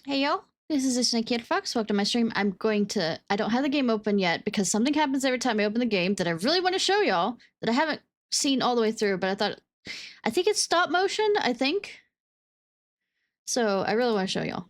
Hey yo, this is Ishnai Ciarfox. Welcome to my stream. I don't have the game open yet because something happens every time I open the game that I really want to show y'all that I haven't seen all the way through, but I think it's stop motion, I think. So I really want to show y'all.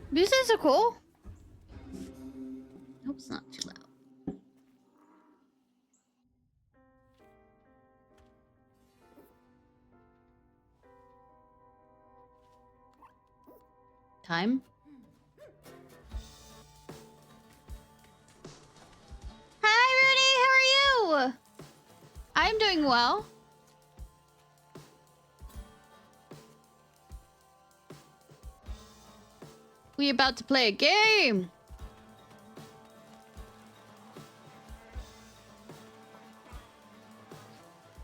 These things are cool. I hope it's not too loud. Time. Hi, Rudy. How are you? I'm doing well. We about to play a game.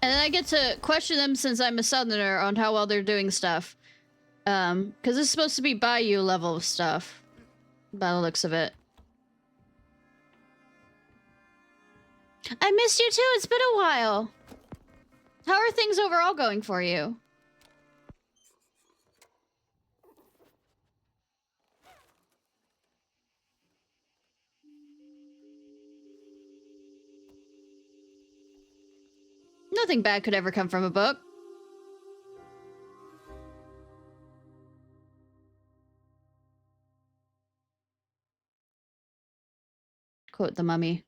And then I get to question them since I'm a southerner on how well they're doing stuff. Because this is supposed to be Bayou level of stuff. By the looks of it. I missed you too, it's been a while. How are things overall going for you? Nothing bad could ever come from a book. Quote the mummy.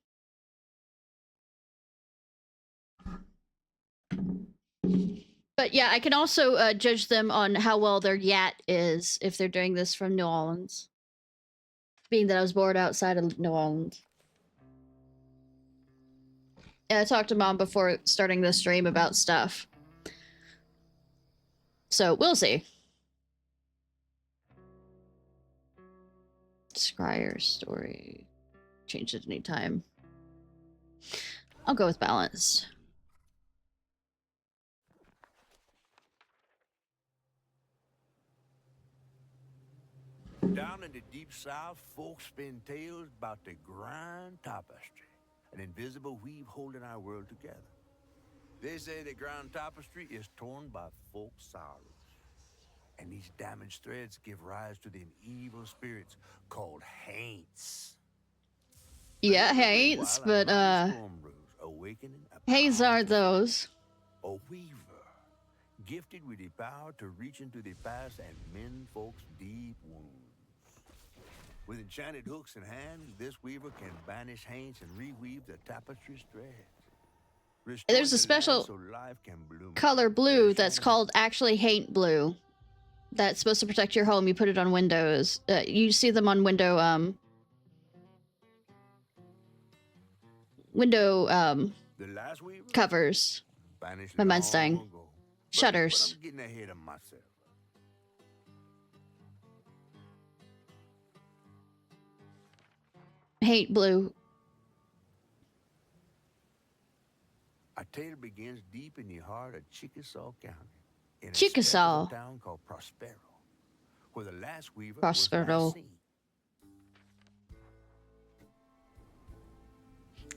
But yeah, I can also judge them on how well their yat is if they're doing this from New Orleans. Being that I was born outside of New Orleans. Yeah, I talked to Mom before starting the stream about stuff. So, we'll see. Scryer's story. Change it anytime. I'll go with balanced. Down in the deep south, folks spin tales about the grand tapestry, an invisible weave holding our world together. They say the grand tapestry is torn by folks' sorrows, and these damaged threads give rise to them evil spirits called haints. Yeah, haints, but haints aren't those. A weaver, gifted with the power to reach into the past and mend folks' deep wounds. With enchanted hooks in hand, this weaver can banish haints and reweave the tapestry's threads. There's a special color blue that's called actually haint blue. That's supposed to protect your home. You put it on windows. You see them on window covers. My mind's dying. Shutters. I'm getting ahead of myself. Haint blue. Our tale begins deep in the heart of Chickasaw County, in a Chickasaw town called Prospero, where the last weaver Prospero. was last seen.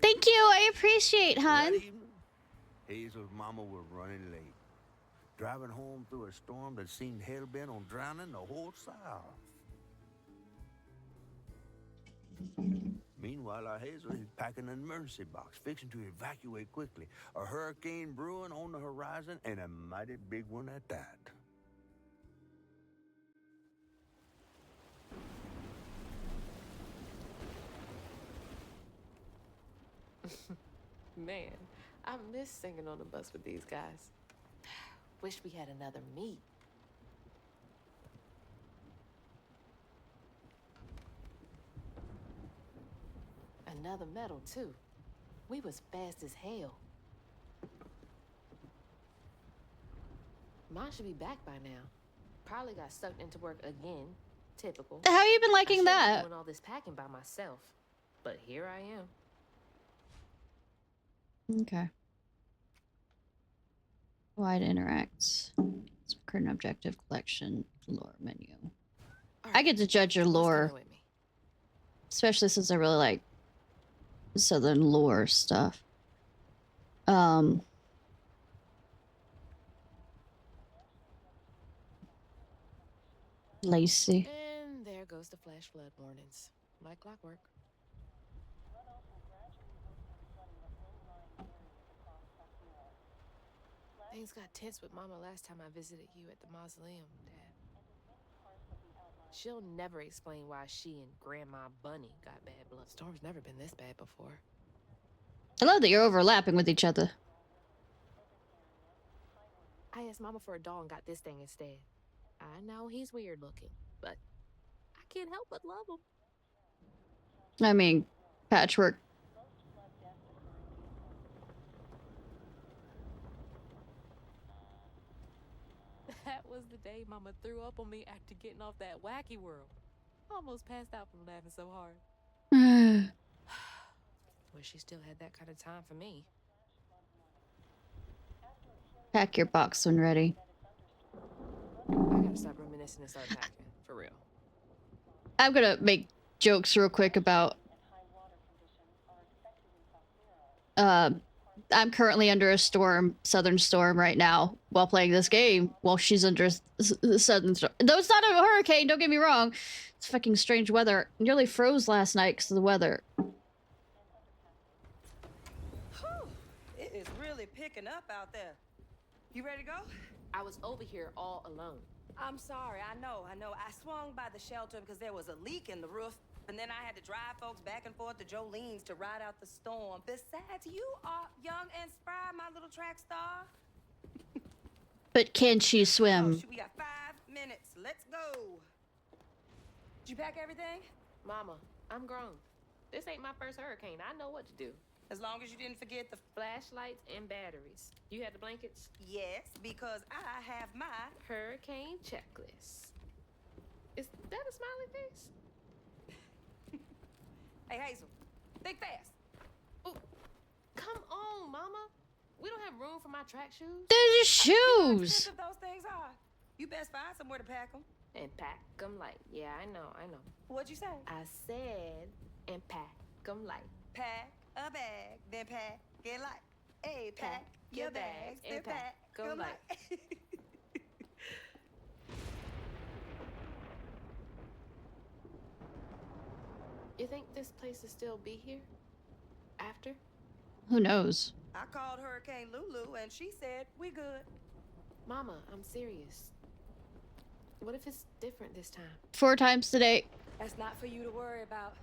Thank you, I appreciate, hon. That evening, Hazel's mama was running late, driving home through a storm that seemed hell-bent on drowning the whole South. Meanwhile, our Hazel is packing an emergency box, fixing to evacuate quickly. A hurricane brewing on the horizon, and a mighty big one at that. Man, I miss singing on the bus with these guys. Wish we had another meet. Another medal, too. We was fast as hell. Mine should be back by now. Probably got sucked into work again. Typical. How you been I liking shouldn't be that? doing all this packing by myself, but here I am. Okay. Wide interact. Current objective collection lore menu. I get to judge your lore, especially since I really like Southern lore stuff. Lacey. And there goes the flash flood warnings, like clockwork. Things got tense with Mama last time I visited you at the mausoleum, Dad. She'll never explain why she and Grandma Bunny got bad blood. Storm's never been this bad before. I love that you're overlapping with each other. I asked Mama for a doll and got this thing instead. I know he's weird looking, but I can't help but love him. I mean, patchwork. That was the day Mama threw up on me after getting off that wacky world. Almost passed out from laughing so hard. Wish she still had that kind of time for me. Pack your box when ready. I gotta stop reminiscing and start packing, for real. I'm gonna make jokes real quick about I'm currently under a storm, southern storm right now, while playing this game, while she's under a southern storm. Though it's not a hurricane, don't get me wrong. It's fucking strange weather. Nearly froze last night because of the weather. Whew, it is really picking up out there. You ready to go? I was over here all alone. I'm sorry, I know. I swung by the shelter because there was a leak in the roof, and then I had to drive folks back and forth to Jolene's to ride out the storm. Besides, you are young and spry, my little track star. But can she swim? Oh, shoot, we got 5 minutes. Let's go. Did you pack everything? Mama, I'm grown. This ain't my first hurricane. I know what to do. As long as you didn't forget the Flashlights and batteries. You had the blankets? yes, because I have my Hurricane checklist. Is that a smiley face? Hey, Hazel, think fast. Oh, come on, Mama. We don't have room for my track shoes. They're just You know how shoes. expensive those things are. You best find somewhere to pack them. And pack them light. Yeah, I know. What'd you say? I said, and pack them light. Pack a bag, then pack it light. Hey, pack your bags, then pack 'em light. You think this place will still be here? After? Who knows? I called Hurricane Lulu and she said we good. Mama, I'm serious. What if it's different this time? 4 times today. That's not for you to worry about.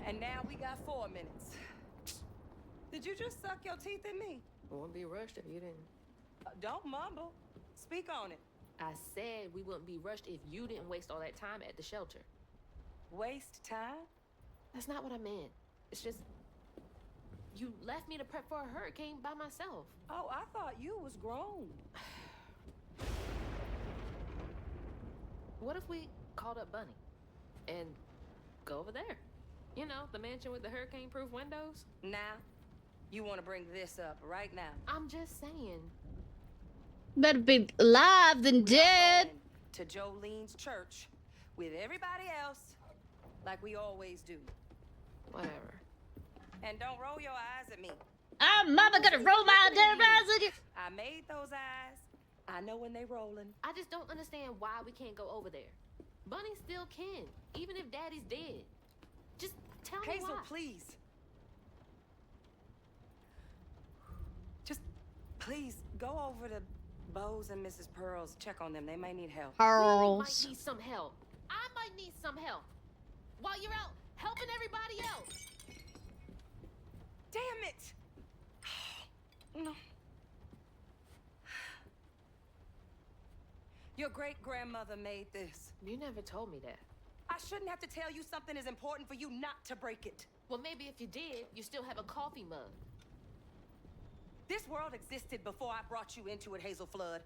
And now we got 4 minutes. Did you just suck your teeth in me? I wouldn't be rushed if you didn't. Don't mumble. Speak on it. I said we wouldn't be rushed if you didn't waste all that time at the shelter. Waste time? That's not what I meant. It's just you left me to prep for a hurricane by myself. Oh, I thought you was grown. What if we called up Bunny and go over there? You know, the mansion with the hurricane-proof windows? Now, you want to bring this up right now. I'm just saying. Better be alive than dead. To Jolene's church with everybody else like we always do. Whatever. And don't roll your eyes at me. I'm mama gonna roll my dead eyes again. I made those eyes. I know when they rolling. I just don't understand why we can't go over there. Bunny still can, even if Daddy's dead. Just tell me Hazel, why. please. Just please go over to Bose and Mrs. Pearl's. Check on them. They may need help. We might Pearls. need some help. I might need some help. While you're out helping everybody else. Damn it! No. Your great-grandmother made this. You never told me that. I shouldn't have to tell you something is important for you not to break it. Well, maybe if you did, you still have a coffee mug. This world existed before I brought you into it, Hazel Flood.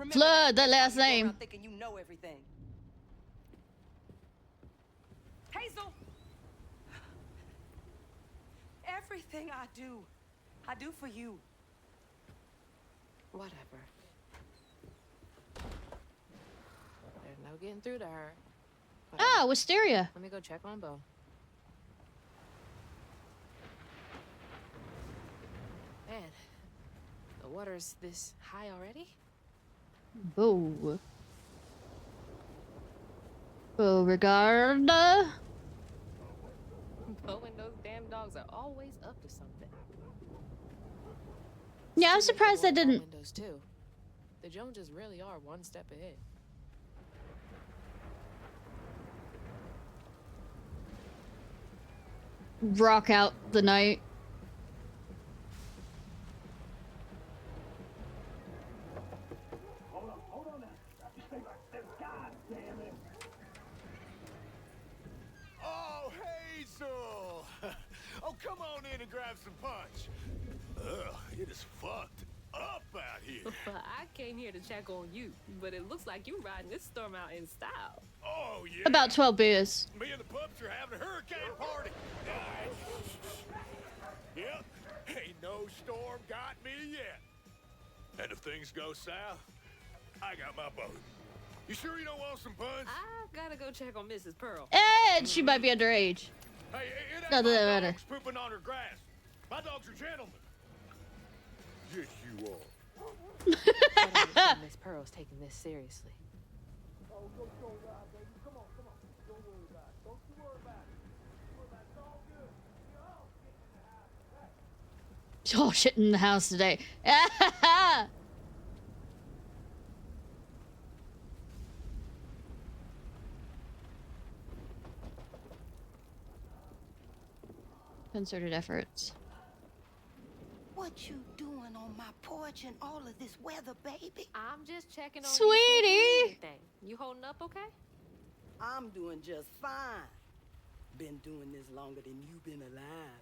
Remember Flood, that next time last you go name. around thinking you know everything. Hazel! Everything I do for you. Whatever. There's no getting through to her. Whatever. Ah, Wisteria. Let me go check on Bo. Man, the water's this high already? Bo. Beauregard. Bo and those damn dogs are always up to something. Yeah, I'm Still need to surprised go that up our didn't windows too. The Joneses really are one step ahead. rock out the night. Oh, Hazel! Oh, come on in and grab some punch. Ugh, it is fucked up out here. I came here to check on you, but it looks like you're riding this storm out in style. Oh, yeah. About 12 beers. Me and the pups are having a hurricane party. Yep, ain't no storm got me yet. And if things go south, I got my boat. You sure you don't want some punch? I gotta go check on Mrs. Pearl. And she might be underage. Hey, it ain't Not that my matter. dogs pooping on her grass. My dogs are gentlemen. Yes, you are. Miss Pearl's taking this seriously. Oh, shit in the house today. Concerted efforts. What you doing on my porch in all of this weather, baby? I'm just checking on Sweetie! you. See if you need anything. You holding up okay? I'm doing just fine. Been doing this longer than you've been alive.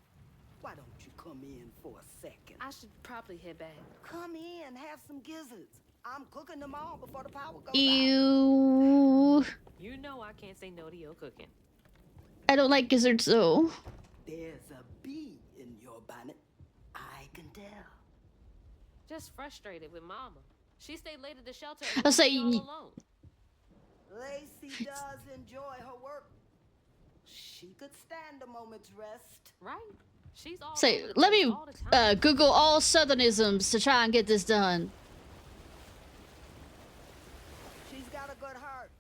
Why don't you come in for a second? I should probably head back. Come in, have some gizzards. I'm cooking them all before the power goes out. Ew. You know I can't say no to your cooking. I don't like gizzards though. There's a bee in your bonnet. I can tell. Just frustrated with Mama. She stayed late at the shelter I'll and say left me all alone. Lacey does enjoy her work. She could stand a moment's rest. Right? She's all Say, over the let place me all the time. Google all Southernisms to try and get this done. She's got a good heart.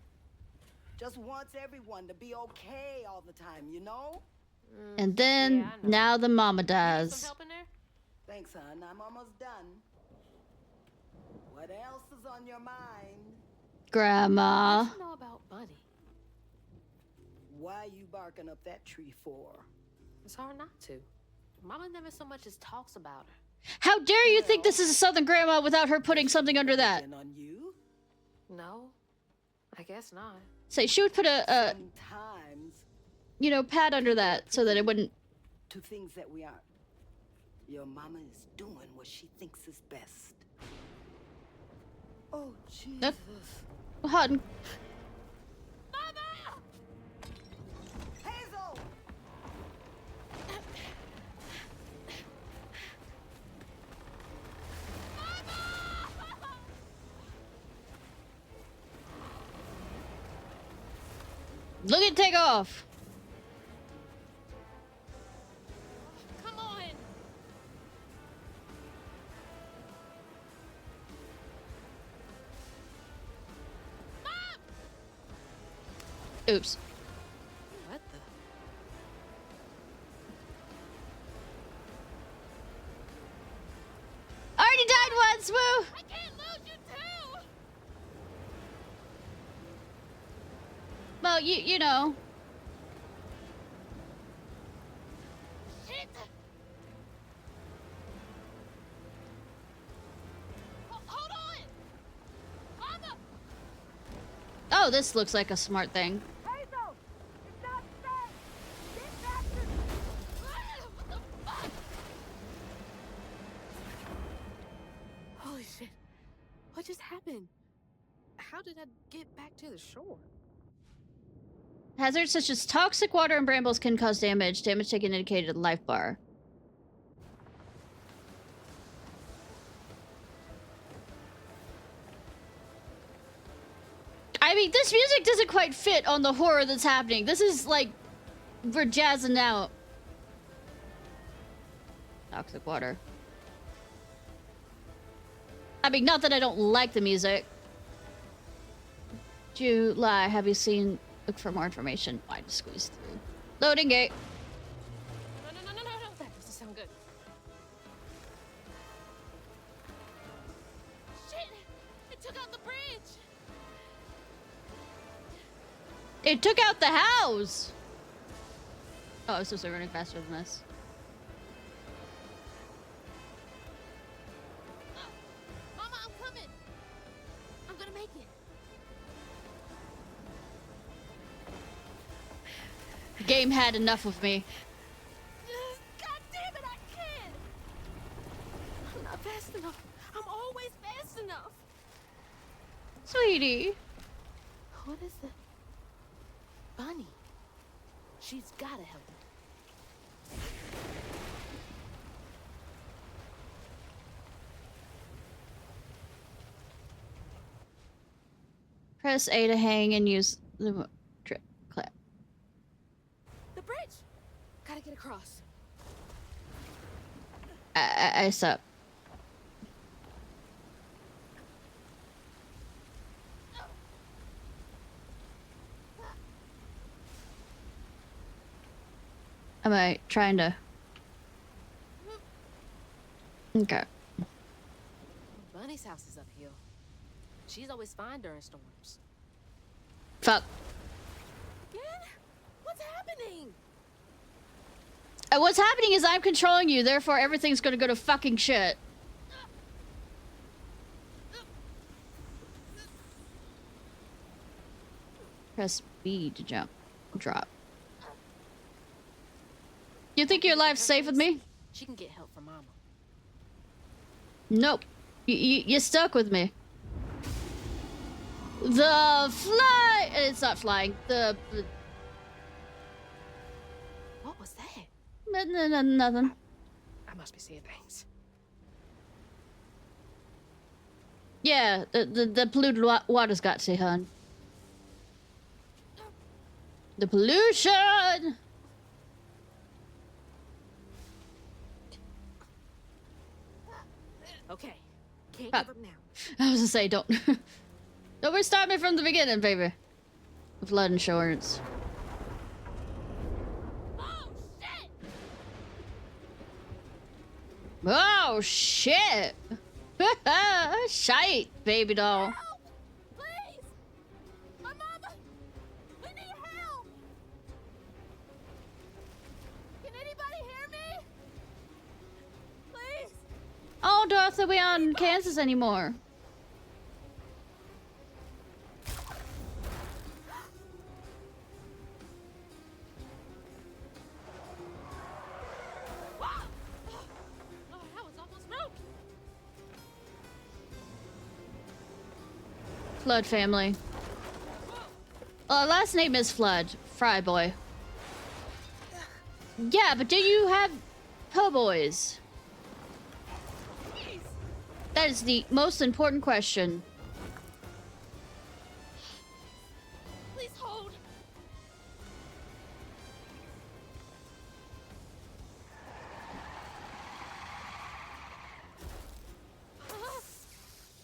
Just wants everyone to be okay all the time, you know? And then, Yeah, I know. now the mama You need dies. some help in there? Thanks, hon. I'm almost done. What else is on your mind? Grandma. What you know about Bunny? Why you barking up that tree for? It's hard not to. Mama never so much as talks about her. How dare you think this is a Southern grandma without her putting something under that? And on you? No, I guess not. Say, she would put a Sometimes you know, pad under that so that it wouldn't. to things that we aren't. Your mama is doing what she thinks is best. Oh, Jesus. Hot and Hazel! look at take off. Come on! Oops. What the? I already died once, woo! I can't lose you too! Well, you know. Shit! Hold on! Mama! Oh, this looks like a smart thing. Hazel! It's not safe! Get faster! What the fuck? Holy shit. What just happened? how did I get back to the shore? Hazards such as toxic water and brambles can cause damage. Damage taken indicated in the life bar. I mean, this music doesn't quite fit on the horror that's happening. This is like, we're jazzing out. Toxic water. I mean, not that I don't like the music. July, have you seen... Look for more information. Why to squeeze through? Loading gate. No. That doesn't sound good. Shit! It took out the bridge! It took out the house! Oh, I was supposed to be running faster than this. Mama, I'm coming! I'm gonna make it. The game had enough of me. God damn it, I can't! I'm not fast enough. I'm always fast enough. Sweetie. What is it? Bunny. She's gotta help me. Press A to hang and use the clap. The bridge! Gotta get across. I suck. Am I trying to... Okay. Bunny's house is uphill. She's always fine during storms. Fuck. Again? What's happening? What's happening is I'm controlling you, therefore everything's gonna go to fucking shit. Press B to jump. Drop. You think your life's safe with me? She can get help from Mama. Nope. You're stuck with me. The fly... It's not flying. The... What was that? Nothing. I must be seeing things. Yeah, the polluted water's got to, hun. The pollution! Okay. Can't Fuck. give up now. I was gonna say, don't... Don't restart me from the beginning, baby. Flood insurance. Oh, shit! Oh, shit! Shite, baby doll. Help! Please! My mama! We need help! Can anybody hear me? Please! Oh, Dorothy, we aren't in Kansas anymore. Oh, that was almost broke. Flood family. Well, our last name is Flood. Fry boy. Yeah, but do you have po' boys? Please! That is the most important question. Please hold!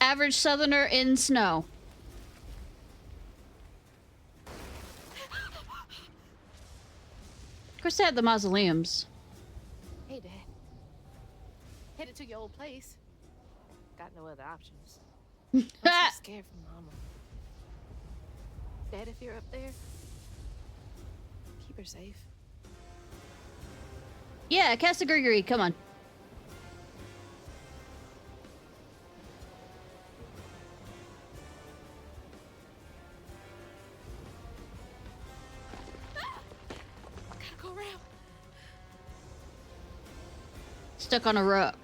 Average southerner in snow. Of course, they have the mausoleums. Hey, Dad. Headed to your old place. Got no other options. I'm so scared for Mama. Dad, if you're up there, keep her safe. Yeah, Casa Gregory, come on. Gotta go around. Stuck on a rock.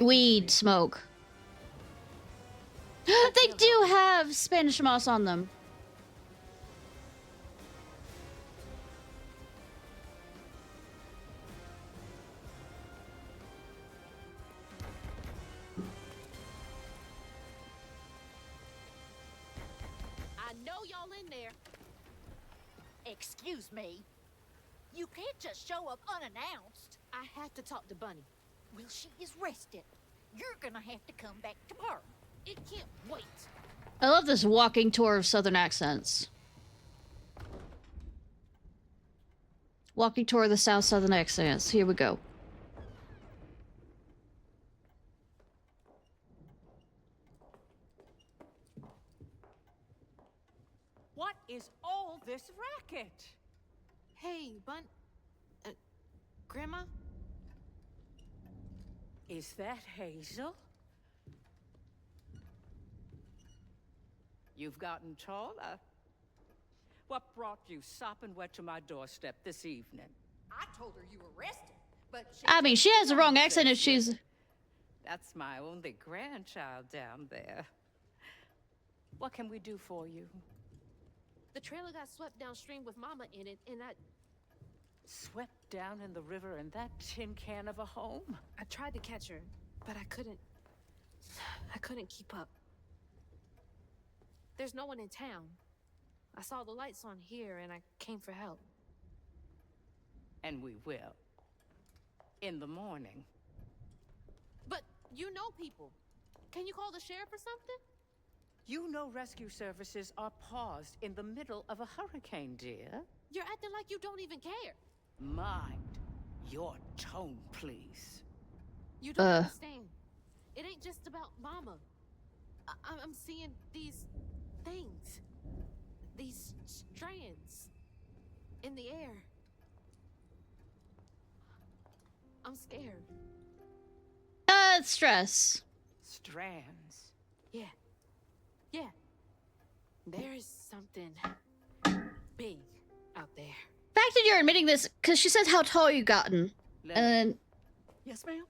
weed smoke. They do have Spanish moss on them. I know y'all in there. Excuse me. You can't just show up unannounced. I have to talk to Bunny. Well, she is rested. You're gonna have to come back tomorrow. It can't wait. I love this walking tour of Southern accents. Walking tour of the South Southern accents. Here we go. What is all this racket? Hey, Grandma? Is that Hazel? You've gotten taller. What brought you sopping wet to my doorstep this evening? I told her you were rested, but I mean, she has the wrong accent if she's... That's my only grandchild down there. What can we do for you? The trailer got swept downstream with Mama in it, and I Swept down in the river in that tin can of a home? tried to catch her, but I couldn't keep up. There's no one in town. I saw the lights on here, and I came for help. And we will. In the morning. But you know people. Can you call the sheriff or something? You know rescue services are paused in the middle of a hurricane, dear. You're acting like you don't even care. Mind your tone, please. You don't understand. It ain't just about Mama. I'm seeing these things. These strands in the air. I'm scared. Stress. Strands. Yeah. Yeah. There is something big out there. Fact that you're admitting this, because she says how tall you gotten. And Yes, ma'am?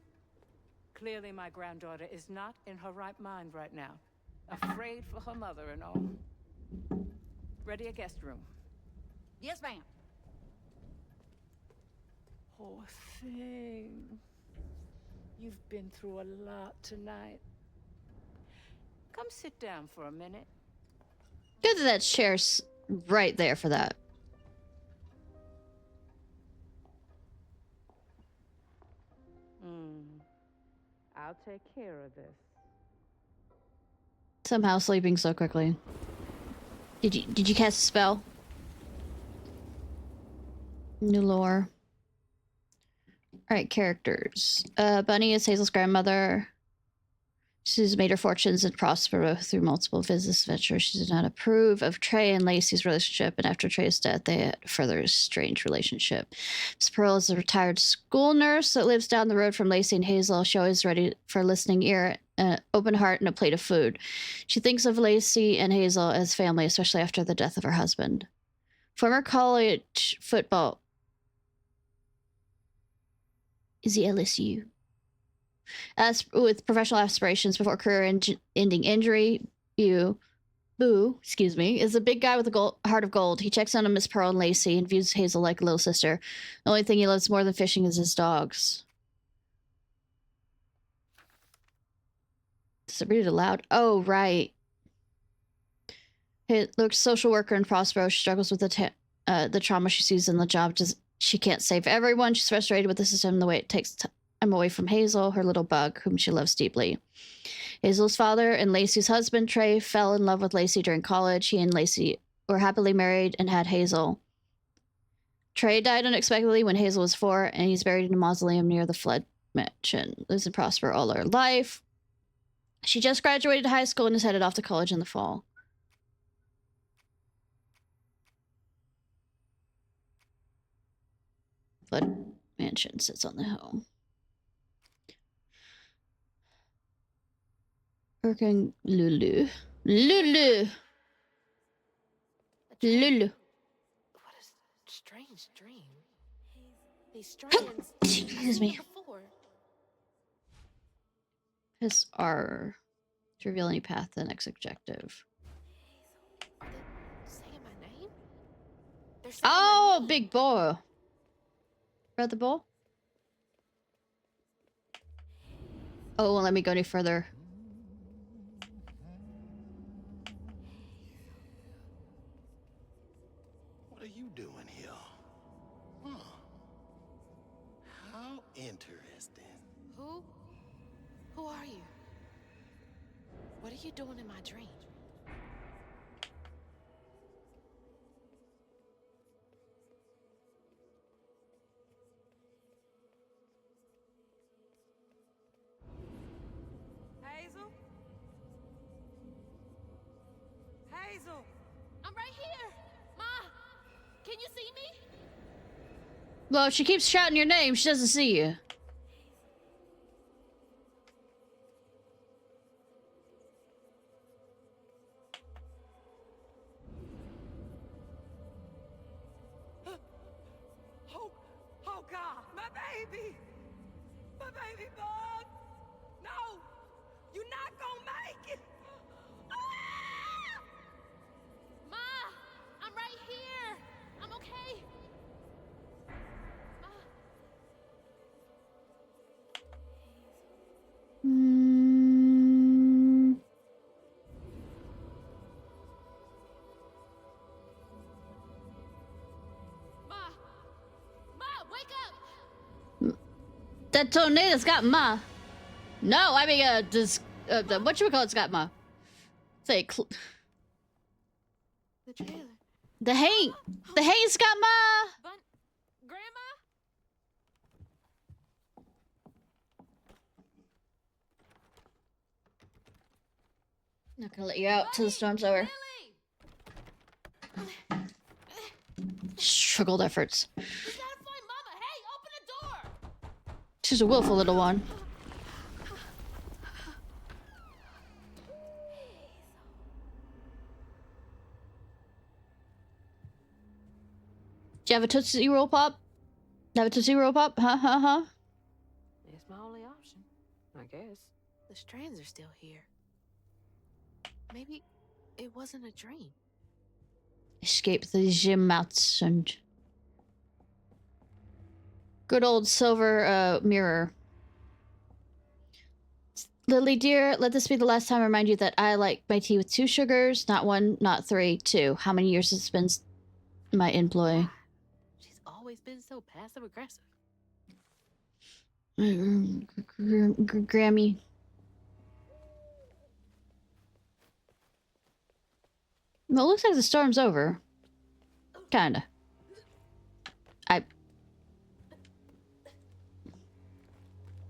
Clearly my granddaughter is not in her right mind right now. Afraid for her mother and all. Ready a guest room. Yes, ma'am. Poor thing. You've been through a lot tonight. Come sit down for a minute. good that that chair's right there for that. I'll take care of this. Somehow sleeping so quickly. Did you cast a spell? New lore. Alright, characters. Bunny is Hazel's grandmother. She's made her fortunes and prospered through multiple business ventures. She did not approve of Trey and Lacey's relationship, and after Trey's death, they had a further estranged relationship. Miss Pearl is a retired school nurse that lives down the road from Lacey and Hazel. She always ready for a listening ear, an open heart, and a plate of food. She thinks of Lacey and Hazel as family, especially after the death of her husband. Former college football. Is he LSU? As with professional aspirations before career-ending injury, Boo, is a big guy with a heart of gold. He checks in on Miss Pearl and Lacey and views Hazel like a little sister. The only thing he loves more than fishing is his dogs. Does it read it aloud? Oh, right. He looks social worker and Prospero. She struggles with the trauma she sees in the job. She can't save everyone. She's frustrated with the system and the way it takes time away from Hazel, her little bug, whom she loves deeply. Hazel's father and Lacey's husband, Trey, fell in love with Lacey during college. He and Lacey were happily married and had Hazel. Trey died unexpectedly when Hazel was 4, and he's buried in a mausoleum near the flood mansion. Lives and prosper all her life. She just graduated high school and is headed off to college in the fall. Flood mansion sits on the hill. Working Lulu. Lulu! Lulu. What a strange dream. These strands. Excuse me. Before. Press R to reveal any path to the next objective. Are they saying my name? They're saying Oh, my name. big boy. Read the bowl? Oh, won't let me go any further. What are you doing here? Huh. How interesting. Who are you? What are you doing in my dream? Hazel? Hazel! I'm right here. Ma, can you see me? Well, if she keeps shouting your name, she doesn't see you. Oh God, my baby! My baby bug! No! You're not gonna make it! Ah! Ma, I'm right here. I'm okay. Ma. Ma, wake up! That tornado's got Ma. No, I mean, whatchamacallit's got Ma. Say, The trailer. the haint's got Ma. Grandma? Not gonna let you out till the storm's over. Lily! Struggled efforts. We gotta find Mama. Hey, open the door! She's a willful little one. Do you have a Tootsie Roll Pop? Have a Tootsie Roll Pop? Huh? It's my only option, I guess. The strands are still here. Maybe it wasn't a dream. Escape the Gymats and good old silver mirror. Lily dear, let this be the last time I remind you that I like my tea with 2 sugars, not 1, not 3, 2. How many years has it been my employee? She's always been so passive aggressive. Grammy. Well, it looks like the storm's over. Kinda.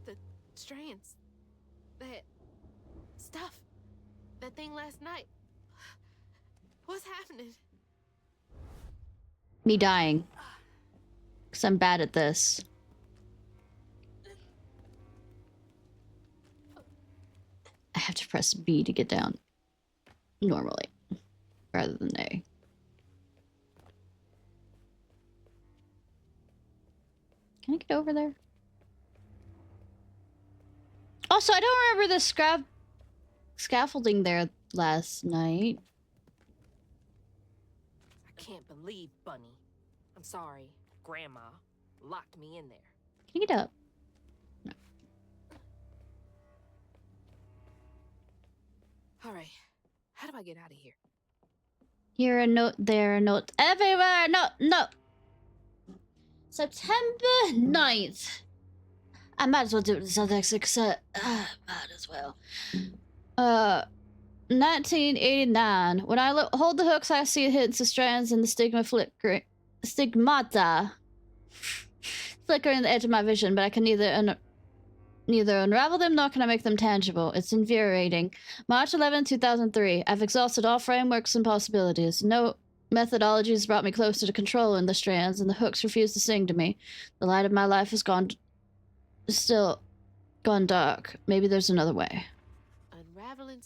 The strands. That stuff. That thing last night. What's happening? Me dying. Because I'm bad at this. I have to press B to get down. Normally. Rather than A. Can I get over there? Also, I don't remember the scaffolding there last night. I can't believe Bunny. I'm sorry, Grandma locked me in there. Can you get up? No. All right, how do I get out of here? Here a note, there a note, everywhere! No! September 9th. I might as well do it in South Exeter. Might as well. 1989. When I hold the hooks, I see it hits the strands and the stigmata flicker in the edge of my vision, but I can neither unravel them nor can I make them tangible. It's infuriating. March 11, 2003. I've exhausted all frameworks and possibilities. No methodologies brought me closer to controlling the strands, and the hooks refuse to sing to me. The light of my life has gone dark. Maybe there's another way. Unraveling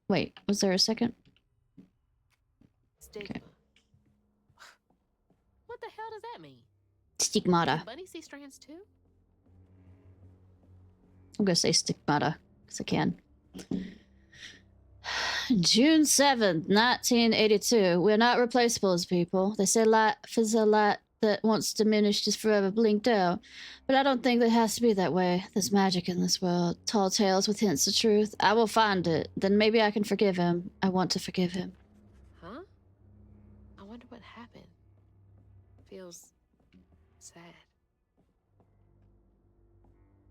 Wait, was there a second? stigma. Okay. What the hell does that mean? Stigmata. Can Bunny see strands too? I'm gonna say stigmata. Because I can. June 7th, 1982. We're not replaceable as people. They say life is a light that once diminished is forever blinked out. But I don't think that has to be that way. There's magic in this world. Tall tales with hints of truth. I will find it. Then maybe I can forgive him. I want to forgive him. Huh? I wonder what happened. Feels sad.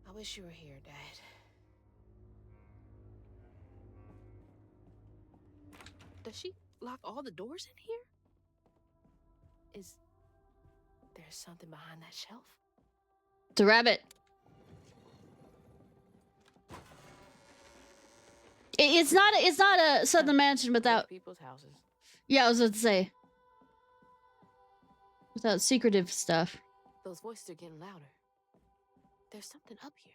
I wish you were here, Dad. Does she lock all the doors in here? Is there something behind that shelf? The rabbit. It's not a Southern mansion without People's houses. Yeah, I was about to say. Without secretive stuff. Those voices are getting louder. There's something up here.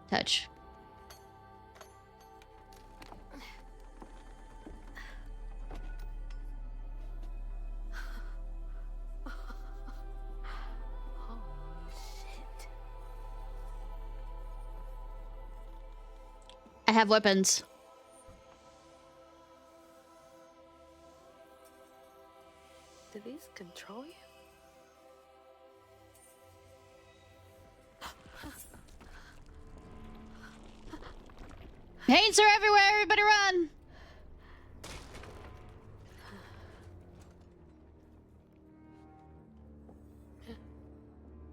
Touch. I have weapons. Do these control you? Paints are everywhere, everybody run!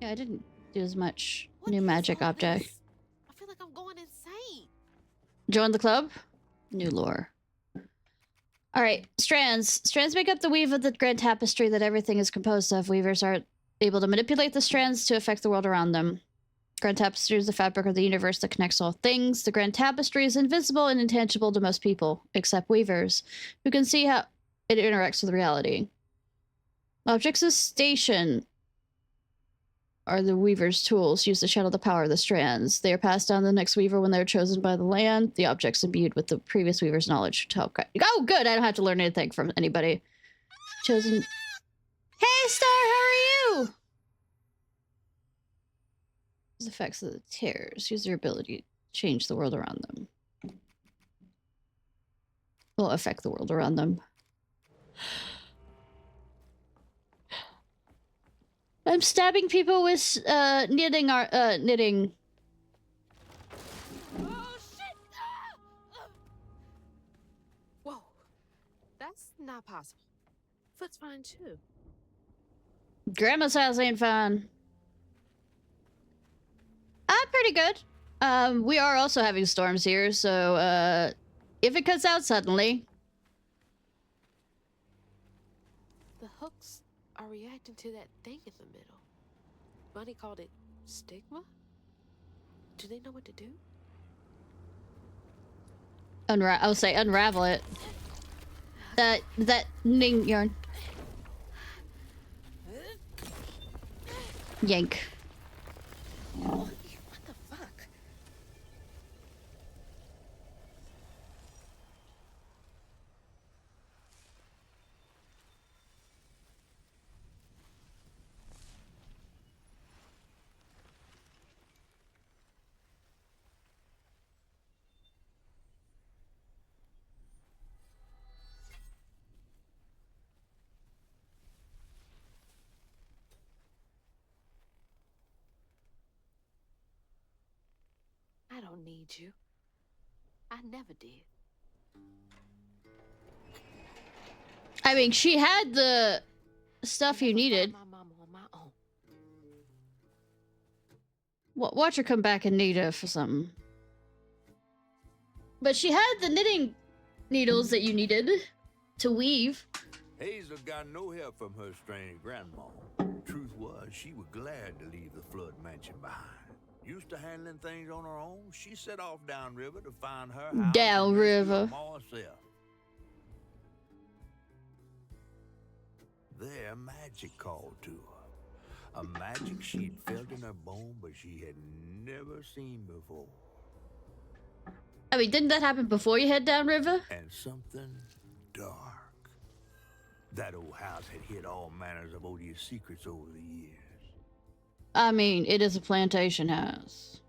Yeah, I didn't do as much new magic object. I feel like I'm going insane. Join the club? New lore. Alright, strands. Strands make up the weave of the grand tapestry that everything is composed of. Weavers are able to manipulate the strands to affect the world around them. Grand Tapestry is the fabric of the universe that connects all things. The Grand Tapestry is invisible and intangible to most people, except weavers, who can see how it interacts with reality. Objects of station are the weaver's tools used to channel the power of the strands. They are passed down to the next weaver when they are chosen by the land. The objects imbued with the previous weaver's knowledge to help guide. Oh, good! I don't have to learn anything from anybody. Chosen. Hey, Star, how are you? Effects of the tears. Use their ability to change the world around them. Will affect the world around them. I'm stabbing people with knitting. Knitting. Oh shit! Whoa, that's not possible. Foot's fine too. Grandma's house ain't fine. Pretty good. We are also having storms here, so if it cuts out suddenly. The hooks are reacting to that thing in the middle. Bunny called it stigma? Do they know what to do? I'll say unravel it. That knitting yarn. Yank. What the fuck? I don't need you. I never did. I mean, she had the stuff you needed. My mama on my own. Watch her come back and need her for something. But she had the knitting needles that you needed to weave. Hazel got no help from her strange grandma. Truth was, she was glad to leave the flood mansion behind. Used to handling things on her own, she set off downriver to find her house. Downriver. Herself. There, magic called to her. A magic she'd felt in her bone, but she had never seen before. I mean, didn't that happen before you head downriver? And something dark. That old house had hid all manners of odious secrets over the years. I mean, it is a plantation house.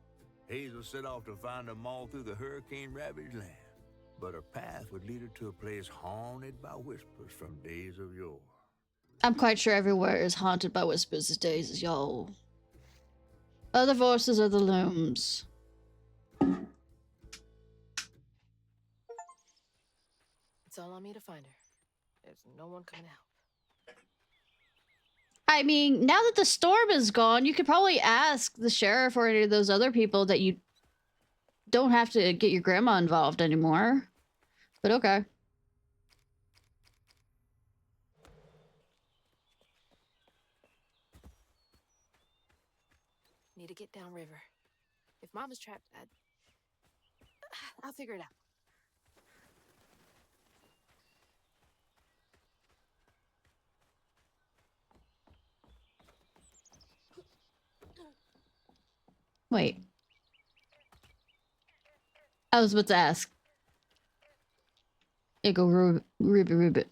Hazel set off to find them all through the hurricane-ravaged land. But her path would lead her to a place haunted by whispers from days of yore. I'm quite sure everywhere is haunted by whispers these days, y'all. Other voices are the looms. It's all on me to find her. There's no one coming out. I mean, now that the storm is gone, you could probably ask the sheriff or any of those other people that you don't have to get your grandma involved anymore. But okay. Need to get downriver. If Mama's trapped, I'll figure it out. Wait. I was about to ask. It go Ruby.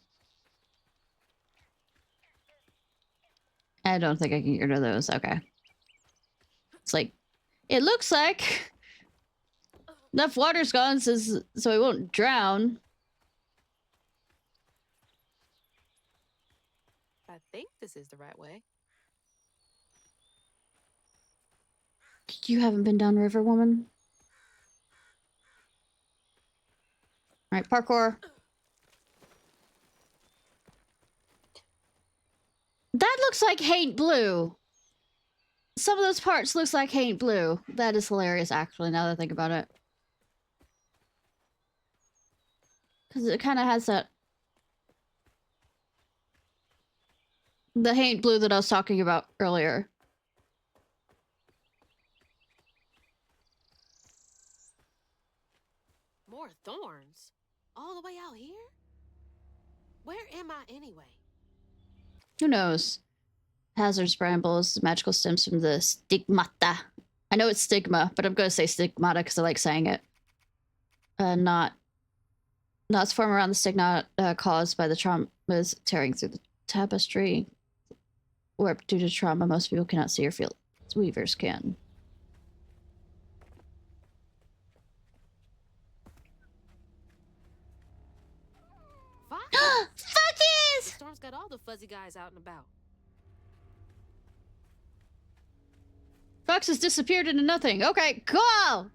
I don't think I can get rid of those. Okay. It's like, it looks like enough water's gone so he won't drown. I think this is the right way. You haven't been downriver, woman? Alright, parkour. That looks like Haint Blue. Some of those parts looks like Haint Blue. That is hilarious, actually, now that I think about it. Because it kind of has that... the Haint Blue that I was talking about earlier. More thorns? All the way out here? Where am I anyway? Who knows? Hazardous brambles, magical stems from the stigmata. I know it's stigma, but I'm going to say stigmata because I like saying it. Knots form around the stigma caused by the traumas tearing through the tapestry. Or due to trauma, most people cannot see or feel. Weavers can. Fuckies! The storm's got all the fuzzy guys out and about. Fox has disappeared into nothing. Okay, cool!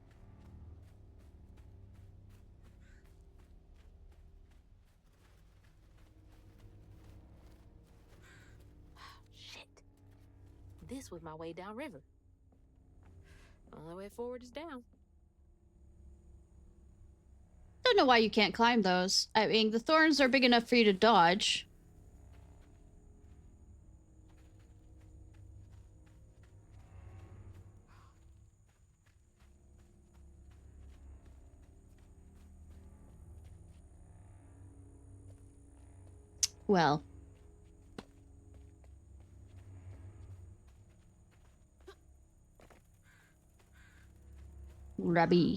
Shit. This was my way downriver. Only way forward is down. Don't know why you can't climb those. I mean, the thorns are big enough for you to dodge. Well. Rabbi.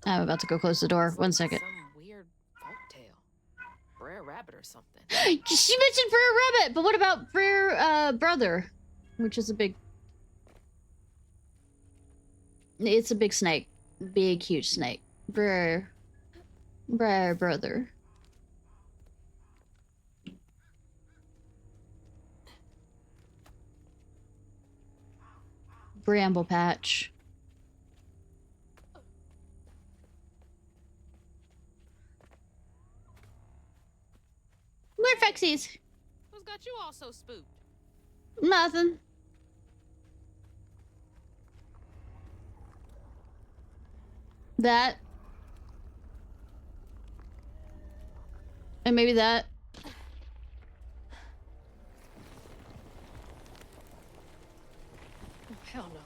I'm about to go close the door. One second. Some weird folktale. Brer Rabbit or something. She mentioned Brer Rabbit, but what about Brer Brother? Which is a big... It's a big snake. Big, huge snake. Brer Brother. Bramble Patch. We're Fexies. What's got you all so spooked? Nothing. That. And maybe that. Oh, hell no.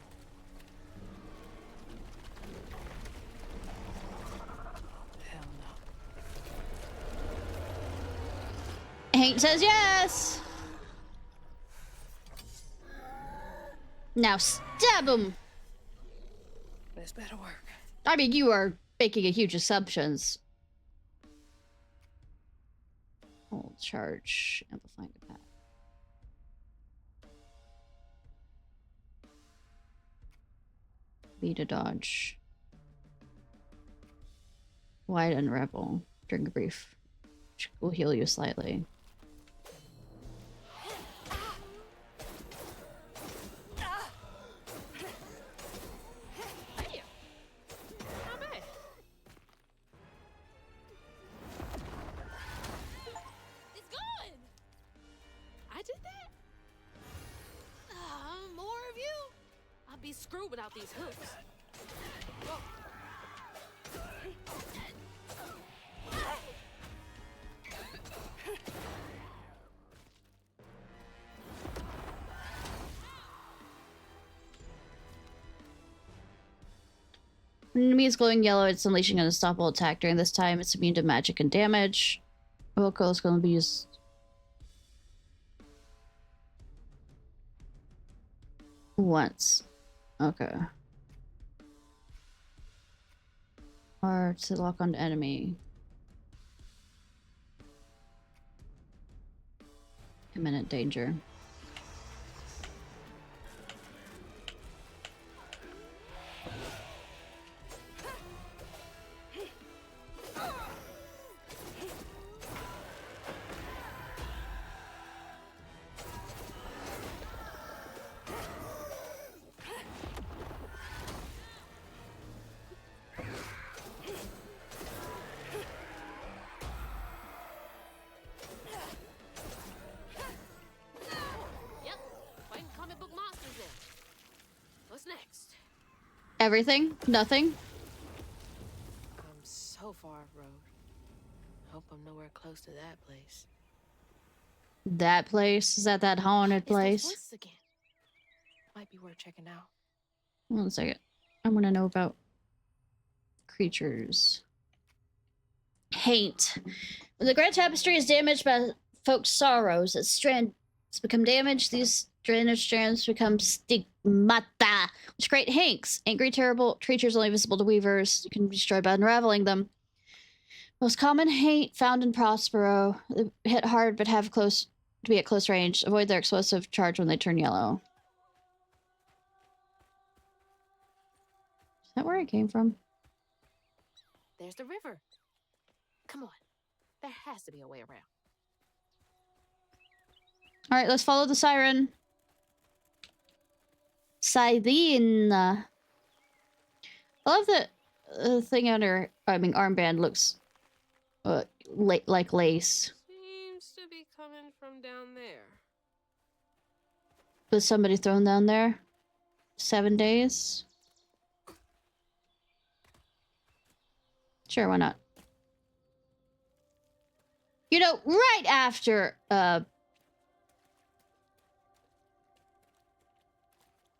Hell no. Haint says yes! Now stab him! This better work. I mean, you are making a huge assumptions. Hold charge, amplifying the path. B to dodge. Wide unravel during a brief, which will heal you slightly. It's gone! I did that? More of you? I'll be screwed without these hooks. Whoa. When an enemy is glowing yellow, it's unleashing an unstoppable attack. During this time, it's immune to magic and damage. Vocal is going to be used. Once. Okay. Or to lock on to enemy. Imminent danger. Yep, fighting comic book monsters then. What's next? Everything? Nothing? I'm so far off road. Hope I'm nowhere close to that place. That place? Is that haunted It's those place? voices again. Might be worth checking out. One second. I want to know about creatures. Haint. When the Grand Tapestry is damaged by folks' sorrows, its strands become damaged. These drainage strands become stigmata, which create hanks. Angry, terrible creatures only visible to weavers. You can be destroyed by unraveling them. Most common haint found in Prospero. They hit hard but have close to be at close range. Avoid their explosive charge when they turn yellow. Is that where I came from? There's the river. Come on. There has to be a way around. All right, let's follow the siren. Siren. I love that thing on her, armband looks like lace. Seems to be coming from down there. Was somebody thrown down there? 7 days? Sure, why not? You know, right after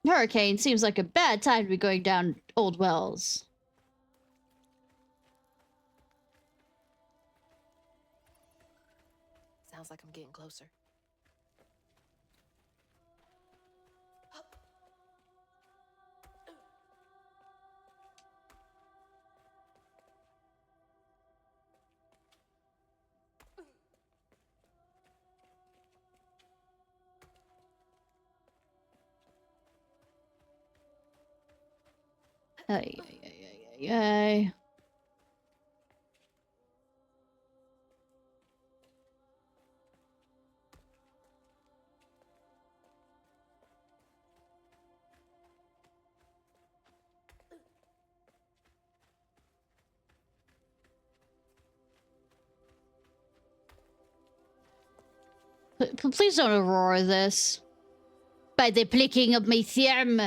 hurricane seems like a bad time to be going down old wells. Sounds like I'm getting closer. Ay, ay, ay, ay, ay, ay. Please don't aurora this. By the plicking of my thumb.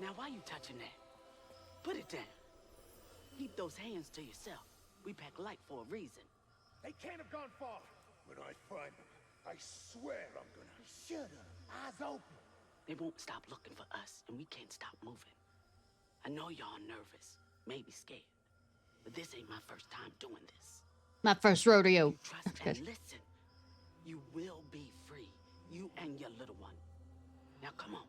Now, why you touching that? Put it down. Keep those hands to yourself. We pack light for a reason. They can't have gone far. When I find them, I swear I'm gonna... Shut up. Eyes open. They won't stop looking for us, and we can't stop moving. I know y'all nervous, maybe scared, but this ain't my first time doing this. My first rodeo. You trust and listen. You will be free, you and your little one. Now come on.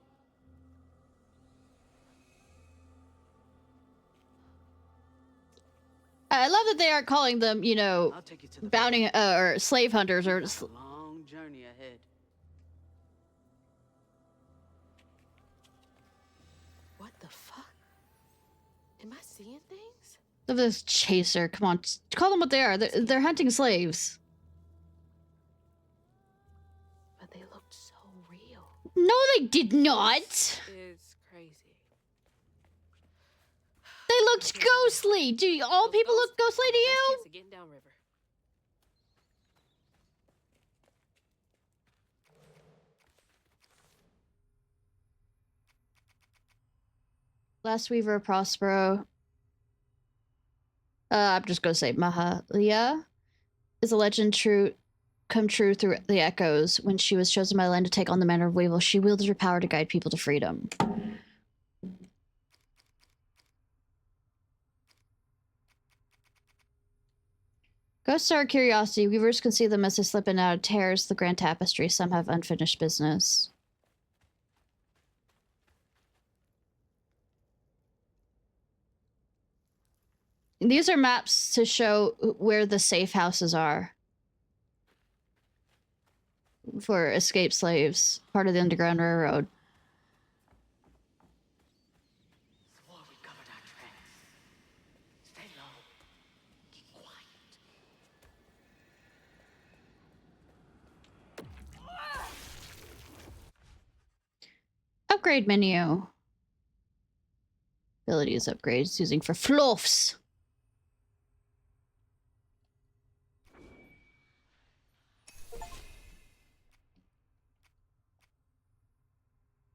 I love that they aren't calling them, you know, I'll take you to the bounty or slave hunters or. Got a long journey ahead. What the fuck? Am I seeing things? Of this chaser. Come on, call them what they are. They're hunting slaves. But they looked so real. No, they did not. It's crazy. They looked ghostly. Do all people look ghostly to you? Chance of getting downriver. Last Weaver Prospero. I'm just gonna say Mahalia is a legend come true through the echoes. When she was chosen by land to take on the manner of Weevil, she wielded her power to guide people to freedom. Ghosts are a curiosity. Weavers can see them as they slip in and out of tears the grand tapestry. Some have unfinished business. These are maps to show where the safe houses are for escaped slaves, part of the Underground Railroad. Swore we covered our tracks. Stay low. Keep quiet. Upgrade menu. Abilities upgrades using for fluffs.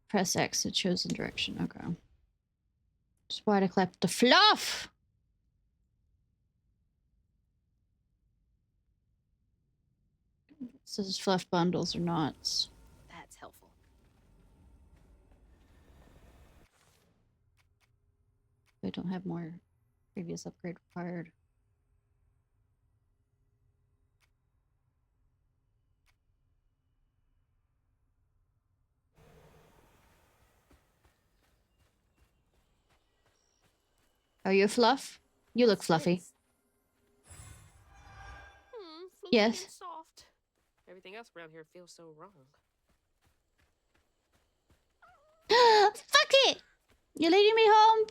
Press X to chosen direction. Okay. Just why to collect the fluff. This is fluff bundles or not. That's helpful. I don't have more previous upgrade required. Are you fluff? You look fluffy. Fluffy Yes. and soft. Everything else around here feels so wrong. Fuck it! You leading me home?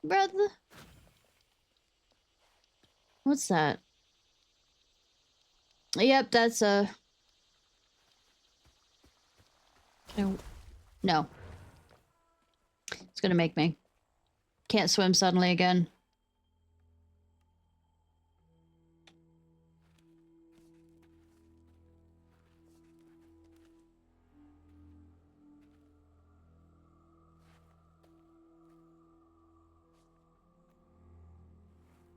Brother? What's that? Yep, that's a... No. It's gonna make me. Can't swim suddenly again.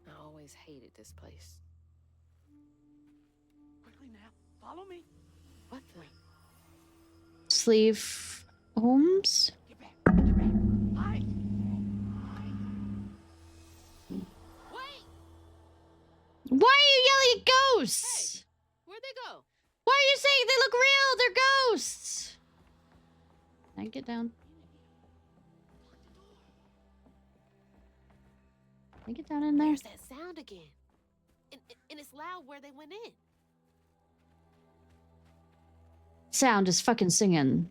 I always hated this place. Quickly now. Follow me. What the? Sleeve homes? Get back. Get back. Hide. Wait! Why are you yelling at ghosts? Where'd they go? Why are you saying they look real? They're ghosts. Can I get down? Can I get down in there? There's that sound again. And it's loud where they went in. Sound is fucking singing.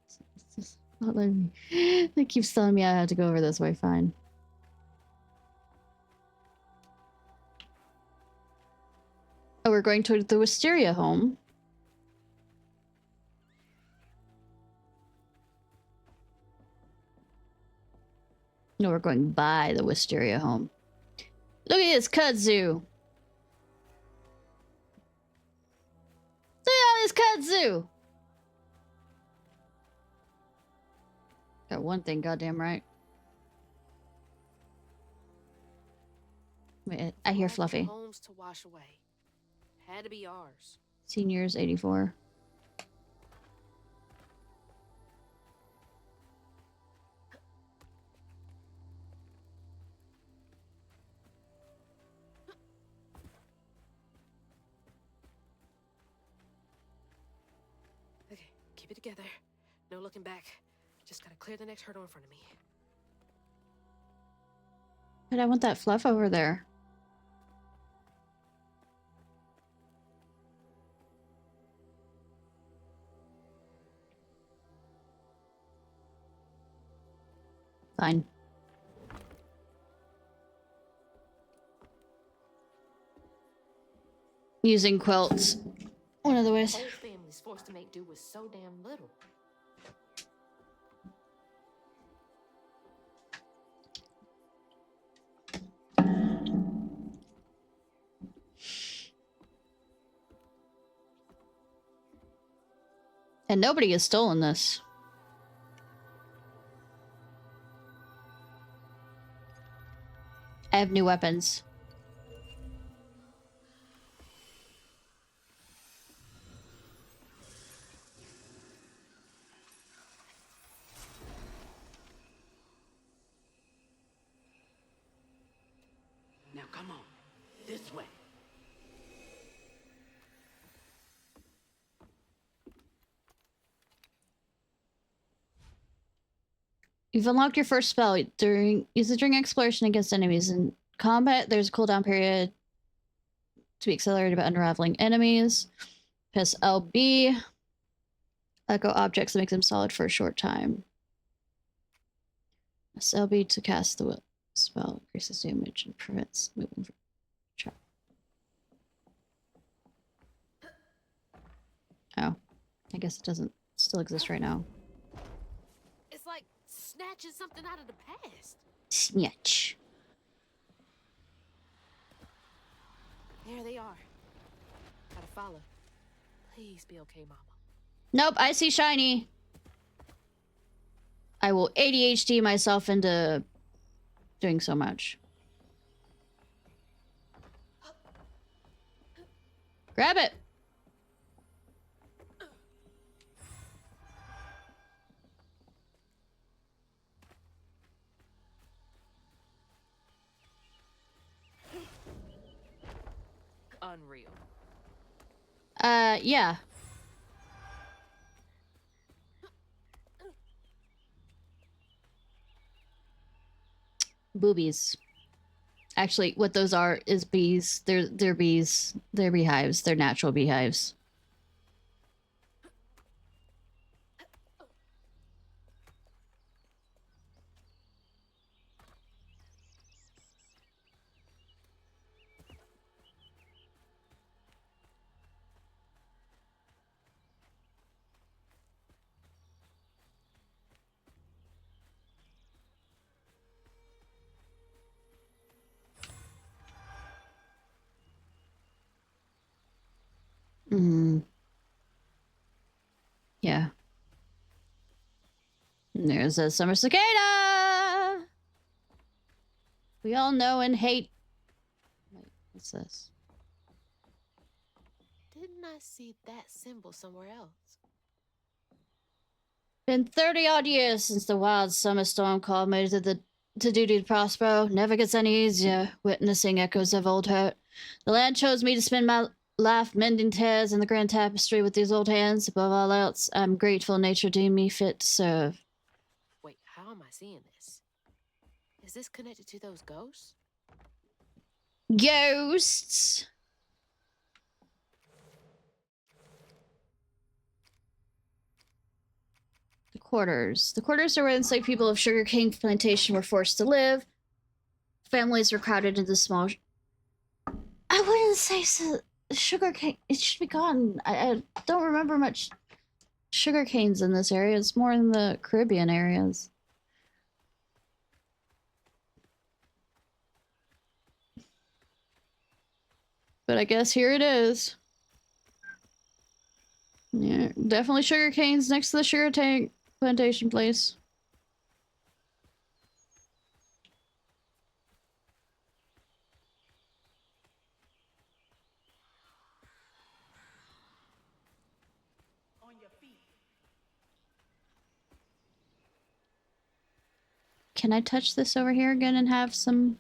It's just not letting me. It keeps telling me I have to go over this way. Fine. Oh, we're going to the Wisteria home. No, we're going by the Wisteria home. Look at this kudzu. Look at all this kudzu. Got one thing goddamn right. Wait, I hear All the Fluffy. homes to wash away. Had to be ours. Seniors 84. Okay, keep it together. No looking back. Just gotta clear the next hurdle in front of me. But I want that fluff over there. Fine. Using quilts. One of the ways. Whole family's forced to make do with so damn little. And nobody has stolen this. I have new weapons. Now come on, this way. You've unlocked your first spell. Use it during exploration against enemies. In combat, there's a cooldown period to be accelerated by unraveling enemies. Press LB. Echo objects that make them solid for a short time. Press LB to cast the spell. Increases damage and prevents moving from trap. Oh. I guess it doesn't still exist right now. It's like snatching something out of the past. Snatch. There they are. Gotta follow. Please be okay, Mama. Nope, I see shiny. I will ADHD myself into doing so much. Grab it. Unreal. Yeah. Boobies. Actually, what those are is bees. They're bees. They're beehives. They're natural beehives. Yeah. And there's a summer cicada! We all know and hate... Wait, what's this? Didn't I see that symbol somewhere else? Been 30-odd years since the wild summer storm called me to duty to Prospero. Never gets any easier, witnessing echoes of old hurt. The land chose me to spend my life mending tears in the grand tapestry with these old hands. Above all else, I'm grateful nature deemed me fit to serve. Wait, how am I seeing this? Is this connected to those ghosts? Ghosts! The quarters. The quarters are where enslaved people of sugarcane plantation were forced to live. Families were crowded into small... I wouldn't say so. Sugarcane... It should be gone. I don't remember much sugarcanes in this area. It's more in the Caribbean areas. But I guess here it is. Yeah, definitely sugar canes next to the sugar tank plantation place. Can I touch this over here again and have some...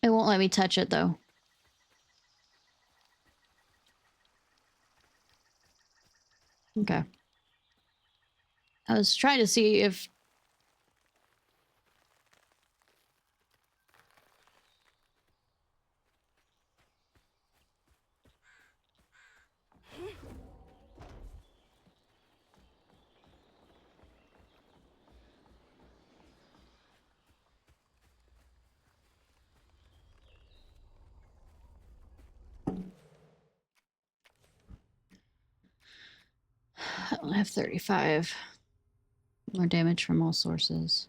It won't let me touch it, though. Okay. I was trying to see if... I only have 35. More damage from all sources.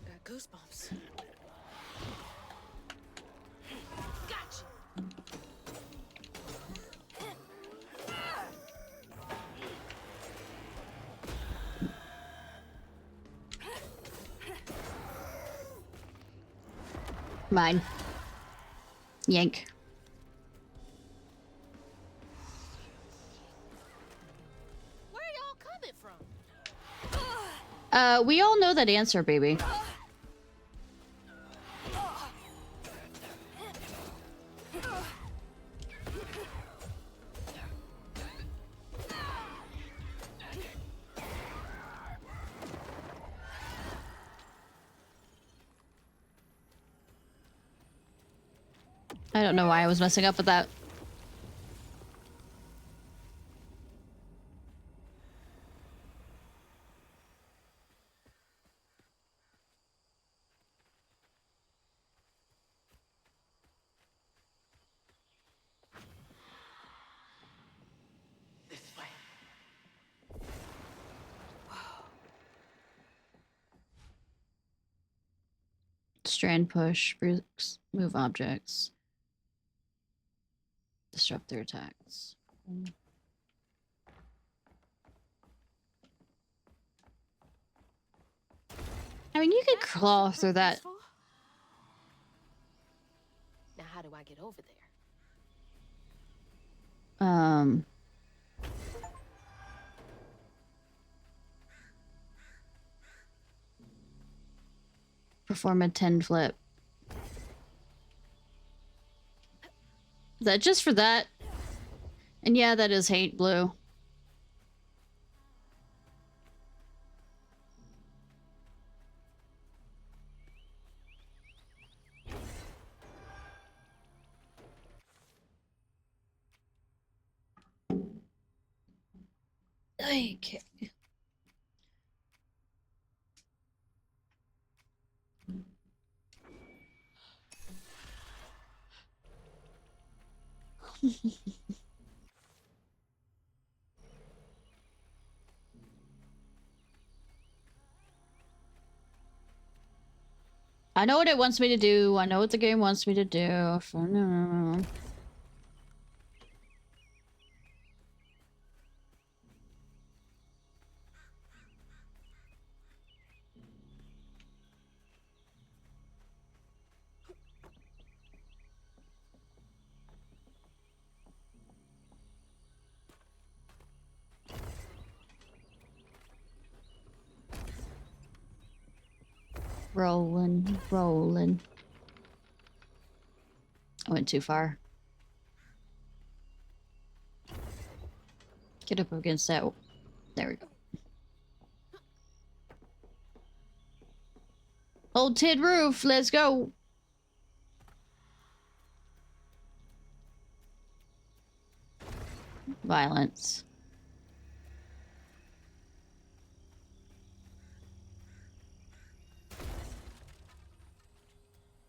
Got goosebumps. Gotcha. Mine. Yank. Where y'all coming from? We all know that answer, baby. I don't know why I was messing up with that. This way. Strand push, move objects. Disrupt their attacks. I mean, you could claw through that. Now, how do I get over there? Perform a 10 flip. Is that just for that? And yeah, that is hate blue. Okay. I know what it wants me to do. I know what the game wants me to do. No. Rolling. I went too far. Get up against that. There we go. Old tin roof, let's go. Violence.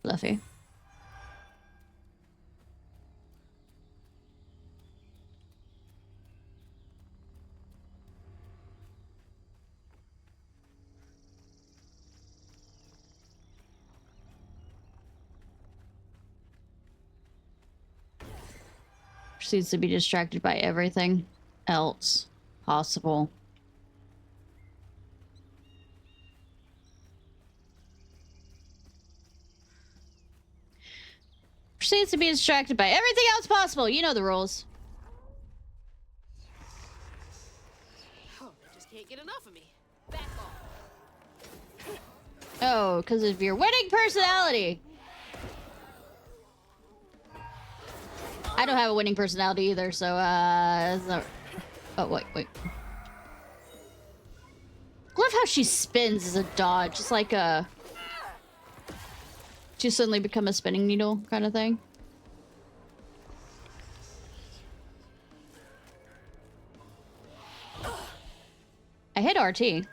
Fluffy. Proceeds to be distracted by everything else possible. seems to be distracted by everything else possible. You know the rules. Oh, they just can't get enough of me. Back off. Oh, because of your winning personality. I don't have a winning personality either, so, it's not... Oh, wait. I love how she spins as a dodge. It's like a... She suddenly become a spinning needle kind of thing. I hit RT.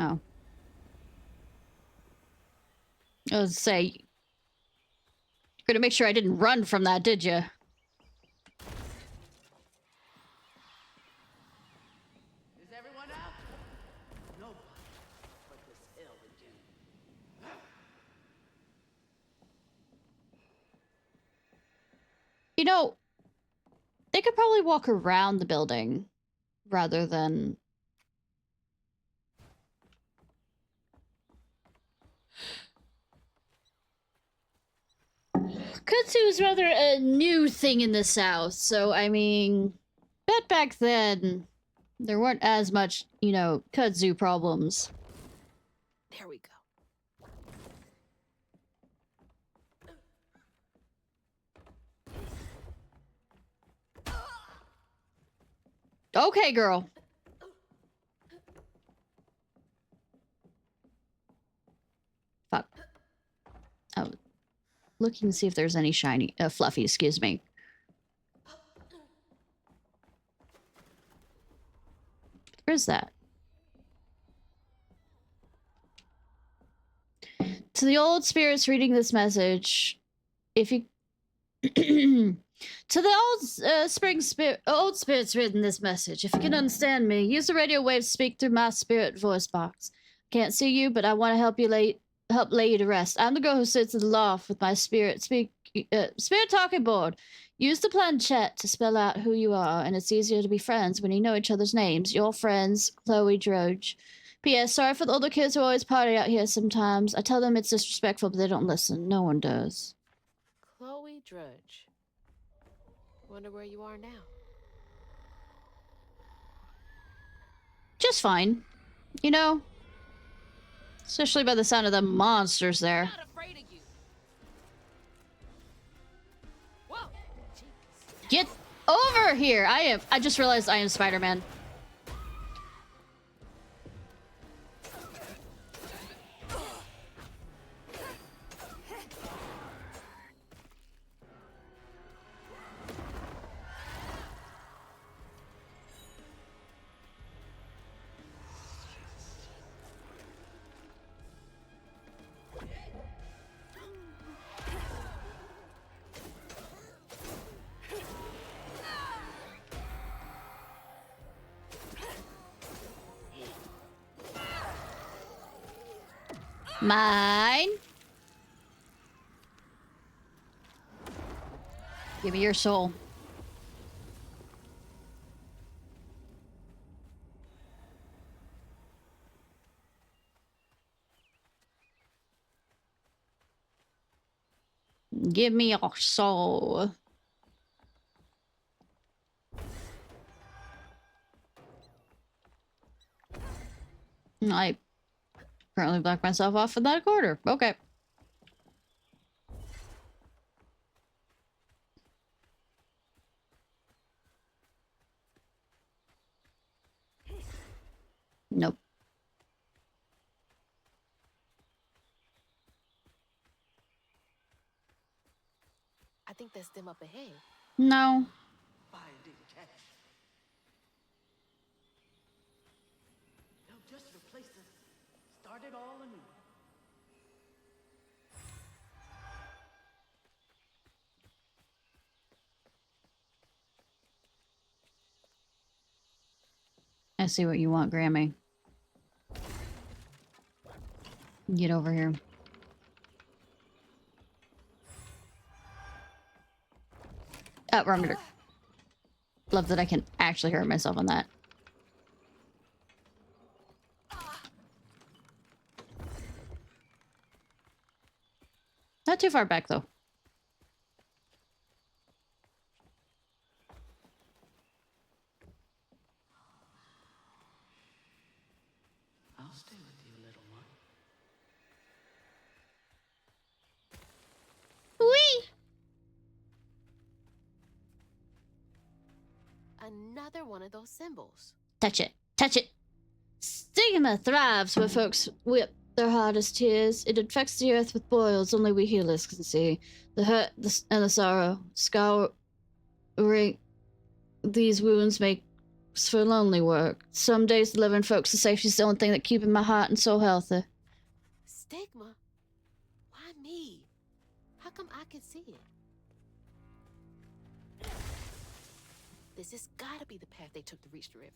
Oh. I was say, you're gonna make sure I didn't run from that, did you? Is everyone out? No one but this hell again. You know, they could probably walk around the building rather than... Kudzu is rather a new thing in the South, so I mean, bet back then there weren't as much, you know, kudzu problems. There we go. Okay, girl. Fuck. Oh, looking to see if there's any shiny, fluffy, excuse me. Where's that? To the old spirits reading this message, if you... To the old spirits reading this message, if you can understand me, use the radio waves to speak through my spirit voice box. Can't see you, but I want to help lay you to rest. I'm the girl who sits in the loft with my spirit talking board. Use the planchette to spell out who you are, and it's easier to be friends when you know each other's names. Your friends, Chloe Droge. P.S. Sorry for the older kids who always party out here sometimes. I tell them it's disrespectful, but they don't listen. No one does. Chloe Drudge. Wonder where you are now. Just fine. You know? Especially by the sound of the monsters there. I'm not afraid of you. Whoa. Jeez. Get over here! I just realized I am Spider-Man. Mine. Give me your soul. Give me your soul. I currently blocked myself off in that quarter. Okay. Nope. I think that's them up ahead. No. Fire didn't catch. They'll just replace us. Start it all anew. I see what you want, Grammy. Get over here. Oh, wrong order. Love that I can actually hurt myself on that. Not too far back, though. I'll stay with you, little one. Whee! Another one of those symbols. Touch it. Touch it. Stigma thrives where folks whip their hardest tears. It infects the earth with boils only we healers can see. The hurt and the sorrow. Scouring these wounds makes for lonely work. Some days the living folks are safety's the only thing that keeping my heart and soul healthy. Stigma? Why me? How come I can see it? This has gotta be the path they took to reach the river.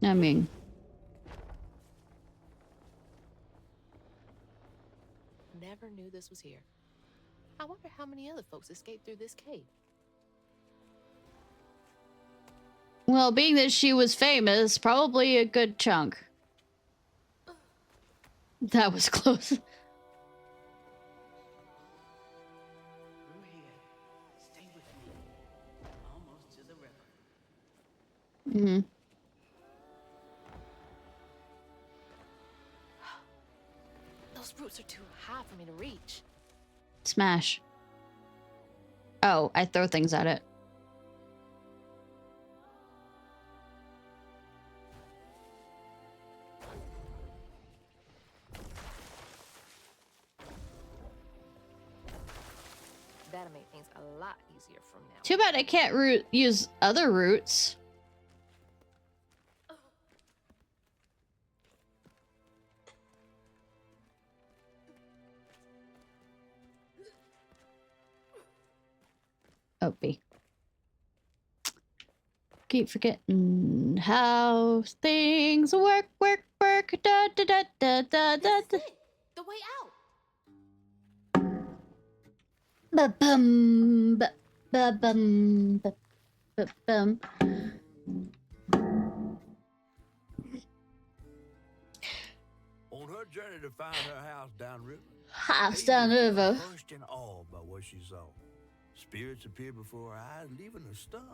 I mean... Never knew this was here. I wonder how many other folks escaped through this cave. Well, being that she was famous, probably a good chunk. That was close. Through here. Stay with me. Almost to the river. Mm-hmm. Those roots are too high for me to reach. Smash. Oh, I throw things at it. That'll make things a lot easier from now. Too bad I can't use other roots. Oh, B. Keep forgetting how things work. Da da da da da da. This is it. The way out. Ba bum ba ba bum ba ba bum. On her journey to find her house downriver, House Hazel downriver. was crushed in awe by what she saw. Spirits appeared before her eyes, leaving her stunned.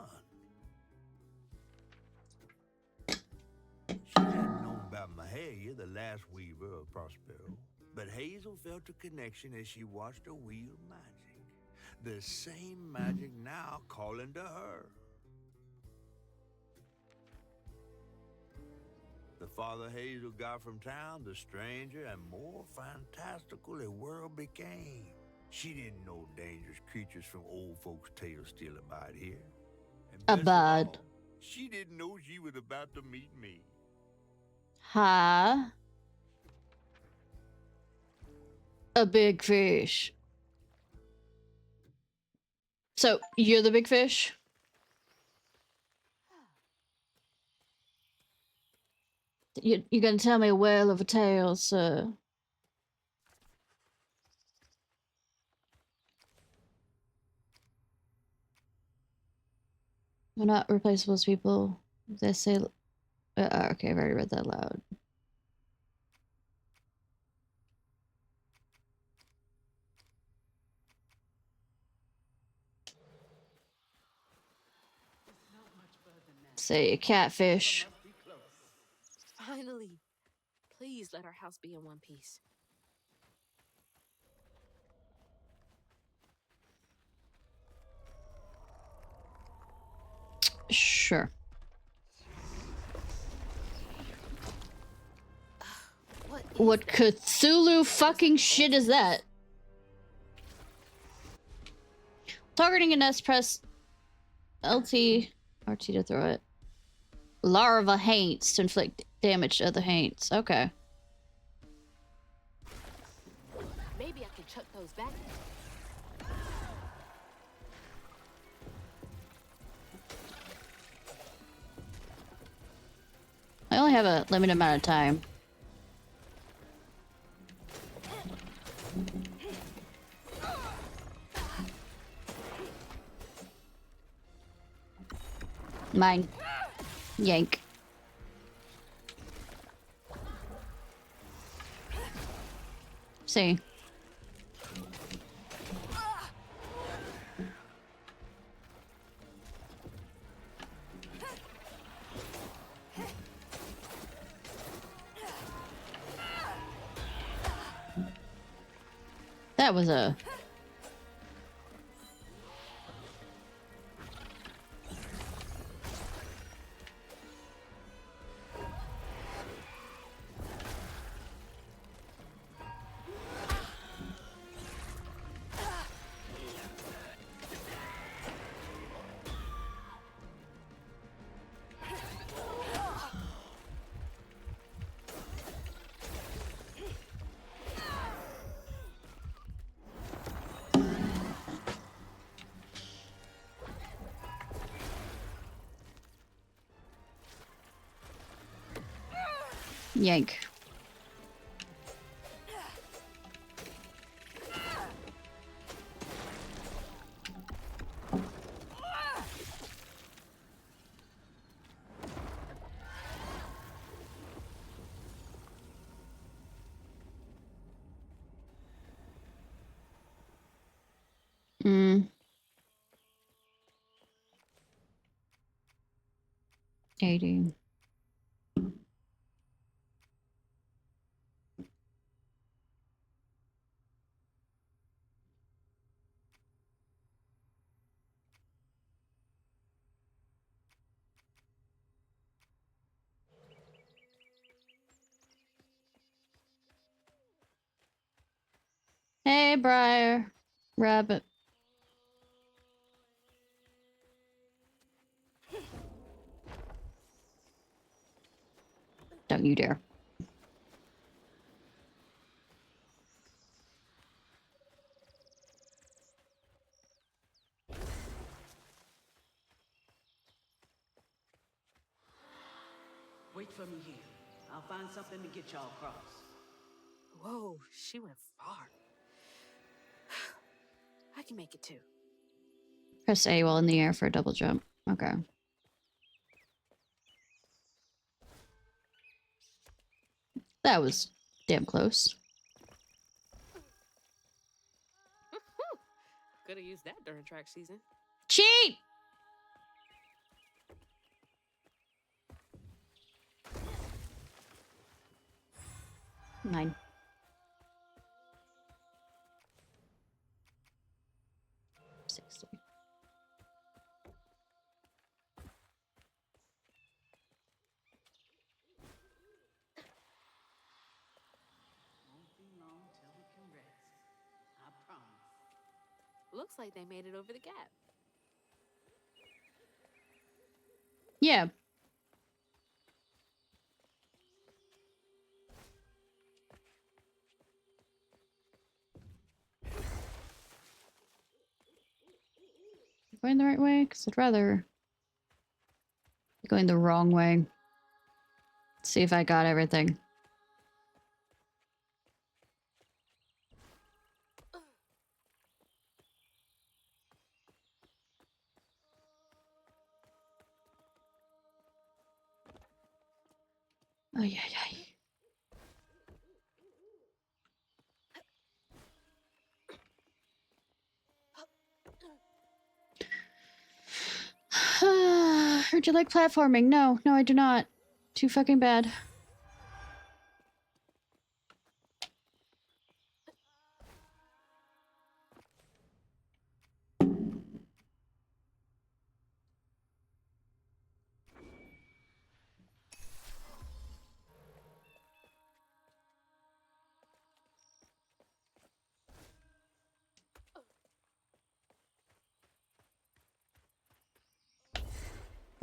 She hadn't known about Mahalia, the last weaver of Prospero, but Hazel felt a connection as she watched her wield magic. The same magic now calling to her. The farther Hazel got from town, the stranger and more fantastical the world became. She didn't know dangerous creatures from old folks' tales still abide here. And best of Abide. all, she didn't know she was about to meet me. Huh? A big fish. So, you're the big fish? You're gonna tell me a whale of a tale, sir. We're not replaceable as people. They say... okay, I've already read that loud. Say a catfish. Finally. Please let our house be in one piece. Sure. What Cthulhu fucking shit is that? Targeting a nest, press LT, RT to throw it. Larva haints to inflict damage to other haints. Okay. Maybe I can chuck those back. only have a limited amount of time. Mine. Yank. See. That was a... yank. Mm. 80. Hey, Briar. Rabbit. Don't you dare. Wait for me here. I'll find something to get y'all across. Whoa, she went far. I can make it too. Press A while in the air for a double jump. Okay. That was damn close. Could have used that during track season. Cheat! Nine. $60. Won't be long till we can rest. I promise. Looks like they made it over the gap. Yeah. Going the right way? Because I'd rather be going the wrong way. See if I got everything. Oh, yeah, yeah. Heard you like platforming? No, no, I do not. Too fucking bad.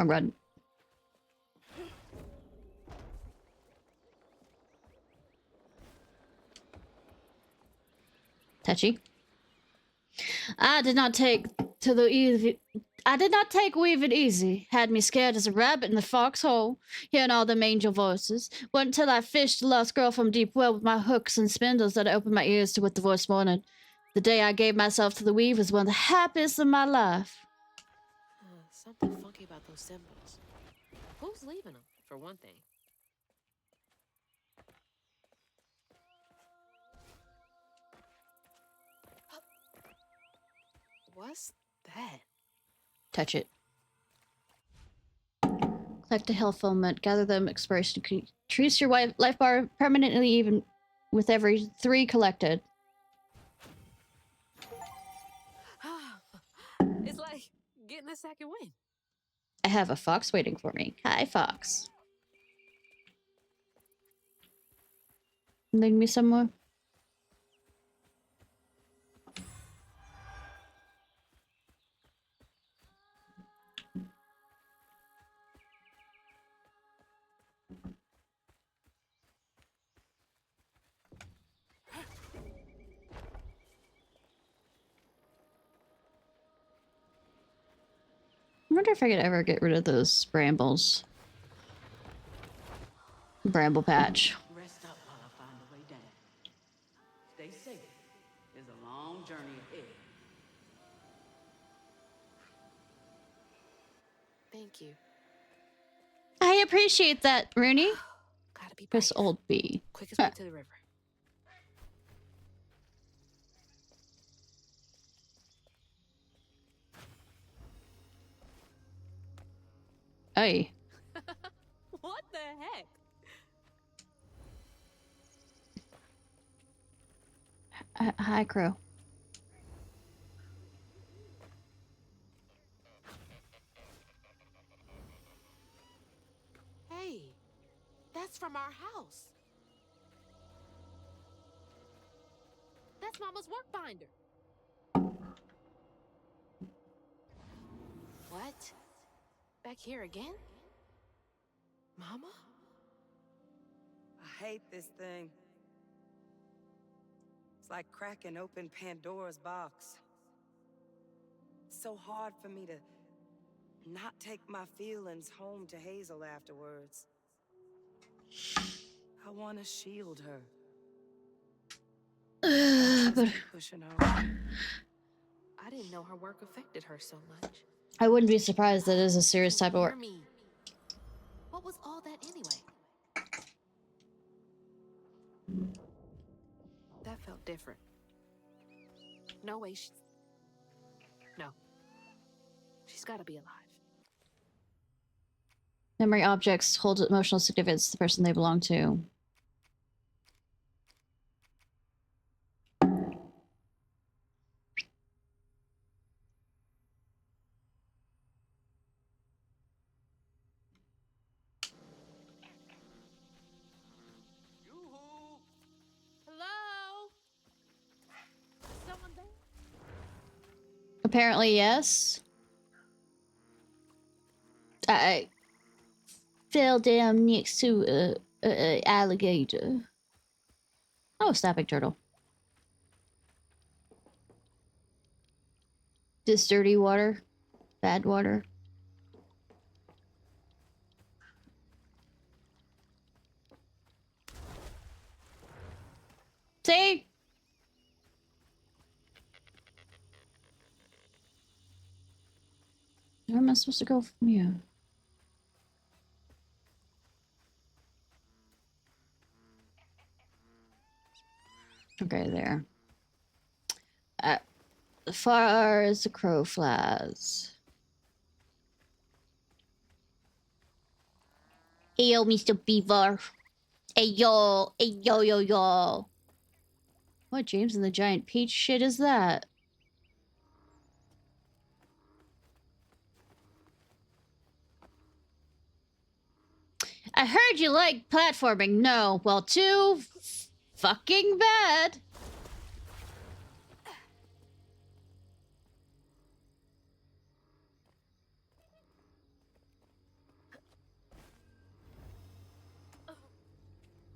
I'm run. Touchy. I did not take to the I did not take weaving easy. Had me scared as a rabbit in the foxhole, hearing all them angel voices. Wasn't until I fished the lost girl from deep well with my hooks and spindles that I opened my ears to what the voice wanted. The day I gave myself to the weave was one of the happiest of my life. Something funky about those symbols. Who's leaving them, for one thing? What's that? Touch it. Collect a health filament. Gather them. Expiration. Increase your life bar permanently, even with every 3 collected. It's like getting a second win. I have a fox waiting for me. Hi, fox. Lead me somewhere. I wonder if I could ever get rid of those brambles. Bramble patch. Rest up while I find a way down. Stay safe. There's a long journey ahead. Thank you. I appreciate that, Rooney. Gotta be This brave. old bee. Quickest way to the river. Hey. What the heck? Hi, Crow. Hey, that's from our house. That's Mama's work binder. What? Back here again? Mama? I hate this thing. It's like cracking open Pandora's box. It's so hard for me to not take my feelings home to Hazel afterwards. I want to shield her. But Pushing her. I didn't know her work affected her so much. I wouldn't be surprised that it is a serious type of Hear work. me. What was all that anyway? That felt different. No way No. She's gotta be alive. Memory objects hold emotional significance to the person they belong to. Hello? Someone there? Apparently, yes. I fell down next to a alligator. Oh, snapping turtle. This dirty water, bad water. See? Where am I supposed to go from here? Okay, there. As far as the crow flies. Hey, yo, Mr. Beaver. Hey, yo. Hey, yo, yo, yo. What James and the Giant Peach shit is that? I heard you like platforming. No. Well, too fucking bad.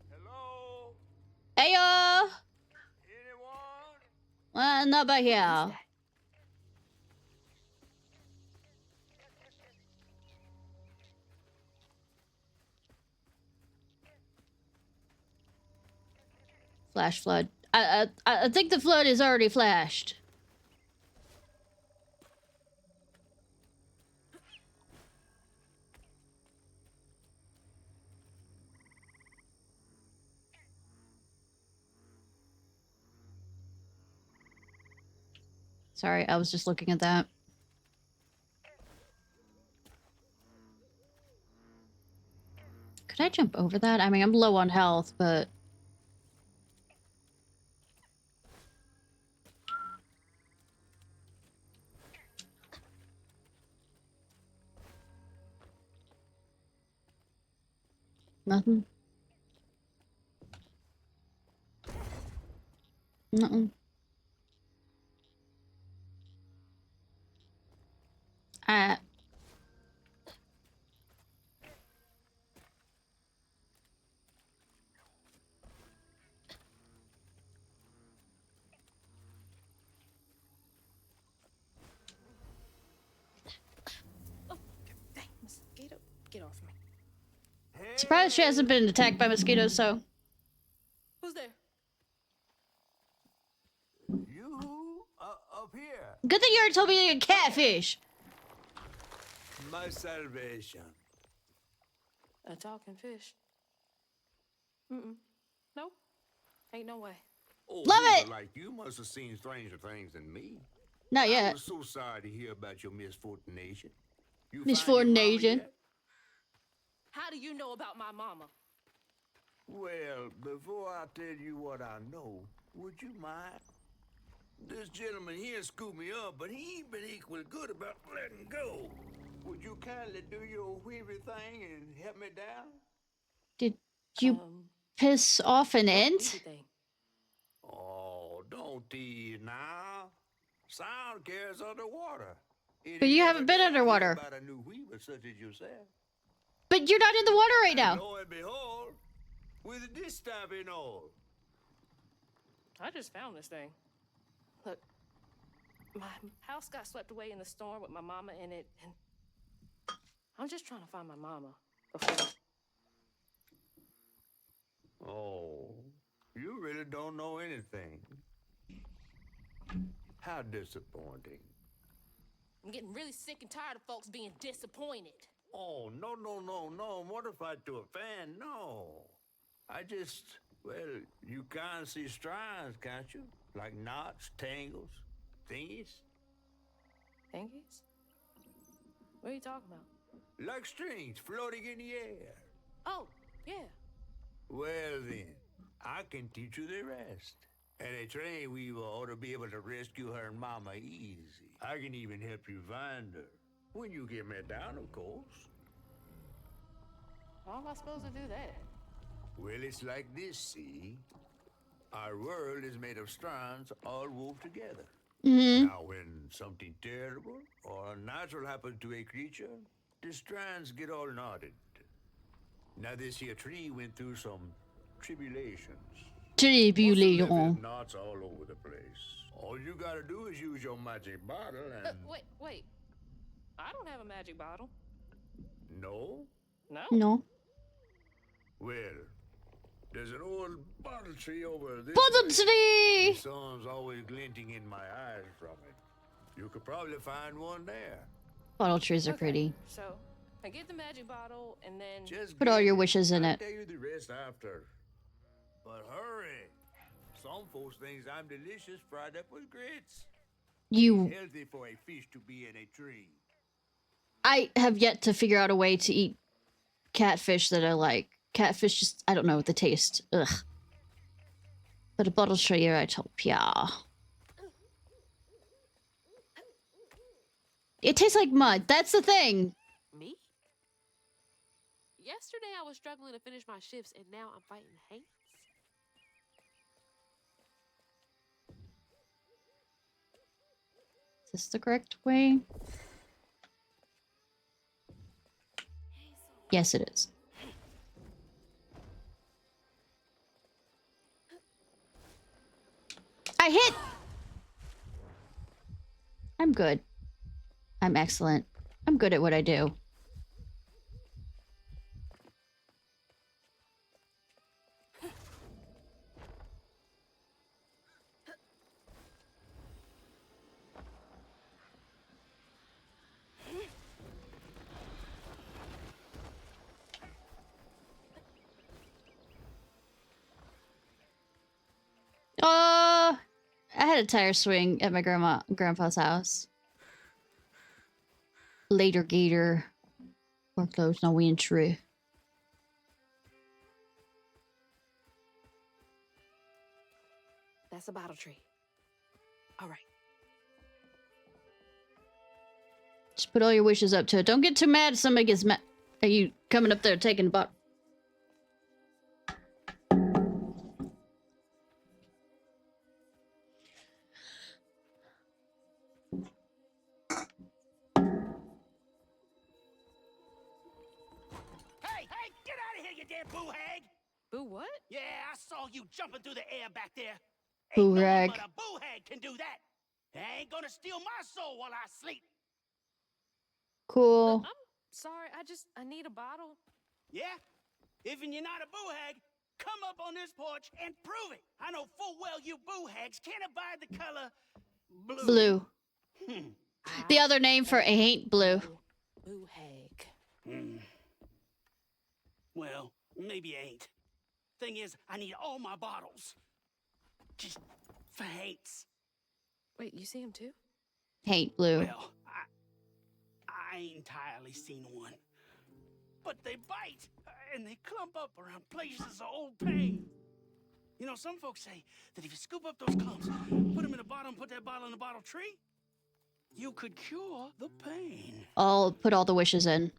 Hello? Heyo! Anyone? Not by here. Flash flood. I think the flood is already flashed. Sorry, I was just looking at that. Could I jump over that? I mean, I'm low on health, but... Nothing? Nothing. Dang, mosquito. Get off me. Surprised she hasn't been attacked by mosquitoes, so... Who's there? You up here. Good thing you already told me to get catfish! My salvation. A talking fish. Mm-mm. Nope. Ain't no way. Oh, Love people it! like you must have seen stranger things than me. Not I yet. was so sorry to hear about your misfortunation. You Misfortunation. find your mama yet? How do you know about my mama? Well, before I tell you what I know, would you mind? This gentleman here scooped me up, but he ain't been equally good about letting go. Would you kindly do your weary thing and help me down? Did you piss off an ant? Oh, don't tease now. Sound carries underwater. But you haven't been underwater. About a new weaver such as yourself. But you're not in the water right now. Lo and behold, with this stuff and all. I just found this thing. Look, my house got swept away in the storm with my mama in it, and I'm just trying to find my mama before. Oh, you really don't know anything. How disappointing. I'm getting really sick and tired of folks being disappointed. Oh, no. Mortified to a fan, no. I just, well, you can't see strands, can't you? Like knots, tangles, thingies? Thingies? What are you talking about? Like strings floating in the air. Oh, yeah. Well then, I can teach you the rest. And a train weaver ought to be able to rescue her mama easy. I can even help you find her. When you get me down, of course. How am I supposed to do that? Well, it's like this, see? Our world is made of strands all wove together. Now, when something terrible or unnatural happens to a creature, the strands get all knotted. Now, this here tree went through some tribulations. Tribulation. Knots all over the place. All you gotta do is use your magic bottle and... Wait. I don't have a magic bottle. No? No. Well, there's an old bottle tree over this Bottle way. tree! The sun's always glinting in my eyes from it. You could probably find one there. Bottle trees are pretty. So, I get the magic bottle and then... Just Put all get your it. wishes in I'll it. tell you the rest after. But hurry. Some folks think I'm delicious fried up with grits. You... Healthy for a fish to be in a tree. I have yet to figure out a way to eat catfish that I like. Catfish just, I don't know, the taste. Ugh. But a bottle tree, I told ya. It tastes like mud. That's the thing. Me? Yesterday I was struggling to finish my shifts and now I'm fighting hates? Is this the correct way? Yes, it is. I hit! I'm good. I'm excellent. I'm good at what I do. had a tire swing at my grandpa's house. Later gator. Foreclosed no wind true. That's a bottle tree. All right. Just put all your wishes up to it. Don't get too mad if somebody gets mad at you coming up there taking a bottle. Hey, get out of here, you damn boo hag! Boo what? Yeah, I saw you jumping through the air back there. Boo Ain't no one rag. but a boo hag can do that. I ain't gonna steal my soul while I sleep. Cool. I'm sorry, I need a bottle. Yeah? Even you're not a boo hag, come up on this porch and prove it. I know full well you boo hags can't abide the color blue. Blue. Hmm. The other name for ain't blue. Boo hag. Hmm. Well, maybe ain't. Thing is, I need all my bottles. Just for hates. Wait, you see him too? Ain't blue. Well, I ain't entirely seen one. But they bite, and they clump up around places of old pain. You know, some folks say that if you scoop up those clumps, put them in a bottle and put that bottle in a bottle tree, you could cure the pain. I'll put all the wishes in.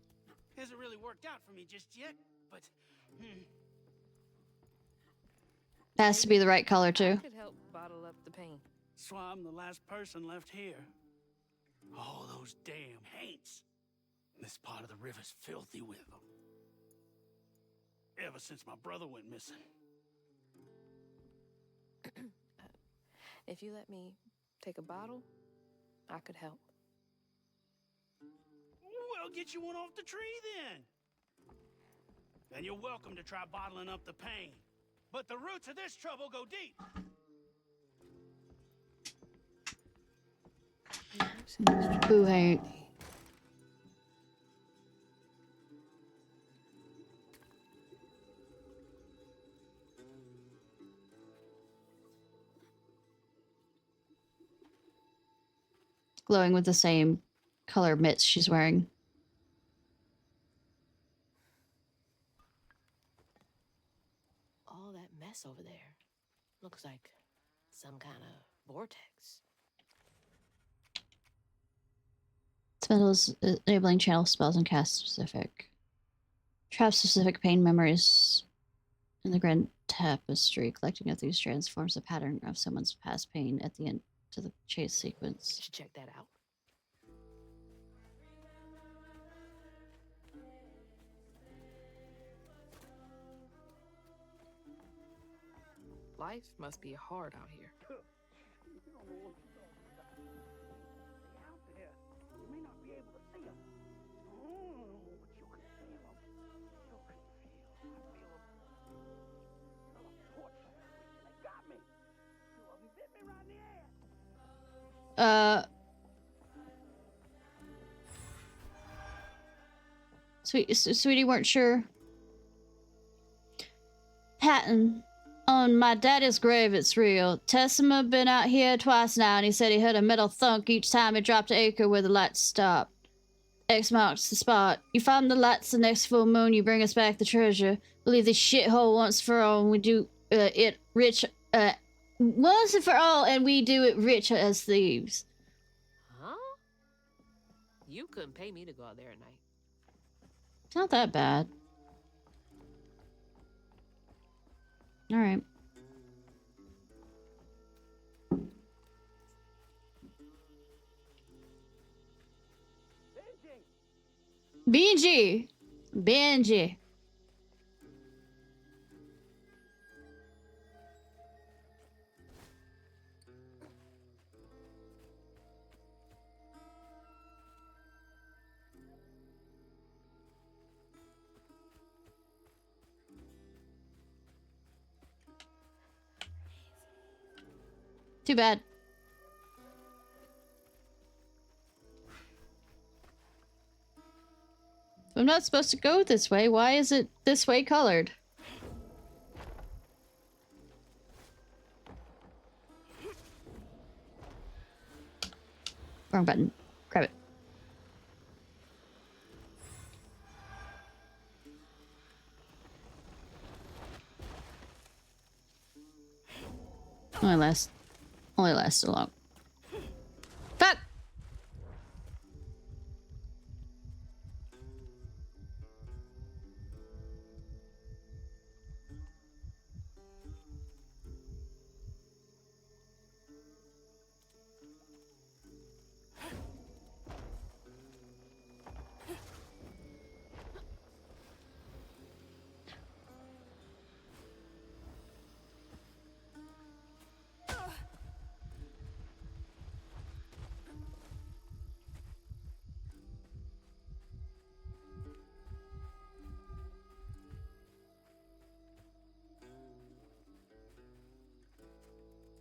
Hasn't really worked out for me just yet, but Has to be the right color too. Could help bottle up the pain. that's why I'm the last person left here. All those damn haints. This part of the river's filthy with them. Ever since my brother went missing. If you let me take a bottle, I could help. Well, get you one off the tree then. And you're welcome to try bottling up the pain. But the roots of this trouble go deep. Boo ain't. Glowing with the same color mitts she's wearing. All that mess over there looks like some kind of vortex. Spells enabling channel spells and cast specific. Trap specific pain memories in the grand tapestry. Collecting of these strands forms a pattern of someone's past pain at the end to the chase sequence. Should check that out. Life must be hard out here. Sweetie, weren't sure. Patton. On my daddy's grave, it's real. Tessima been out here twice now, and he said he heard a metal thunk each time he dropped an acre where the lights stopped. X marks the spot. You find the lights the next full moon, you bring us back the treasure. Leave this shithole once for all, and we do it rich, once and for all, and we do it rich as thieves. Huh? You couldn't pay me to go out there at night. It's not that bad. Alright. Benji! Benji. Too bad. I'm not supposed to go this way. Why is it this way colored? Wrong button. Grab it. Only lasts so long. Fuck!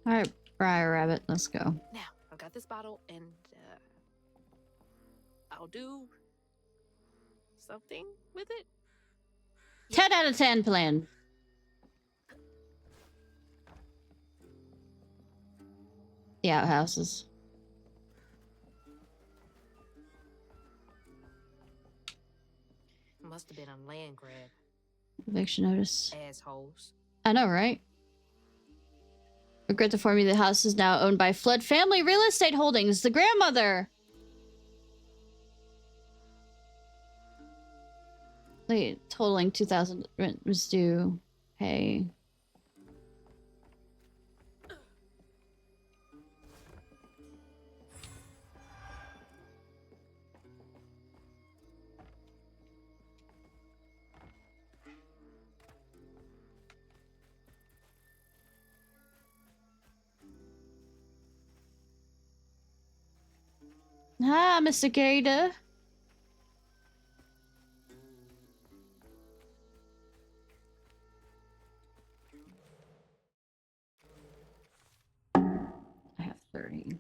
Alright, Briar Rabbit, let's go. Now, I've got this bottle, and I'll do something with it. 10 out of 10 plan. The outhouses. Must have been a land grab. Eviction notice. Assholes. I know, right? Regret to inform you the house is now owned by Flood Family Real Estate Holdings, the grandmother. Wait, totaling 2,000 rent was due. Hey. Hi, Mr. Gator. I have 30.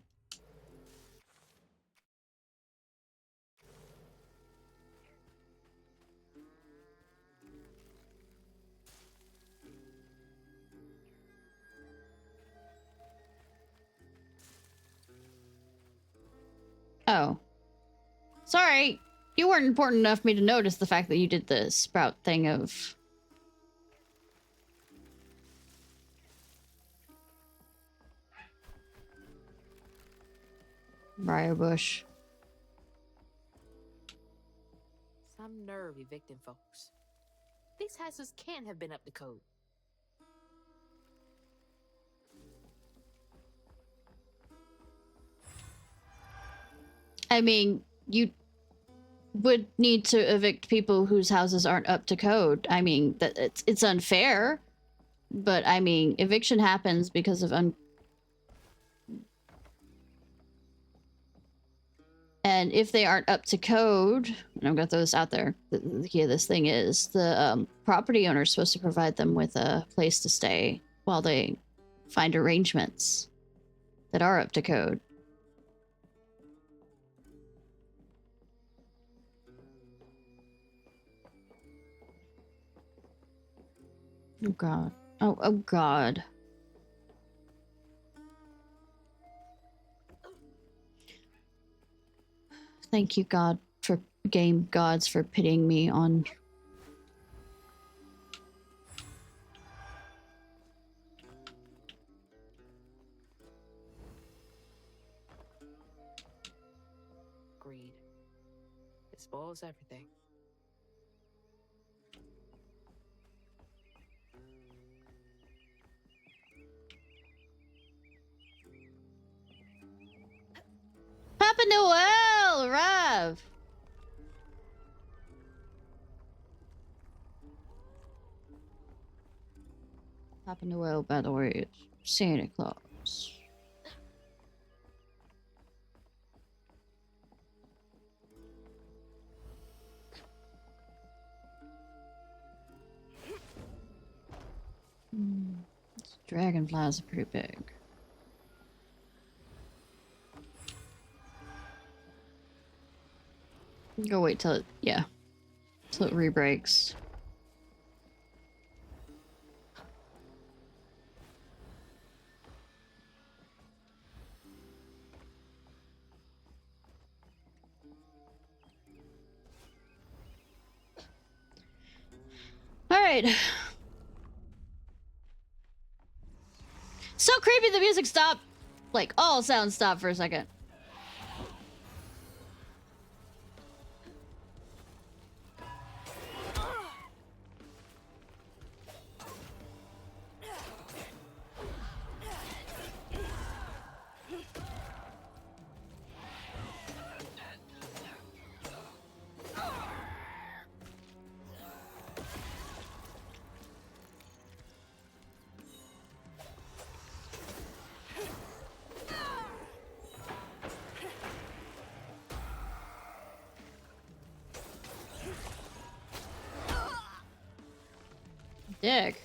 Oh. Sorry. You weren't important enough for me to notice the fact that you did the sprout thing of... Briar bush. Some nerve evicting folks. These houses can't have been up to code. I mean, you would need to evict people whose houses aren't up to code. I mean, that it's unfair, but I mean, eviction happens because of and if they aren't up to code, and I'm gonna throw this out there, the key of this thing is the property owner is supposed to provide them with a place to stay while they find arrangements that are up to code. Oh god. Oh god. Thank you, God, for game gods for pitying me on. Greed. It spoils everything. Papa Noel! Arrive! Papa Noel, by the way, it's Santa Claus. Dragonflies are pretty big. Go wait till it, yeah, till it re-breaks. right. So creepy the music stopped. Like, all sounds stopped for a second. Dick.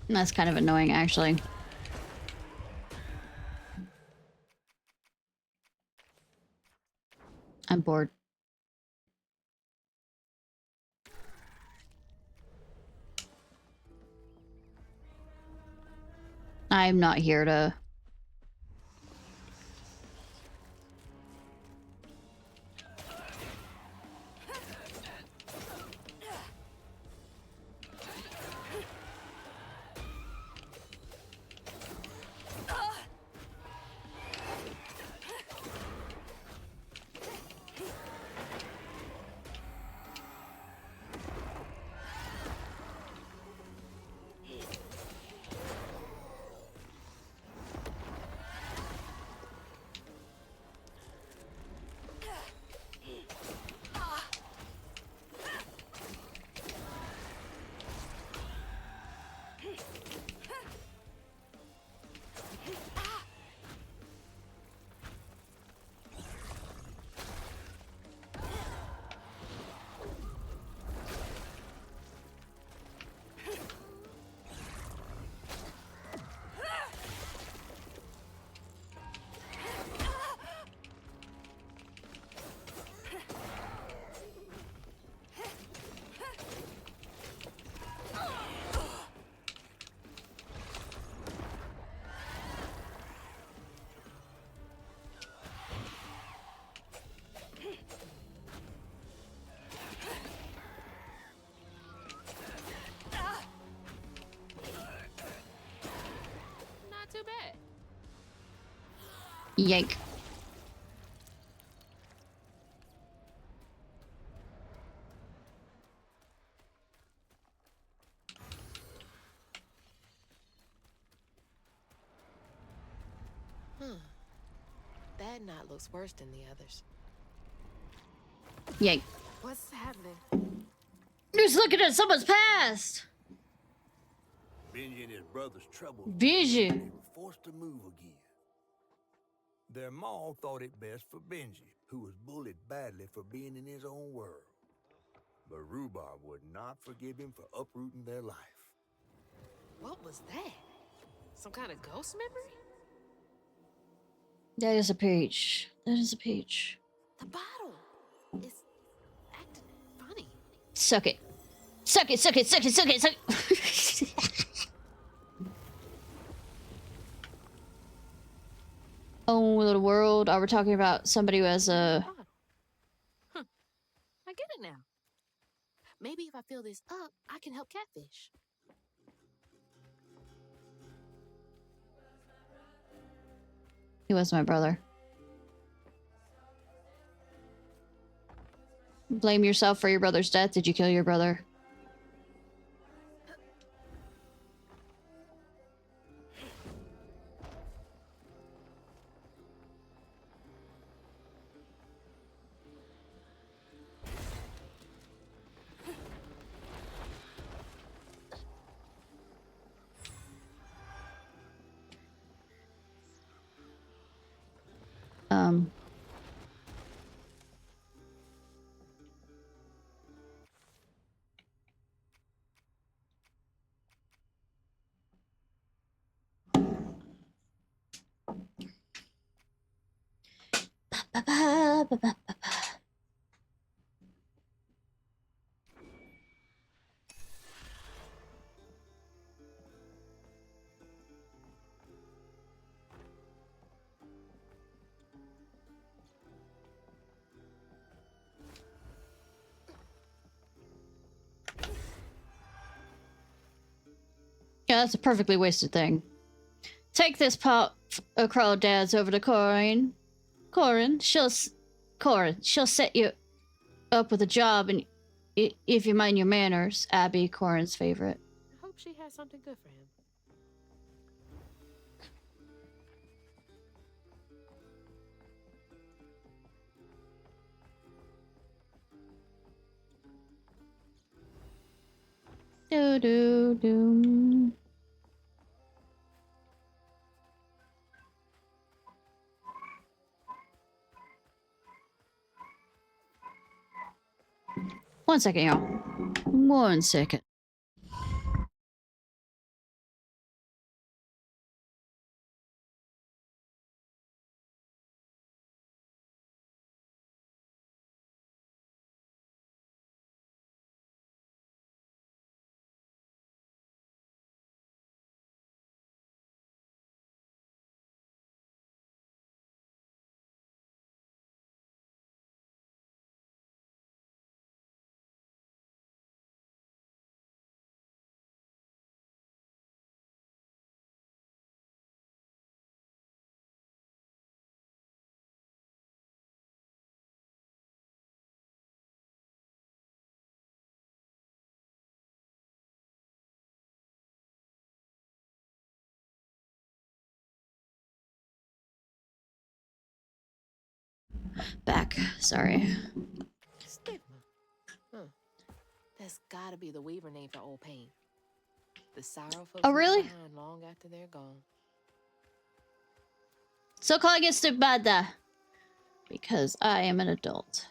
That's kind of annoying, actually. I'm bored. I'm not here to... Too bad. Yank. That knot looks worse than the others. Yank. What's happening? Who's looking at someone's past? Benji and his brother's trouble. Benji. They were forced to move again. Their maw thought it best for Benji, who was bullied badly for being in his own world. But Rhubarb would not forgive him for uprooting their life. What was that? Some kind of ghost memory? That is a peach. That is a peach. The bottle is acting funny. Suck it. Suck it, suck it, suck it, suck it, suck it. Oh, little world. Are we talking about somebody who has a... Huh. I get it now. Maybe if I fill this up, I can help Catfish. He was my brother. Blame yourself for your brother's death. Did you kill your brother? Yeah, that's a perfectly wasted thing. Take this pot of crawdads over to Corin. Corin, she'll set you up with a job, and if you mind your manners. Abby, Corin's favorite. I hope she has something good for him. Do do do. One second, y'all. 1 second. Back. Sorry. Stigma. Huh. That's gotta be the Weaver name for old pain. The sorrow folks Oh, really? leave behind long after they're gone. So calling it stigmata. Because I am an adult.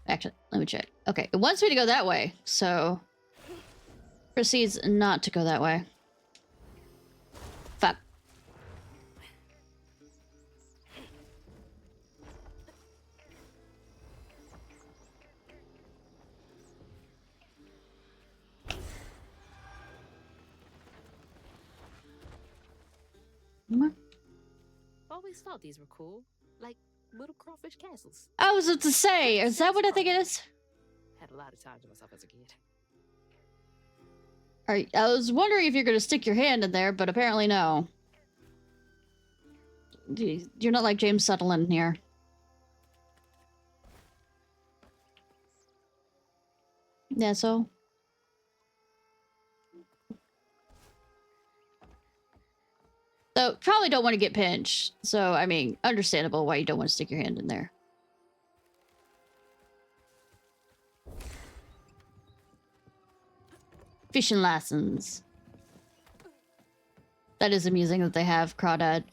Actually, let me check. Okay, it wants me to go that way, so proceeds not to go that way. Fuck. Always thought these were cool. Like little crawfish castles. I was about to say, is that what I think it is? Had a lot of time to myself as a kid. Alright, I was wondering if you're gonna stick your hand in there, but apparently no. You're not like James Sutherland here. Yeah, so? So, probably don't want to get pinched. So, I mean, understandable why you don't want to stick your hand in there. Fishing license. That is amusing that they have crawdad.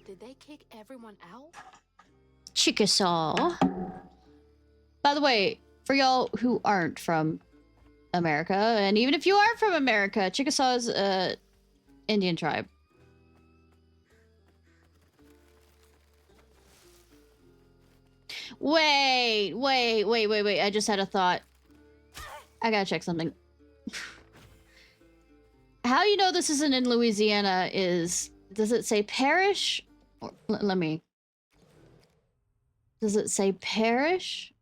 Did they kick everyone out? Chickasaw. By the way, for y'all who aren't from America, and even if you are from America, Chickasaw is a Indian tribe. Wait. I just had a thought. I gotta check something. How you know this isn't in Louisiana is... Does it say parish? Or, let me... Does it say parish?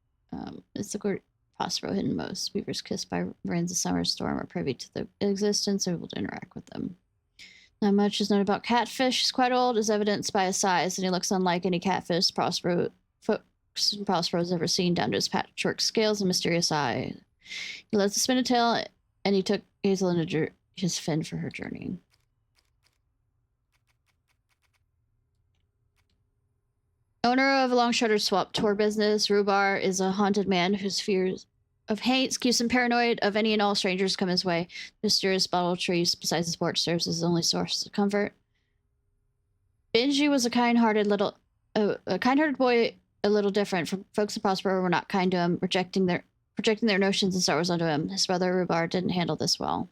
It's the word Prospero hidden most. Weavers kissed by rains of summer storm are privy to the existence and able to interact with them. Not much is known about catfish. He's quite old, as evidenced by his size, and he looks unlike any catfish Prospero's ever seen, down to his patchwork scales and mysterious eye. He loves to spin a tail, and he took Hazel into his fin for her journey. Owner of a long-shuttered swap tour business, Rhubar is a haunted man whose fears of hate keeps him paranoid of any and all strangers come his way. Mysterious bottle trees besides his porch serves as his only source of comfort. Benji was a kind-hearted boy, a little different. From folks in Prospero were not kind to him, rejecting their projecting their notions and Star Wars onto him. His brother Rubar didn't handle this well.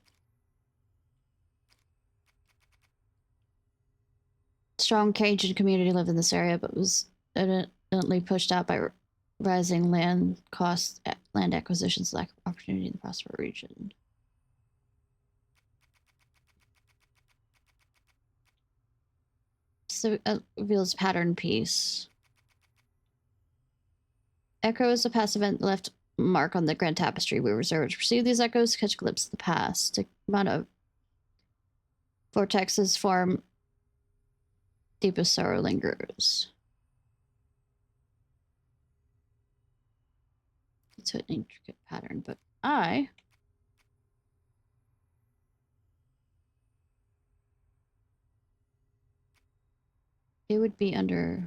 Strong Cajun community lived in this area, but was evidently pushed out by rising land costs, land acquisitions, lack of opportunity in the prosperous region. So reveals pattern piece. Echo is a past event left mark on the grand tapestry. We reserve to perceive these echoes to catch a glimpse of the past. The amount of vortexes form deepest sorrow lingers. It's an intricate pattern, but it would be under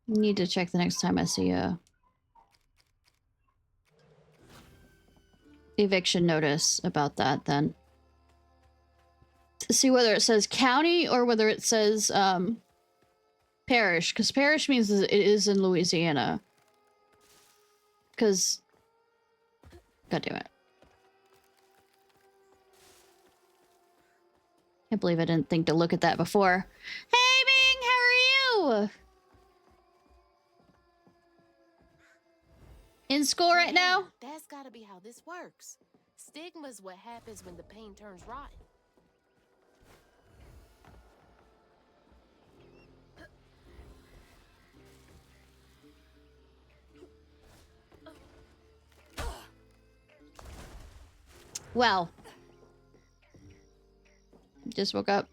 need to check the next time I see a eviction notice about that then. To see whether it says county or whether it says parish, because parish means it is in Louisiana. Because God damn it. Can't believe I didn't think to look at that before. Hey Bing, how are you? In school right now? That's gotta be how this works. Stigma's what happens when the pain turns rotten. Well. Just woke up.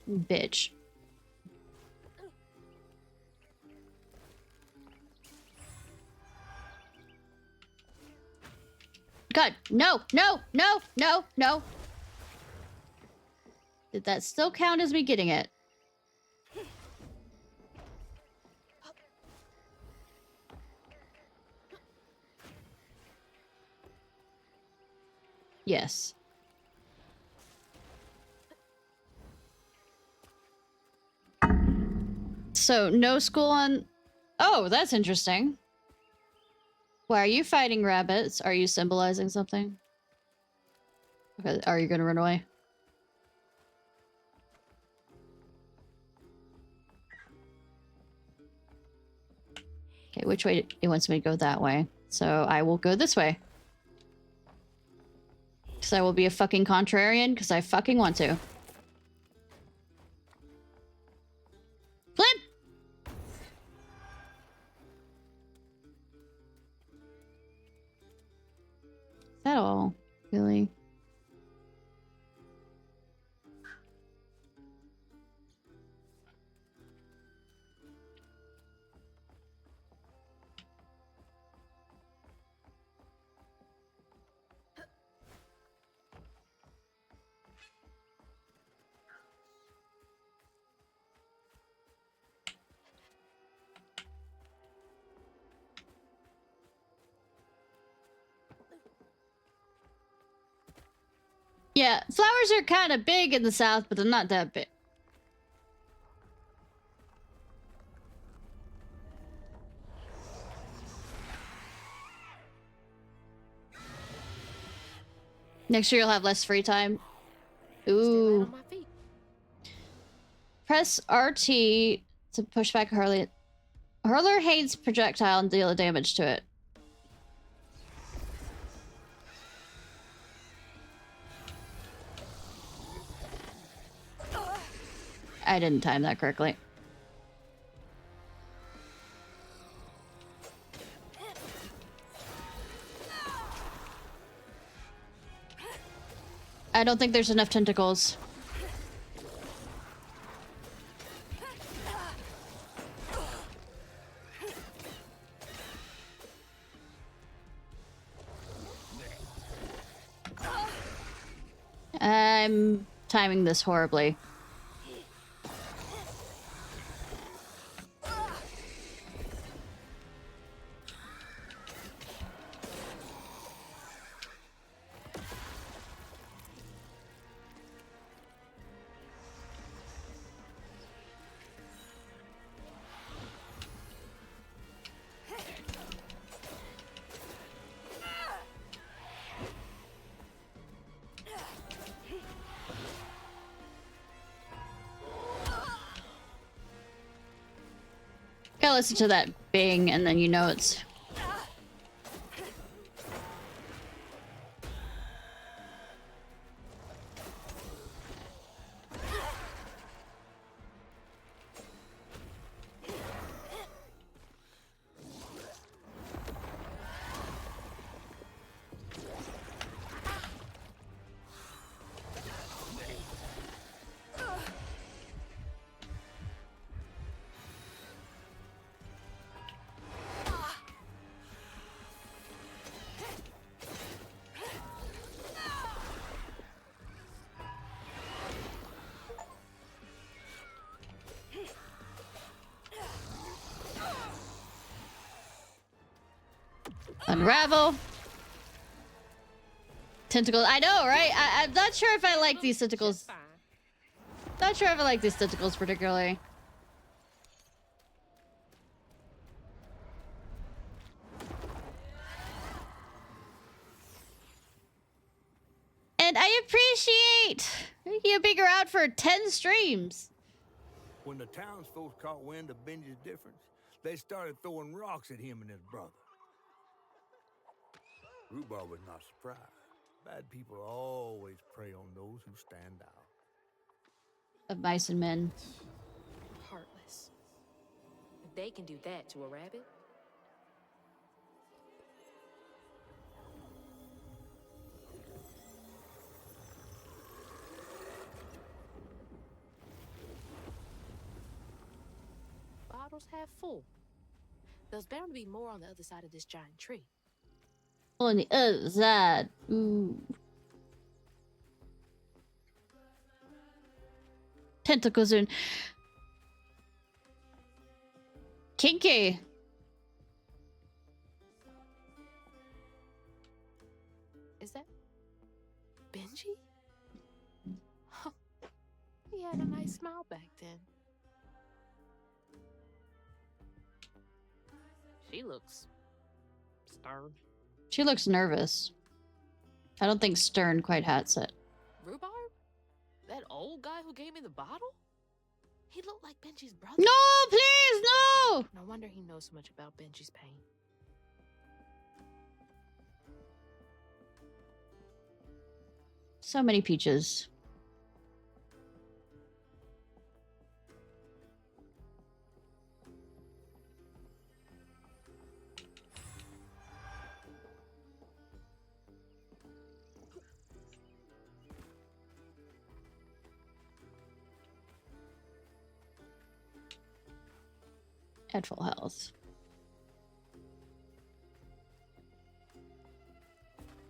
Bitch. God, no, no, no, no, no. Did that still count as me getting it? Yes. So, no school on... Oh, that's interesting. Why are you fighting rabbits? Are you symbolizing something? Okay, are you gonna run away? Okay, which way? It wants me to go that way. So I will go this way. Because I will be a fucking contrarian, because I fucking want to. Flip! Is that all? Really? Yeah, flowers are kind of big in the South, but they're not that big. Next year you'll have less free time. Ooh. Press RT to push back a hurler. Hurler hates projectile and deal damage to it. I didn't time that correctly. I don't think there's enough tentacles. I'm timing this horribly. Gotta listen to that bing, and then you know it's... Unravel. Tentacles. I know, right? I'm not sure if I like these tentacles. Not sure if I like these tentacles particularly. And I appreciate you being around for 10 streams. When the townsfolk caught wind of Benji's difference, they started throwing rocks at him and his brother. Rhubarb was not surprised. Bad people always prey on those who stand out. Of mice and men. Heartless. If they can do that to a rabbit. Bottles half full. There's bound to be more on the other side of this giant tree. On the other side. Ooh. Tentacles in. Kinky. Is that Benji? Huh. He had a nice smile back then. She looks stern. She looks nervous. I don't think stern quite hats it. Rhubarb? That old guy who gave me the bottle? He looked like Benji's brother. No, please, no! No wonder he knows so much about Benji's pain. So many peaches. At full health.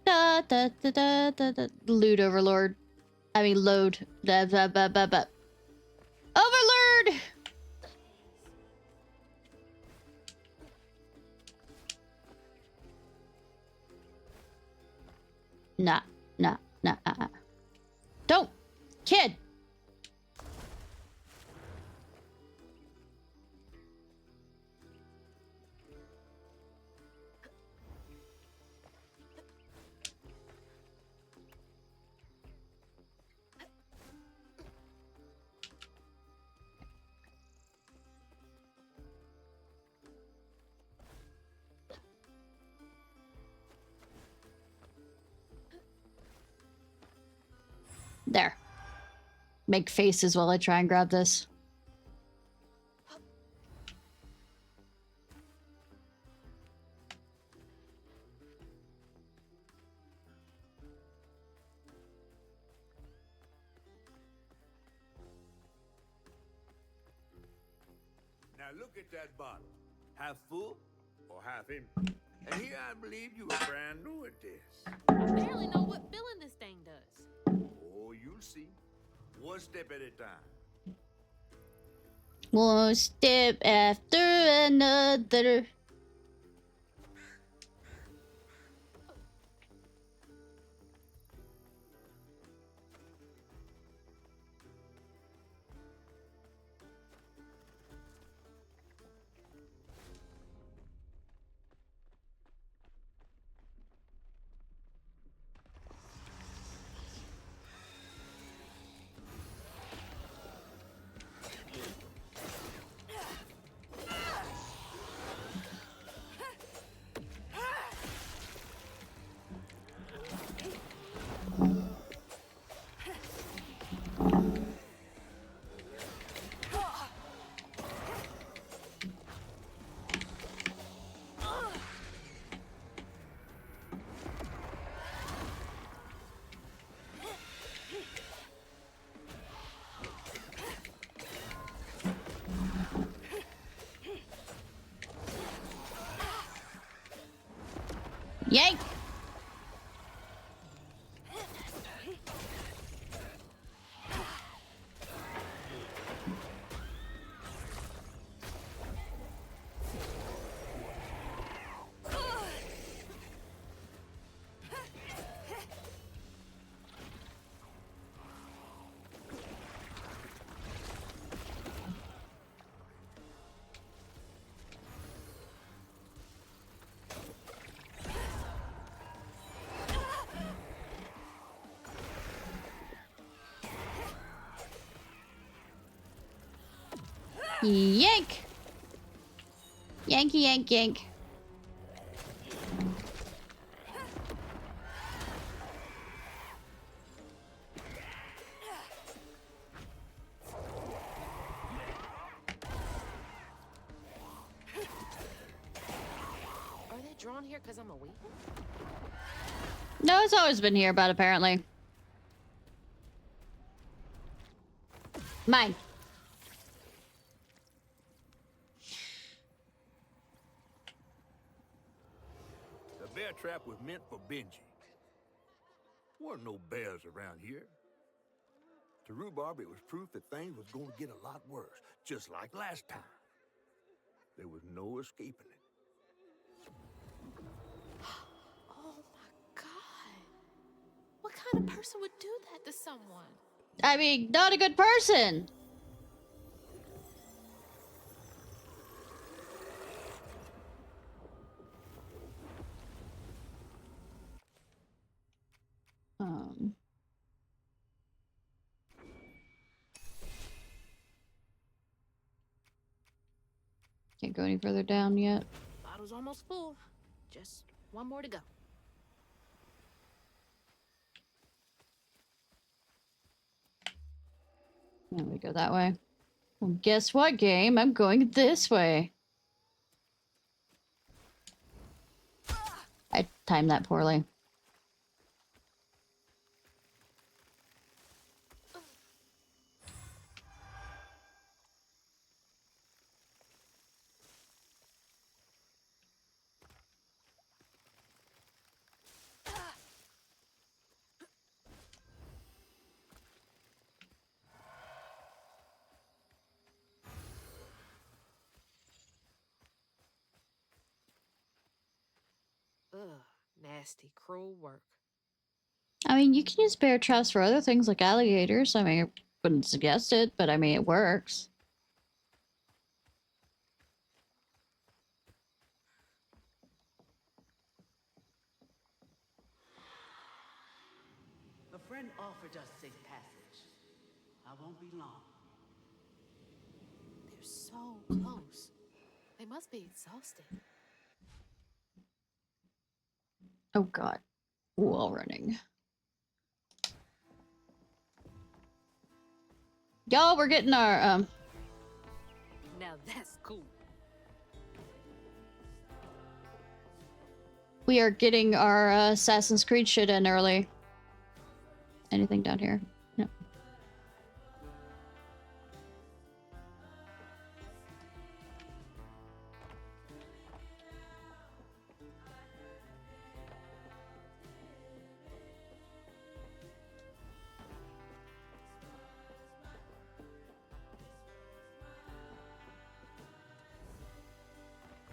Da, da, da, da, da, da. Loot overlord. I mean load. Da, da, da, da, da. Overlord! Nah. Don't! Kid! There. Make faces while I try and grab this. Now look at that bottle. Half full or half empty? And here I believe you are brand new at this. I barely know what filling this thing does. Oh, you'll see. One step at a time. One step after another. Yank! Yank! Yanky, yank, yank. Are they drawn here because I'm a weak? No, it's always been here, but apparently. Mine. The bear trap was meant for Benji. Weren't no bears around here. To Rhubarb, it was proof that things was going to get a lot worse, just like last time. There was no escaping it. Oh my god. What kind of person would do that to someone? I mean, not a good person. Can't go any further down yet. Bottle's almost full. Just one more to go. There we go that way. Well, guess what, game? I'm going this way. I timed that poorly. Ugh, nasty, cruel work. I mean, you can use bear traps for other things like alligators. I mean, I wouldn't suggest it, but I mean, it works. A friend offered us safe passage. I won't be long. They're so close. They must be exhausted. Oh god. Wall running. Y'all, we're getting our, Now that's cool. we are getting our Assassin's Creed shit in early. Anything down here? No.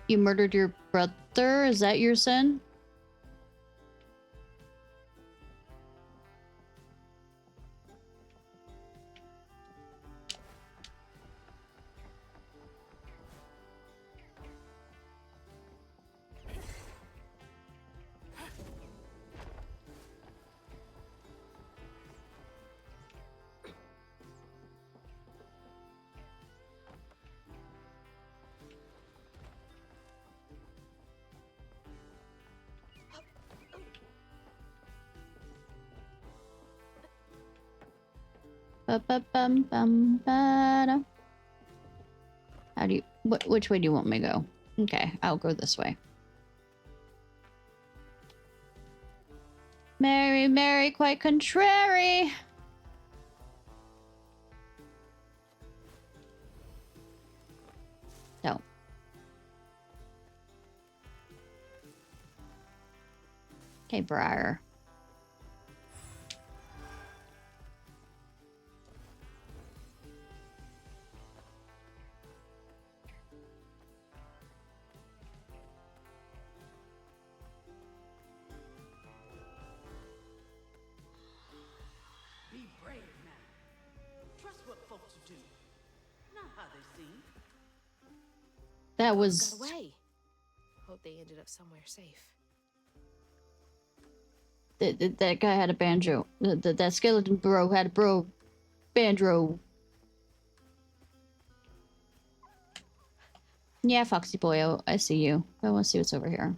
You murdered your brother? Is that your sin? Ba-ba-bum-bum-ba-da. How do you... which way do you want me to go? Okay, I'll go this way. Mary, Mary, quite contrary. No. Okay, Briar. Be brave now. Trust what folks do, not how they seem. That Got was away. Hope they ended up somewhere safe. that guy had a banjo. That skeleton bro had a banjo. Yeah, Foxy boy, I see you. I want to see what's over here.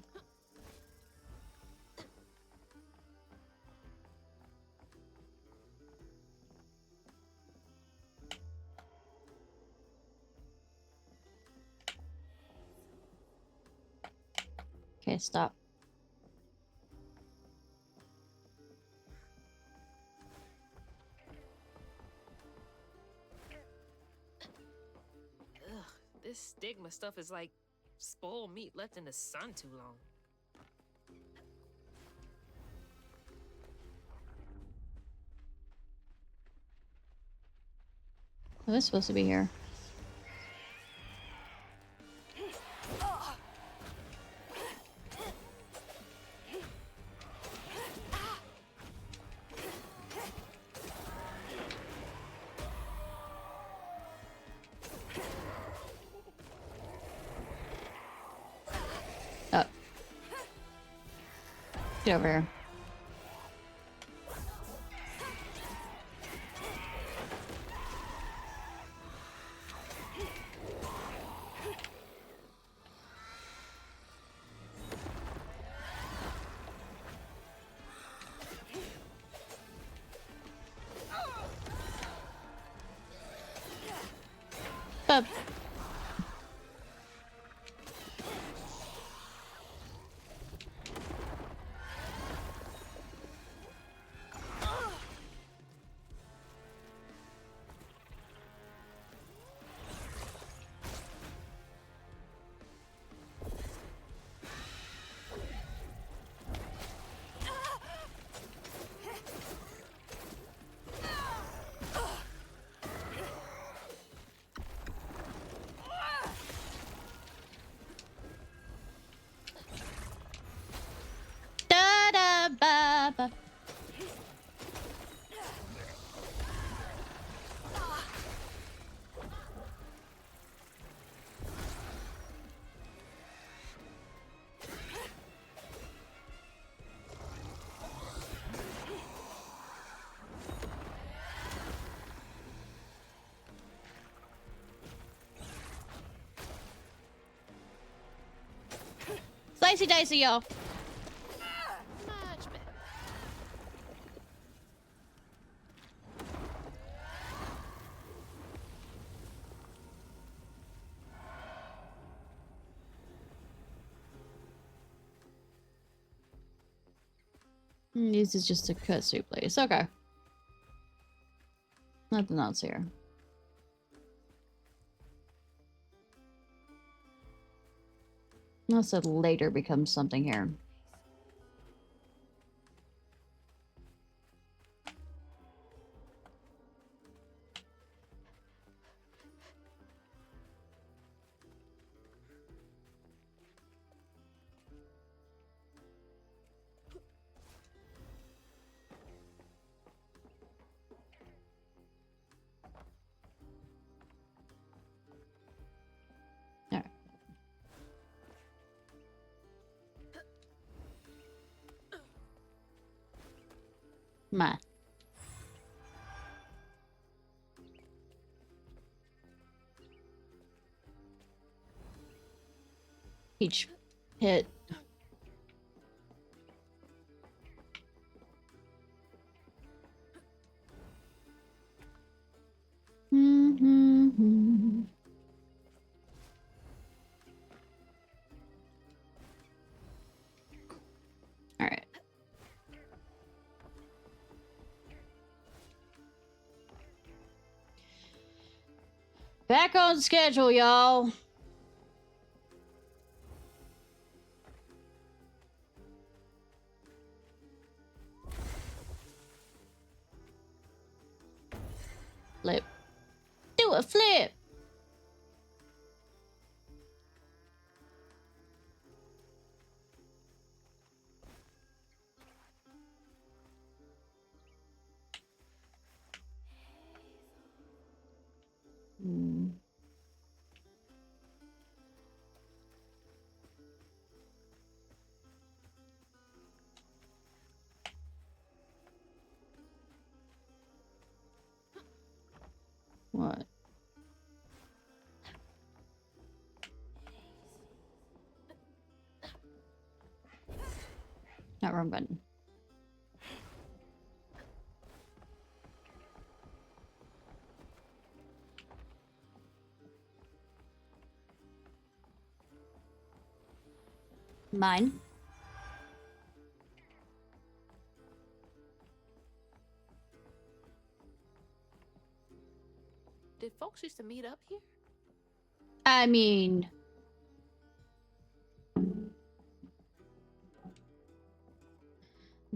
Okay, stop. Ugh, this stigma stuff is like spoiled meat left in the sun too long. Oh, this supposed to be here. Oh. Get over here. Up. Da da ba ba. Slicey dicey, y'all. Much better. This is just a kudzu place. Okay. Nothing else here. Unless it later becomes something here. Alright. Ma. Each hit. Mm-hmm. All right. Back on schedule, y'all. Flip. Do a flip! Hmm. What? Not wrong button. Mine. Did folks used to meet up here? I mean...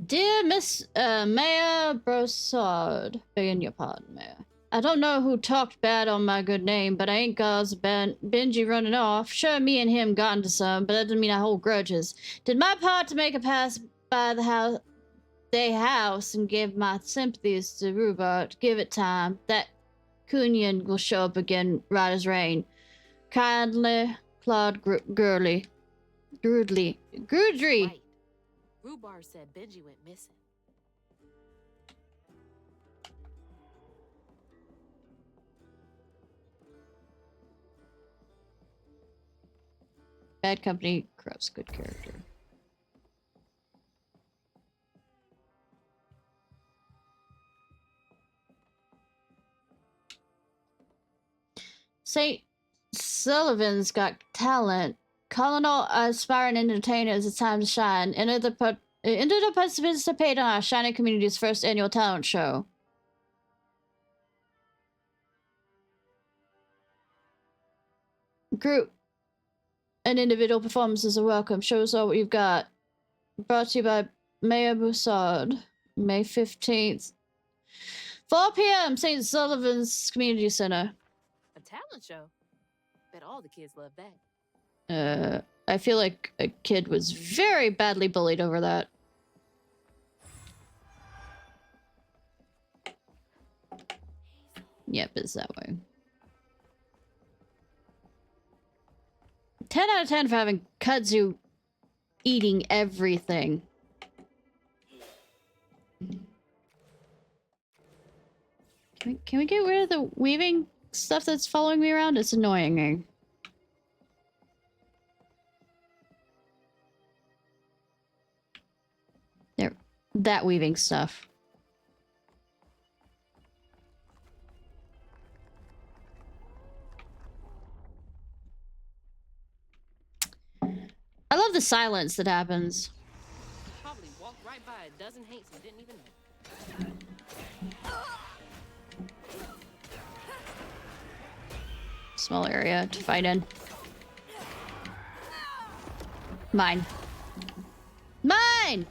Dear Miss Mayor Broussard, begging your pardon, Mayor. I don't know who talked bad on my good name, but I ain't caused Benji running off. Sure, me and him got into some, but that doesn't mean I hold grudges. Did my part to make a pass by the house and give my sympathies to Rhubarb. Give it time. That Cunyan will show up again right as rain. Kindly, Claude Grudley. Grudley. Wait. Rhubarb said Benji went missing. Bad company corrupts good character. St. Sullivan's got talent. Calling all aspiring entertainers, it's time to shine. Enter the participate on our Shining Community's first annual talent show. Group and individual performances are welcome. Show us all what you've got. Brought to you by Mayor Broussard. May 15th. 4 p.m. St. Sullivan's Community Center. A talent show? Bet all the kids love that. I feel like a kid was very badly bullied over that. Yep, it's that way. 10 out of 10 for having kudzu eating everything. Can we get rid of the weaving stuff that's following me around? It's annoying me. There, that weaving stuff. I love the silence that happens. Probably walked right by a dozen hates and didn't even know. Small area to fight in. Mine. Mine!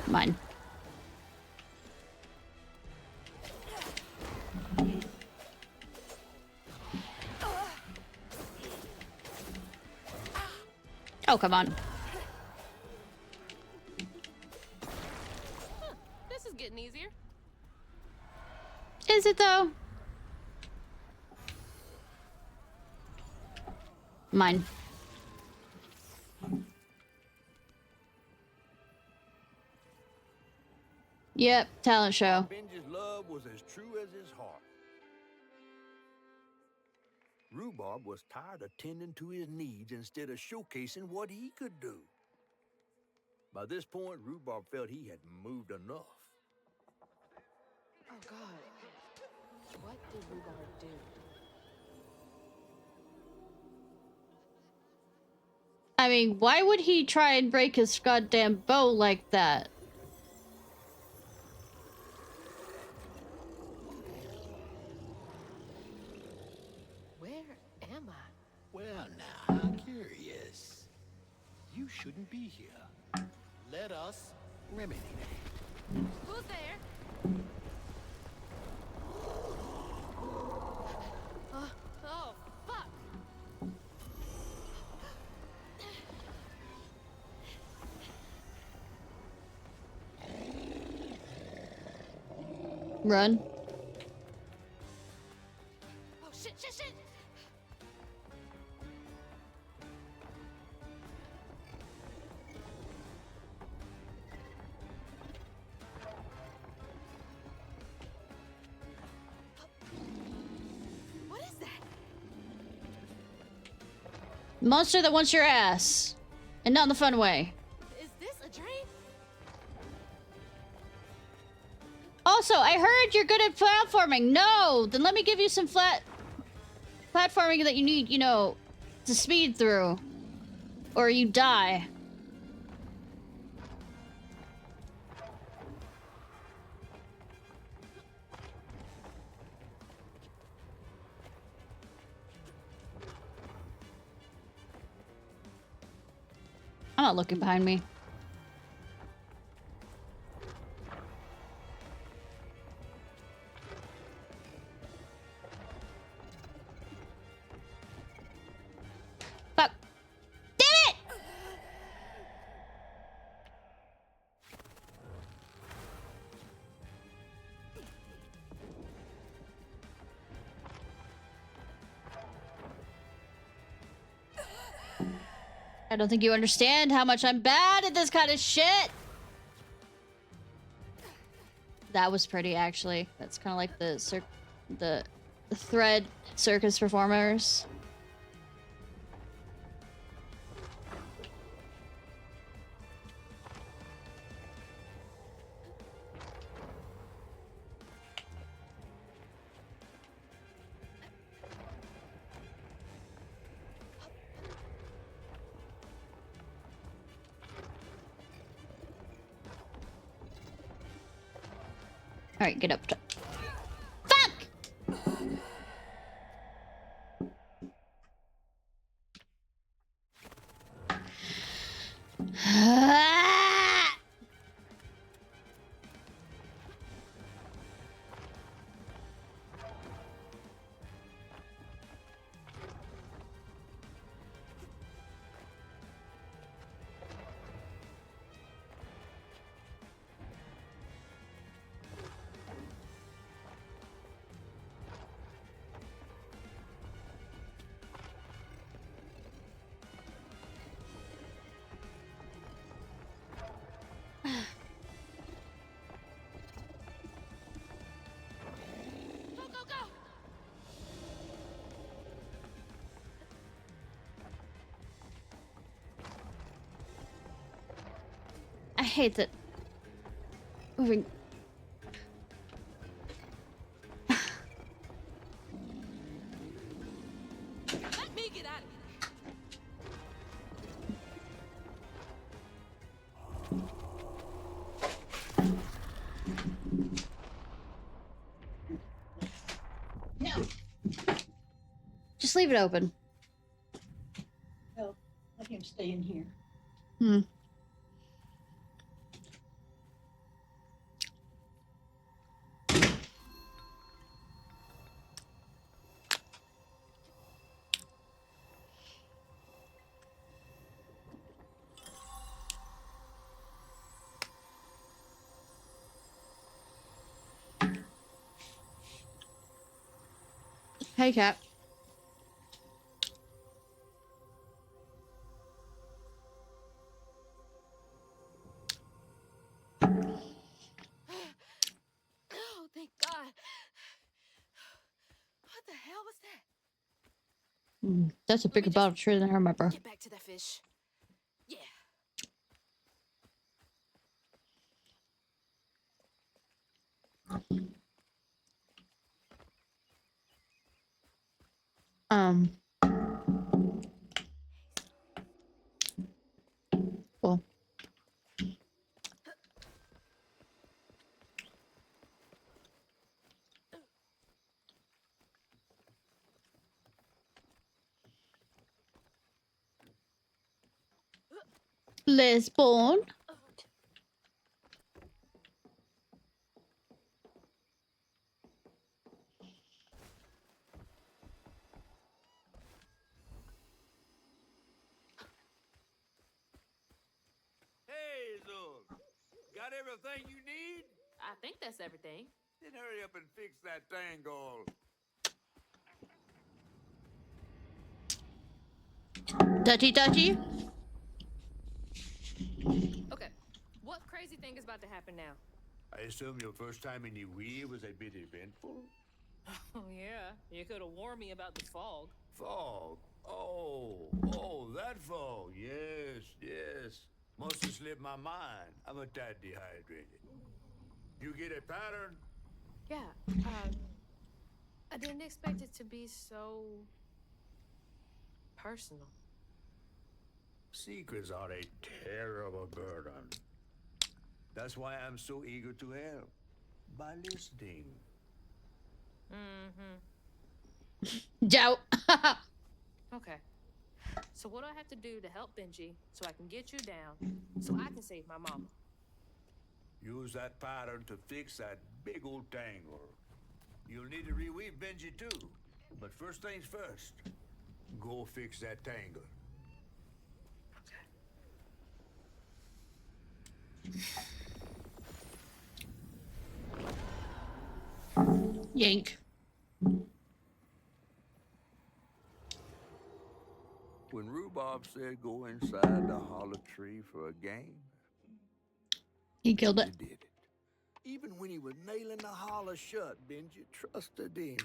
Mine. Oh, come on. Huh, this is getting easier. Is it though? Mine. Yep, talent show. Benji's love was as true as his heart. Rhubarb was tired of tending to his needs instead of showcasing what he could do. By this point, Rhubarb felt he had moved enough. Oh, God. What did Rhubarb do? I mean, why would he try and break his goddamn bow like that? Where am I? Well, now, how curious. You shouldn't be here. Let us remedy that. Who's there? Oh, fuck! Run. Oh, shit, shit, shit! What is that? Monster that wants your ass. And not in the fun way. Is this a dream? Also, I heard you're good at platforming. No! Then let me give you some platforming that you need, you know, to speed through. Or you die. I'm not looking behind me. Fuck. Damn it! I don't think you understand how much I'm bad at this kind of shit. That was pretty, actually. That's kind of like the thread circus performers. All right, get up. Fuck! Go, go, go! I hate that. Moving. Let me get out of here! Just leave it open. No, let him stay in here. Hmm. Hey, cat. That's a bigger bottle of tree than I remember. Get back to that fish. Yeah. Um. Cool. Lisbon. Hey, Zul. Got everything you need? I think that's everything. Then hurry up and fix that tangle. Touchy touchy. Okay. What crazy thing is about to happen now? I assume your first time in the Wii was a bit eventful? Oh, yeah. You could have warned me about the fog. Fog? Oh, that fog. Yes. Must have slipped my mind. I'm a tad dehydrated. You get a pattern? Yeah. I didn't expect it to be so personal. Secrets are a terrible burden. That's why I'm so eager to help. By listening. Joe. Okay. So what do I have to do to help Benji so I can get you down so I can save my mama? Use that pattern to fix that big old tangle. You'll need to reweave Benji too. But first things first. Go fix that tangle. Yank. When Rhubarb said go inside the hollow tree for a game, He killed it. Benji did it. Even when he was nailing the hollow shut, Benji trusted him.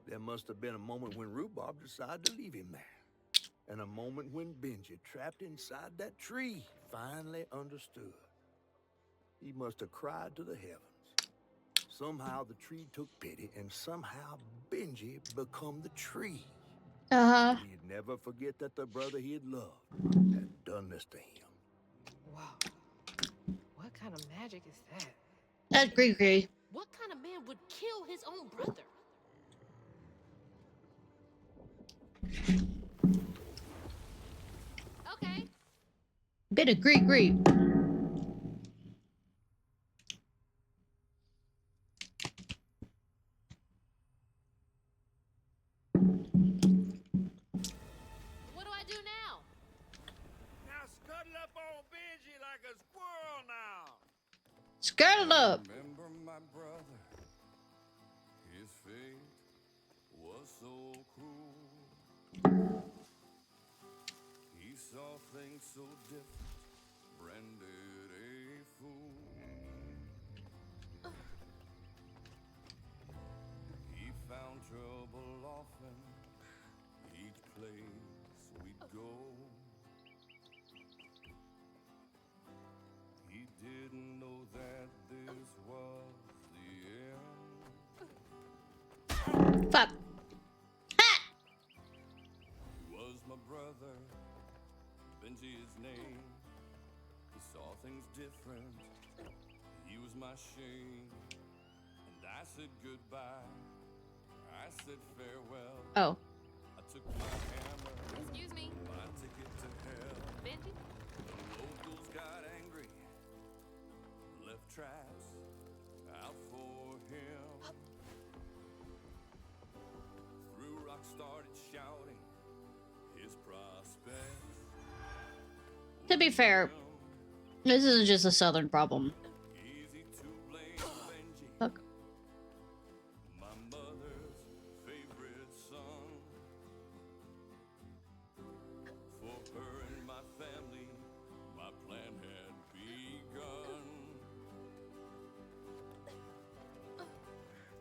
There must have been a moment when Rhubarb decided to leave him there. And a moment when Benji, trapped inside that tree, finally understood. He must have cried to the heavens. Somehow the tree took pity, and somehow Benji become the tree. He'd never forget that the brother he had loved had done this to him. Wow. What kind of magic is that? That's great. What kind of man would kill his own brother? Okay. Bit of Greek. What do I do now? Now scuttle up on Benji like a squirrel now. Skirt it up. Remember my brother, his fate was so cruel. He saw things so different, branded a fool. He found trouble often, each place we'd go. He didn't know that this was the end. Fuck. He was my brother, Benji his name. He saw things different, he was my shame. And I said goodbye, I said farewell. Oh. I took my hammer, Excuse me. my ticket to hell. Benji? The locals got angry, left traps out for him. Threw rocks, started shouting his prospects. To be fair, this isn't just a southern problem. Easy to blame Benji, Fuck. my mother's favorite son. For her and my family, my plan had begun.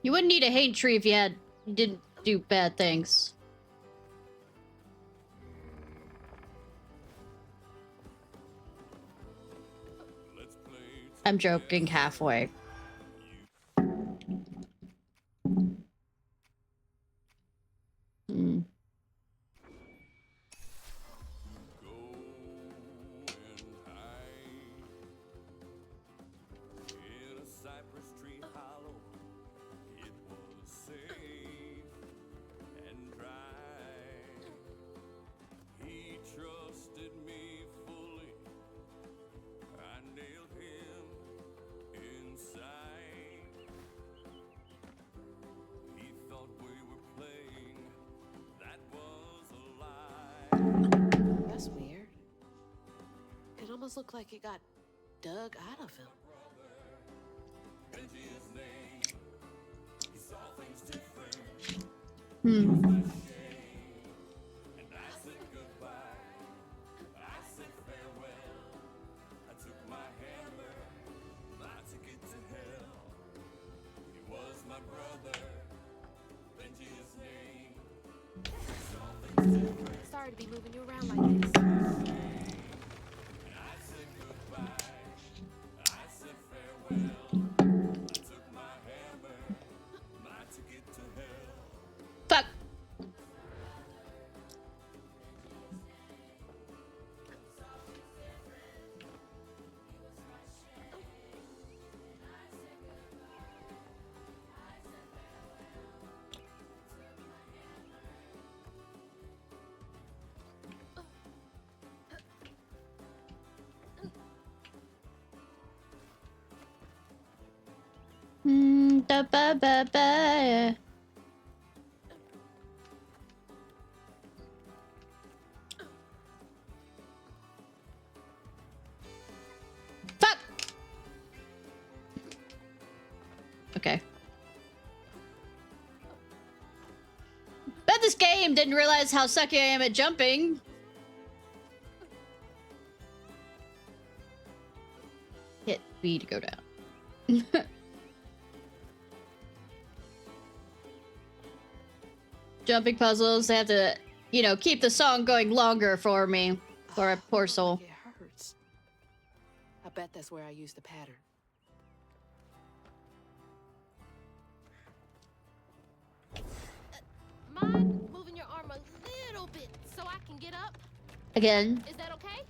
You wouldn't need a hate tree if you didn't do bad things. I'm joking halfway. Hmm. In a cypress tree hollow, it was safe and dry. He trusted me fully. I nailed him inside. He thought we were playing. That was a lie. That's weird. It almost looked like it got dug out of him. Benji's name. He saw things different. Hmm. And I said goodbye. I said farewell. I took my hammer. I took it to hell. He was my brother. Benji's name. He saw things different. Sorry to be moving you around like this. I said goodbye. I said farewell. I took my hammer. I took it to hell. Fuck. Da ba ba ba. Fuck. Okay. Bet this game didn't realize how sucky I am at jumping. Hit B to go down. Jumping puzzles, they have to, you know, keep the song going longer for me. For a poor soul. It hurts. I bet that's where I used the pattern. Mind moving your arm a little bit so I can get up? Again. Is that okay?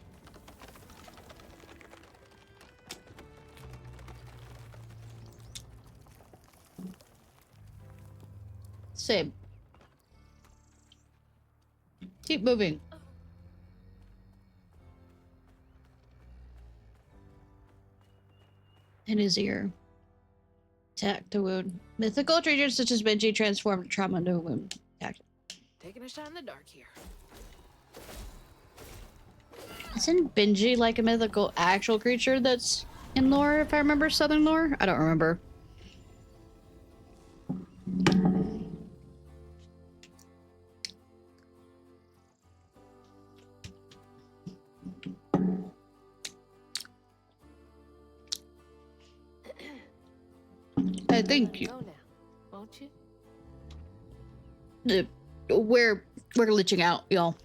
Same. Keep moving. In his ear. Attack the wound. Mythical creatures such as Benji transform trauma into a wound. Attack. Taking a shot in the dark here. Isn't Benji like a mythical actual creature that's in lore, if I remember Southern lore? I don't remember. I think you. Go now, won't you? We're glitching out, y'all.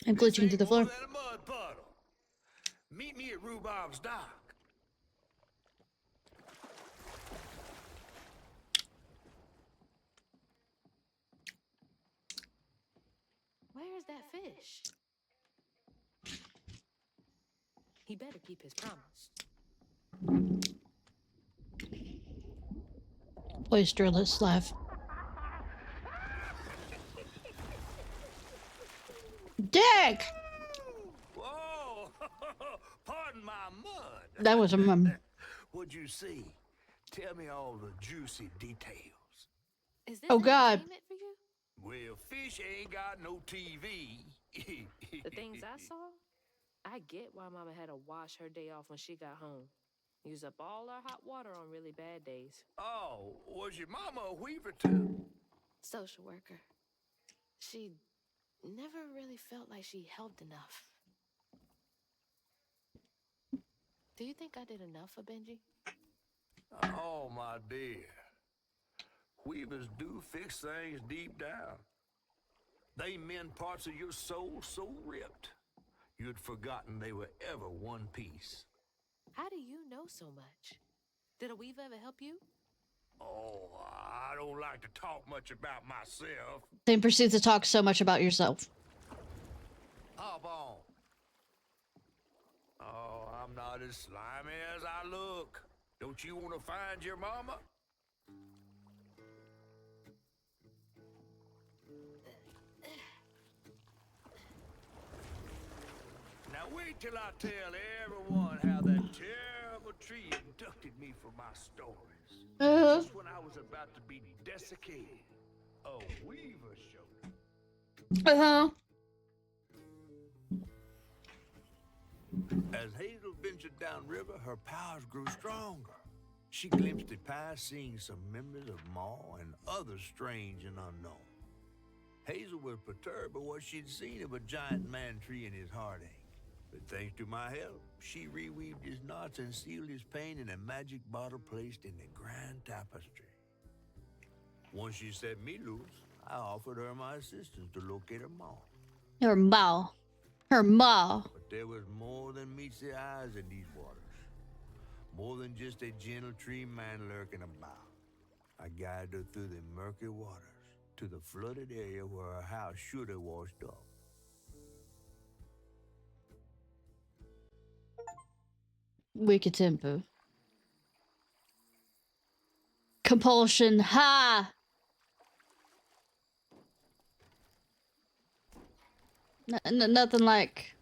I'm glitching to the floor. Meet me at Rhubarb's dock. Where is that fish? He better keep his promise. Oysterless laugh. Dick! Whoa! Pardon my mud. That was a What'd you see? Tell me all the juicy details. Is this Oh, God. entertainment for you? Well, fish ain't got no TV. The things I saw? I get why Mama had to wash her day off when she got home. Use up all our hot water on really bad days. Oh, was your mama a weaver too? Social worker. She never really felt like she helped enough. Do you think I did enough for Benji? Oh, my dear. Weavers do fix things deep down. They mend parts of your soul so ripped, you'd forgotten they were ever one piece. How do you know so much? Did a weaver ever help you? Oh, I don't like to talk much about myself. Then proceed to talk so much about yourself. Hop on. Oh, I'm not as slimy as I look. Don't you want to find your mama? Now wait till I tell everyone how that terrible tree abducted me for my stories. Just when I was about to be desiccated, a weaver showed up. As Hazel ventured downriver, her powers grew stronger. She glimpsed it past, seeing some members of Maw and others strange and unknown. Hazel was perturbed by what she'd seen of a giant man tree in his heartache. But thanks to my help, she reweaved his knots and sealed his pain in a magic bottle placed in the grand tapestry. Once she set me loose, I offered her my assistance to locate her Maw. Her Maw. Her Maw. But there was more than meets the eyes in these waters. More than just a gentle tree man lurking about. I guided her through the murky waters to the flooded area where her house should have washed up. Wicked tempo. Compulsion. Ha! Nothing like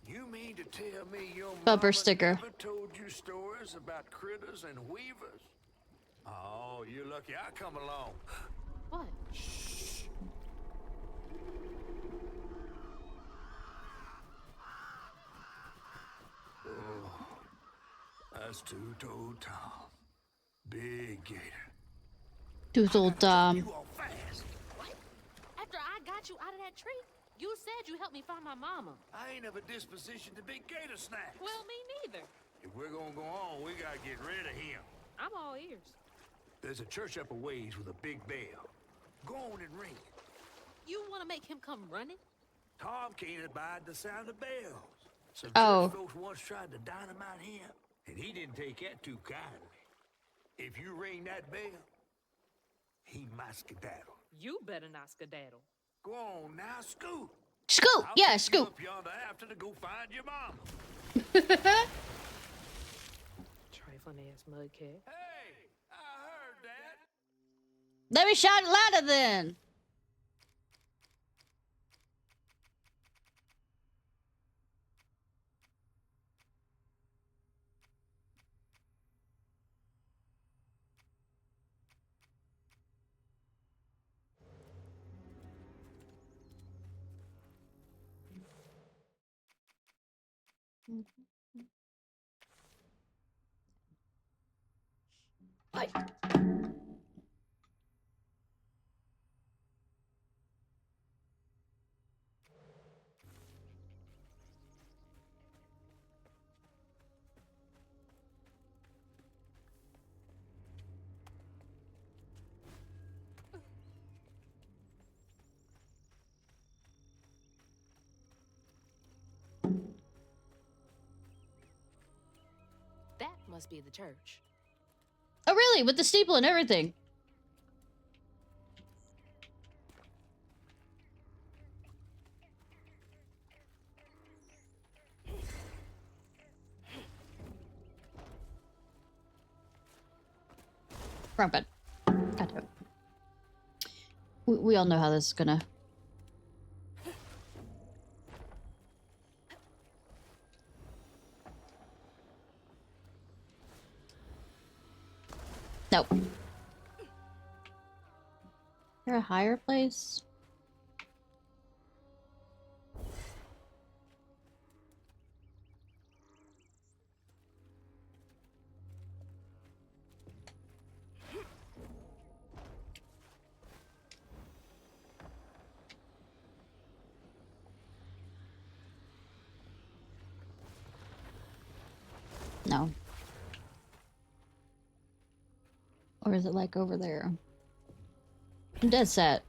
You mean to tell me your bumper mama sticker. never told you stories about critters and weavers? Oh, you're lucky I come along. What? Shh. Oh, that's two-toed Tom. Big gator. Dude's old You all fast. What? After I got you out of that tree, you said you helped me find my mama. I ain't of a disposition to be gator snacks. Well, me neither. If we're gonna go on, we gotta get rid of him. I'm all ears. There's a church up a ways with a big bell. Go on and ring it. You want to make him come running? Tom can't abide the sound of bells. Some Oh. church folks once tried to dynamite him, and he didn't take that too kindly. If you ring that bell, he might skedaddle. You better not skedaddle. Go on now, scoot. Scoot! I'll Yeah, take you scoot. up yonder after to go find your mama. Trifling ass mudcat. Hey, I heard that. Let me shout it louder then. Bye. That must be the church. Oh, really? With the steeple and everything. Wrong bed. God damn it. We all know how this is gonna. Nope. Is there a higher place? No. Or is it like over there? I'm dead set.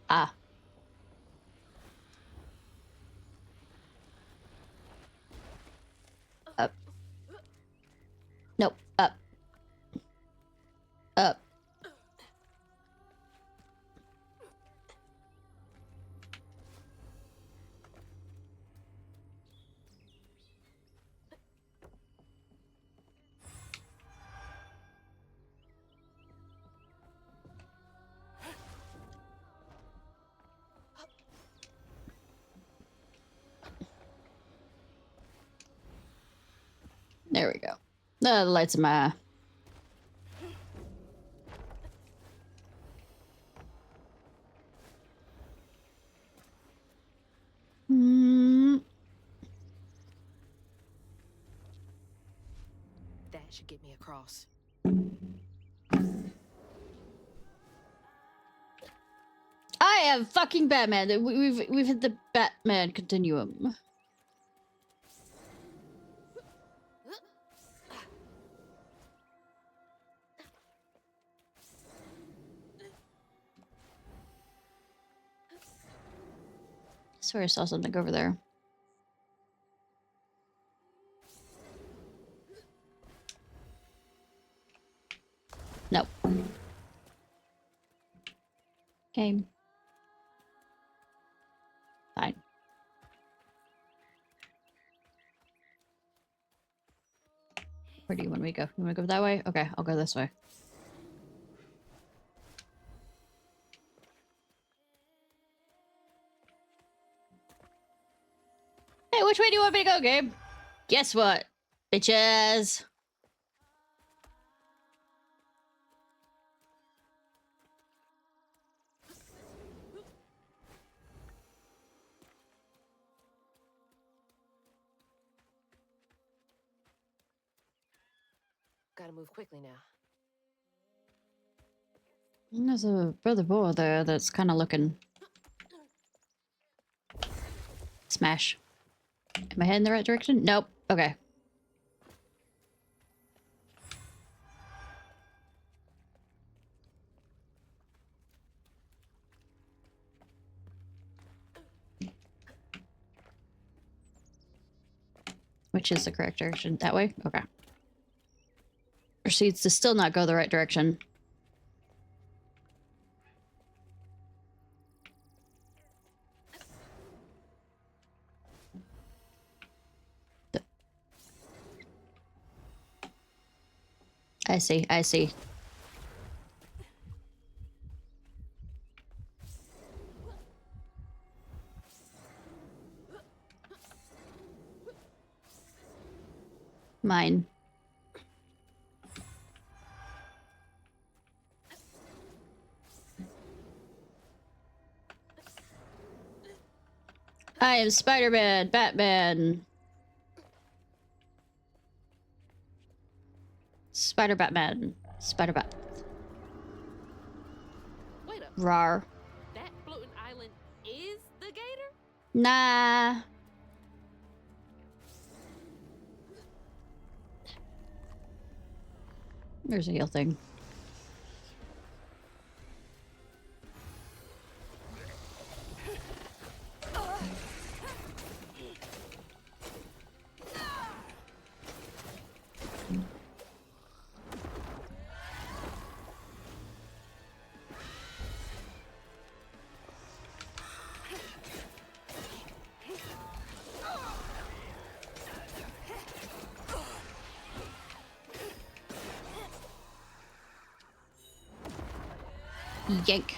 Ah. Up. Nope. Up. Up. There we go. The lights in my eye. That should get me across. I am fucking Batman. We've hit the Batman continuum. I swear I saw something over there. Nope. Game. Fine. Where do you want me to go? You want to go that way? Okay, I'll go this way. Hey, which way do you want me to go, Gabe? Guess what, bitches? Gotta move quickly now. There's a brother boy there that's kind of looking... Smash. Am I heading the right direction? Nope. Okay. Which is the correct direction? That way? Okay. Proceeds to still not go the right direction. I see, I see. Mine. I am Spider-Man, Batman. Spider-Batman. Spider-Bat. Wait up. Rar. That floating island is the gator? Nah. There's a heal thing. Yank.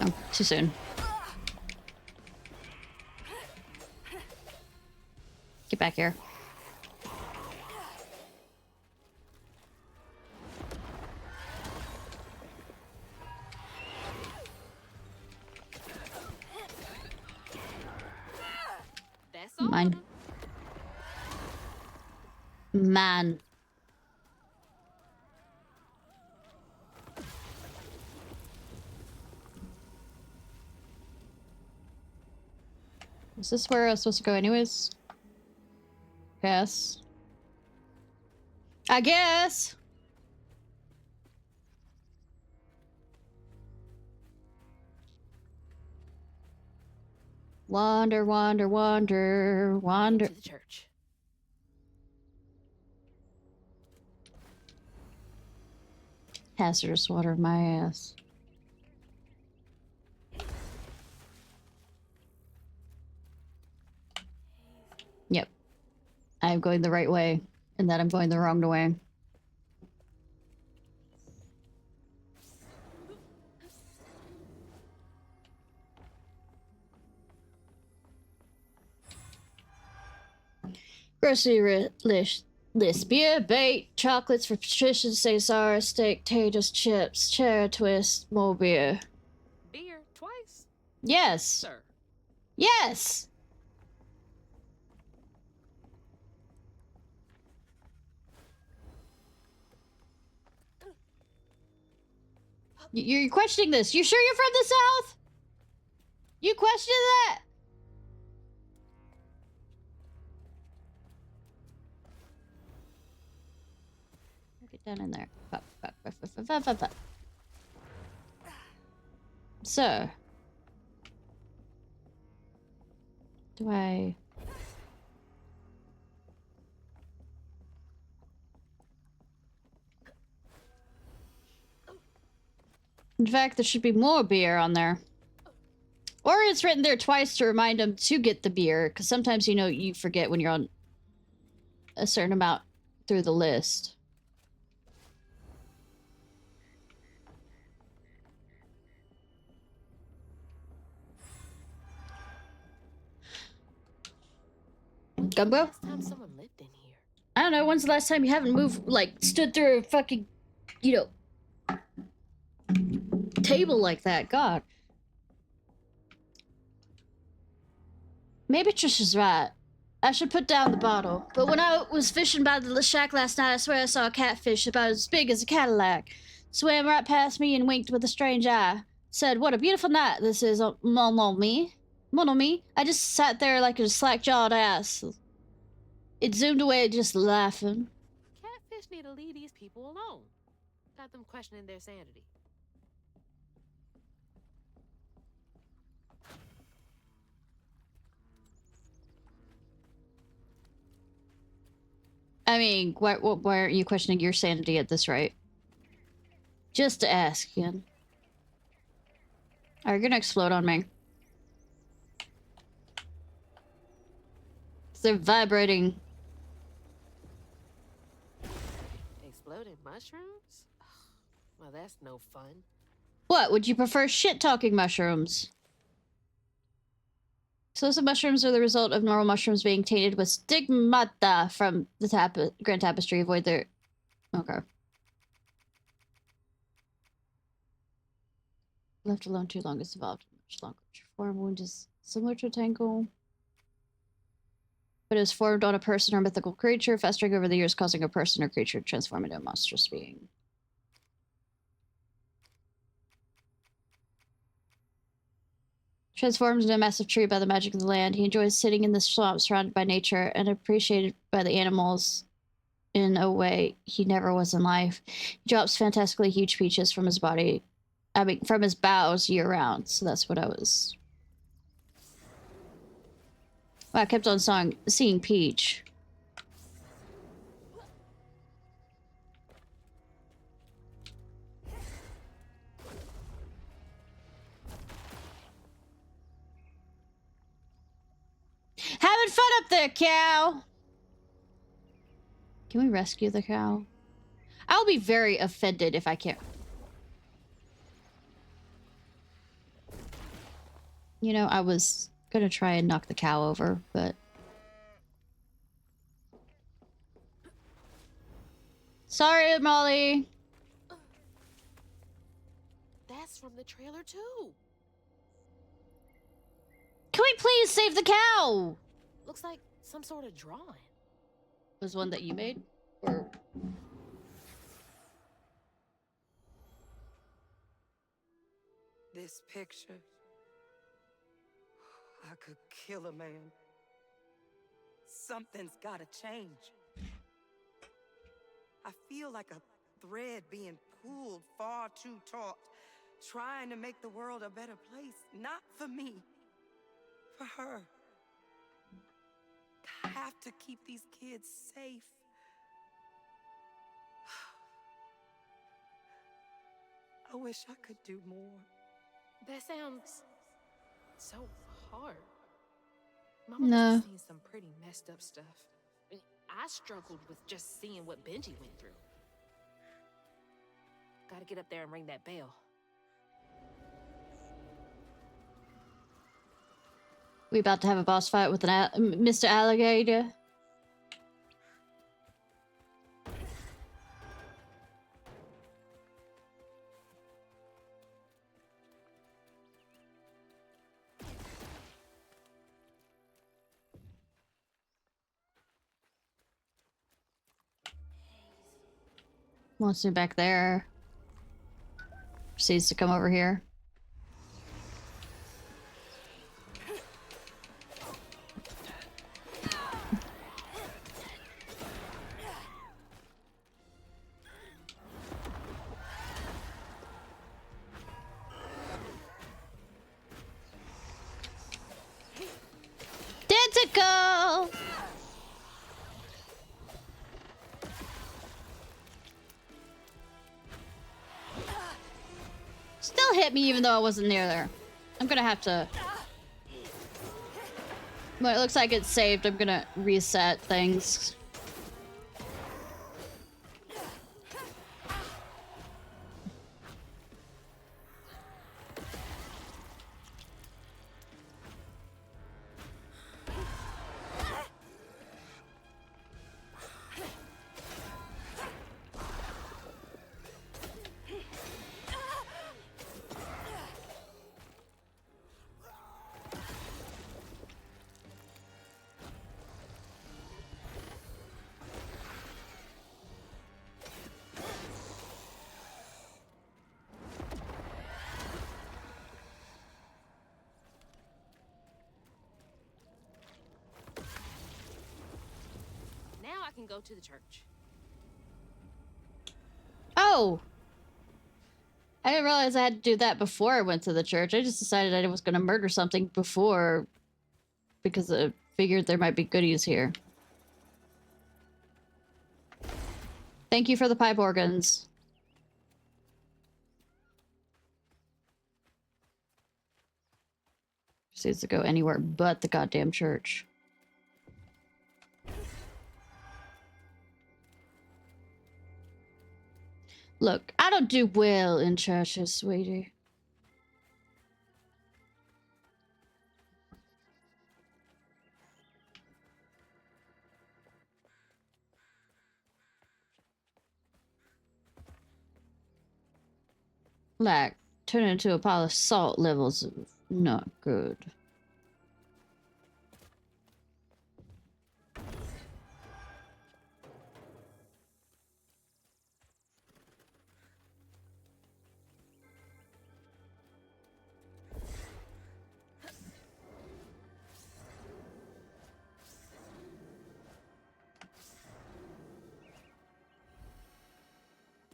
Oh, too soon. Get back here. Mine. Man. Is this where I was supposed to go anyways? Yes. I guess. Wander, wander, wander, wander. To the church. Hazardous water, my ass. Yep. I'm going the right way, and that I'm going the wrong way. Grocery list. Beer, bait, chocolates for Patricia, Cesar, steak, potatoes, chips, cherry twist, more beer. Beer twice? Yes. Sir. Yes! You're questioning this. You sure you're from the South? You question that? Get down in there. So. Do I... In fact, there should be more beer on there. Or it's written there twice to remind them to get the beer, because sometimes, you know, you forget when you're on a certain amount through the list. Gumbo? Last time someone lived in here. I don't know, when's the last time you haven't moved, like, stood through a fucking, you know, table like that? God. Maybe Trish is right. I should put down the bottle. But when I was fishing by the shack last night, I swear I saw a catfish about as big as a Cadillac. Swam right past me and winked with a strange eye. Said, what a beautiful night this is, mon ami. Mon ami. I just sat there like a slack-jawed ass. It zoomed away, just laughing. Catfish need to leave these people alone. Got them questioning their sanity. I mean, why aren't you questioning your sanity at this rate? Just to ask, again. Are you gonna explode on me? They're vibrating. Exploding mushrooms? Well, that's no fun. What, would you prefer shit-talking mushrooms? Explosive mushrooms are the result of normal mushrooms being tainted with stigmata from the Grand Tapestry. Avoid their... Okay. Left alone too long is evolved much longer. Form wound is similar to a tangle, but is formed on a person or mythical creature, festering over the years, causing a person or creature to transform into a monstrous being. Transformed into a massive tree by the magic of the land, he enjoys sitting in the swamp surrounded by nature and appreciated by the animals in a way he never was in life. He drops fantastically huge peaches from his body. I mean, from his boughs year-round, so that's what I was... Well, I kept on seeing Peach. Having fun up there, cow! Can we rescue the cow? I'll be very offended if I can't. You know, I was gonna try and knock the cow over, but... Sorry, Molly! That's from the trailer, too. Can we please save the cow? Looks like some sort of drawing. was one that you made? Or This picture, I could kill a man. Something's gotta change. I feel like a thread being pulled far too taut, trying to make the world a better place. Not for me, for her. I have to keep these kids safe. I wish I could do more. That sounds so hard. Mama must no. have seen some pretty messed up stuff. I struggled with just seeing what Benji went through. Gotta get up there and ring that bell. We about to have a boss fight with an Mr. Alligator. Monster back there. Proceeds to come over here. Tentacle! Still hit me even though I wasn't near there. I'm gonna have to... Well, it looks like it's saved. I'm gonna reset things. Now I can go to the church. Oh! I didn't realize I had to do that before I went to the church. I just decided I was gonna murder something before because I figured there might be goodies here. Thank you for the pipe organs. Proceeds to go anywhere but the goddamn church. Look, I don't do well in churches, sweetie. Like, turning into a pile of salt levels not good.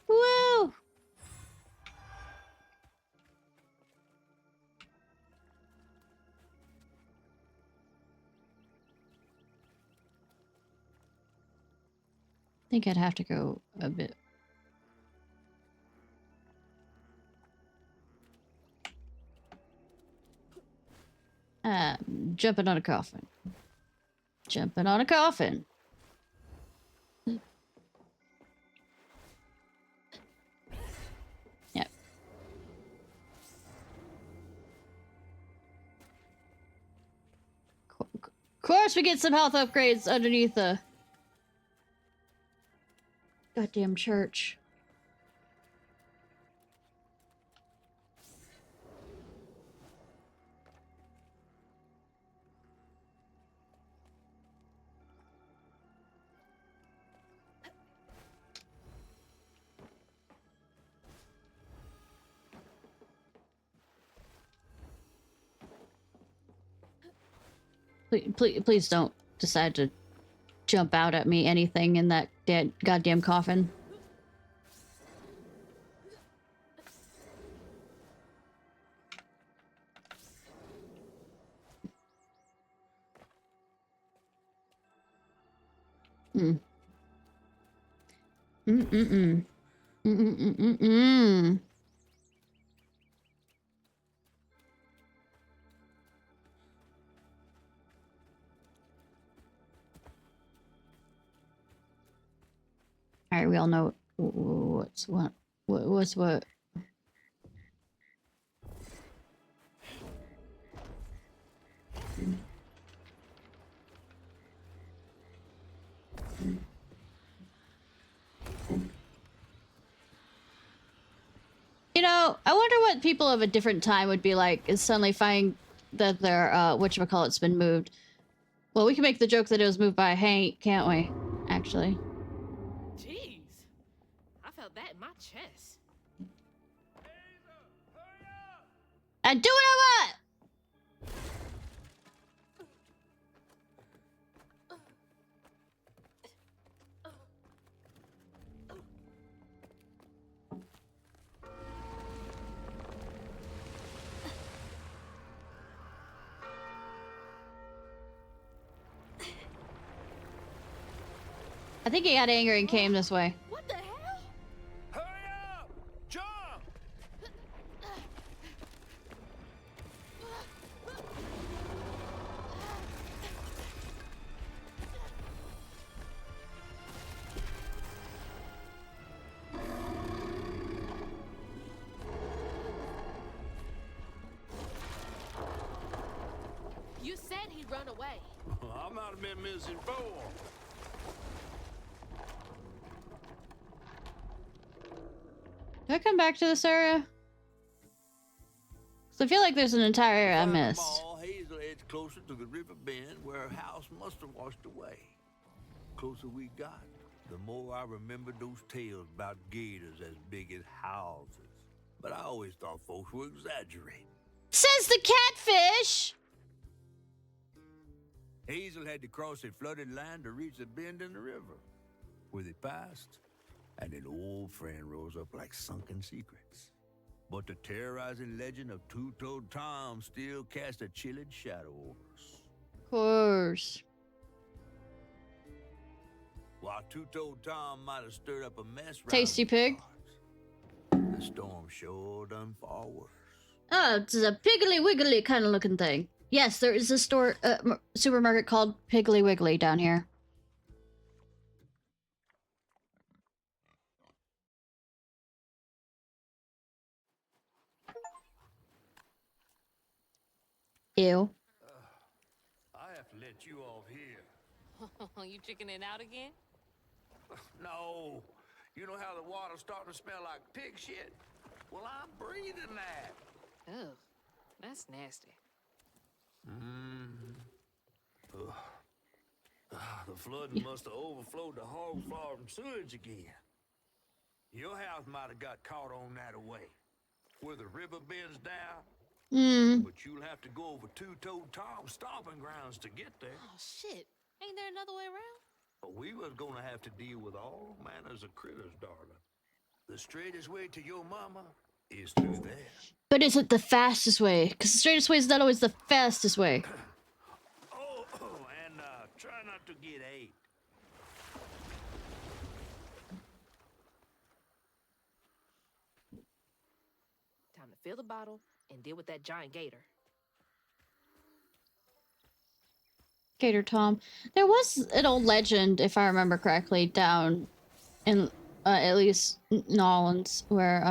Woo! I think I'd have to go a bit. Jumping on a coffin. Jumping on a coffin. Yep. Of course we get some health upgrades underneath the goddamn church. Please don't decide to jump out at me anything in that goddamn coffin. Mm. Mm-mm-mm. Mm-mm-mm-mm-mm. All right, we all know what's what. What's what? You know, I wonder what people of a different time would be like is suddenly finding that their whatchamacallit's been moved. Well, we can make the joke that it was moved by Hank, can't we? Actually. Jeez. I felt that in my chest. I do what I want! I think he got angry and came this way. What the hell? Hurry up! Jump! You said he'd run away. I might have been misinformed. Do I come back to this area? So I feel like there's an entire area I Found the missed. mall, Hazel edged closer to the river bend where her house must have washed away. Closer we got, the more I remembered those tales about gators as big as houses. But I always thought folks were exaggerating. Says the catfish! Hazel had to cross a flooded line to reach a bend in the river, where they passed, and an old friend rose up like sunken secrets. But the terrorizing legend of Two-Toed Tom still cast a chilling shadow over us. Of course. While Two-Toed Tom might have stirred up a mess round Tasty these pig. parts, the storm sure done far worse. Oh, it's a Piggly Wiggly kind of looking thing. Yes, there is a store, supermarket called Piggly Wiggly down here. Ew. I have to let you off here. You chickening out again? No. You know how the water's starting to smell like pig shit? Well, I'm breathing that. Ugh, that's nasty. The flooding must have overflowed the hog farm sewage again. Your house might have got caught on that away, where the river bends down. But you'll have to go over Two-Toed Tom's stomping grounds to get there. Oh, shit. Ain't there another way around? But we was gonna have to deal with all manners of critters, darling. The straightest way to your mama is through there. But is it the fastest way? Because the straightest way is not always the fastest way. And try not to get ate. Time to fill the bottle and deal with that giant gator. Gator Tom. There was an old legend, if I remember correctly, down in at least New Orleans, where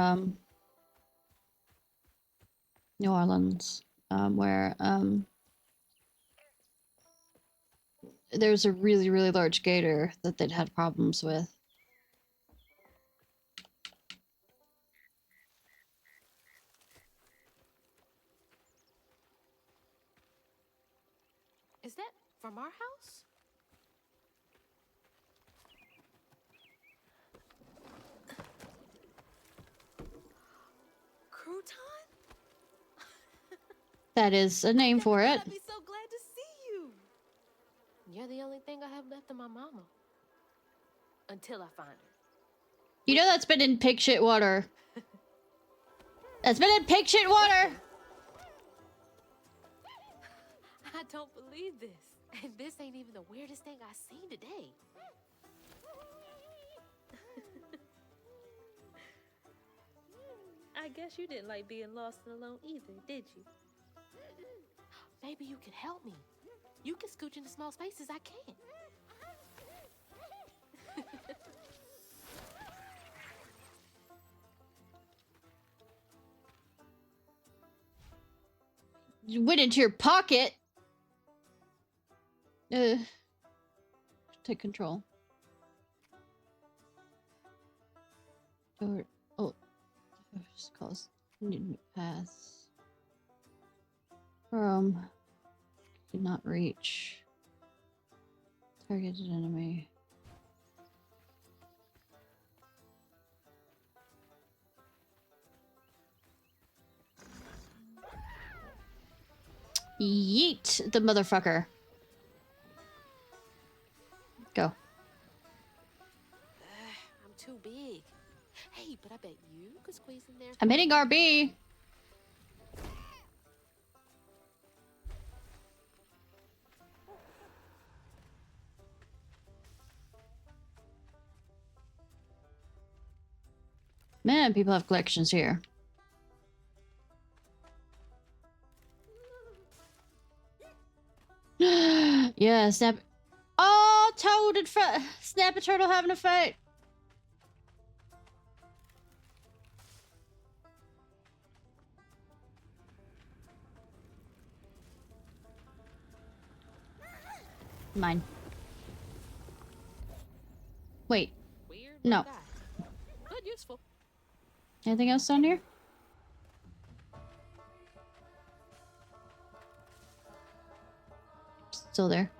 there's a really, really large gator that they'd had problems with. Is that from our house? Crouton? That is a name for it. I'd be so glad to see you. mama. Until I find her. You know that's been in pig shit water. That's been in pig shit water! I don't believe this. And this ain't even the weirdest thing I've seen today. I guess you didn't like being lost and alone either, did you? Maybe you can help me. You can scooch into small spaces I can't. You went into your pocket. Take control. Or just cause new paths. Cannot reach. Targeted enemy. Yeet the motherfucker. Go. I'm too big. Hey, but I bet you could squeeze in there. I'm hitting RB. Man, people have collections here. Yeah, snap. Oh, Toad and Snap and Turtle having a fight. Mine. Wait. Weird no. guy. But useful. Anything else down here? Still there.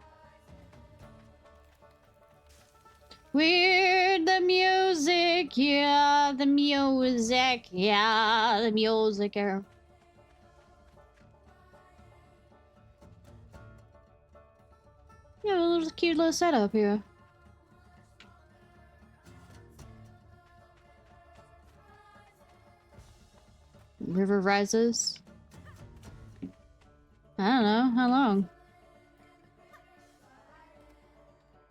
Weird the music, yeah, the music, yeah, the music. Yeah, a little cute little setup here. River rises. I don't know how long.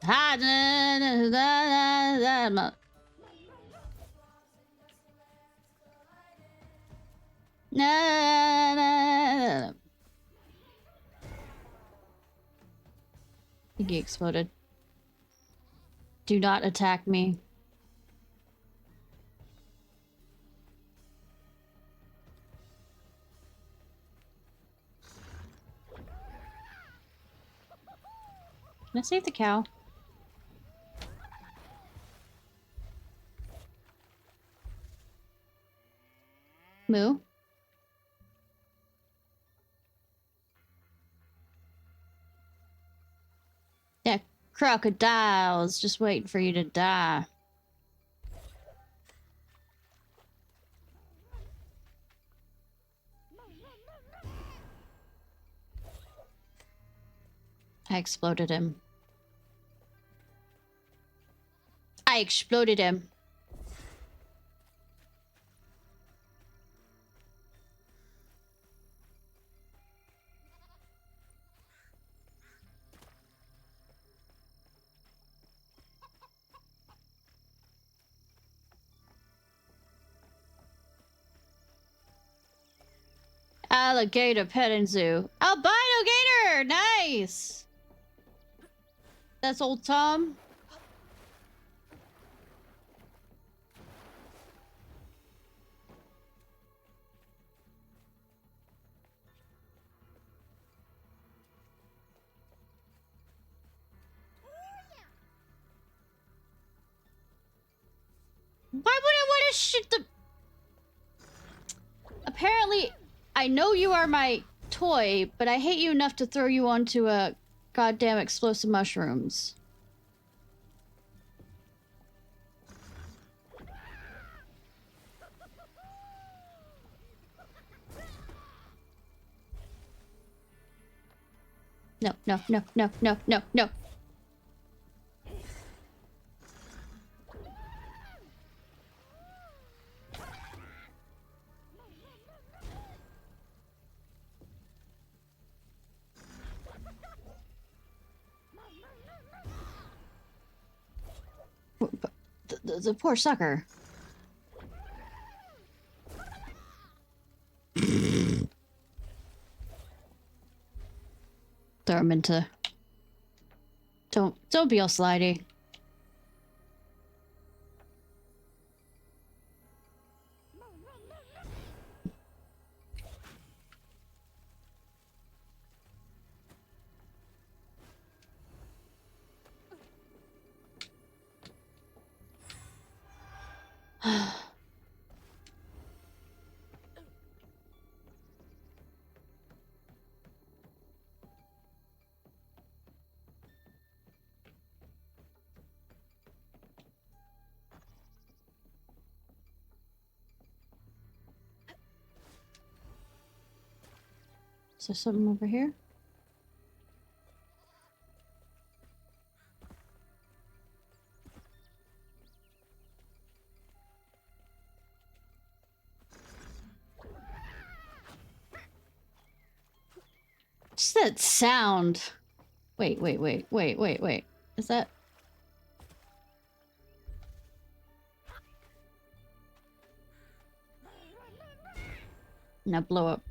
Ha, da, da, da, da, da. Na, na, na. I think he exploded. Do not attack me. Can I save the cow? Moo? Yeah, crocodiles just waiting for you to die. I exploded him. I exploded him. Alligator petting zoo. Albino gator! Nice! That's old Tom. Why would I want to shoot the... Apparently, I know you are my toy, but I hate you enough to throw you onto a goddamn explosive mushrooms. No, no, no, no, no, no, no. The poor sucker. Throw him into... Don't be all slidey. Is there something over here? What's that sound? Wait. Is that... Now blow up.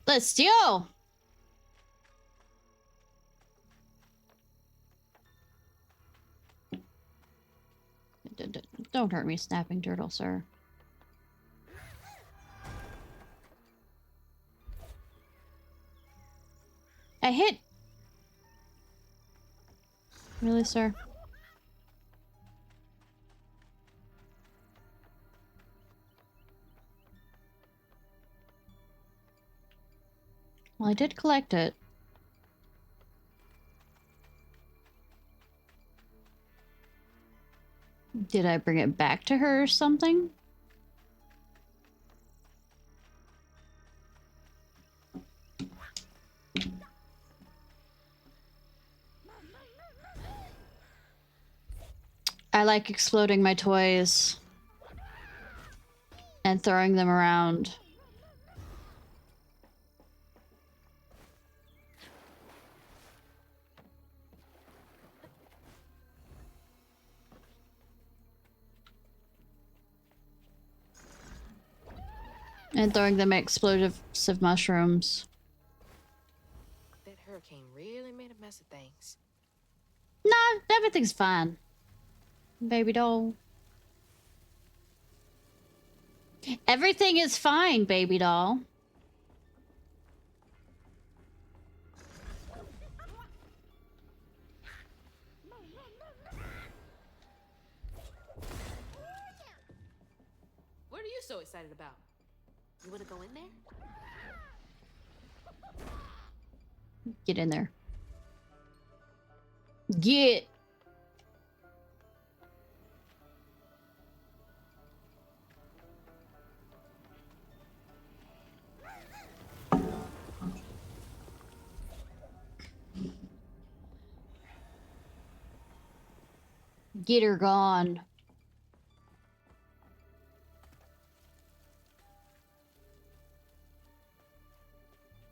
Let's steal! Don't hurt me, snapping turtle, sir. I hit... Really, sir? Well, I did collect it. Did I bring it back to her or something? I like exploding my toys and throwing them around. And throwing them at explosive mushrooms. That hurricane really made a mess of things. Nah, everything's fine. Baby doll. Everything is fine, baby doll. What are you so excited about? You want to go in there? Get in there. Get. Get her gone.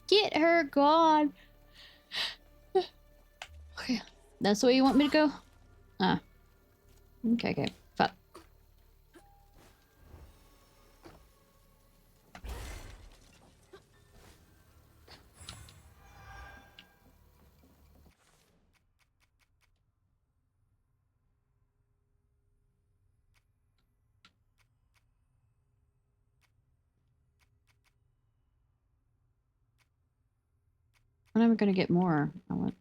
Get her gone. Okay. That's the way you want me to go? Ah. Okay. Fuck. When am I gonna get more? I want...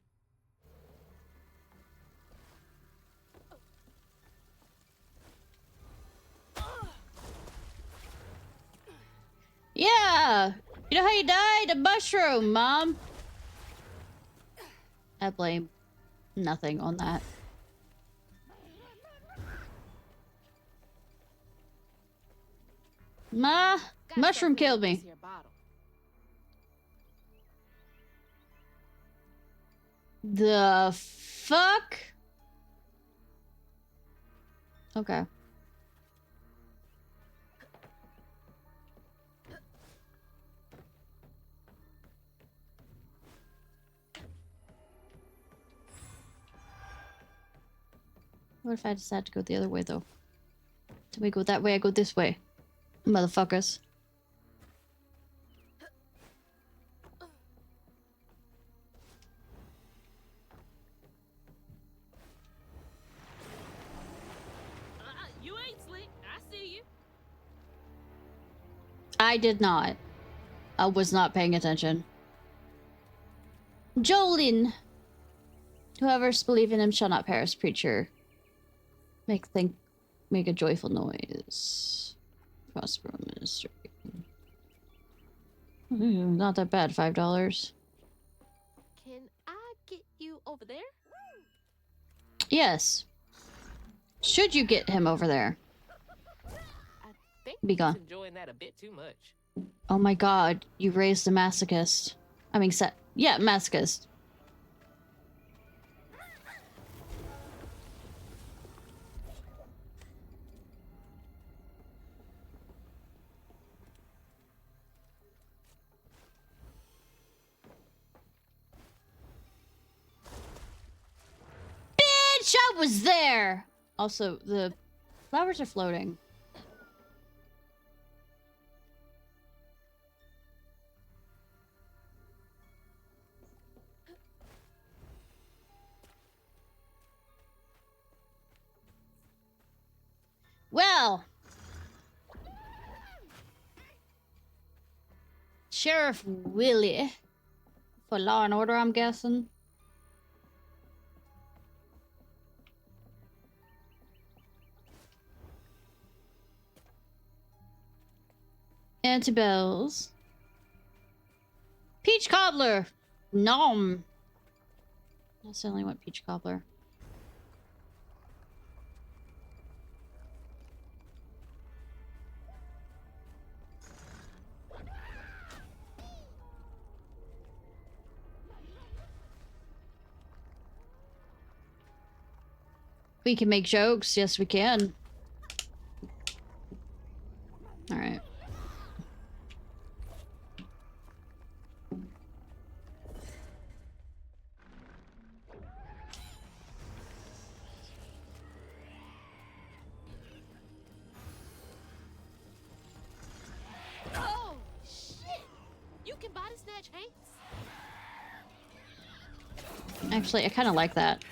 Yeah! You know how you died? A mushroom, Mom! I blame nothing on that. Ma! Mushroom killed me. The fuck? Okay. What if I decide to go the other way, though? Do we go that way? I go this way. Motherfuckers. You ain't slick. I see you. I did not. I was not paying attention. Jolin! Whoever's believe in him shall not perish, preacher. Make a joyful noise. Prosper ministry. Not that bad, $5. Can I get you over there? Yes. Should you get him over there? I think Be gone. he's enjoying that a bit too much. Oh my god, you raised a masochist. I mean, yeah, masochist. Bitch, I was there! Also, the flowers are floating. Well, Sheriff Willie, for law and order, I'm guessing. Antibells. Peach cobbler. Nom. I certainly want peach cobbler. We can make jokes. Yes, we can. All right. Oh, shit! You can body snatch Hanks? Actually, I kind of like that.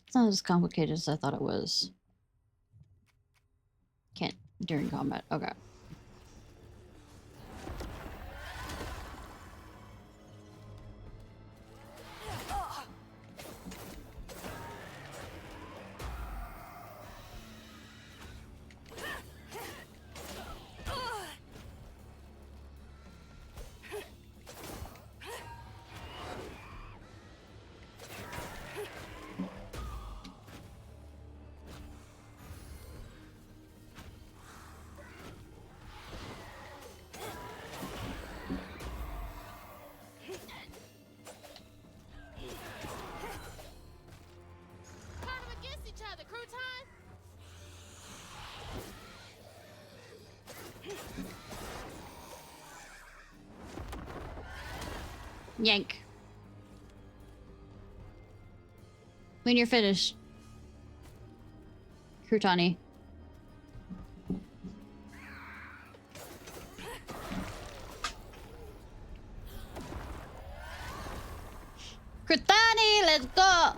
It's not as complicated as I thought it was. Can't during combat. Okay. Yank. When you're finished. Croutani. Croutani, let's go!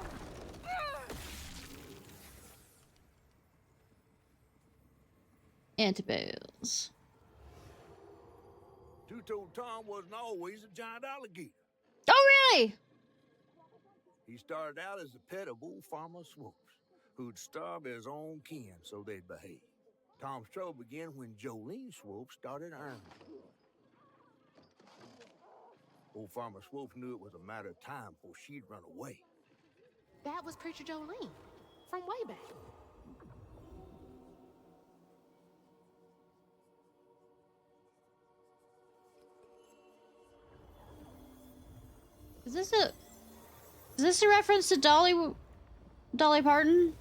Antibales. Two-Toed Tom wasn't always a giant alligator. Oh, really? He started out as a pet of old Farmer Swoops, who'd starve his own kin so they'd behave. Tom's trouble began when Jolene Swope started earning. Old Farmer Swope knew it was a matter of time before she'd run away. That was Preacher Jolene from way back. Is this a reference to Dolly Parton?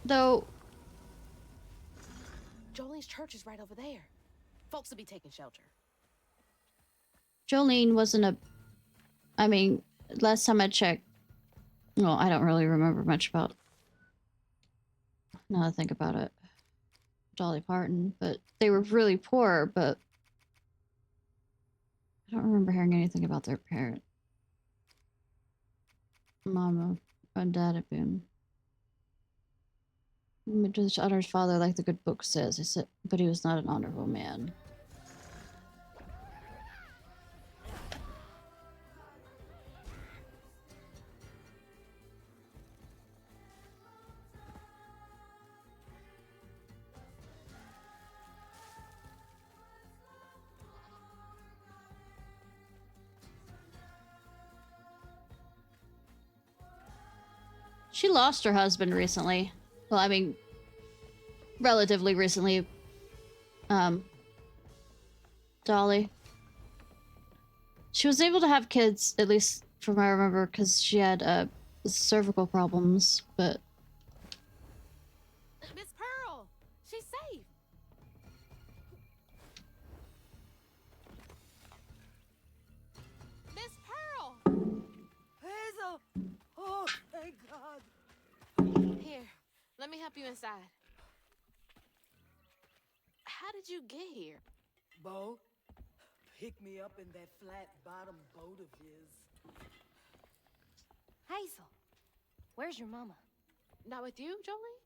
Though Jolene's church is right over there. Folks will be taking shelter. Jolene wasn't a... I mean, last time I checked... Well, I don't really remember much about... Now that I think about it. Dolly Parton, but they were really poor, but... I don't remember hearing anything about their parent. Mama and dad had been... His daughter's father, like the good book says, he said, but he was not an honorable man. She lost her husband recently. Well, I mean, relatively recently. Dolly. She was able to have kids, at least from what I remember, because she had cervical problems, but... Miss Pearl! She's safe! Miss Pearl! Hazel! Oh, thank God. Here, let me help you inside. How did you get here? Bo, pick me up in that flat-bottom boat of his. Hazel, where's your mama? Not with you, Jolie?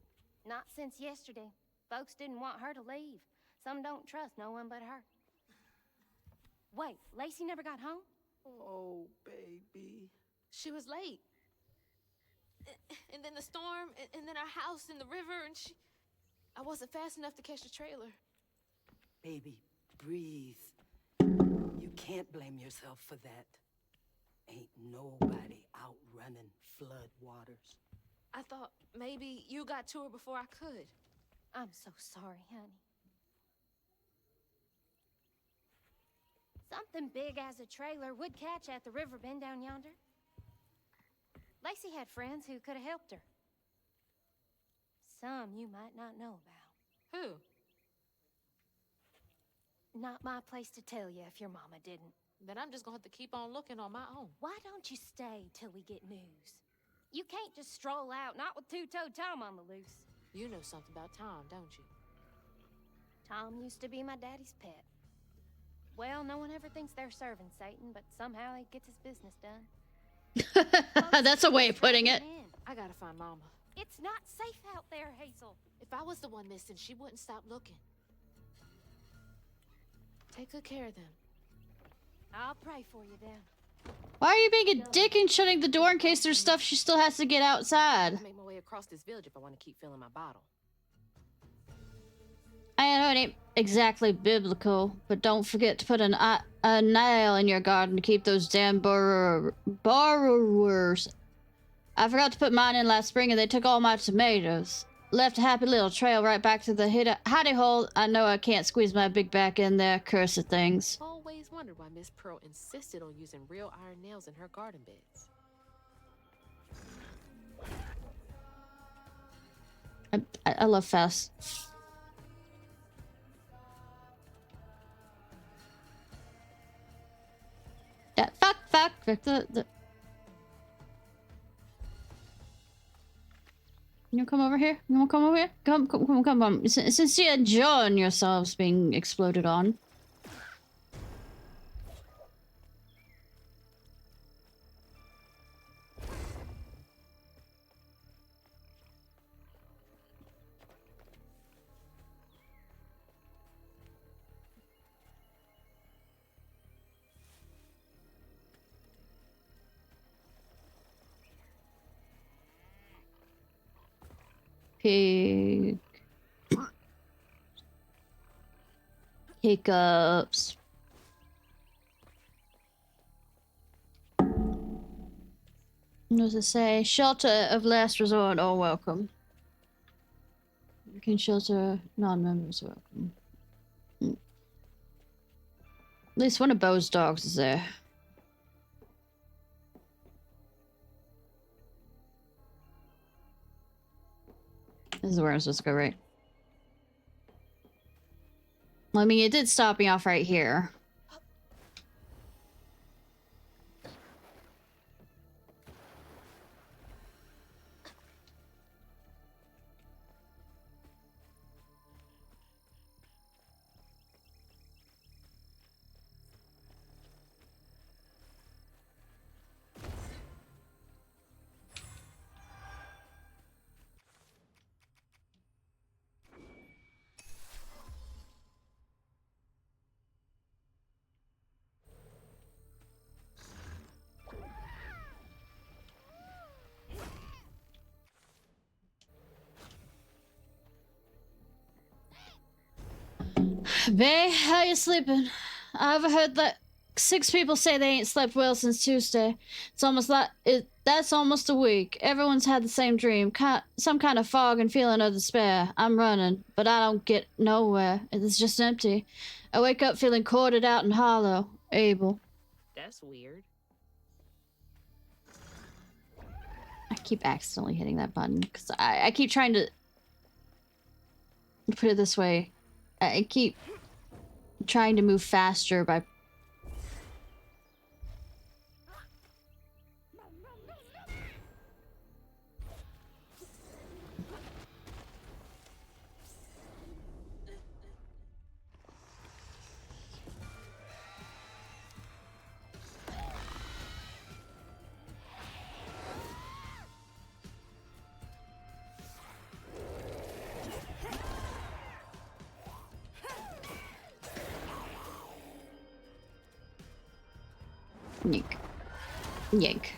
Not since yesterday. Folks didn't want her to leave. Some don't trust no one but her. Wait, Lacey never got home? Oh, baby. She was late. And then the storm, and then our house in the river, and I wasn't fast enough to catch the trailer. Baby, breathe. You can't blame yourself for that. Ain't nobody outrunning flood waters. I thought maybe you got to her before I could. I'm so sorry, honey. Something big as a trailer would catch at the river bend down yonder. Lacey had friends who could have helped her. Some you might not know about. Who? Not my place to tell you if your mama didn't. Then I'm just gonna have to keep on looking on my own. Why don't you stay till we get news? You can't just stroll out, not with two-toed Tom on the loose. You know something about Tom, don't you? Tom used to be my daddy's pet. Well, no one ever thinks they're serving Satan, but somehow he gets his business done. That's a way of putting it. I gotta find Mama. It's not safe out there, Hazel. If I was the one missing, she wouldn't stop looking. Take good care of them. I'll pray for you then. Why are you being a dick and shutting the door in case there's stuff she still has to get outside? I'll make my way across this village if I want to keep filling my bottle. I know it ain't exactly biblical, but don't forget to put a nail in your garden to keep those damn borrowers. I forgot to put mine in last spring and they took all my tomatoes. Left a happy little trail right back to the hidey hole. I know I can't squeeze my big back in there, cursed things. Always wondered why Miss Pearl insisted on using real iron nails in her garden beds. I love fast. Yeah, fuck. You come over here? You wanna come over here? Come. Since you're enjoying yourselves being exploded on. Pig. Hiccups. What does it say? Shelter of last resort, all welcome. You can shelter non-members welcome. At least one of Bo's dogs is there. This is where I'm supposed to go, right? Well, I mean, it did stop me off right here. Bae, how you sleeping? I overheard that 6 people say they ain't slept well since Tuesday. It's almost like that's almost a week. Everyone's had the same dream, some kind of fog and feeling of despair. I'm running, but I don't get nowhere. It's just empty. I wake up feeling corded out and hollow. Abel. That's weird. I keep accidentally hitting that button because I keep trying to put it this way. I keep trying to move faster by yank. Yank.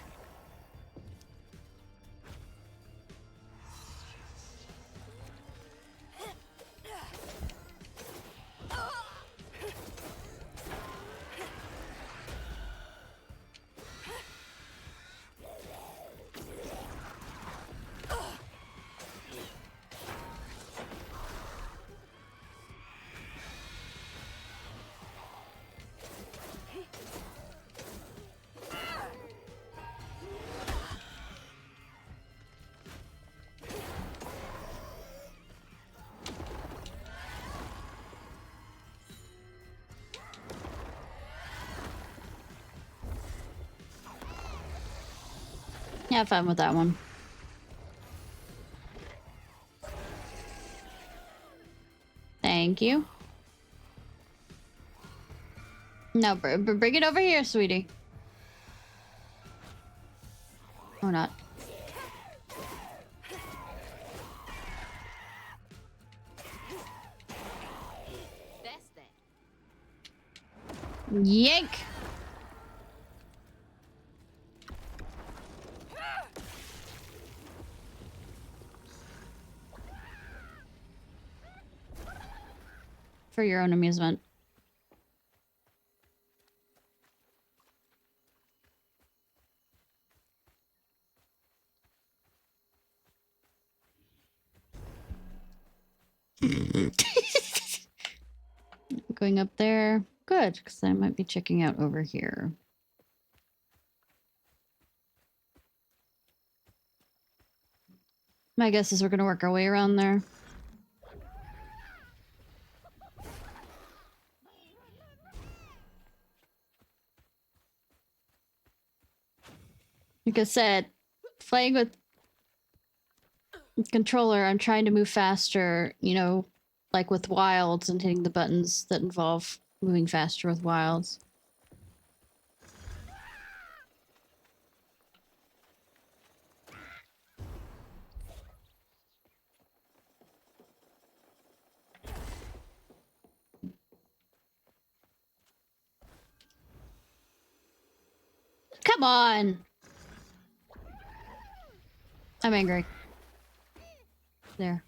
Have fun with that one. Thank you. No, bring it over here, sweetie. Or not. That's that. Yank! For your own amusement. Going up there. Good, because I might be checking out over here. My guess is we're going to work our way around there. Like I said, playing with controller, I'm trying to move faster, you know, like with wilds and hitting the buttons that involve moving faster with wilds. Come on! I'm angry. There.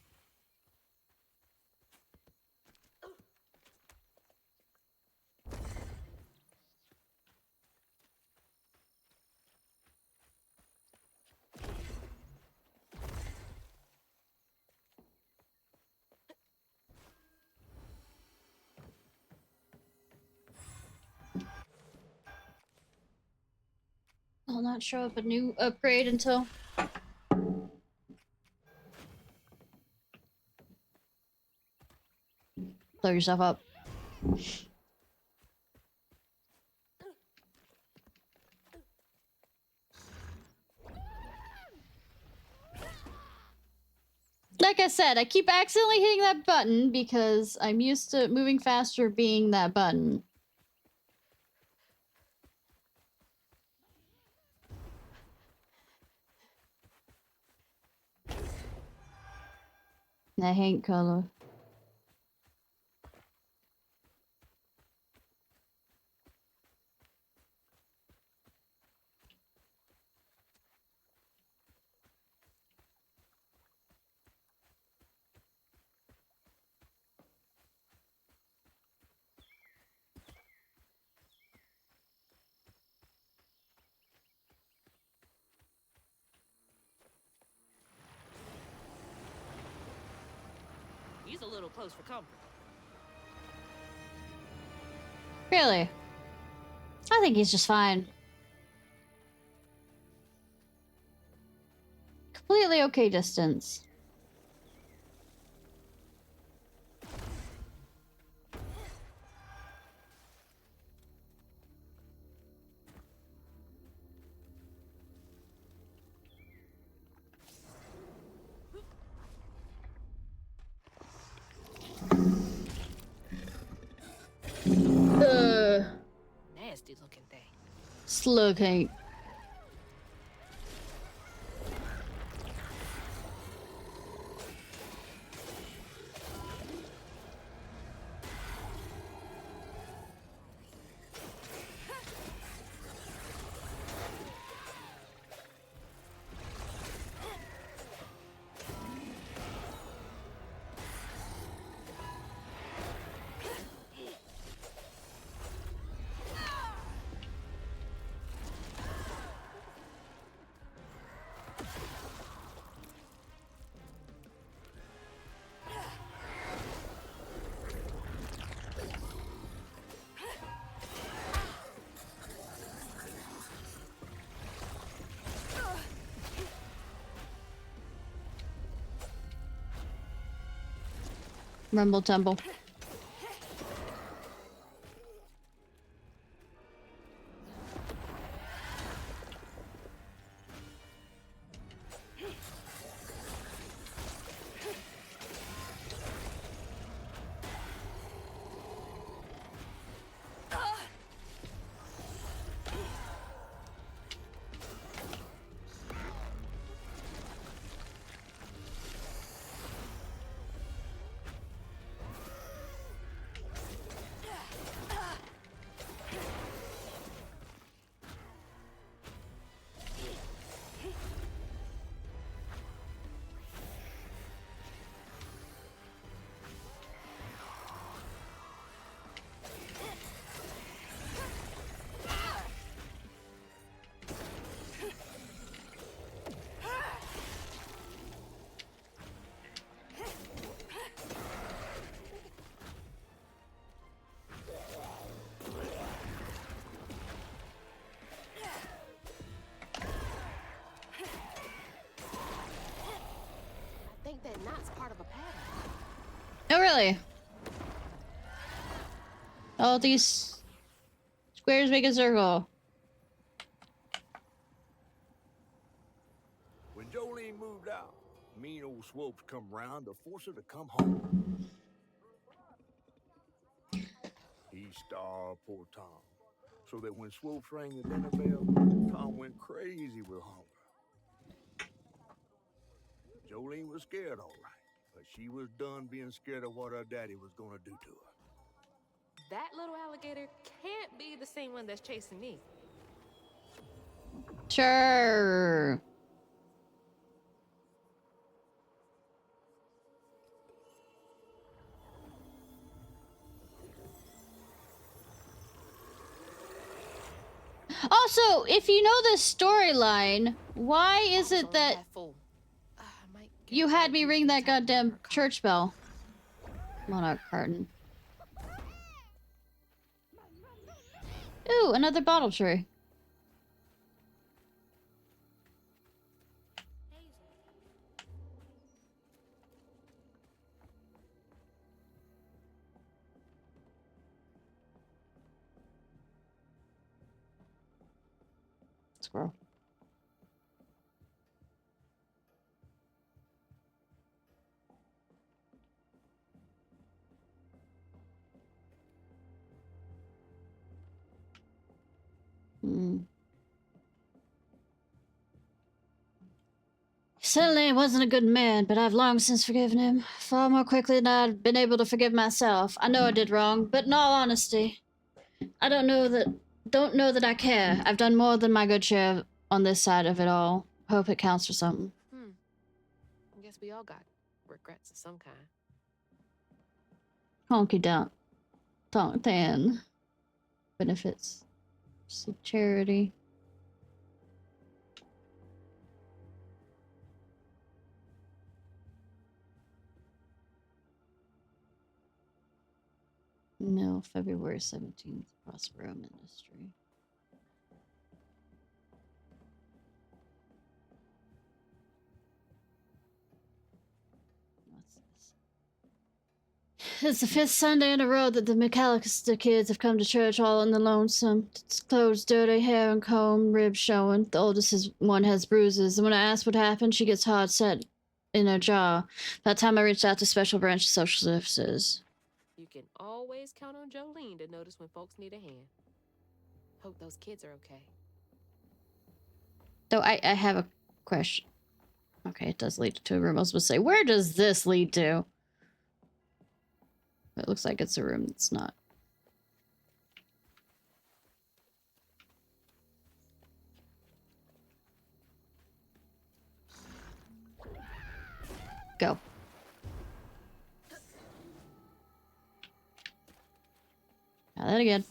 I'll not show up a new upgrade until Blow yourself up. Like I said, I keep accidentally hitting that button because I'm used to moving faster being that button. That ain't color. He's a little close for comfort. Really? I think he's just fine. Completely okay distance. Nasty looking thing. Slug hate. Rumble tumble. I think that knot's part of a pattern. Oh, really? All these squares make a circle. When Jolene moved out, mean old Swopes come round to force her to come home. He starved poor Tom, so that when Swopes rang the dinner bell, Tom went crazy with hunger. Jolene was scared, all right, but she was done being scared of what her daddy was gonna do to her. That little alligator can't be the same one that's chasing me. Sure. Also, if you know this storyline, why is it that you had me ring that goddamn church bell? Monarch carton. Ooh, another bottle tree. squirrel. Hmm. He certainly wasn't a good man, but I've long since forgiven him. Far more quickly than I'd been able to forgive myself. I know I did wrong, but in all honesty, I don't know that I care. I've done more than my good share on this side of it all. Hope it counts for something. I guess we all got regrets of some kind. Honky Tonk Dan. Benefits. See charity. No, February 17th, Prospero Ministry. What's this? It's the 5th Sunday in a row that the McAllister kids have come to church all in the lonesome. Clothes dirty, hair uncombed, ribs showing. The oldest one has bruises, and when I ask what happened, she gets hard set in her jaw. By the time I reached out to Special Branch of Social Services. You can always count on Jolene to notice when folks need a hand. Hope those kids are okay. Though I have a question. Okay, it does lead to a room. I was supposed to say, where does this lead to? It looks like it's a room that's not. Go. Try that again.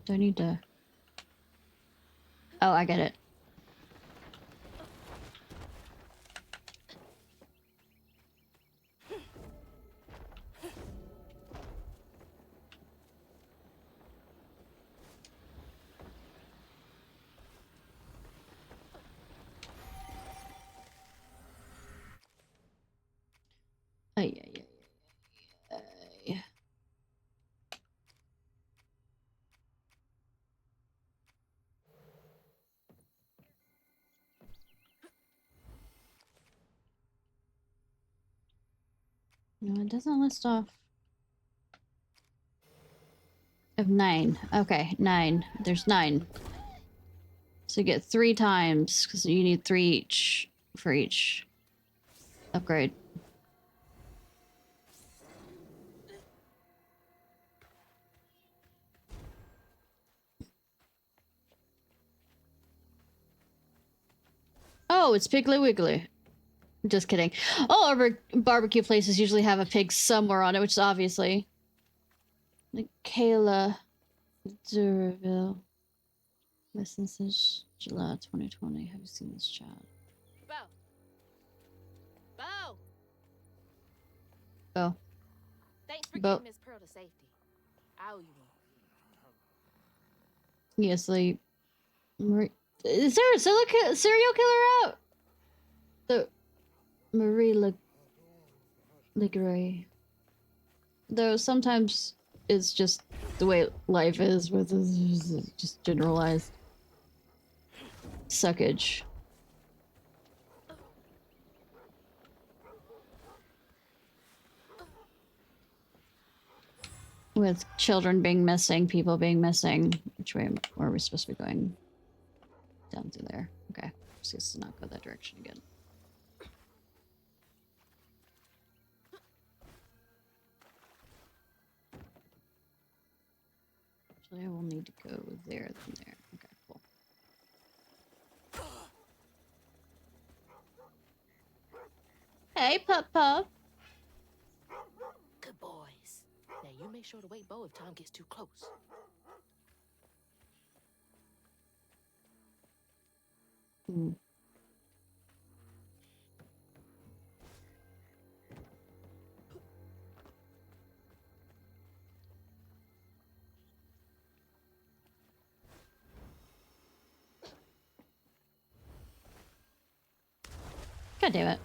Do I need to... Oh, I get it. Ay, ay, ay, ay, ay. No, it doesn't list off. Of 9. Okay, 9. There's 9. So you get 3 times, because you need 3 each for each upgrade. Oh, it's Piggly Wiggly. Just kidding. All our barbecue places usually have a pig somewhere on it, which is obviously... Kayla Durville. Listen since July 2020. Have you seen this child? Bo! Bo! Oh. Thanks for Bo. getting Miss Pearl to safety. I owe you one. Yes, like... Is there a serial killer out? The... Marie Ligre. Though sometimes it's just the way life is with just generalized suckage. With children being missing, people being missing. Which way are we supposed to be going? Down through there. Okay. Just to not go that direction again. Actually, I will need to go there, then there. Okay, cool. Hey, Pup. Good boys. Now you make sure to wake Bo if Tom gets too close. Hmm. God damn it.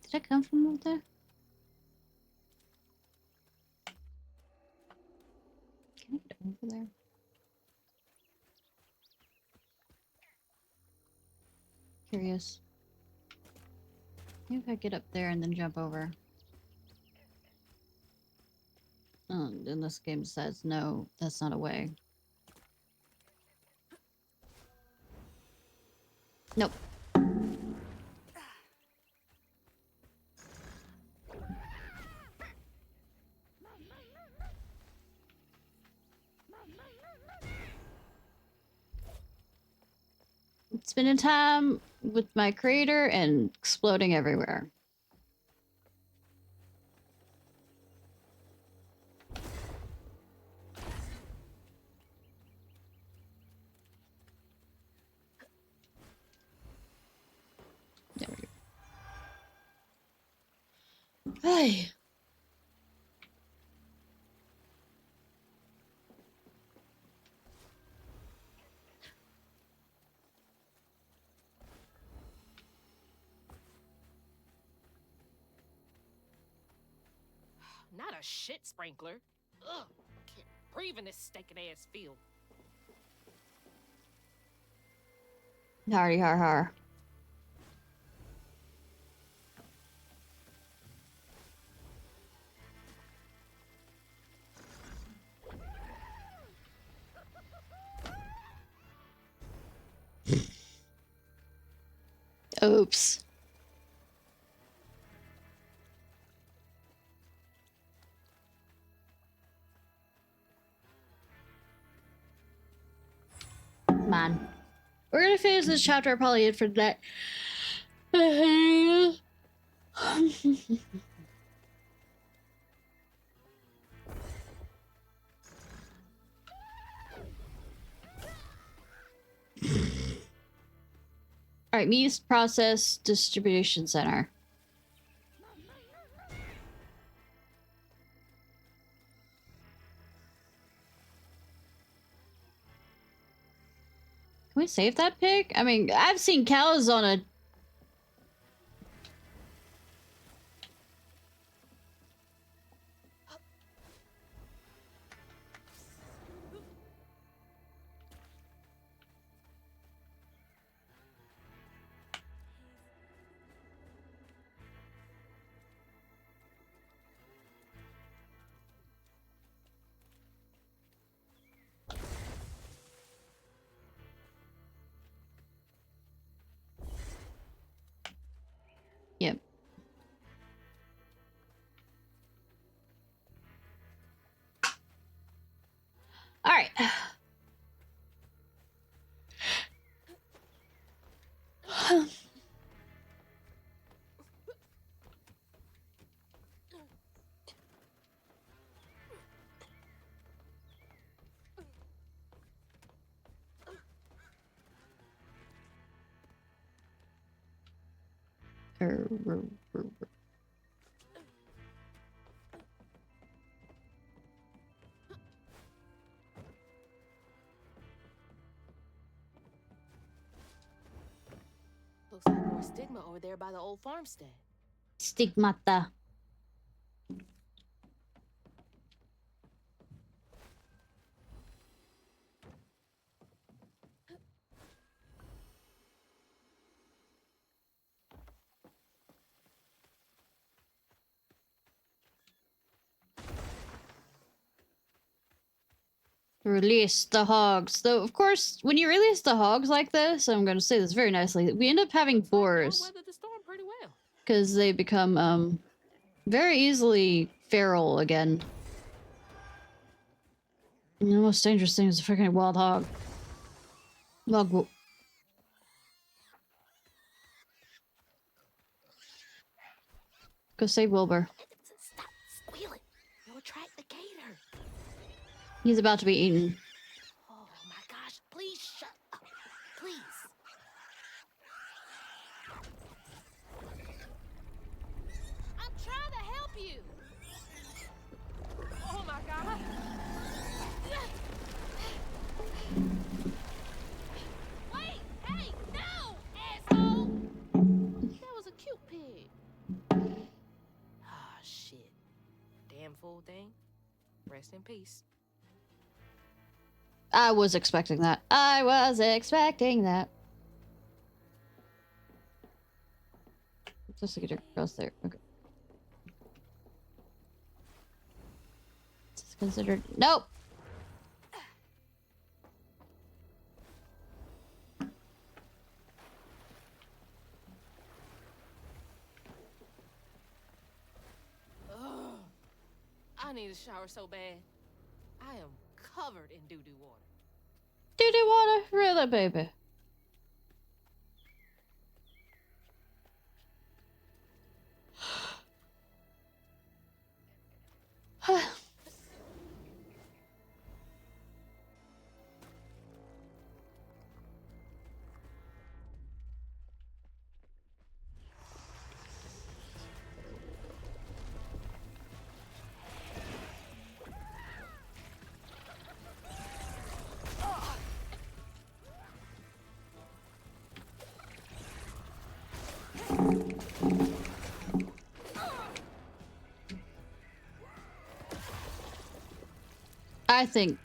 Did I come from over there? Can I get over there? Curious. Maybe if I get up there and then jump over. Oh, and this game says no, that's not a way. Nope. Spending time with my creator and exploding everywhere. There we go. Hey. Not a shit sprinkler. Ugh, can't breathe in this stinking ass field. Hardy har har. Oops. Man. We're gonna finish this chapter probably in for that. Alright, meat process distribution center. Can we save that pig? I mean, I've seen cows on a... Yep. Alright. Looks like more stigma over there by the old farmstead. Stigmata. Release the hogs. Though, of course, when you release the hogs like this, I'm going to say this very nicely, we end up having boars. Weathered the storm pretty well. Because they become, very easily feral again. And the most dangerous thing is a freaking wild hog. Go save Wilbur. Stop squealing. You'll attract the gator. He's about to be eaten. Oh my gosh, please shut up. Please. damn fool thing. Rest in peace. I was expecting that. I was expecting that. Just to get across there. Okay. It's considered. Nope. Ugh. I need a shower so bad. I am covered in doo-doo water. Doo-doo water? Really, baby? I think.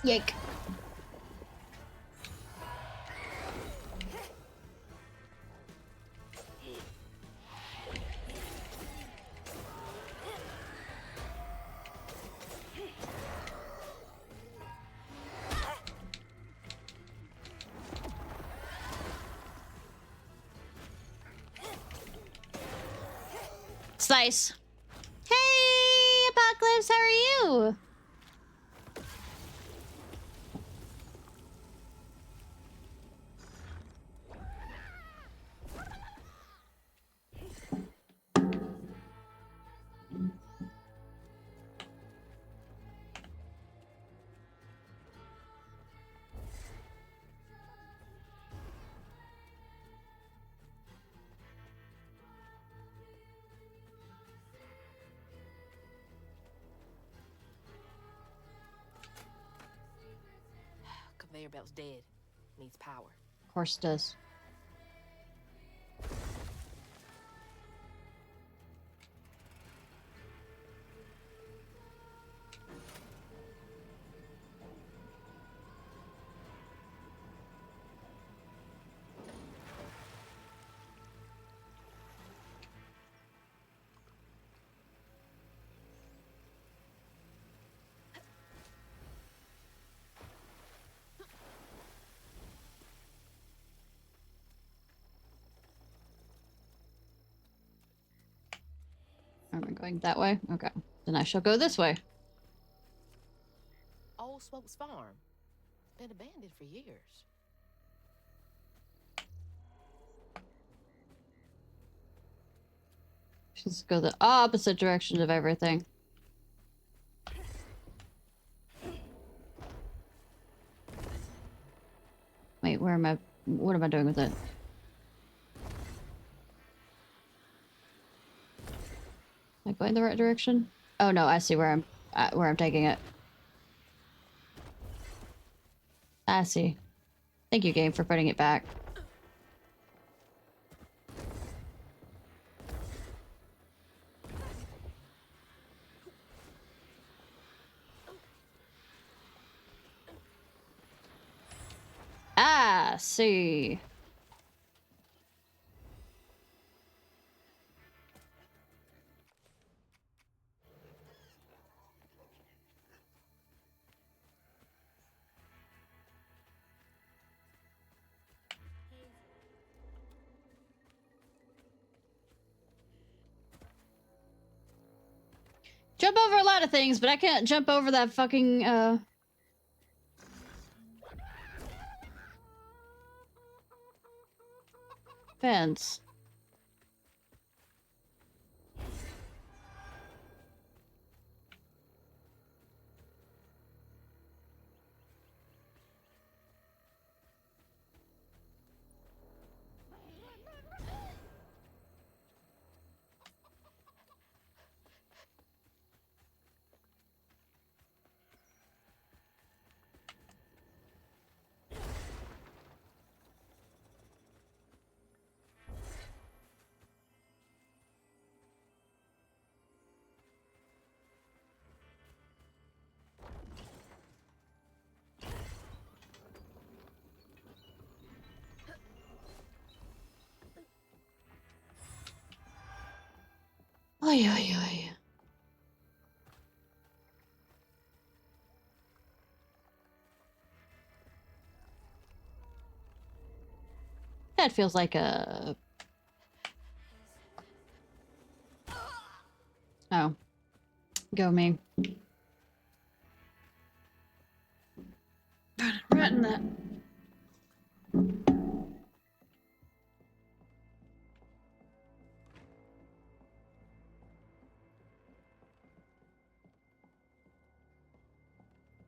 Yike. Slice. Hey, Apocalypse, how are you? Conveyor belt's dead. Needs power. Of course it does. Am I going that way? Okay. Then I shall go this way. Old Smokes Farm. Been abandoned for years. Just go the opposite direction of everything. Wait, where am I? What am I doing with it? Am I going the right direction? Oh no, I see where I'm taking it. I see. Thank you, game, for putting it back. Ah, see. Jump over a lot of things, but I can't jump over that fucking, fence. Oy, oy, oy. That feels like a... Oh. Go me. Right in that.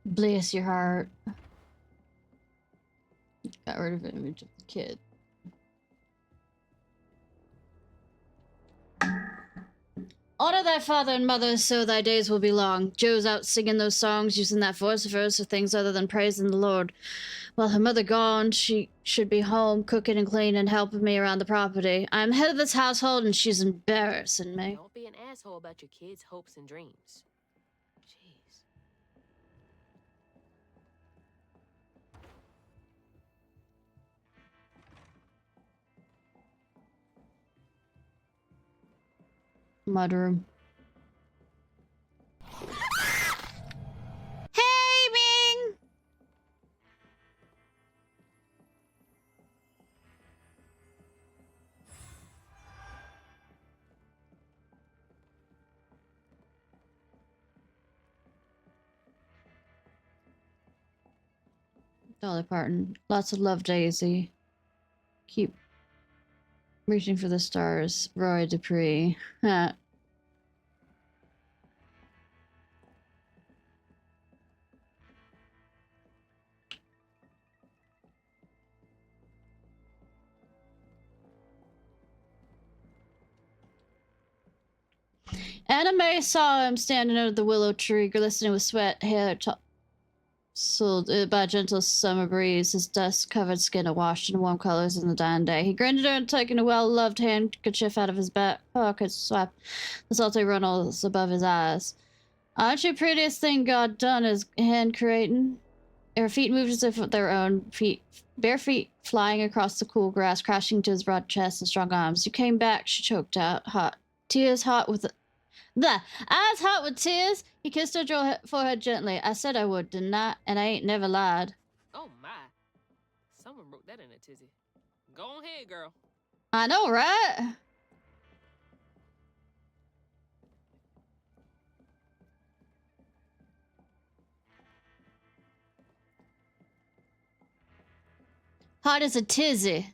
Bless your heart. Got rid of the image of the kid. Honor thy father and mother, so thy days will be long. Joe's out singing those songs, using that voice of hers for things other than praising the Lord. While her mother gone, she should be home, cooking and cleaning and helping me around the property. I'm head of this household, and she's embarrassing me. Don't be an asshole about your kids' hopes and dreams. Jeez. Mudroom. Hey, Ming! Dolly Parton. Lots of love, Daisy. Keep reaching for the stars. Roy Dupree. Anna Mae saw him standing under the willow tree, glistening with sweat, hair tousled by a gentle summer breeze, his dust-covered skin awash in warm colors in the dying day. He grinned at her and, taking a well-loved handkerchief out of his back pocket, swept the salty runnels above his eyes. Aren't you prettiest thing God done is hand-creating? Her feet moved as if with their own feet, bare feet flying across the cool grass, crashing to his broad chest and strong arms. You came back, she choked out, hot. Tears hot with... eyes hot with tears. He kissed her forehead gently. I said I would, didn't I? And I ain't never lied. Oh my. Someone wrote that in a tizzy. Go ahead, girl. I know, right? Hot as a tizzy.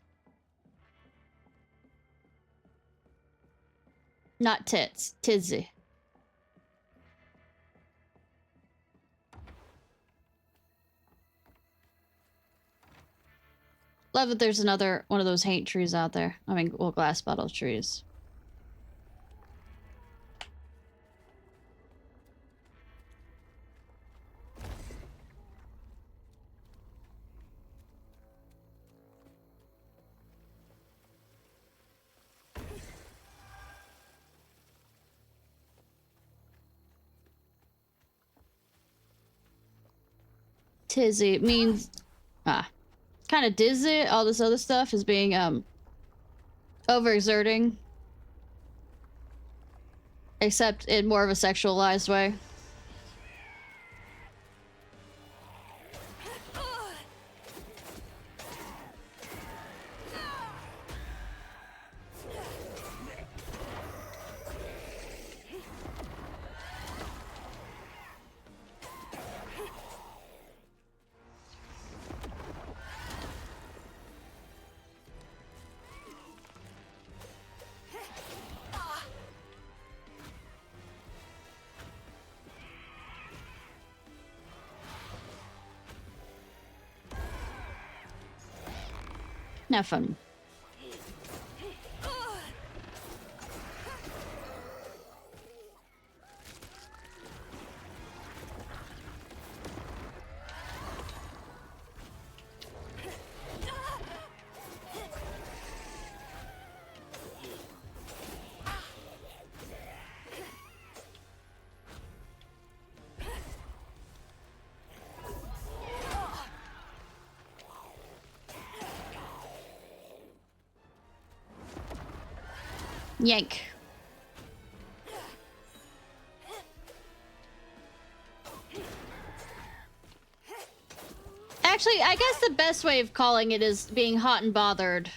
Not tits. Tizzy. Love that there's another one of those haint trees out there. I mean, well, glass bottle trees. Tizzy means kind of dizzy. All this other stuff is being overexerting, except in more of a sexualized way. Not fun. Yank. Actually, I guess the best way of calling it is being hot and bothered.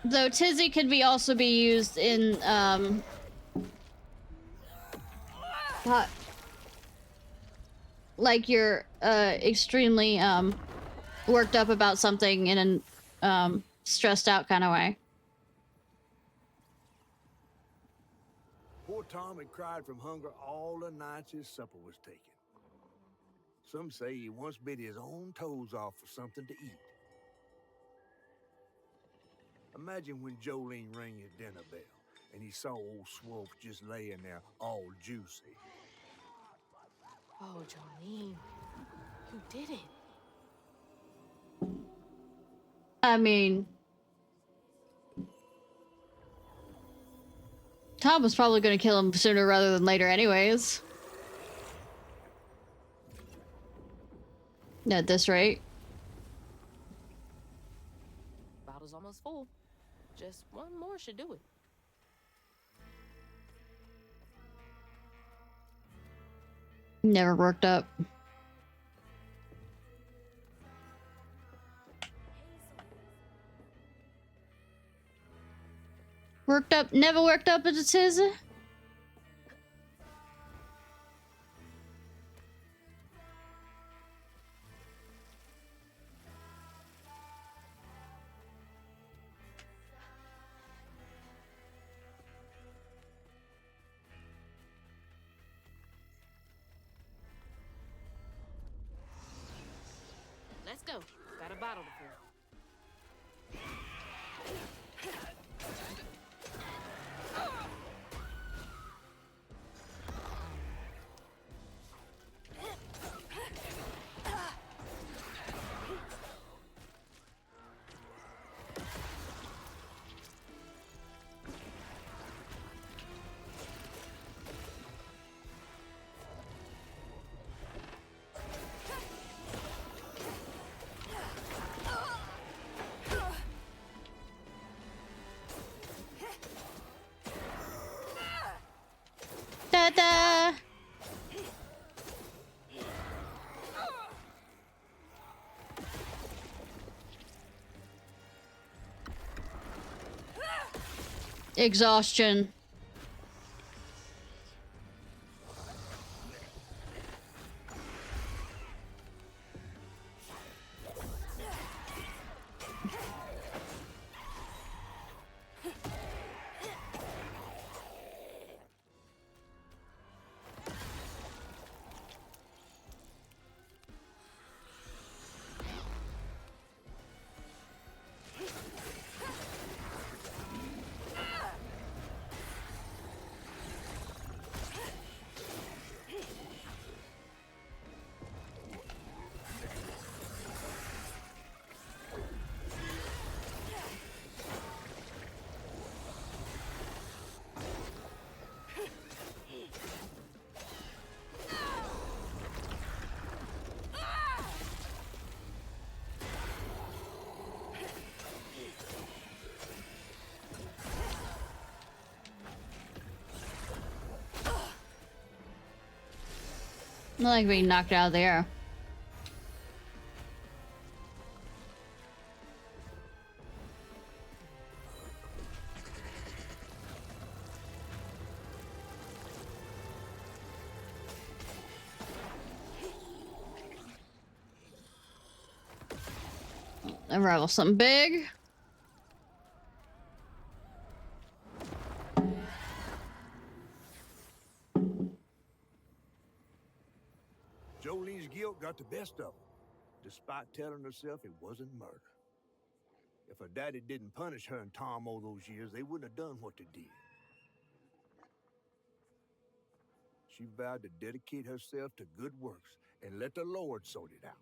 Though tizzy could also be used in hot, like you're extremely worked up about something in an stressed out kind of way. Poor Tom had cried from hunger all the nights his supper was taken. Some say he once bit his own toes off for something to eat. Imagine when Jolene rang his dinner bell and he saw old Swolf just laying there all juicy. Oh, Jolene, you did it. I mean, Tom was probably going to kill him sooner rather than later anyways. At this rate. Bottle's almost full. Just one more should do it. Never worked up. Worked up, never worked up as a tizzy. Let's go. Got a bottle to fill. Da-da! Exhaustion. I like being knocked out of the air. Unravel something big. Jolene's guilt got the best of him. despite telling herself it wasn't murder. If her daddy didn't punish her and Tom all those years, they wouldn't have done what they did. She vowed to dedicate herself to good works and let the Lord sort it out.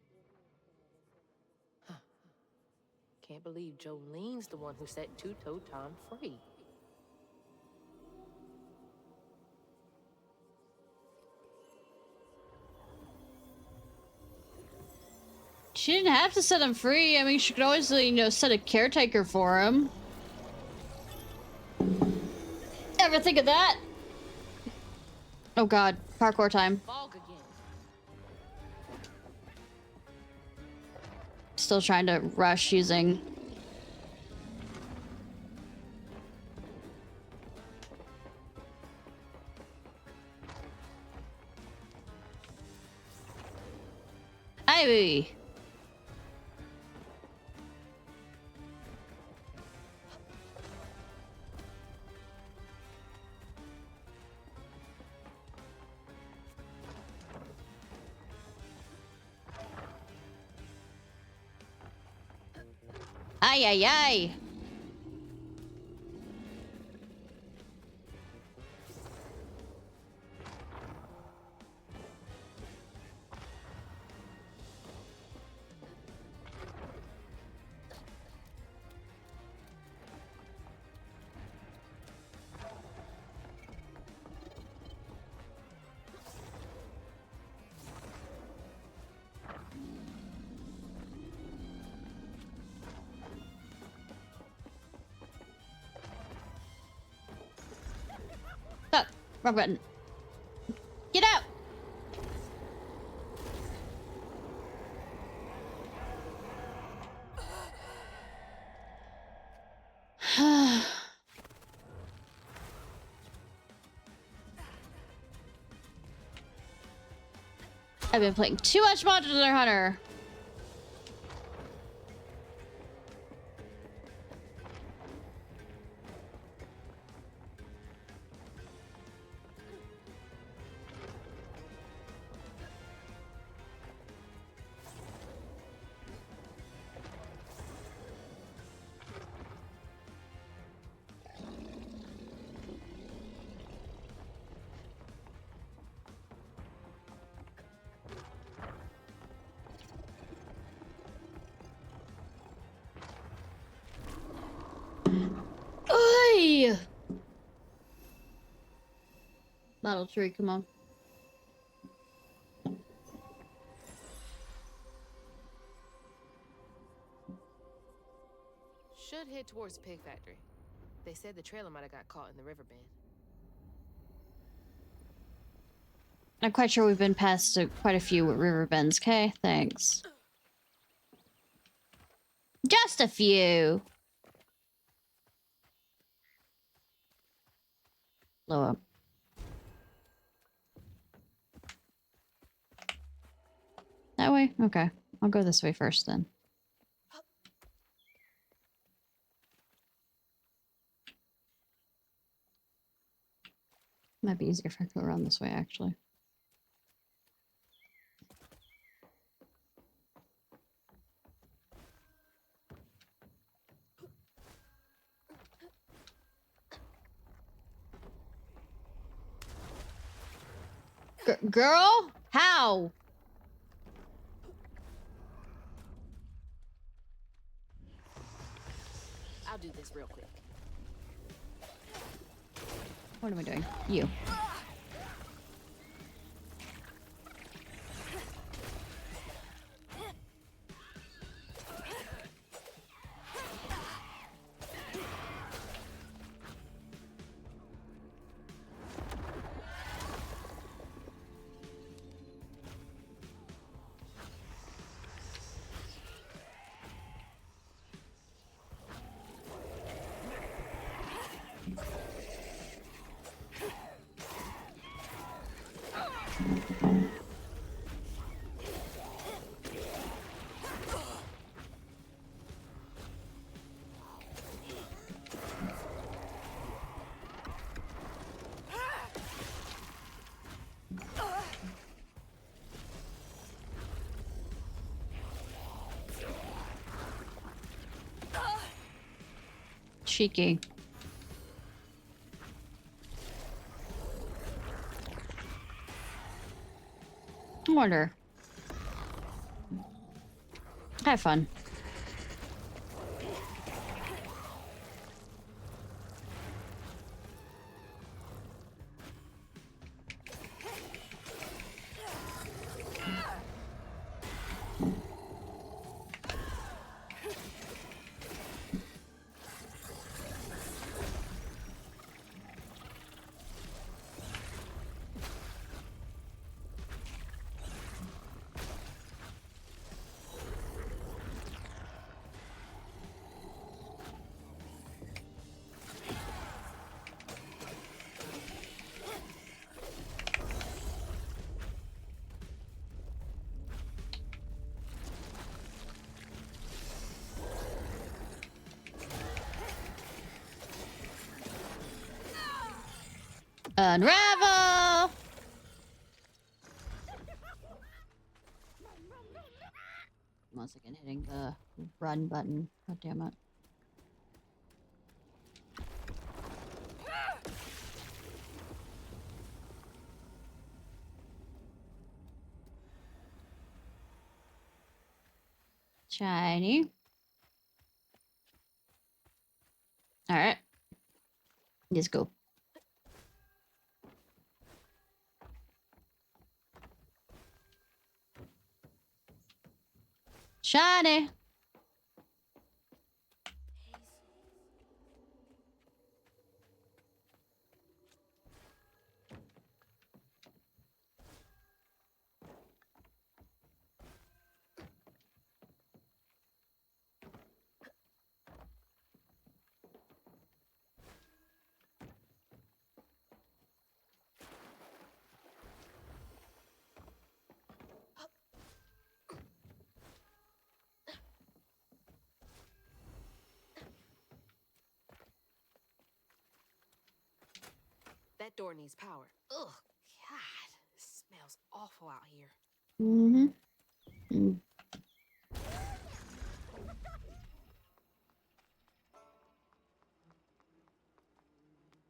Can't believe Jolene's the one who set Two-Toe Tom free. She didn't have to set him free. I mean, she could always, you know, set a caretaker for him. Ever think of that? Oh god, parkour time. Fog again. Still trying to rush using... Ivy! Ay, ay, ay. Fuck. Wrong button. Get out! I've been playing too much Monster Hunter. Oi! Battle tree, come on. Should head towards the pig factory. They said the trailer might have got caught in the river bend. I'm quite sure we've been past quite a few river bends. Okay, thanks. Just a few. Blow up. That way? Okay. I'll go this way first then. Might be easier if I go around this way, actually. Girl? How? I'll do this real quick. What am I doing? You. Cheeky. I wonder. Have fun. Unravel! Once again, hitting the run button. God damn it. Shiny. Alright. Let's go. Shiny! That door needs power. Ugh, God, it smells awful out here. Mm-hmm. Mm.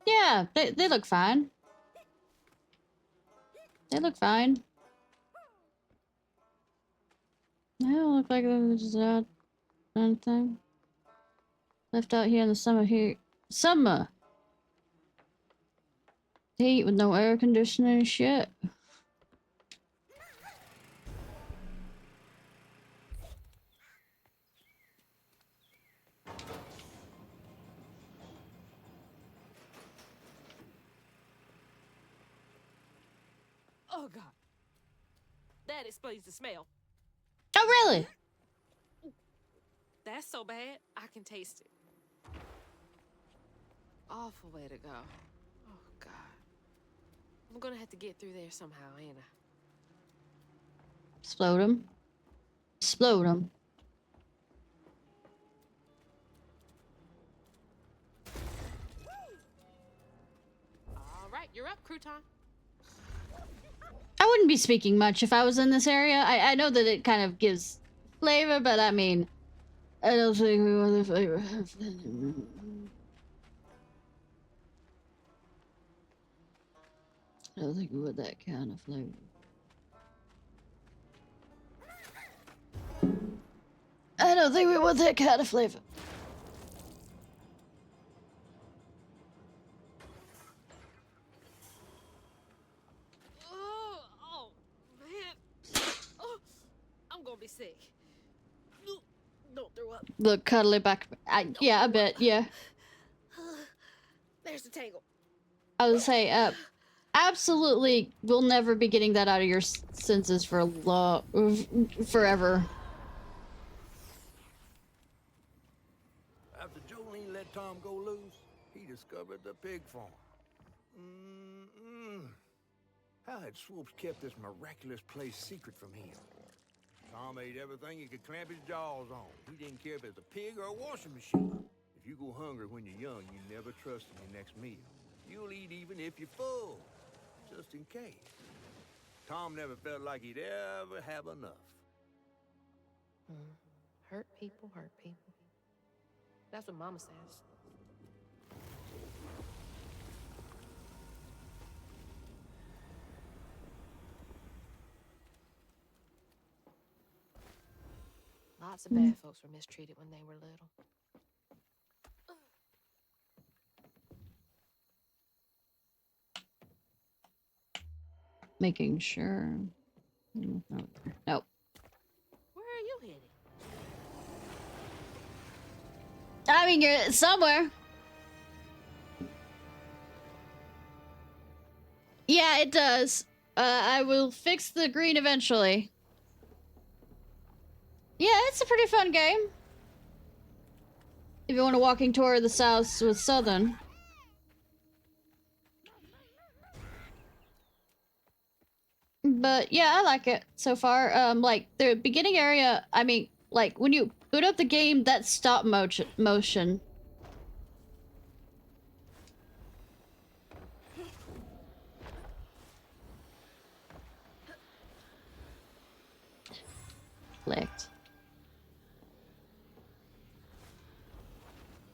Yeah, they look fine. They look fine. They don't look like they're just out anything. Left out here in the summer heat. Summer! Heat with no air conditioning and shit. Oh, God. That explains the smell. Oh, really? That's so bad, I can taste it. Awful way to go. Oh, God. I'm gonna have to get through there somehow, ain't I? Explode them. Explode them. All right, you're up, crouton. I wouldn't be speaking much if I was in this area. I know that it kind of gives flavor, but I mean, I don't think we want the flavor. I don't think we want that kind of flavor. I don't think we want that kind of flavor. Oh, man. Oh, I'm gonna be sick. Don't throw up. Look, cuddly back. Yeah, I bet. Yeah. There's the tangle. I would say, absolutely, we'll never be getting that out of your senses for forever. After Jolene let Tom go loose, he discovered the pig farm. How had Swoops kept this miraculous place secret from him? Tom ate everything he could clamp his jaws on. He didn't care if it was a pig or a washing machine. If you go hungry when you're young, you never trust in your next meal. You'll eat even if you're full, just in case. Tom never felt like he'd ever have enough. Hurt people, hurt people. That's what Mama says. Lots of bad folks were mistreated when they were little. Making sure. Nope. Where are you headed? I mean, you're somewhere. Yeah, it does. I will fix the green eventually. Yeah, it's a pretty fun game. If you want a walking tour of the South with Southern. But yeah, I like it so far. Like the beginning area, I mean, like when you boot up the game, that's stop motion. Clicked.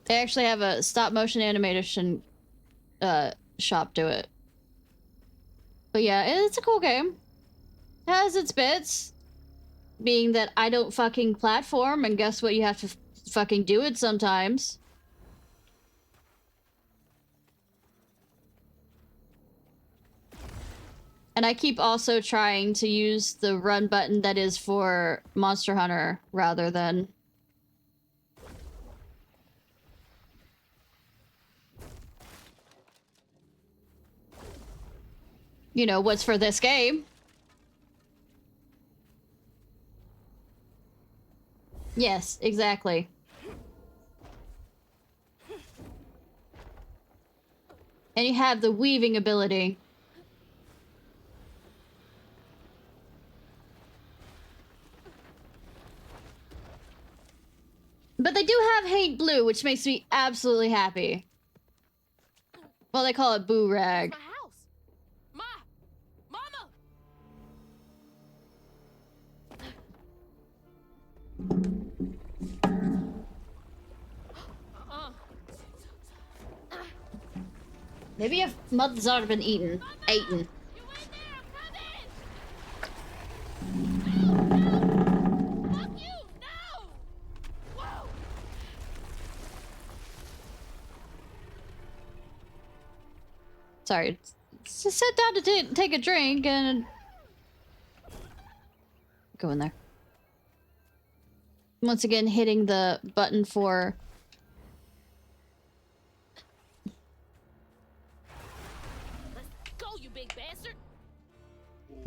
They actually have a stop motion animation shop do it. But yeah, it's a cool game. It has its bits. Being that I don't fucking platform, and guess what? You have to fucking do it sometimes. And I keep also trying to use the run button that is for Monster Hunter rather than... you know, what's for this game. Yes, exactly. And you have the weaving ability. But they do have Hate Blue, which makes me absolutely happy. Well, they call it Boo Rag. My house. Mama. Maybe if mother's already been eaten. Eaten. Sorry. Just sit down to take a drink and... go in there. Once again, hitting the button for... Let's go, you big bastard.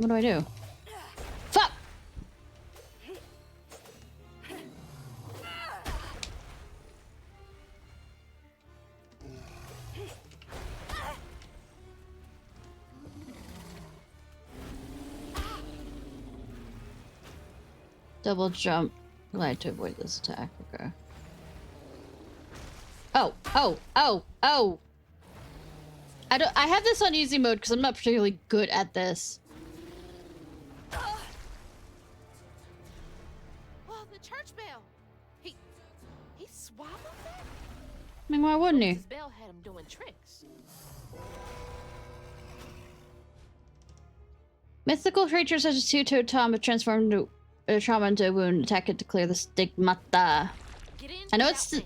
what do I do? Fuck! Double jump. Glide to avoid this attack. Okay. Oh! I have this on easy mode because I'm not particularly good at this. Well, the church bell. He swallowed that? I mean, why wouldn't he? His bell had him doing tricks. Mythical creatures such as two-toed Tom have transformed into trauma into a wound. Attack it to clear the stigmata. I know it's...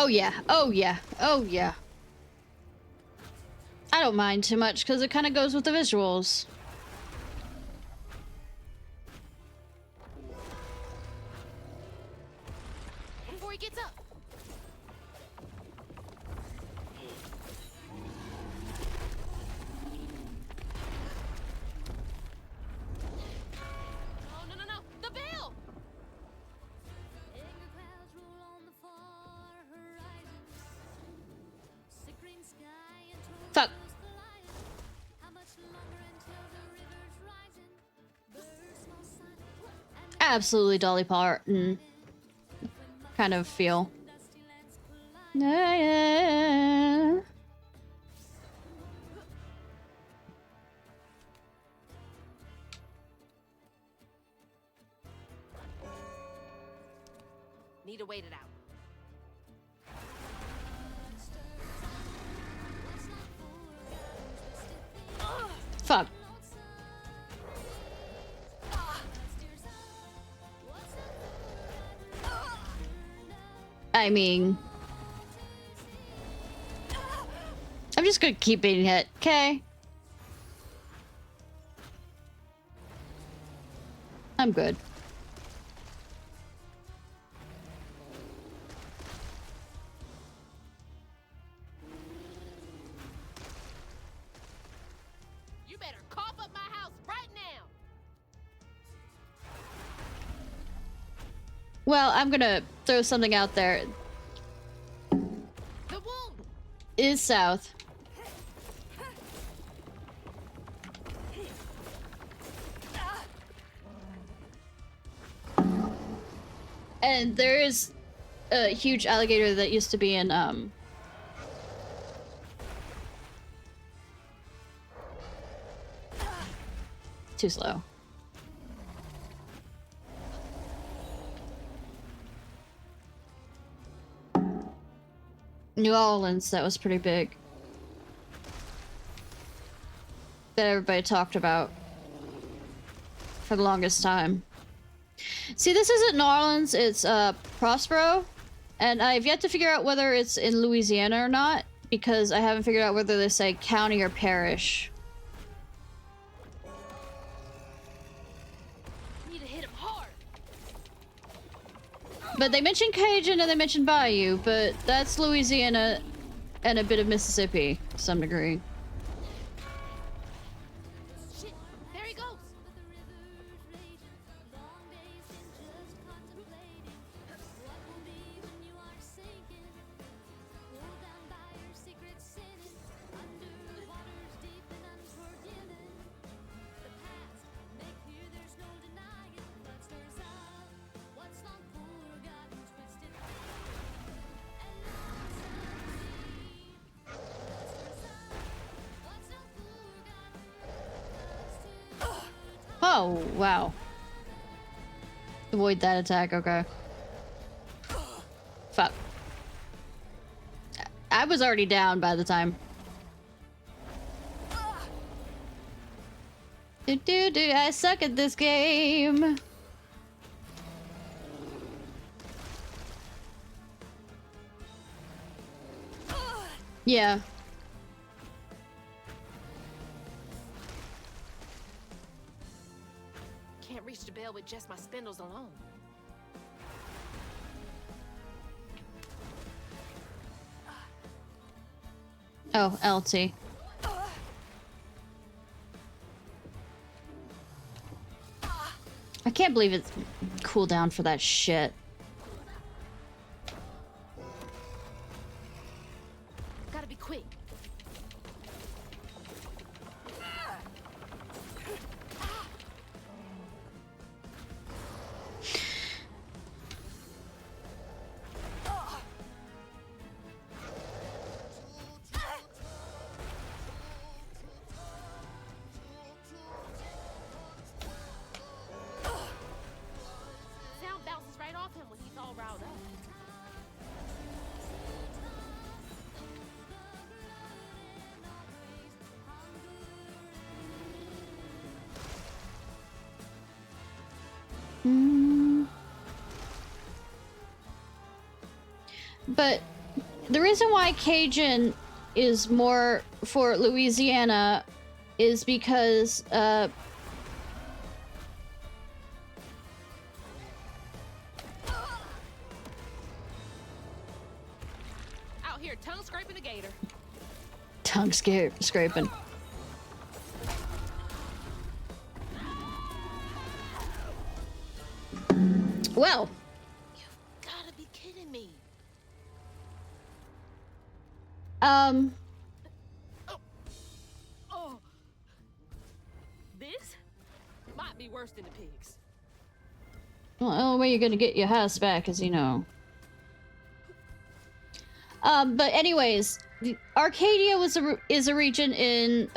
oh yeah, oh yeah, oh yeah. I don't mind too much because it kind of goes with the visuals. Before he gets up. No. The bell! Fuck. Absolutely Dolly Parton. kind of feel. Yeah. Need to wait it out. Fuck. I mean, I'm just gonna keep beating it, okay? I'm good. You better cough up my house right now. Well, I'm gonna throw something out there. The wound Is south. And there is a huge alligator that used to be in, too slow. New Orleans, that was pretty big. That everybody talked about for the longest time. See, this isn't New Orleans, it's Prospero, and I've yet to figure out whether it's in Louisiana or not, because I haven't figured out whether they say county or parish. need to hit him hard. But they mentioned Cajun and they mentioned Bayou, but that's Louisiana and a bit of Mississippi to some degree. Shit, there he goes. Oh, wow. Avoid that attack, okay. Fuck. I was already down by the time. I suck at this game. Yeah. Can't reach the bell with just my spindles alone. Oh, LT. I can't believe it's cooldown for that shit. Gotta be quick. Sound bounces right off him when he's all riled up. But the reason why Cajun is more for Louisiana is because Out here tongue scraping the gator. tongue scraping. Well, Gotta be kidding me. Oh. This might be worse than the pigs. well, the only way you're gonna get your house back is, you know, But anyways, Arcadia is a region in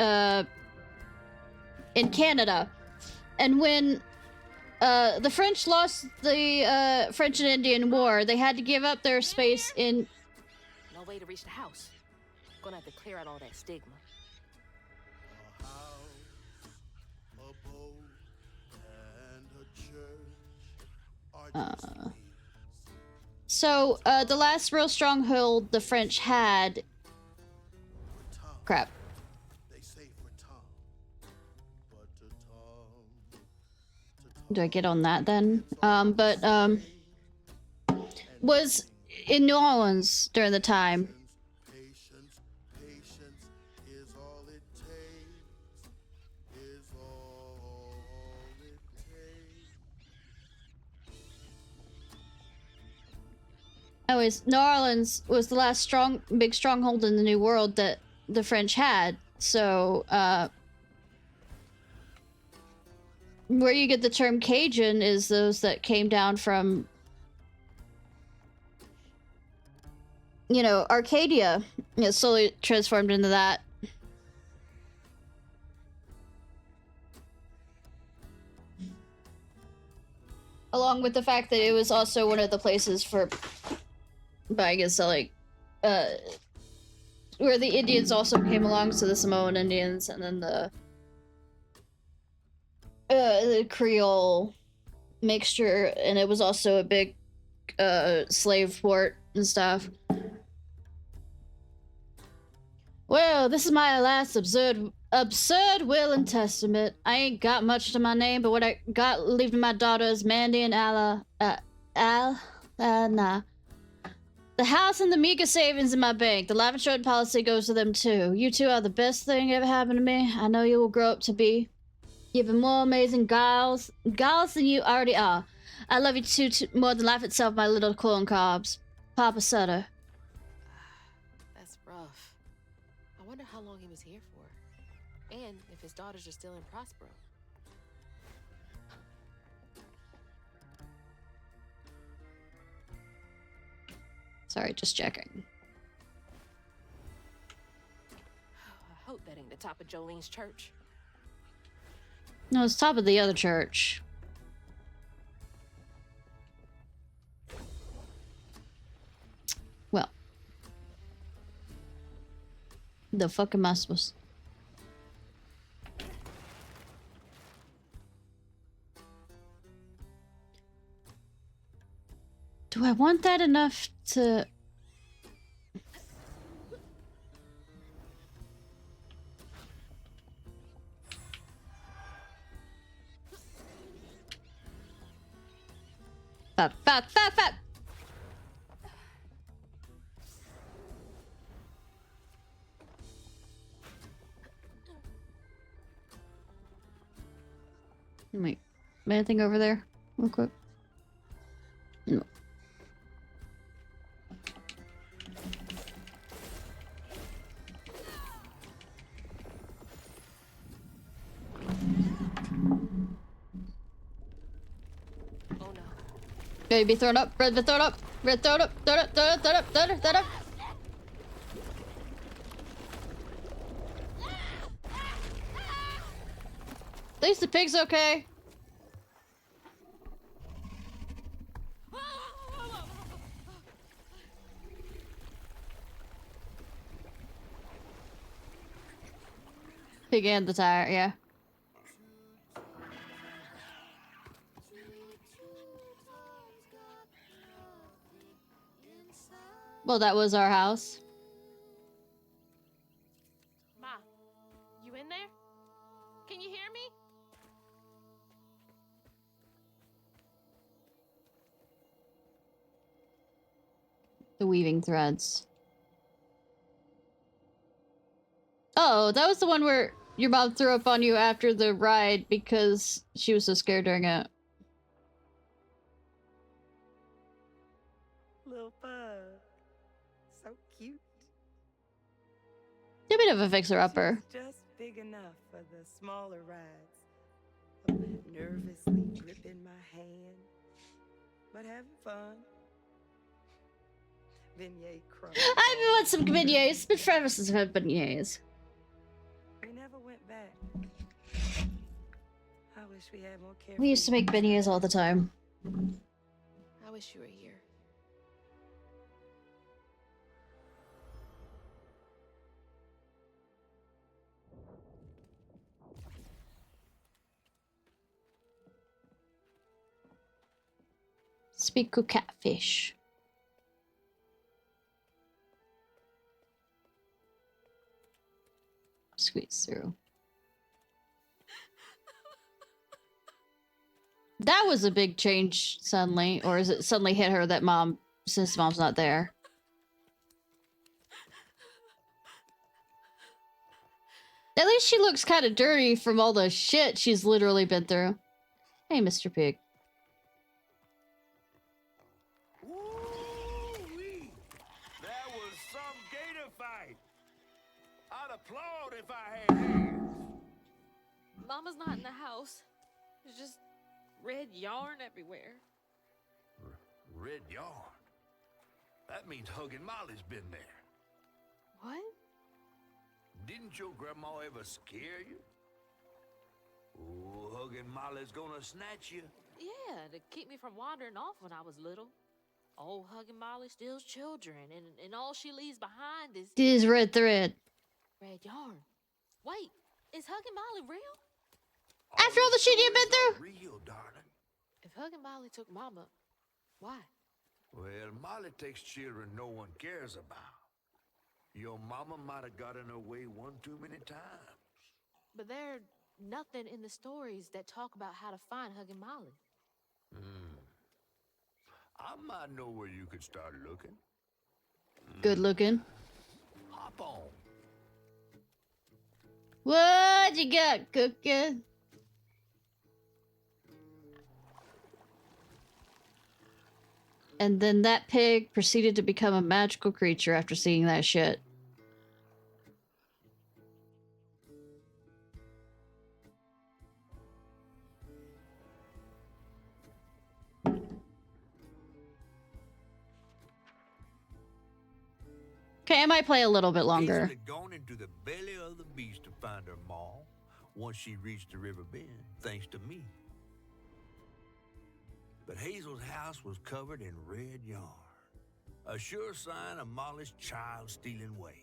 Canada, and when the French lost the French and Indian War, they had to give up their space in. No way to reach the house. Gonna have to clear out all that stigma. A house, a boat, and a church are just names. So the last real stronghold the French had. Crap. They say for Tom, but to Tom, Do I get on that then? Was in New Orleans during the time. patience is all it takes. Is all it takes. Anyways, New Orleans was the last big stronghold in the New World that the French had. So, where you get the term Cajun is those that came down from, you know, Arcadia. It slowly transformed into that. Along with the fact that it was also one of the places for buying and selling, where the Indians also came along, so the Samoan Indians, and then the Creole mixture, and it was also a big slave port and stuff. Well, this is my last absurd will and testament. I ain't got much to my name, but what I got leaving my daughters, Mandy and nah. The house and the meager savings in my bank. The life insurance policy goes to them too. You two are the best thing ever happened to me. I know you will grow up to be even more amazing gals than you already are. I love you two more than life itself, my little corn cobs. Papa Sutter. That's rough. I wonder how long he was here for. And if his daughters are still in Prospero. Sorry, just checking. I hope that ain't the top of Jolene's church. No, it's top of the other church. Well. The fuck am I supposed to... Do I want that enough to... Fuck. Wait, anything over there? Real quick. No. Oh no. Ready to be thrown up, ready to be thrown up, ready to throw it up, throw it up. At least the pig's okay. Pig and the tire, yeah. Well, that was our house. Ma, you in there? Can you hear me? The weaving threads. Oh, that was the one where your mom threw up on you after the ride because she was so scared during it. Little bug. So cute. A bit of a fixer-upper. She's just big enough for the smaller rides. Nervously gripping my hand, but having fun. Beignet crumb. I want some beignets. It's been forever since I've had beignets. We never went back. I wish we had more care. We used to make beignets all the time. I wish you were here. Speak catfish. Squeeze through. That was a big change suddenly, or is it suddenly hit her that since mom's not there? At least she looks kind of dirty from all the shit she's literally been through. Hey, Mr. Pig. Woo-wee! That was some gator fight. I'd applaud if I had hands. Mama's not in the house. There's just red yarn everywhere. Red yarn? That means Huggin' Molly's been there. What? Didn't your grandma ever scare you? Oh, Huggin' Molly's gonna snatch you. Yeah, to keep me from wandering off when I was little. Old Huggin' Molly steals children, and all she leaves behind is... This red thread. Red yarn. Wait, is Huggin' Molly real? After all the shit you've been through? Real, darling. If Huggin' Molly took Mama, why? Well, Molly takes children no one cares about. Your mama might have gotten away one too many times. But there's nothing in the stories that talk about how to find Huggin' Molly. I might know where you could start looking. Good looking. Hop on. What you got cooking? And then that pig proceeded to become a magical creature after seeing that shit. Okay, I might play a little bit longer. Hazel had gone into the belly of the beast to find her ma once she reached the river bend, thanks to me. But Hazel's house was covered in red yarn, a sure sign of Molly's child-stealing ways.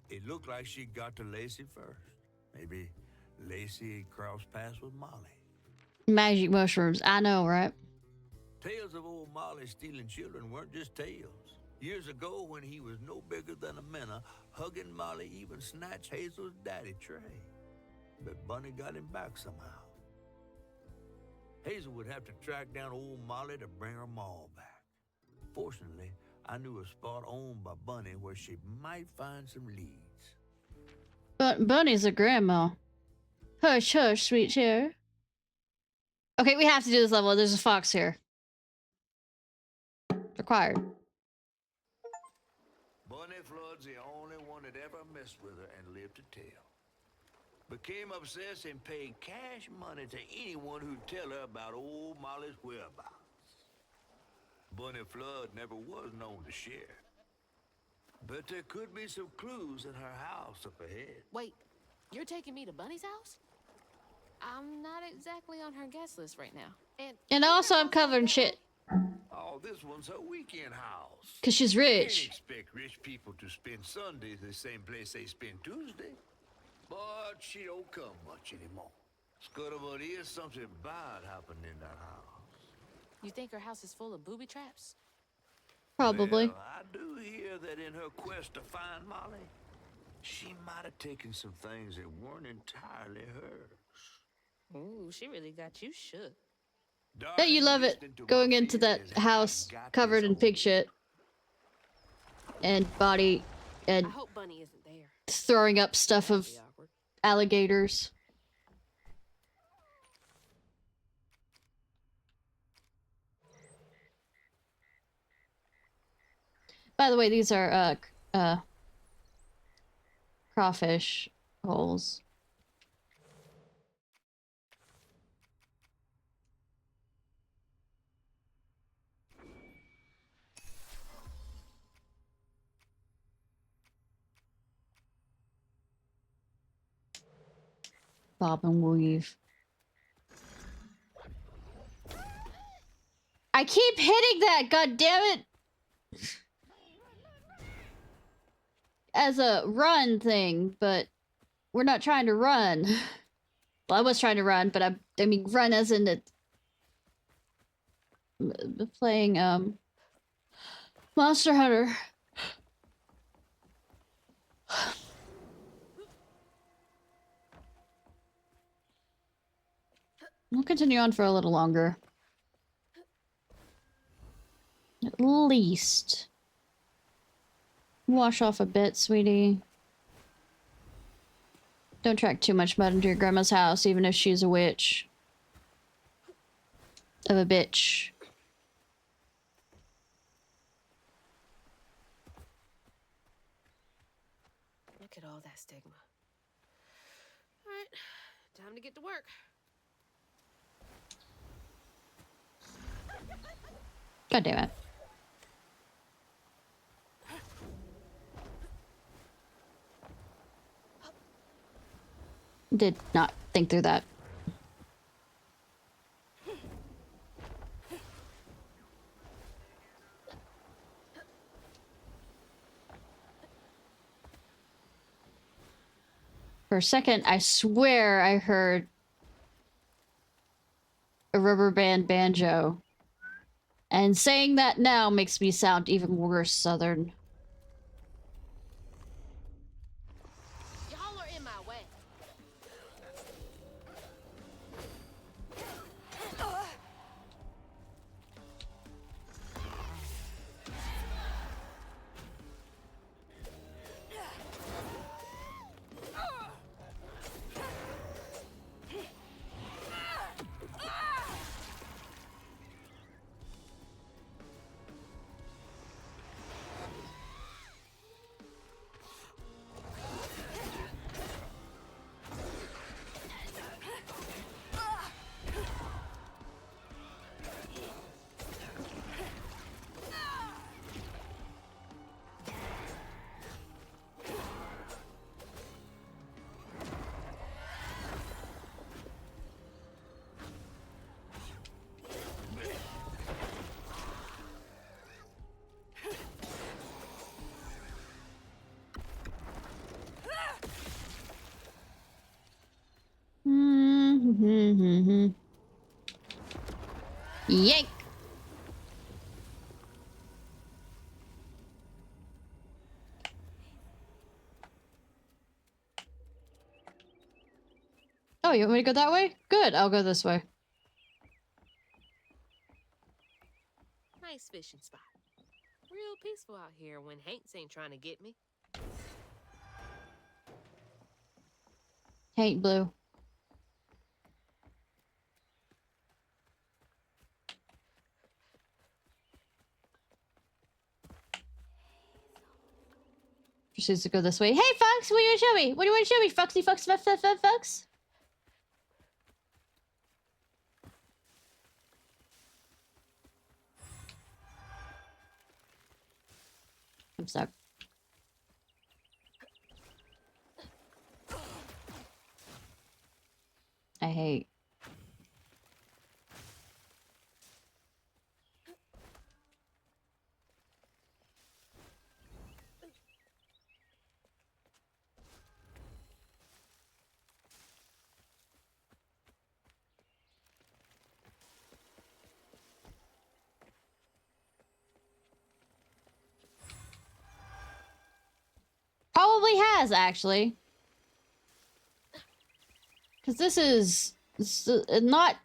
It looked like she got to Lacey first. Maybe Lacey had crossed paths with Molly. Magic mushrooms, I know, right? Tales of old Molly stealing children weren't just tales. Years ago, when he was no bigger than a minnow, Huggin' Molly even snatched Hazel's daddy, Trey. But Bunny got him back somehow. Hazel would have to track down old Molly to bring her ma back. Fortunately, I knew a spot owned by Bunny where she might find some leads. But Bunny's a grandma. Hush, hush, sweet chair. Okay, we have to do this level. There's a fox here. Required. Bunny Flood's the only one that ever messed with her and lived to tell. Became obsessed and paid cash money to anyone who'd tell her about old Molly's whereabouts. Bunny Flood never was known to share. But there could be some clues in her house up ahead. Wait, you're taking me to Bunny's house? I'm not exactly on her guest list right now. And also I'm covering shit. Oh, this one's her weekend house. Cause she's rich. Can't expect rich people to spend Sundays the same place they spend Tuesday. But she don't come much anymore. Scuttlebutt is something bad happened in that house. You think her house is full of booby traps? Probably. Well, I do hear that in her quest to find Molly, she might have taken some things that weren't entirely hers. Ooh, she really got you shook. Bet you love it, going into that house covered in pig shit. And body, and I hope Bunny isn't there. throwing up stuff of alligators. By the way, these are, crawfish holes. Bob and weave. I keep hitting that, god damn it! As a run thing, but we're not trying to run. Well, I was trying to run, but I mean run as in it playing Monster Hunter. We'll continue on for a little longer. At least. Wash off a bit, sweetie. Don't track too much mud into your grandma's house, even if she's a witch. Of a bitch. Look at all that stigma. All right, time to get to work. God damn it. Did not think through that. For a second, I swear I heard a rubber band banjo. And saying that now makes me sound even worse Southern. Y'all are in my way. Yank! Oh, you want me to go that way? Good, I'll go this way. Nice fishing spot. Real peaceful out here when Hanks ain't trying to get me. Ain't blue. Proceeds to go this way. Hey, Fox, what do you want to show me? What do you want to show me? Foxy, Fox, Fox? I'm stuck. I hate. Probably has, actually. Because this is not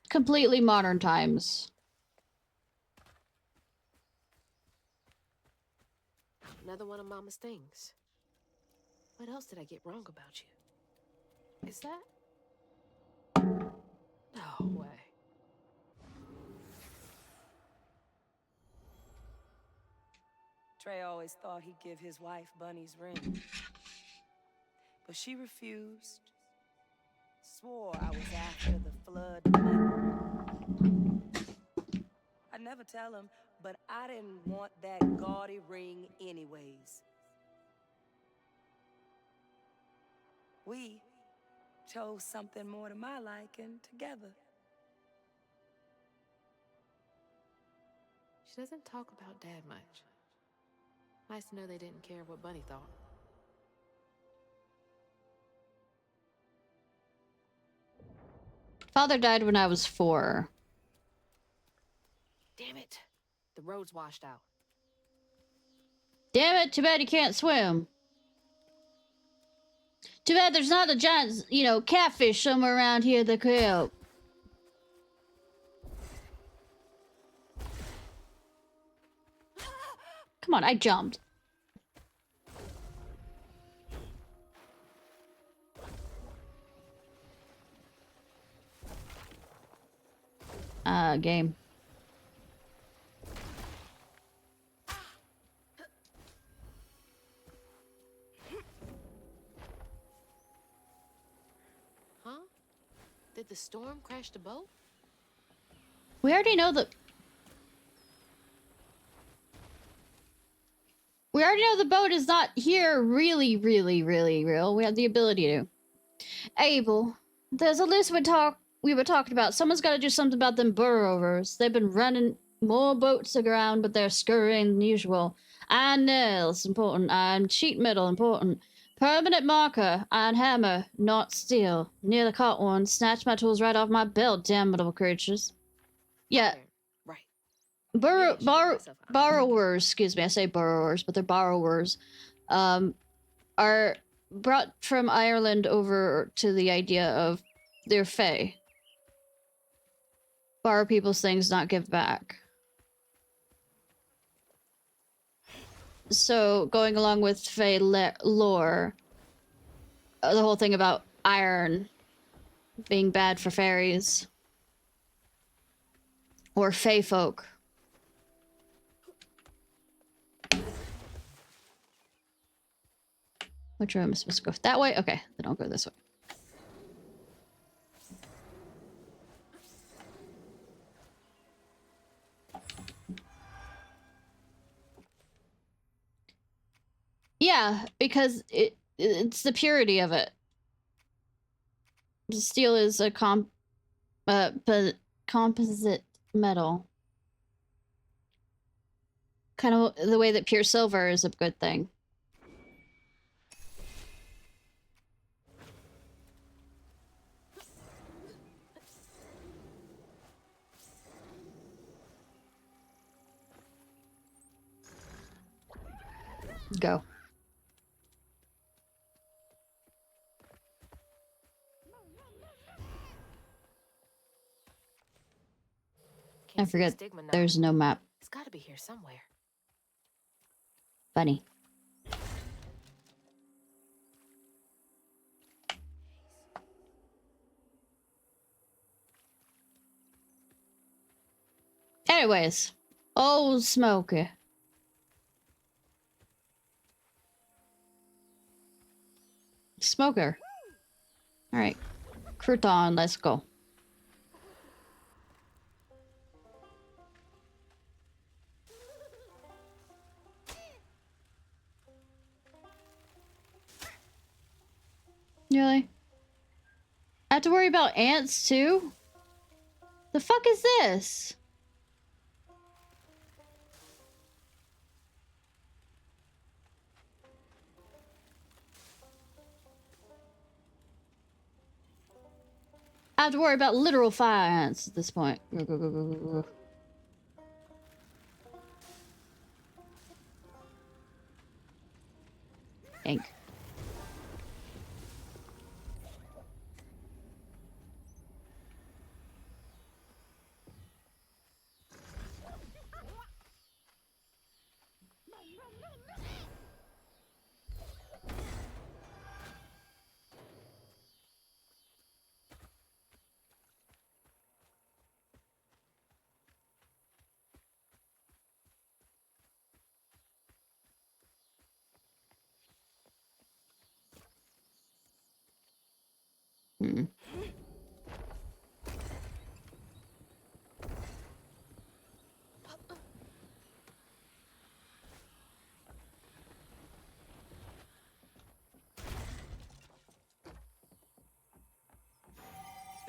completely modern times. Another one of Mama's things. What else did I get wrong about you? Is that? No way. Trey always thought he'd give his wife Bunny's ring. But she refused. Swore I was after the flood money. I'd never tell him, but I didn't want that gaudy ring anyways. We chose something more to my liking together. She doesn't talk about Dad much. Nice to know they didn't care what Bunny thought. Father died when I was 4. Damn it. The road's washed out. Damn it, too bad you can't swim. Too bad there's not a giant, you know, catfish somewhere around here that could help. Come on, I jumped. Game. Huh? Did the storm crash the boat? We already know the... We already know the boat is not here really real. We have the ability to. Abel, there's a list we were talking about. Someone's got to do something about them burrowers. They've been running more boats aground, but they're scurrying than usual. Iron nails, important. Iron sheet metal, important. Permanent marker, iron hammer, not steel. Near the caught one, snatched my tools right off my belt, damnable creatures. Yeah. Right. Borrowers, excuse me, I say borrowers, but they're borrowers, are brought from Ireland over to the idea of they're fae. Borrow people's things, not give back. So, going along with fae lore, the whole thing about iron being bad for fairies. Or fae folk. Which way am I supposed to go? That way? Okay, then I'll go this way. Yeah, because it's the purity of it. Steel is a composite metal. Kind of the way that pure silver is a good thing. Go. I forget there's no map. It's got to be here somewhere. Funny. Anyways, old Smoker. Smoker. Alright. Crouton, let's go. Really? I have to worry about ants too? The fuck is this? I have to worry about literal fire ants at this point. Go, go, go, go, go, go. Yank.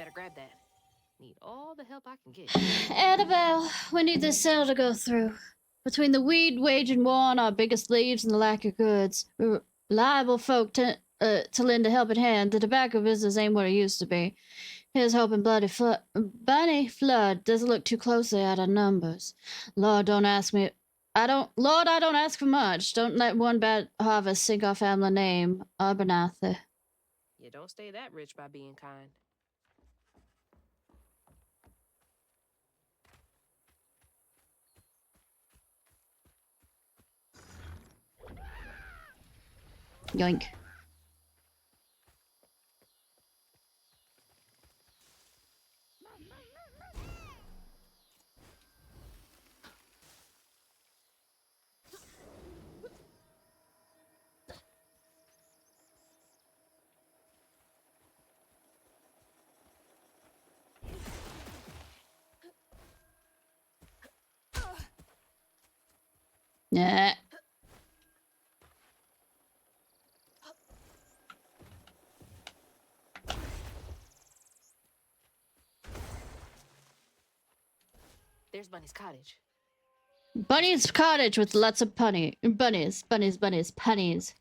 better grab that. Need all the help I can get. Annabelle, we need this sale to go through. Between the weed waging war on our biggest leaves and the lack of goods, reliable folk to lend a helping hand, the tobacco business ain't what it used to be. Here's hoping Bunny Flood doesn't look too closely at our numbers. Lord, don't ask me. I don't ask for much. Don't let one bad harvest sink our family name, Abernathy. You don't stay that rich by being kind. Yoink. Yeah. There's Bunny's cottage. Bunny's cottage with lots of bunnies. Punnies.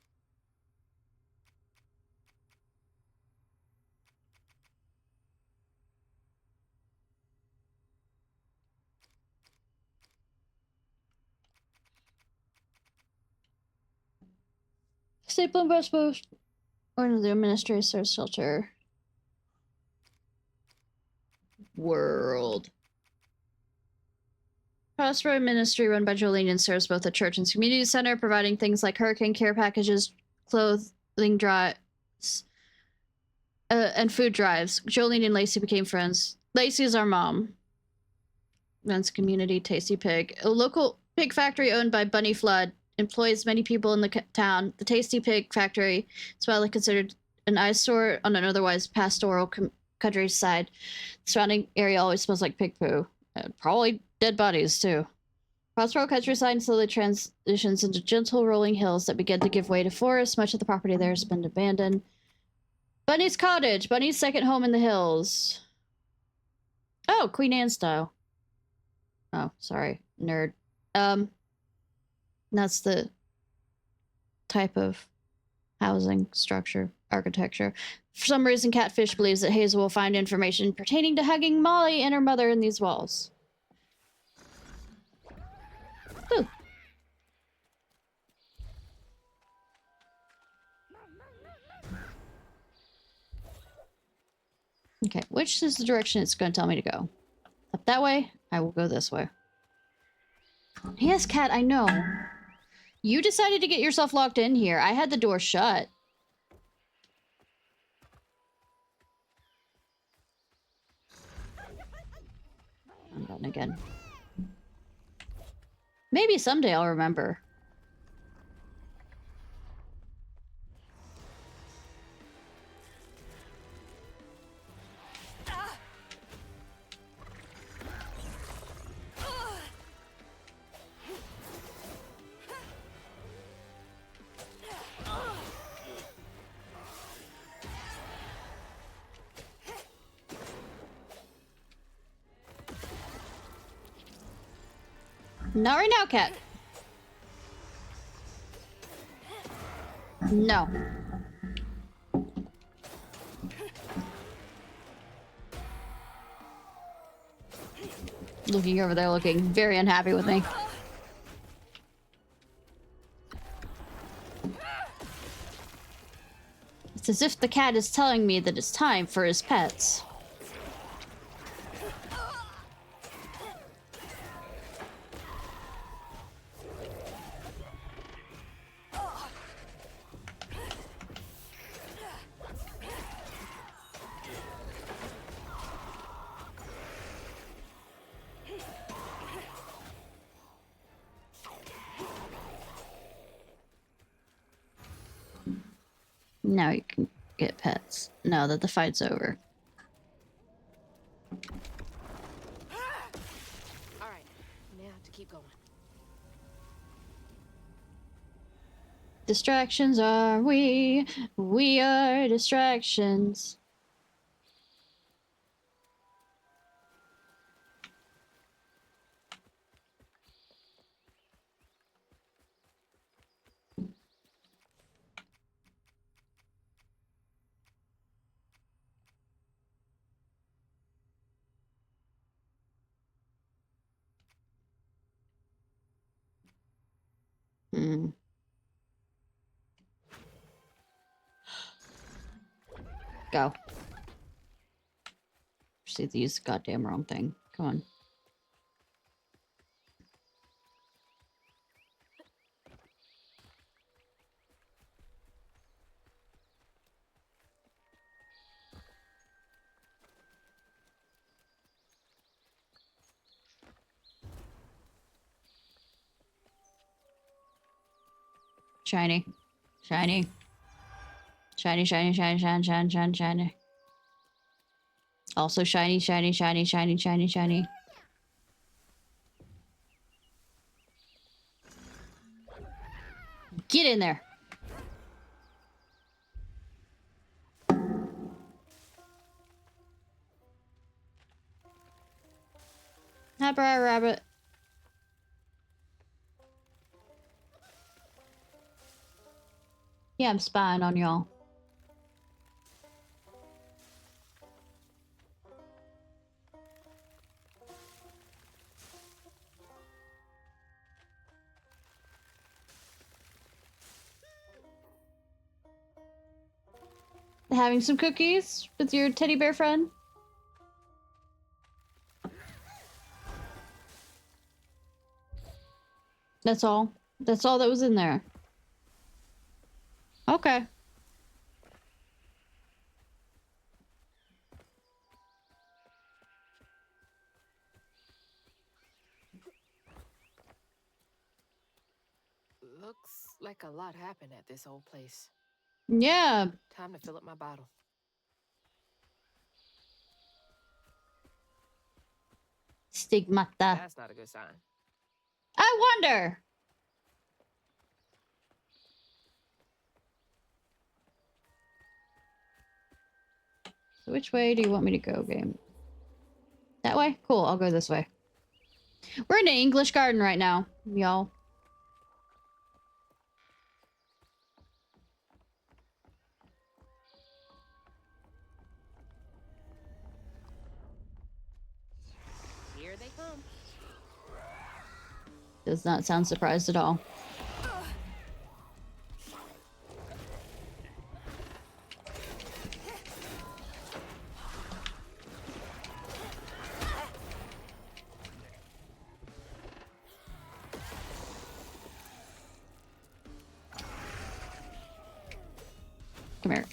Staple and breastpost. Or the administrator shelter. World. Crossroad Ministry, run by Jolene, and serves both a church and community center, providing things like hurricane care packages, clothing drives, and food drives. Jolene and Lacey became friends. Lacey is our mom. Runs community Tasty Pig, a local pig factory owned by Bunny Flood, employs many people in the town. The Tasty Pig factory is widely considered an eyesore on an otherwise pastoral countryside. The surrounding area always smells like pig poo. Probably dead bodies, too. Crossroad countryside slowly transitions into gentle rolling hills that begin to give way to forests. Much of the property there has been abandoned. Bunny's cottage. Bunny's second home in the hills. Oh, Queen Anne style. Oh, sorry. Nerd. That's the type of housing structure, architecture. For some reason, Catfish believes that Hazel will find information pertaining to hugging Molly and her mother in these walls. Ooh. Okay, which is the direction it's going to tell me to go? Up that way? I will go this way. Yes, Cat, I know. You decided to get yourself locked in here. I had the door shut. I'm done again. Maybe someday I'll remember. Not right now, Cat. No. Looking over there, looking very unhappy with me. It's as if the cat is telling me that it's time for his pets. Now you can get pets. Now that the fight's over. Alright, now to keep going. Distractions are we. We are distractions. Hmm. Go. See, they used the goddamn wrong thing. Come on. Shiny. Shiny. Shiny, shiny, shiny, shiny, shiny, shiny, shiny. Also shiny, shiny, shiny, shiny, shiny, shiny. Get in there. Hi, Briar Rabbit. Yeah, I'm spying on y'all. Having some cookies with your teddy bear friend? That's all. That's all that was in there. Okay. Looks like a lot happened at this old place. Yeah. Time to fill up my bottle. Stigmata. That's not a good sign. I wonder. So which way do you want me to go, game? That way? Cool, I'll go this way. We're in an English garden right now, y'all. Here they come. Does not sound surprised at all. Come here.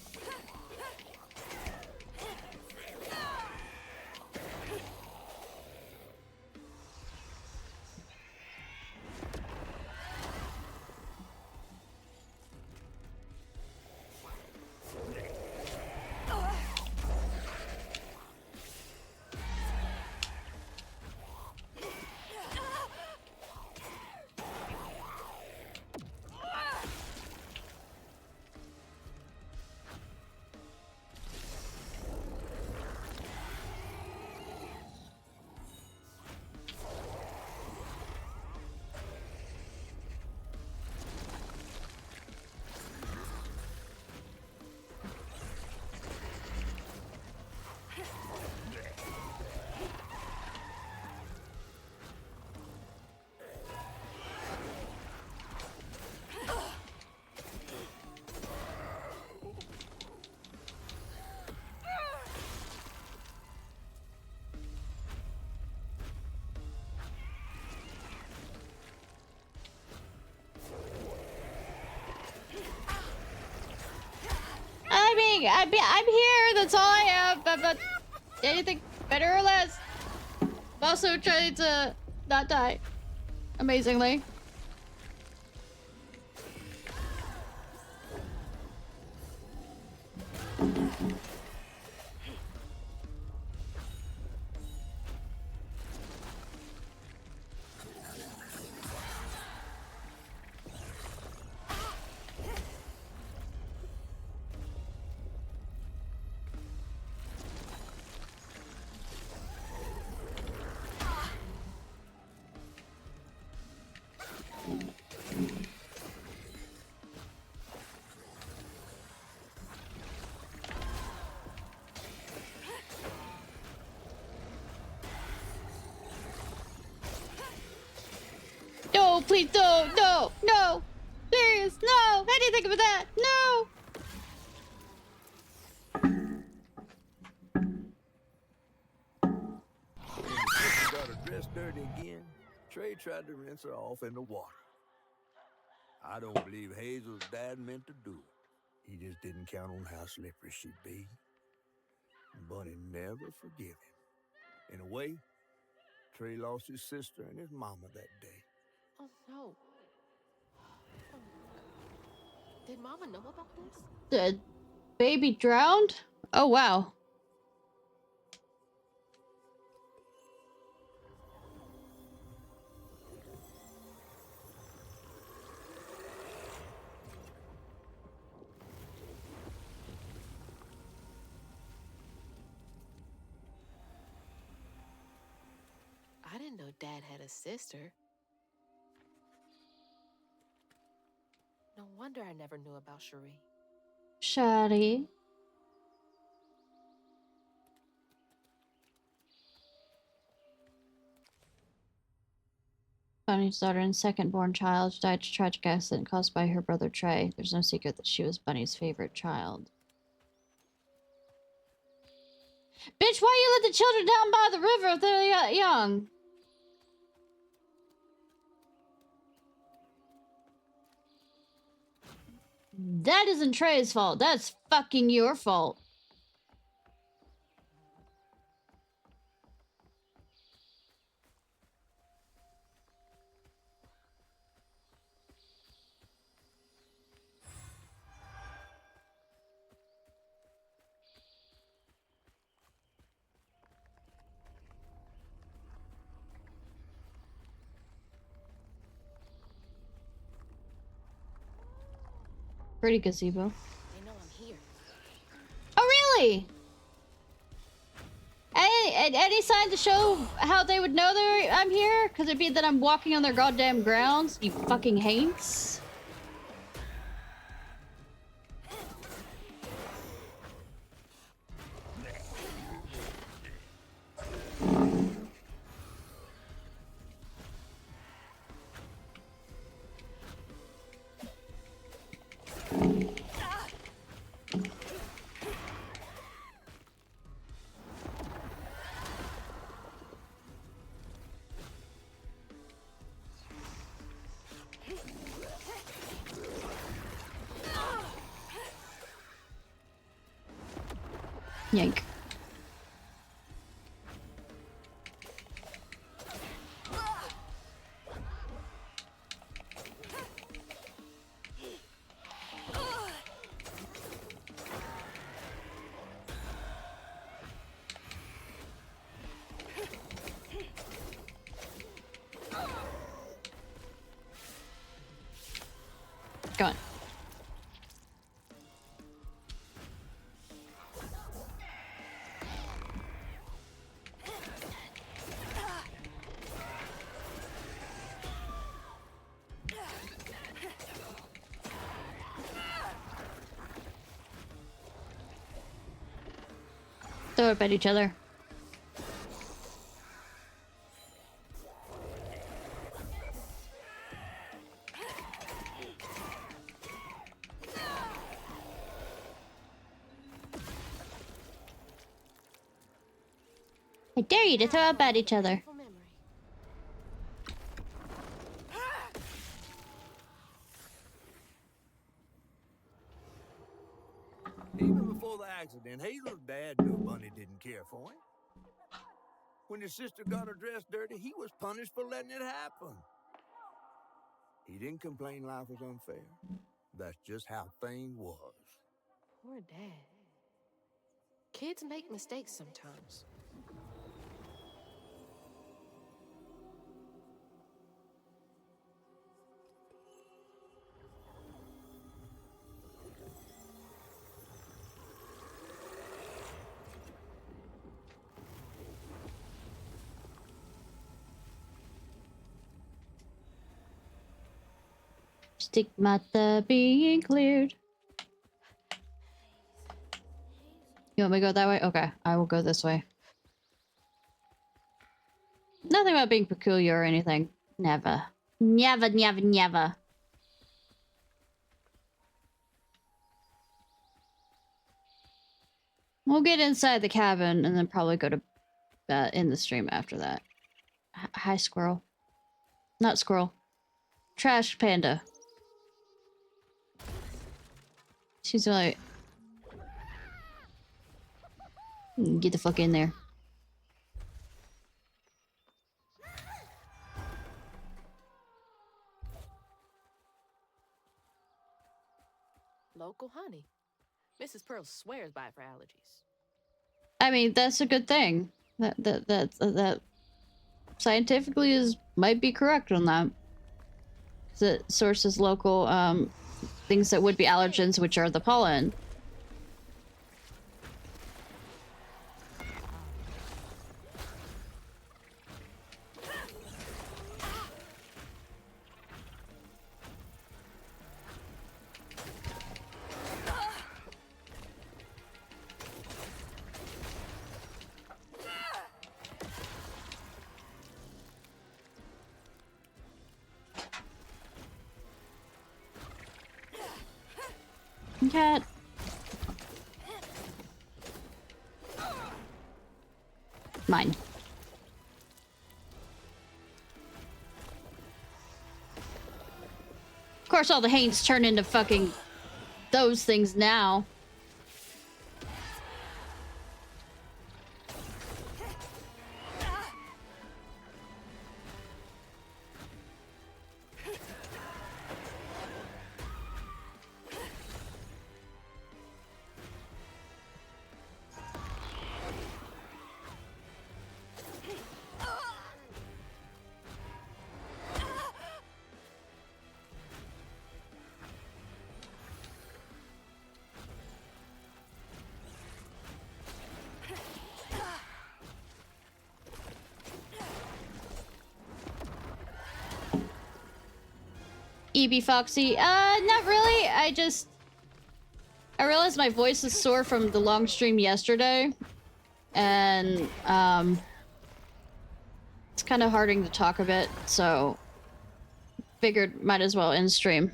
I'm here. That's all I have. But anything better or less. I'm also trying to not die. Amazingly. No, please, no, no, no. that! No! When the sister got her dress dirty again, Trey tried to rinse her off in the water. I don't believe Hazel's dad meant to do it. He just didn't count on how slippery she'd be. Bunny never forgive him. In a way, Trey lost his sister and his mama that day. Oh, no. Did Mama know about this? The baby drowned? Oh, wow. I didn't know Dad had a sister. No wonder I never knew about Cherie. Shadi. Bunny's daughter and second-born child died in a tragic accident caused by her brother Trey. There's no secret that she was Bunny's favorite child. Bitch, why you let the children down by the river if they're young? That isn't Trey's fault. That's fucking your fault. Pretty gazebo. They know I'm here. Oh, really? Any sign to show how they would know that I'm here? Because it'd be that I'm walking on their goddamn grounds, you fucking haints. Yank. Go on. Throw up at each other. I dare you to throw up at each other. Even before the accident, Hazel's dad knew Bunny didn't care for him. When his sister got her dress dirty, he was punished for letting it happen. He didn't complain life was unfair. That's just how things was. Poor Dad. Kids make mistakes sometimes. Stigmata being cleared. You want me to go that way? Okay, I will go this way. Nothing about being peculiar or anything. Never. Never, never, never. We'll get inside the cabin and then probably go to in the stream after that. Hi, squirrel. Not squirrel. Trash panda. She's like, get the fuck in there. Local honey. Mrs. Pearl swears by it for allergies. I mean, that's a good thing. That scientifically might be correct on that. It sources local things that would be allergens, which are the pollen. Cat. Mine. Of course, all the Haints turn into fucking those things now. EB Foxy, not really. I realized my voice is sore from the long stream yesterday. And, it's kind of harding to talk a bit, so figured might as well end stream.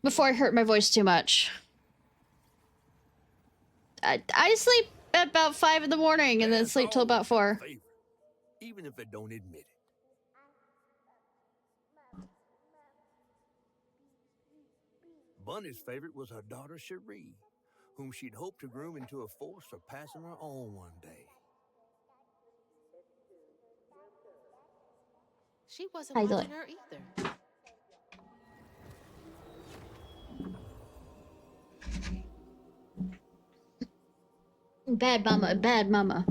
Before I hurt my voice too much. I sleep at about 5 in the morning and then sleep till about 4. Even if they don't admit it. Bunny's favorite was her daughter Cherie, whom she'd hoped to groom into a force surpassing her own one day. She wasn't watching her either. Bad mama, bad mama.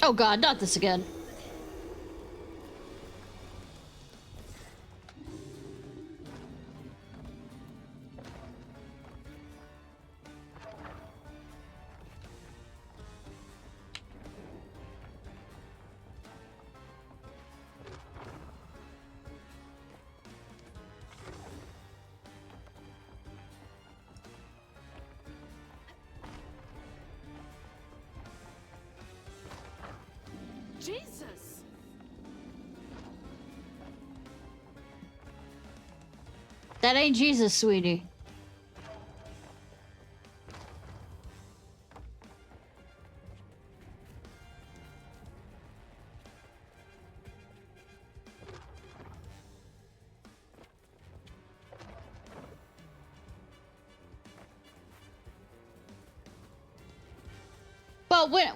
Oh god, not this again. Jesus! That ain't Jesus, sweetie.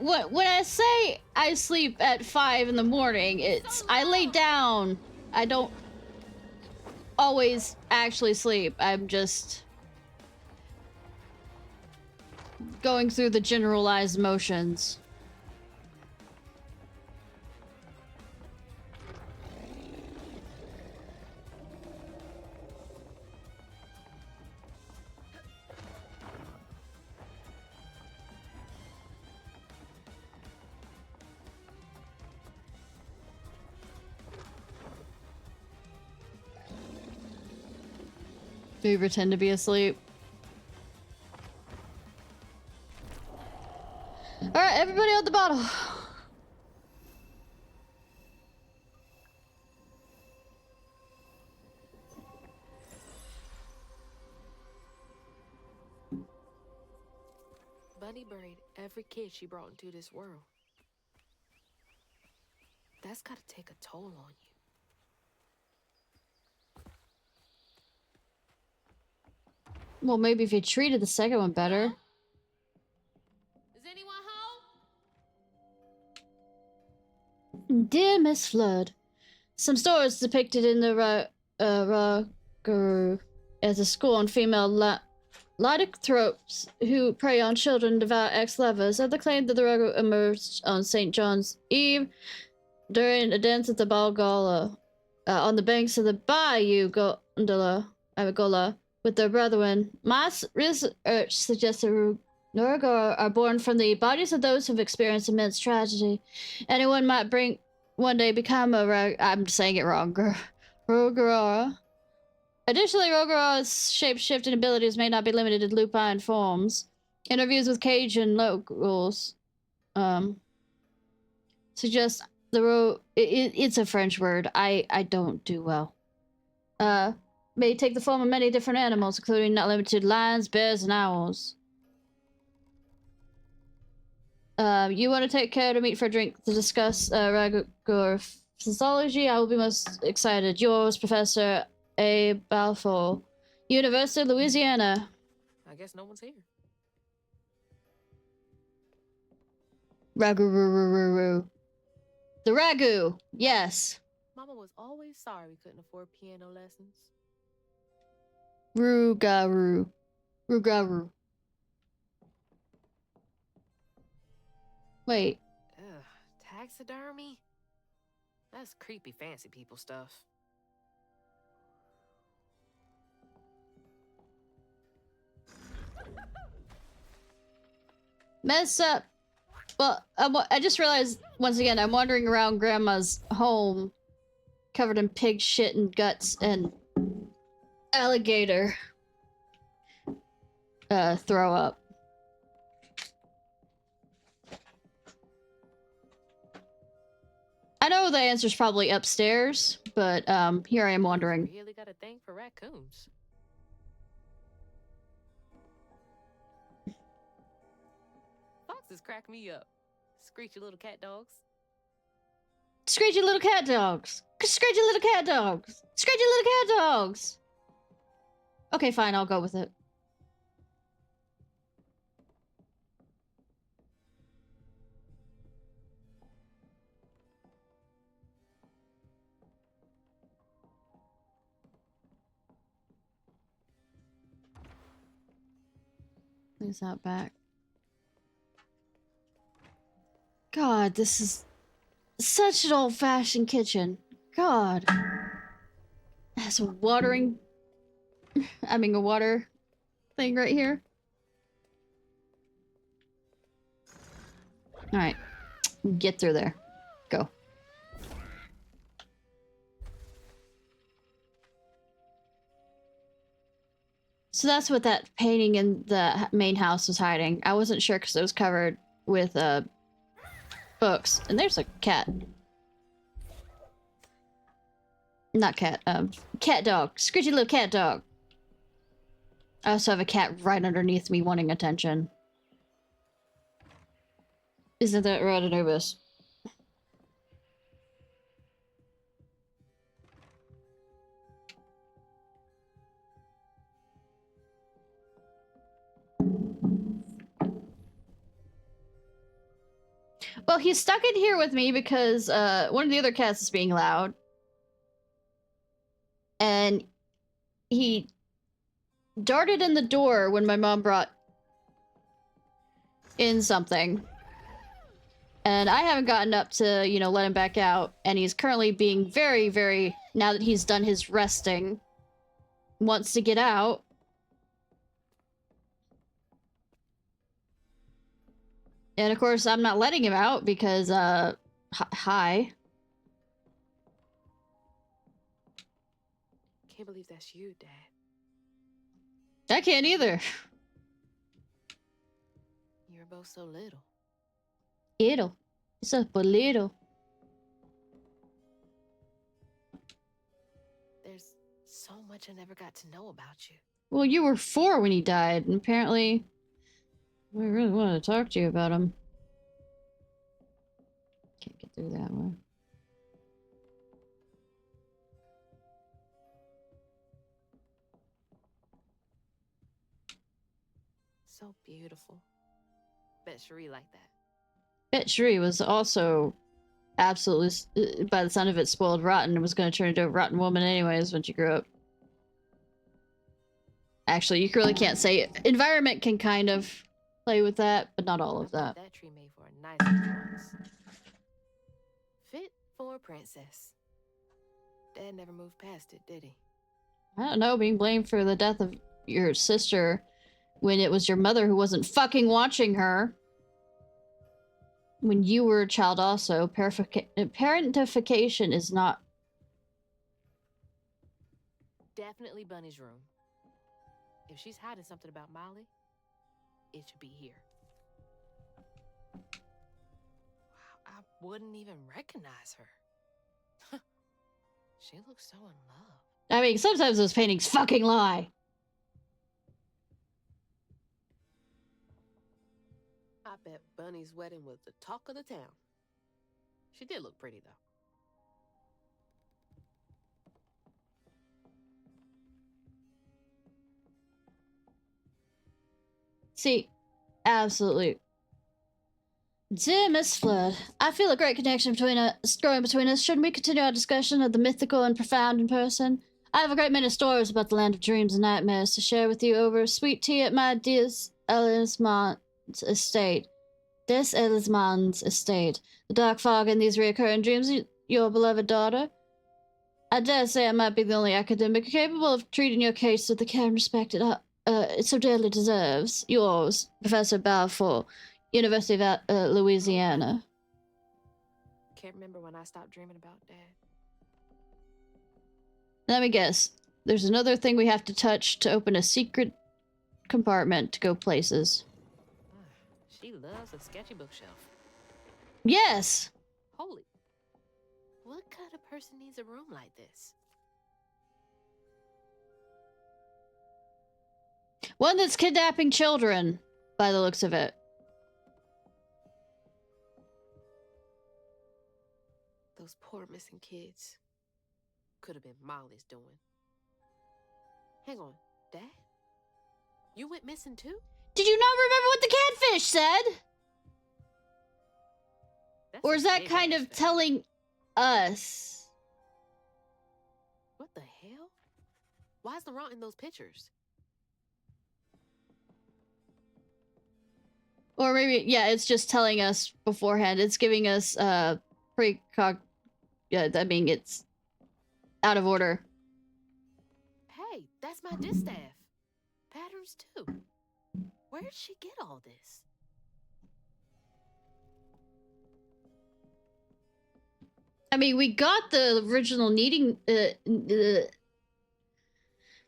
Well, when I say I sleep at 5 in the morning, it's I lay down. I don't always actually sleep. I'm just going through the generalized motions. Do you pretend to be asleep? Alright, everybody on the bottle. Bunny buried every kid she brought into this world. That's gotta take a toll on you. Well, maybe if you treated the second one better. Is anyone home? Dear Miss Flood, some stories depicted in the Guru as a scorned female lycanthropes who prey on children, devout ex-lovers, have the claim that the Ragu emerged on St. John's Eve during a dance at the Balgola on the banks of the Bayou Gola with their brethren. My research suggests that Noragora are born from the bodies of those who've experienced immense tragedy. Anyone might one day become a I'm saying it wrong. Rogora. Additionally, Rogora's shape-shifting abilities may not be limited to lupine forms. Interviews with Cajun locals suggest it's a French word. I don't do well. May take the form of many different animals, including not limited to lions, bears, and owls. You want to take care to meet for a drink to discuss Ragor physiology? I will be most excited. Yours, Professor A. Balfour, University of Louisiana. I guess no one's here. Ragu. The Ragu, yes. Mama was always sorry we couldn't afford piano lessons. Rugaru. Wait. Ugh, taxidermy? That's creepy fancy people stuff. Mess up. Well, I just realized, once again, I'm wandering around Grandma's home, covered in pig shit and guts and alligator throw up. I know the answer's probably upstairs, but here I am wondering. Really got a thing for raccoons. Foxes crack me up. Screechy little cat dogs. Screechy little cat dogs. Screechy little cat dogs. Screechy little cat dogs. Okay, fine, I'll go with it. Is that back? God, this is such an old-fashioned kitchen. God. It has a watering... I mean, a water thing right here. Alright. Get through there. Go. So that's what that painting in the main house was hiding. I wasn't sure because it was covered with books. And there's a cat. Not cat, cat dog. Scritchy little cat dog. I also have a cat right underneath me wanting attention. Isn't that right, Anubis? Well, he's stuck in here with me because one of the other cats is being loud. And he darted in the door when my mom brought in something. And I haven't gotten up to, you know, let him back out. And he's currently being very, very, now that he's done his resting, wants to get out. And of course, I'm not letting him out because, hi. Can't believe that's you, Dad. I can't either. You were both so little. Little. It's a little. There's so much I never got to know about you. Well, you were 4 when he died, and apparently I really wanted to talk to you about him. Can't get through that one. So beautiful. Bet Cherie like that. Bet Cherie was also absolutely, by the sound of it, spoiled rotten and was going to turn into a rotten woman anyways when she grew up. Actually, you really can't say. Environment can kind of play with that, but not all of that. That tree made for a nice house. Fit for a princess. Dad never moved past it, did he? I don't know, being blamed for the death of your sister when it was your mother who wasn't fucking watching her. When you were a child also, parentification is not... Definitely Bunny's room. If she's hiding something about Molly, it should be here. Wow, I wouldn't even recognize her. She looks so in love. I mean, sometimes those paintings fucking lie. I bet Bunny's wedding was the talk of the town. She did look pretty, though. See, absolutely. Dear Miss Flood, I feel a great connection growing between us. Shouldn't we continue our discussion of the mythical and profound in person? I have a great many stories about the land of dreams and nightmares to share with you over sweet tea at my dear Elismond's estate. This Elismond's estate. The dark fog in these recurring dreams of your beloved daughter. I dare say I might be the only academic capable of treating your case with the care and respect it so dearly deserves. Yours, Professor Balfour, University of Louisiana. Can't remember when I stopped dreaming about Dad. Let me guess. There's another thing we have to touch to open a secret compartment to go places. She loves a sketchy bookshelf. Yes! Holy. What kind of person needs a room like this? One that's kidnapping children, by the looks of it. Those poor missing kids. Could have been Molly's doing. Hang on, Dad? You went missing too? Did you not remember what the catfish said? That's or is that kind of thing. telling us? What the hell? Why is Laurent in those pictures? Or maybe, yeah, it's just telling us beforehand. It's giving us precog... Yeah, I mean, it's out of order. Hey, that's my distaff. Patterns too. Where did she get all this? I mean, we got the original kneading...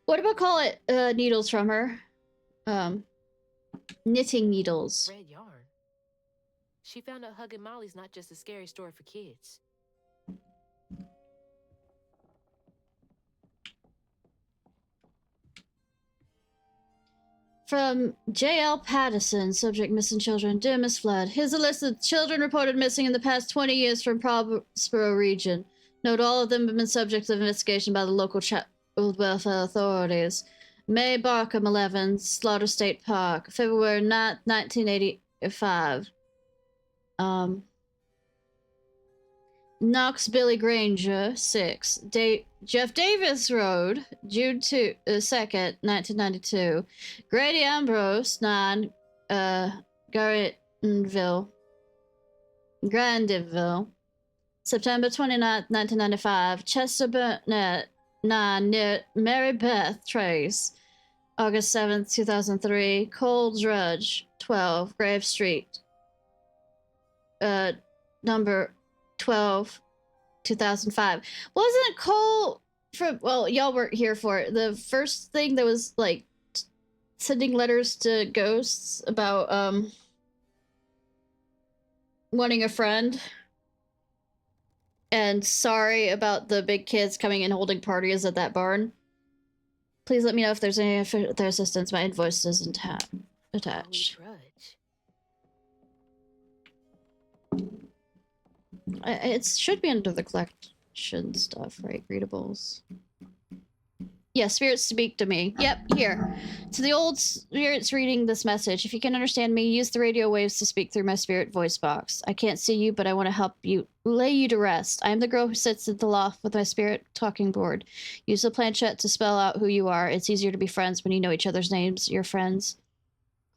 what do I call it? Needles from her. Knitting needles. Red yarn. She found out hugging Molly's not just a scary story for kids. From J.L. Patterson, subject missing children. Dear Miss Flood, here's a list of children reported missing in the past 20 years from Prospero region. Note all of them have been subject of investigation by the local child welfare authorities. May Barkham 11, Slaughter State Park, February 9th, 1985. Knox Billy Granger, 6. Jeff Davis Road, June 2nd, 1992. Grady Ambrose, 9. Grandville, September 29th, 1995. Chester Burnett, 9. Near Mary Beth Trace, August 7th, 2003. Cole Drudge, 12. Grave Street, number 12, 2005. Wasn't Cole from... Well, y'all weren't here for it. The first thing that was, like, sending letters to ghosts about, wanting a friend. And sorry about the big kids coming and holding parties at that barn. Please let me know if there's any further assistance. My invoice isn't attached. It should be under the collection stuff, right? Readables. Yeah, spirits speak to me. Yep, here. To the old spirits reading this message, if you can understand me, use the radio waves to speak through my spirit voice box. I can't see you, but I want to help you, lay you to rest. I am the girl who sits at the loft with my spirit talking board. Use the planchette to spell out who you are. It's easier to be friends when you know each other's names. Your friends.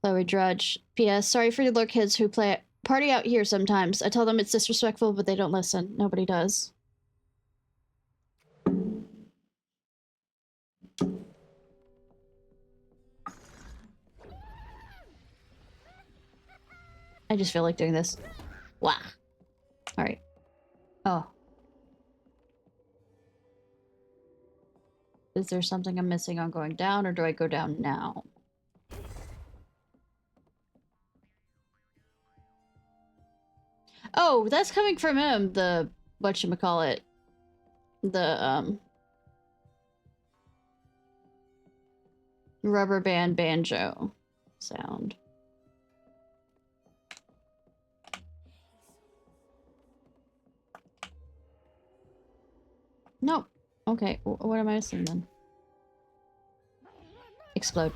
Chloe Drudge. P.S. Sorry for the little kids who party out here sometimes. I tell them it's disrespectful, but they don't listen. Nobody does. I just feel like doing this. Wow. Alright. Oh. Is there something I'm missing on going down, or do I go down now? Oh, that's coming from him, the... whatchamacallit. The, rubber band banjo sound. No. Okay, what am I missing then? Explode.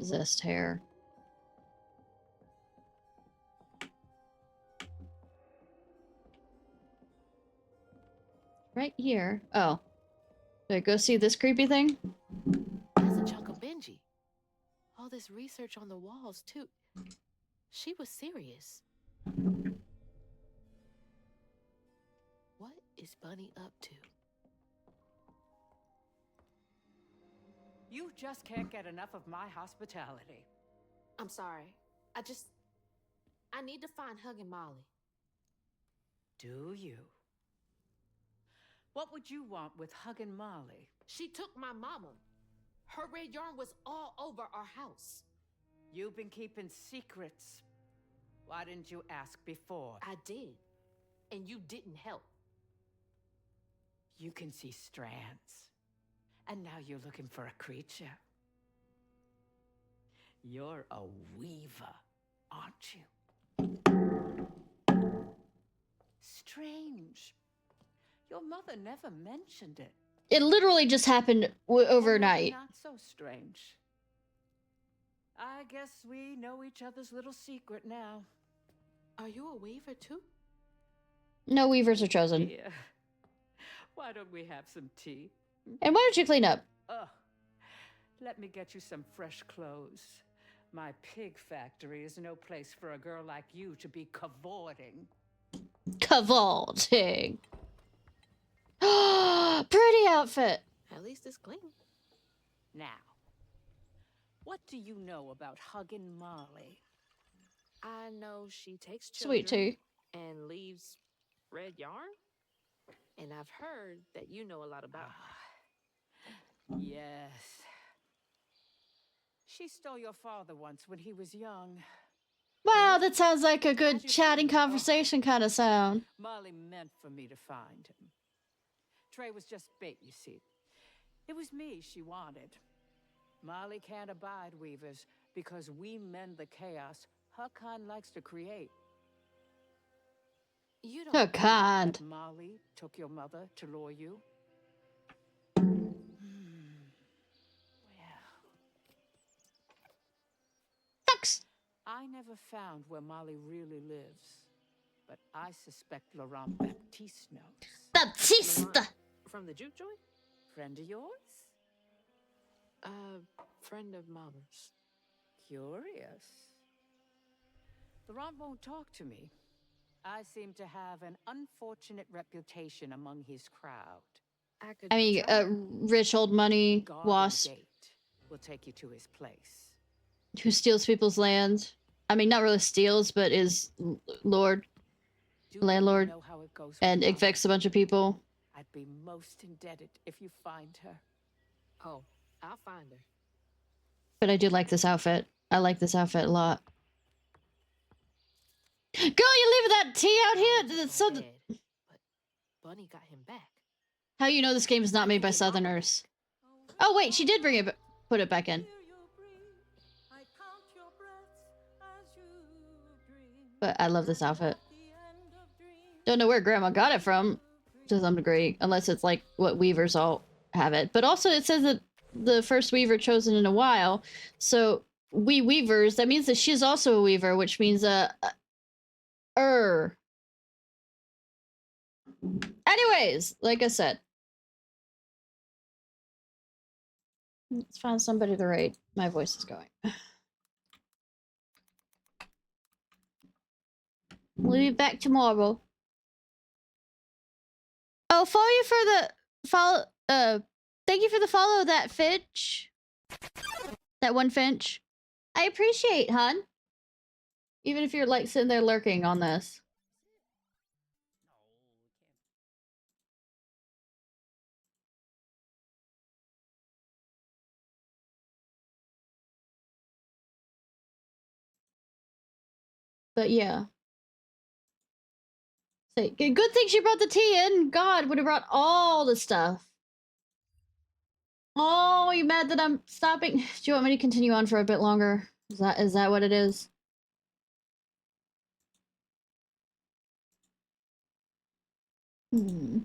Zest hair. Right here. Oh. Did I go see this creepy thing? That's a chunk of Benji. All this research on the walls, too. She was serious. What is Bunny up to? You just can't get enough of my hospitality. I'm sorry. I need to find Huggin' Molly. Do you? What would you want with Huggin' Molly? She took my mama. Her red yarn was all over our house. You've been keeping secrets. Why didn't you ask before? I did. And you didn't help. You can see strands. And now you're looking for a creature. You're a weaver, aren't you? Strange. Your mother never mentioned it. It literally just happened overnight. Not so strange. I guess we know each other's little secret now. Are you a weaver too? No weavers are chosen. Yeah. Why don't we have some tea? And why don't you clean up? Let me get you some fresh clothes. My pig factory is no place for a girl like you to be cavorting. Cavorting. Pretty outfit. At least it's clean. Now, what do you know about Huggin' Molly? I know she takes Sweet children tea. and leaves red yarn. And I've heard that you know a lot about her. Yes. She stole your father once when he was young. Wow, that sounds like a good chatting conversation kind of sound. Molly meant for me to find him. Trey was just bait, you see. It was me she wanted. Molly can't abide weavers because we mend the chaos her kind likes to create. You Her don't kind. That Molly took your mother to lure you? Thanks. I never found where Molly really lives, but I suspect Laurent Baptiste knows. Baptiste! From the juke joint? Friend of yours? Friend of Mama's. Curious. Laurent won't talk to me. I seem to have an unfortunate reputation among his crowd. I mean, rich old money Guard wasp the gate. We'll take you to his place. who steals people's land. I mean, not really steals, but is lord. landlord know how it goes and with evicts a bunch of people. I'd be most indebted if you find her. Oh, I'll find her. But I do like this outfit. I like this outfit a lot. Girl, you leaving that tea out here? That's so... But Bunny got him back. How you know this game is not made by Southerners? Oh wait, she did bring it, put it back in. But I love this outfit. Don't know where Grandma got it from, to some degree, unless it's like what weavers all have it. But also it says that the first weaver chosen in a while, so we weavers, that means that she's also a weaver, which means Anyways, like I said, let's find somebody to raid. My voice is going. We'll be back tomorrow. Oh, follow you for the follow. Thank you for the follow, that Finch. That one Finch. I appreciate, hun. Even if you're like sitting there lurking on this. But yeah. Say, good thing she brought the tea in. God, would have brought all the stuff. Oh, you mad that I'm stopping? Do you want me to continue on for a bit longer? Is that what it is? Hmm.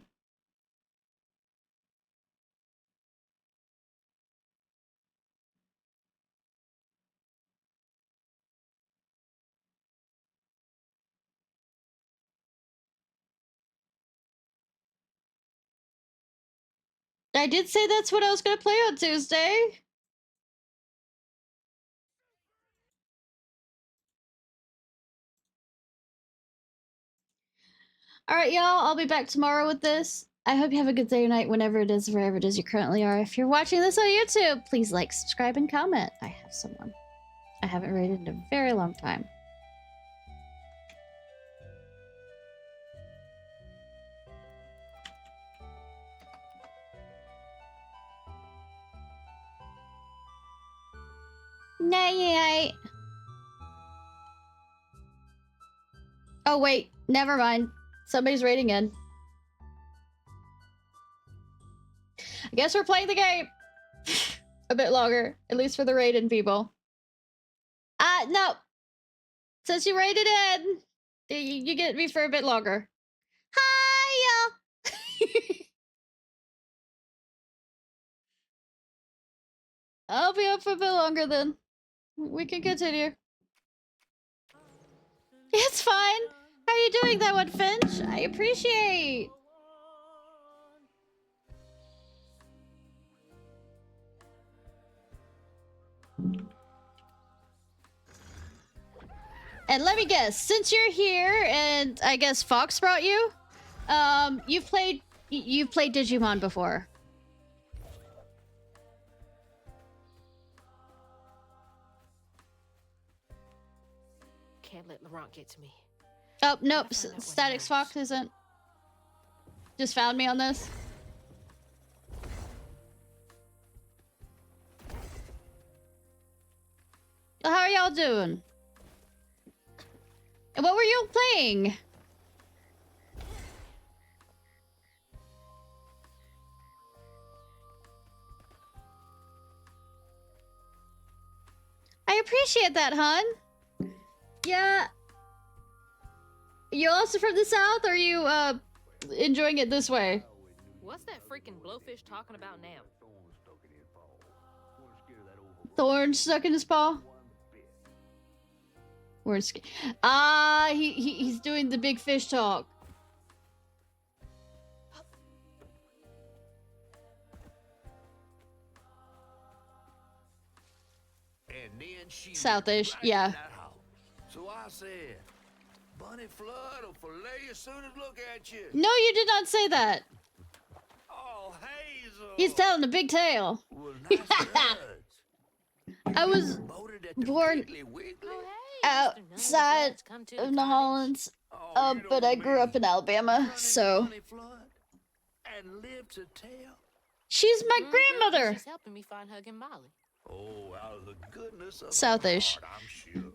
I did say that's what I was gonna play on Tuesday. Alright, y'all, I'll be back tomorrow with this. I hope you have a good day or night whenever it is, wherever it is you currently are. If you're watching this on YouTube, please like, subscribe, and comment. I have someone I haven't rated in a very long time. Night. Oh wait, never mind. Somebody's raiding in. I guess we're playing the game a bit longer, at least for the raiding people. No. Since you raided in, you get me for a bit longer. Hi, I'll be up for a bit longer then. We can continue. It's fine. How are you doing, that one, Finch? I appreciate. And let me guess, since you're here, and I guess Fox brought you, you've played Digimon before. Can't let Laurent get to me. Oh, nope. Static Fox isn't. Just found me on this. How are y'all doing? And what were you playing? I appreciate that, hun. Yeah. You also from the South? Or are you, enjoying it this way? What's that freaking blowfish talking about now? Thorn stuck in his paw? Where's... he's doing the big fish talk. Southish, yeah. So I said, Bunny Flood will fillet you as soon as look at you. No, you did not say that. Oh, Hazel. He's telling a big tale. Well, nice I was born outside of New Hollands. Oh, But I grew up in Alabama, so And live to tell. she's my grandmother. She's helping me find Hug and Molly. Oh, out of the goodness of Southish. her heart, I'm sure.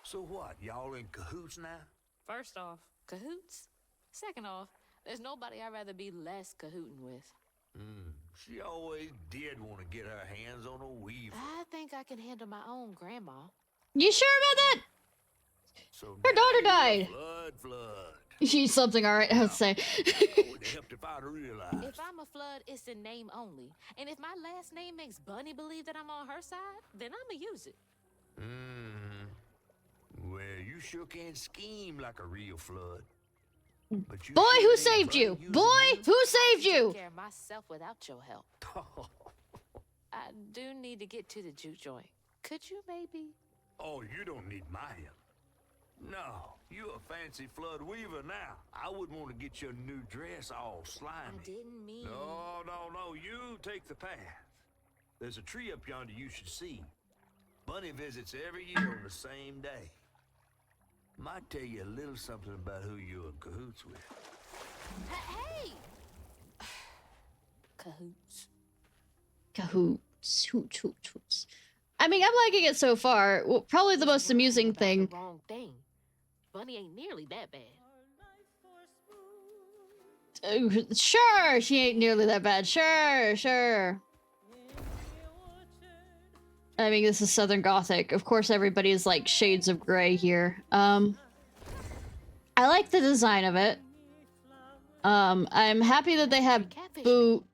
So what, y'all in cahoots now? First off, cahoots. Second off, there's nobody I'd rather be less cahooting with. She always did want to get her hands on a weaver. I think I can handle my own grandma. You sure about that? So Her daughter died. Flood. She's something, all right, I would say. I would have helped if I'd realized. If I'm a flood, it's in name only. And if my last name makes Bunny believe that I'm on her side, then I'ma use it. Well, you sure can scheme like a real flood. But you Boy, sure who ain't saved Bunny you? using Boy, who saved you? Take care of myself without your help. I do need to get to the juke joint. Could you maybe? Oh, you don't need my help. No, you a fancy flood weaver now. I wouldn't want to get your new dress all slimy. I didn't mean. No, you take the path. There's a tree up yonder you should see. Bunny visits every year on the same day. Might tell you a little something about who you're in cahoots with. Hey! Cahoots. Cahoots. Hoots. I mean, I'm liking it so far. Well, probably the most amusing thing. The wrong thing. Bunny ain't nearly that bad. Sure, she ain't nearly that bad. Sure. I mean, this is Southern Gothic. Of course, everybody is like shades of gray here. I like the design of it. I'm happy that they have boo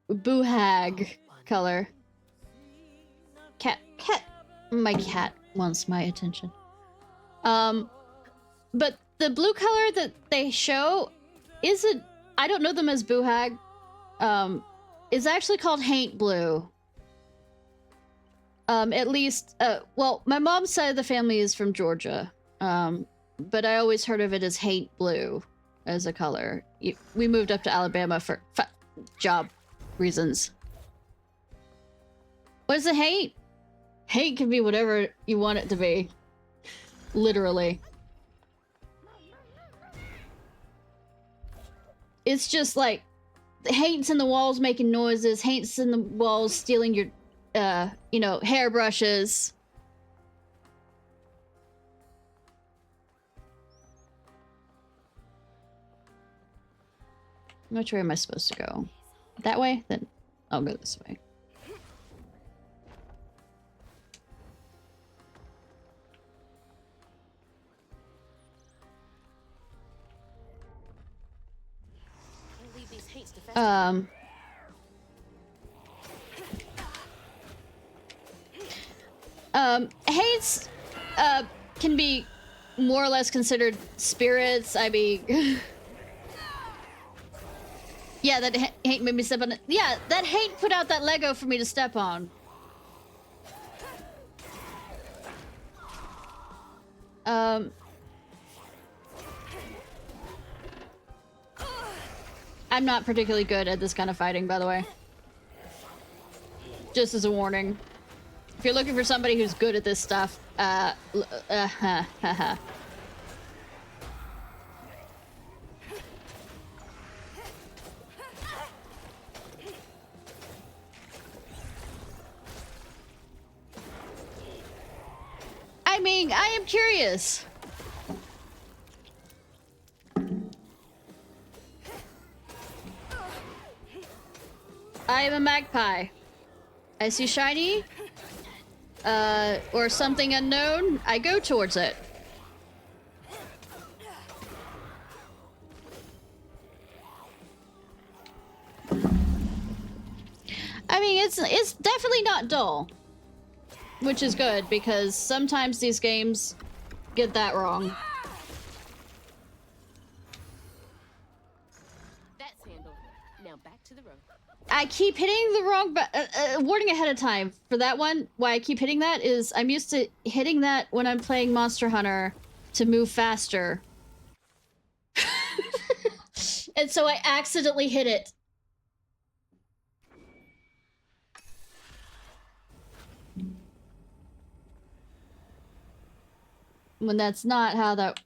hag color. Cat. My cat wants my attention. But the blue color that they show isn't. I don't know them as boo hag. Is actually called haint blue. At least, well, my mom's side of the family is from Georgia. But I always heard of it as haint blue as a color. We moved up to Alabama for job reasons. What is a haint? Haint can be whatever you want it to be. Literally. It's just like, haint's in the walls making noises, haint's in the walls stealing your, hairbrushes. Which way am I supposed to go? That way? Then I'll go this way. Hates, can be more or less considered spirits. I mean, yeah, that hate made me step on it. Yeah, that hate put out that Lego for me to step on. I'm not particularly good at this kind of fighting, by the way. Just as a warning. If you're looking for somebody who's good at this stuff, I mean, I am curious. I am a magpie. I see shiny, or something unknown, I go towards it. I mean, it's definitely not dull. Which is good, because sometimes these games get that wrong. That's handled. Now back to the road. I keep hitting the wrong warning ahead of time for that one. Why I keep hitting that is I'm used to hitting that when I'm playing Monster Hunter to move faster. And so I accidentally hit it. When that's not how that...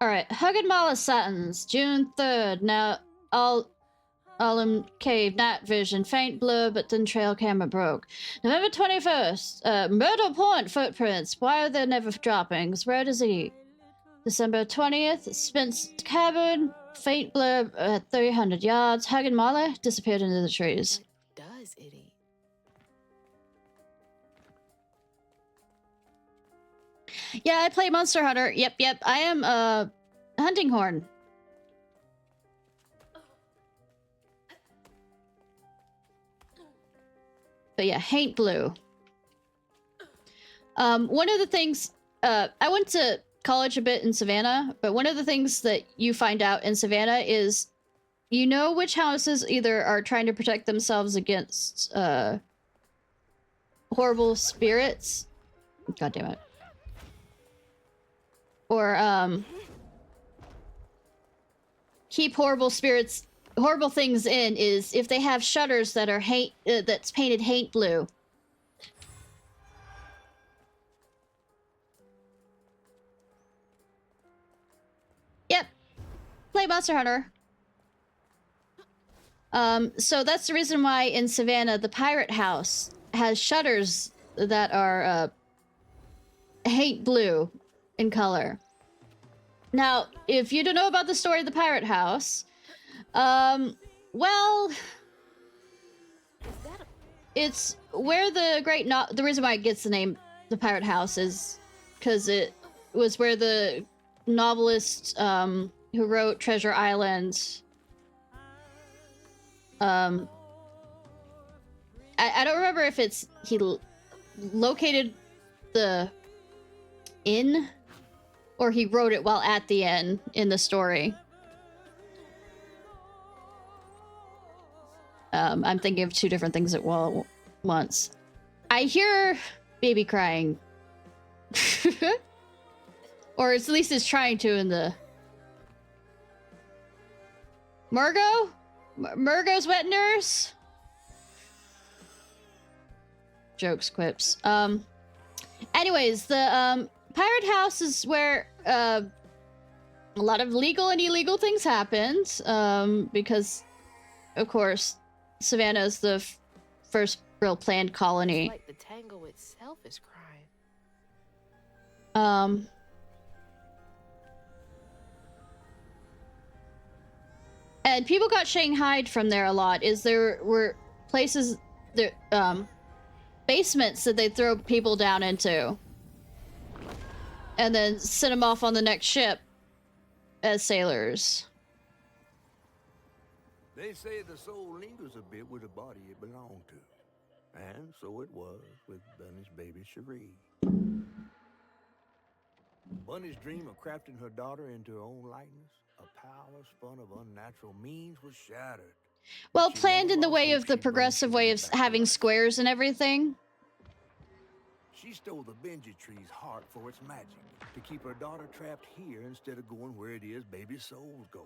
Alright, Huggenmala Satins, June 3rd. Now, Alum Cave, Night Vision, faint blur, but then trail camera broke. November 21st, Myrtle Point footprints. Why are they never dropping? Where does it eat? December 20th, Spence Cabin, faint blur at 300 yards. Huggenmala disappeared into the trees. What does it eat? Yeah, I play Monster Hunter. Yep. I am hunting horn. But yeah, haint blue. One of the things, I went to college a bit in Savannah, but one of the things that you find out in Savannah is, you know which houses either are trying to protect themselves against horrible spirits. God damn it. Or keep horrible things in, is if they have shutters that are that's painted haint blue. Yep. Play Monster Hunter. So that's the reason why in Savannah the pirate house has shutters that are haint blue in color. Now, if you don't know about the story of the pirate house, well, it's where the reason why it gets the name the pirate house is because it was where the novelist who wrote Treasure Island, I don't remember if he located the inn or he wrote it while at the inn in the story. I'm thinking of two different things at once. I hear baby crying. Or at least it's trying to in the... Murgo? Murgo's wet nurse? Jokes, quips. Anyways, the pirate house is where a lot of legal and illegal things happened. Because, of course, Savannah is the first real planned colony. It's like the tango itself is crying. And people got shanghaied from there a lot. There were places, basements that they'd throw people down into. And then send them off on the next ship as sailors. They say the soul lingers a bit with the body it belonged to. And so it was with Bunny's baby Cherie. Bunny's dream of crafting her daughter into her own likeness, a power spun of unnatural means, was shattered. Well, planned in the way of the progressive way of having squares and everything. She stole the Benji tree's heart for its magic, to keep her daughter trapped here instead of going where it is baby souls go.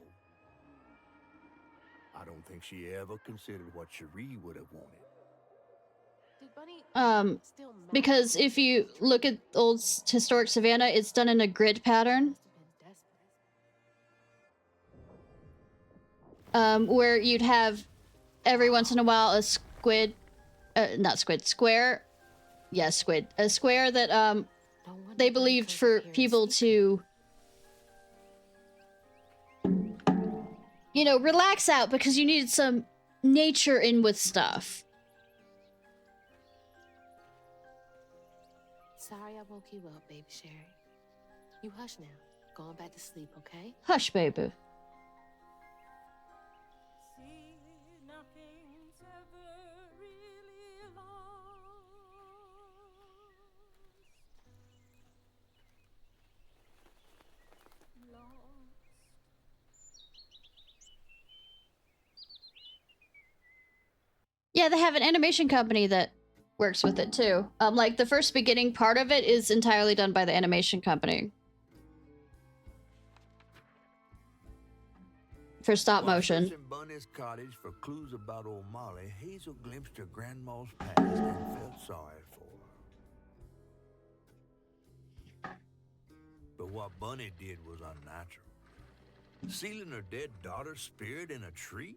I don't think she ever considered what Cherie would have wanted. Because if you look at old historic Savannah, it's done in a grid pattern. Where you'd have every once in a while a square. Yeah, squid. A square that, they believed for people to, you know, relax out because you needed some nature in with stuff. Sorry I woke you up, baby Sherry. You hush now. Going back to sleep, okay? Hush, baby. Yeah, they have an animation company that works with it too. Like the first beginning part of it is entirely done by the animation company. For stop motion. In Bunny's cottage for clues about old Molly, Hazel glimpsed her grandma's past and felt sorry for her. But what Bunny did was unnatural. Sealing her dead daughter's spirit in a tree?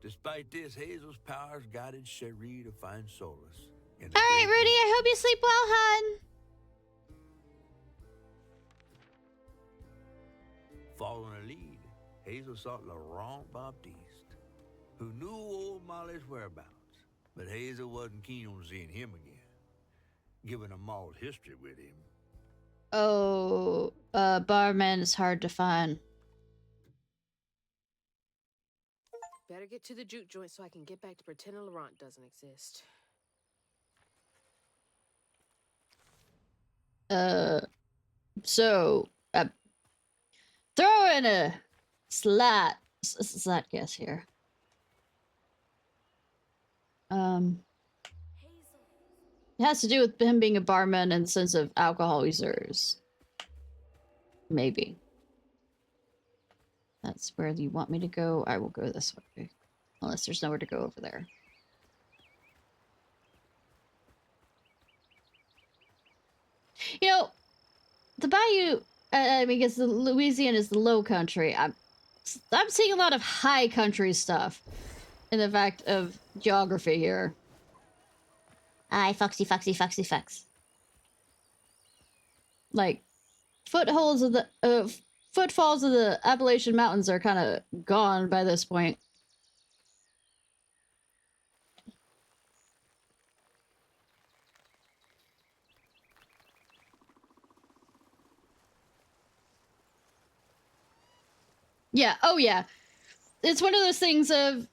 Despite this, Hazel's powers guided Cherie to find solace. All right, Rudy, I hope you sleep well, hon. Following a lead, Hazel sought Laurent Baptiste, who knew old Molly's whereabouts, but Hazel wasn't keen on seeing him again, given a mauled history with him. Oh, barman is hard to find. Better get to the juke joint so I can get back to pretending Laurent doesn't exist. So, throw in a slight guess here. It has to do with him being a barman and the sense of alcohol users. Maybe. That's where you want me to go. I will go this way. Unless there's nowhere to go over there. You know, the bayou, I mean, because Louisiana is the low country. I'm seeing a lot of high country stuff in the fact of geography here. Aye, foxy, foxy, foxy, fox. Like, footfalls of the Appalachian Mountains are kind of gone by this point. Yeah, oh yeah. It's one of those things of,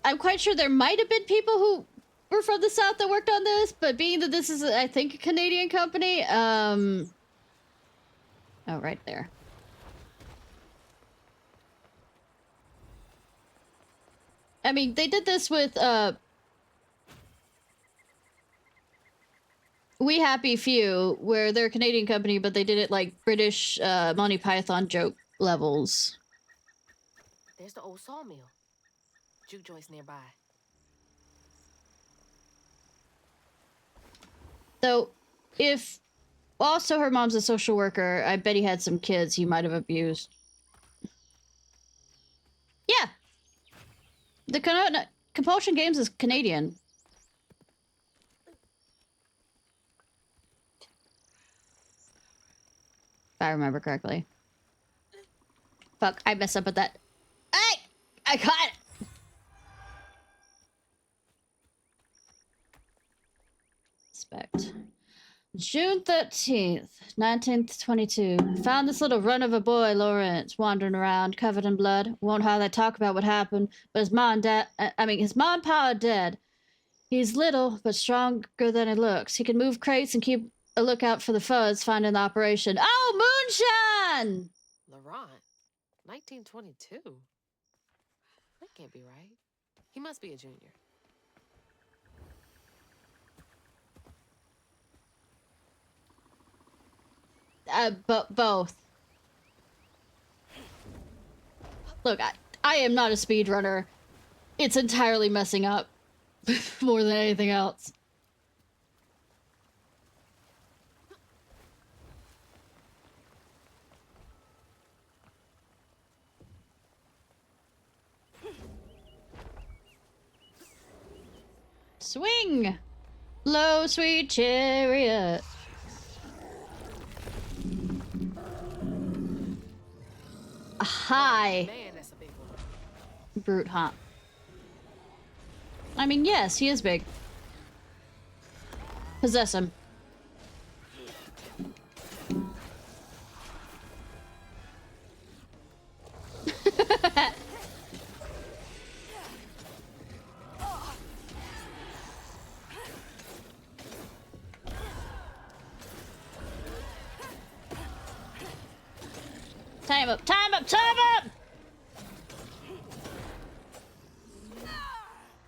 I'm quite sure there might have been people who were from the South that worked on this, but being that this is, I think, a Canadian company, oh, right there. I mean, they did this with, We Happy Few, where they're a Canadian company, but they did it like British, Monty Python joke levels. There's the old sawmill. Juke joint's nearby. So, if also her mom's a social worker, I bet he had some kids he might have abused. Yeah. The Compulsion Games is Canadian. If I remember correctly. Fuck, I messed up with that. Hey! I caught it! Inspect. June 13th, 1922. Found this little run of a boy, Lawrence, wandering around, covered in blood. Won't hardly talk about what happened, but his mom and pa are dead. He's little, but stronger than he looks. He can move crates and keep a lookout for the fuzz finding the operation. Oh, moonshine! Laurent? 1922? That can't be right. He must be a junior. Both. Look, I am not a speedrunner. It's entirely messing up more than anything else. Swing! Low, sweet chariot. A high. Man, that's a big one. Brute, huh? I mean, yes, he is big. Possess him. Time up, time up, time up!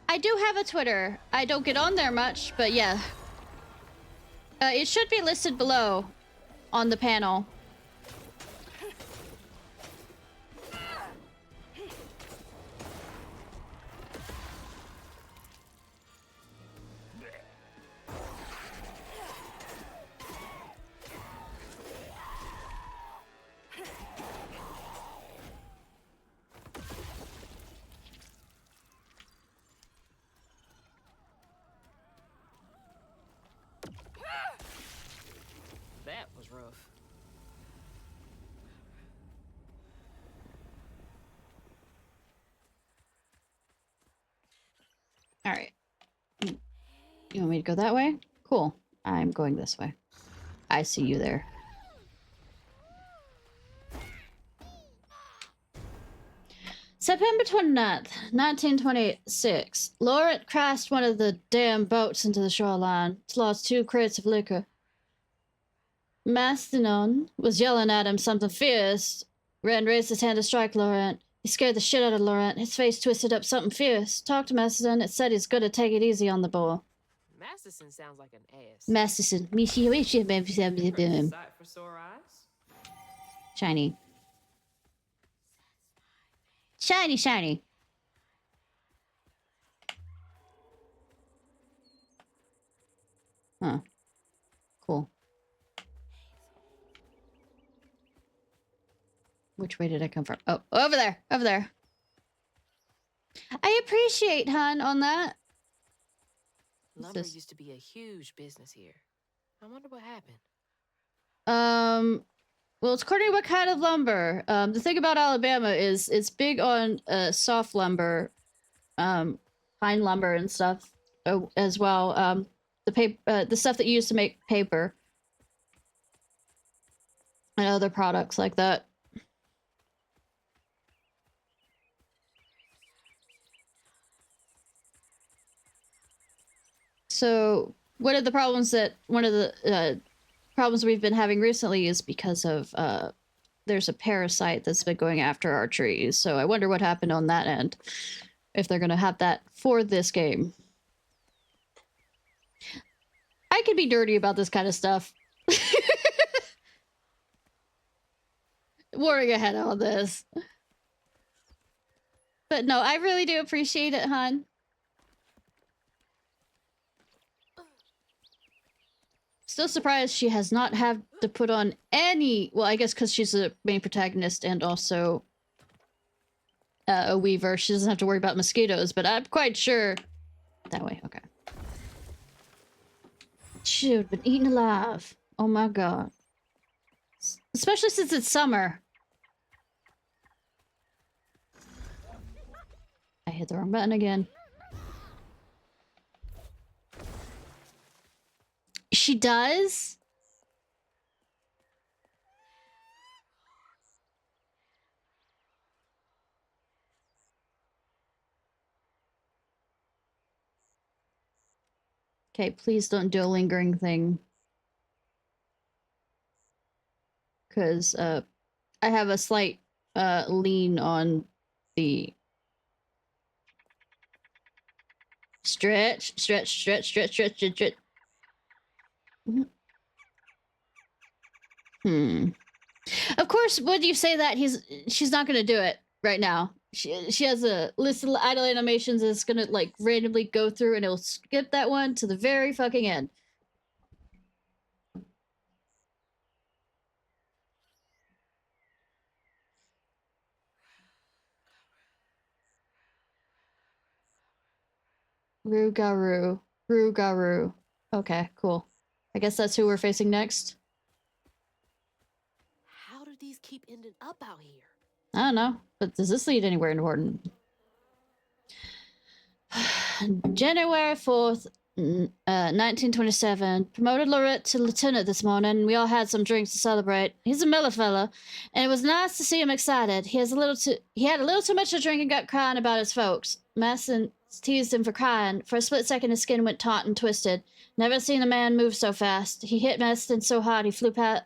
I do have a Twitter. I don't get on there much, but yeah. It should be listed below on the panel. Alright. You want me to go that way? Cool. I'm going this way. I see you there. September 29th, 1926. Laurent crashed one of the damn boats into the shoreline. It's lost 2 crates of liquor. Mastinon was yelling at him something fierce. Rand raised his hand to strike Laurent. He scared the shit out of Laurent. His face twisted up something fierce. Talked to Mastinon. It said he's gonna take it easy on the boy. Masterson sounds like an ass. Masterson. Sight for sore eyes. Shiny. Shiny, shiny. Huh. Cool. Which way did I come from? Oh, over there. Over there. I appreciate, hun, on that. Lumber used to be a huge business here. I wonder what happened. Well, it's according to what kind of lumber. The thing about Alabama is it's big on soft lumber, pine lumber and stuff as well. The stuff that you use to make paper and other products like that. So one of the problems we've been having recently is because of there's a parasite that's been going after our trees. So I wonder what happened on that end, if they're gonna have that for this game. I could be dirty about this kind of stuff. Warning ahead on this. But no, I really do appreciate it, hun. Still surprised she has not had to put on any... Well, I guess because she's the main protagonist and also a weaver. She doesn't have to worry about mosquitoes, but I'm quite sure... That way, okay. She would have been eaten alive. Oh my god. Especially since it's summer. I hit the wrong button again. She does? Okay, please don't do a lingering thing. Because, I have a slight, lean on the... Stretch. Of course, when you say that, she's not gonna do it right now. She has a list of idle animations that's gonna, like, randomly go through and it'll skip that one to the very fucking end. Rougarou. Rougarou. Okay, cool. I guess that's who we're facing next. How do these keep ending up out here? I don't know, but does this lead anywhere important? January 4th, 1927. Promoted Laurent to lieutenant this morning. We all had some drinks to celebrate. He's a mellow fella, and it was nice to see him excited. He had a little too much to drink and got crying about his folks. Masson teased him for crying. For a split second, his skin went taut and twisted. Never seen a man move so fast. He hit Maston so hard he flew part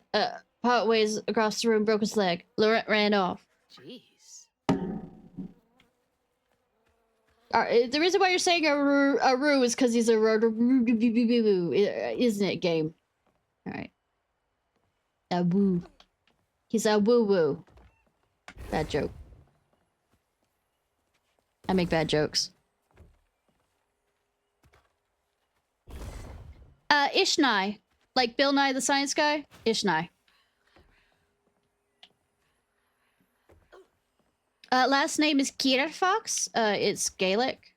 ways across the room, broke his leg. Laurent ran off. Jeez. The reason why you're saying a roo is because he's a isn't it, game? Alright. A woo. He's a woo-woo. Bad joke. I make bad jokes. Ishnai. Like Bill Nye the Science Guy? Ishnai. Last name is Ciarfox. It's Gaelic.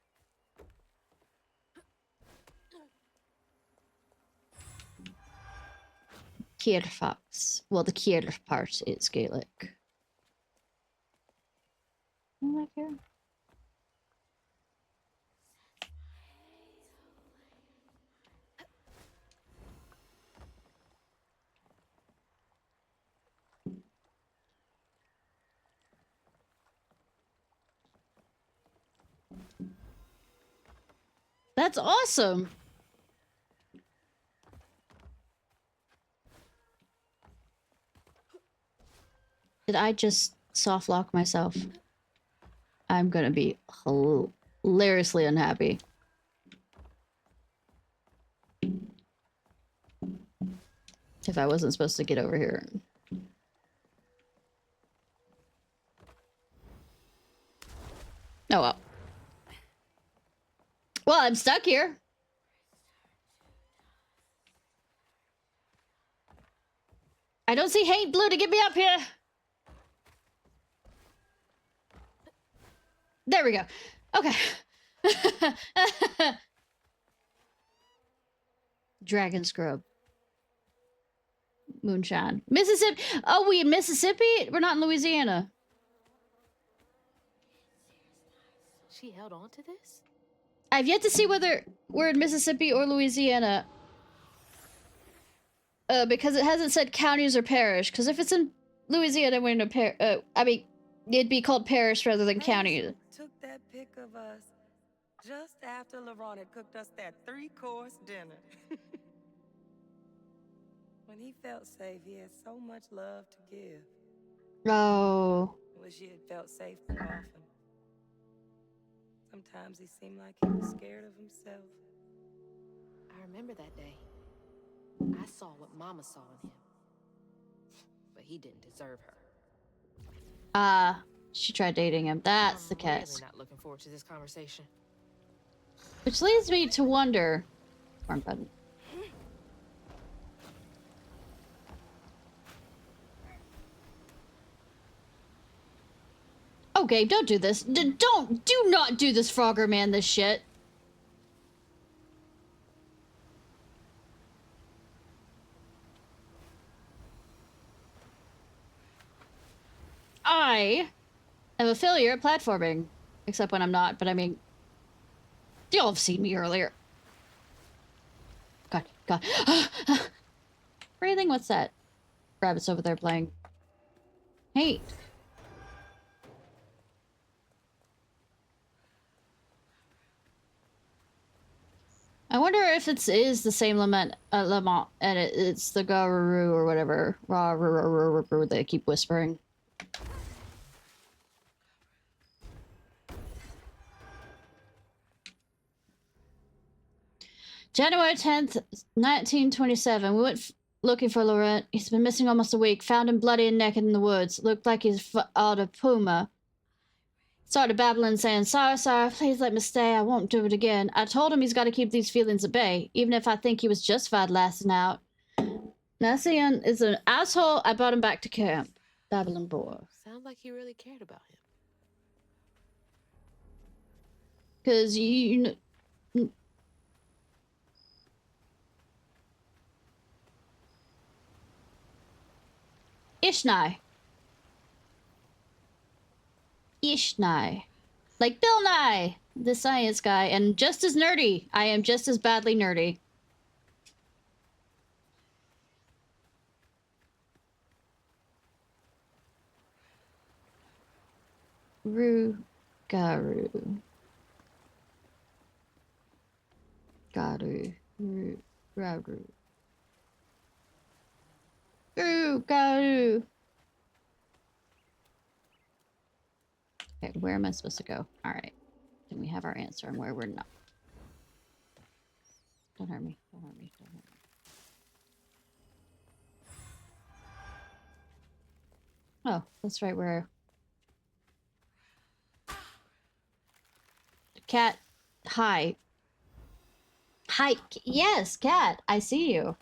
Ciarfox. Well, the Ciar part is Gaelic. That's awesome. Did I just soft lock myself? I'm gonna be hilariously unhappy. If I wasn't supposed to get over here. Oh well. Well, I'm stuck here. I don't see hate blue to get me up here. There we go. Okay. Dragon scrub. Moonshine. Mississippi. Oh, we in Mississippi? We're not in Louisiana. She held on to this? I've yet to see whether we're in Mississippi or Louisiana. Because it hasn't said counties or parish. Because if it's in Louisiana, we're in a I mean, it'd be called parish rather than county. Took that pic of us just after LeRon had cooked us that 3-course dinner. When he felt safe, he had so much love to give. Oh. Wish he had felt safe more often. Sometimes he seemed like he was scared of himself. I remember that day. I saw what Mama saw in him. But he didn't deserve her. She tried dating him. That's the case. I'm really not looking forward to this conversation. Which leads me to wonder... Wrong button. Oh, Gabe, don't do this. Do not do this, Frogger man, this shit. I am a failure at platforming. Except when I'm not, but I mean... Y'all have seen me earlier. God. Breathing, what's that? Rabbit's over there playing. Hey. I wonder if it is the same Lamont, and it's the Garuru or whatever. They keep whispering. January 10th, 1927. We went looking for Laurent. He's been missing almost a week. Found him bloody and naked in the woods. Looked like he's fought a puma. Started babbling, saying, sorry, please let me stay. I won't do it again. I told him he's got to keep these feelings at bay, even if I think he was justified lasting out. Nassian is an asshole. I brought him back to camp. Babbling boy. Sounds like he really cared about him. Because you Ishnai. Like Bill Nye, the science guy, and just as nerdy. I am just as badly nerdy. Garu. Okay, where am I supposed to go? All right. Then we have our answer on where we're not. Don't hurt me. Don't hurt me. Don't hurt me. Oh, that's right where... Cat. Hi. Hi. Yes, Cat. I see you.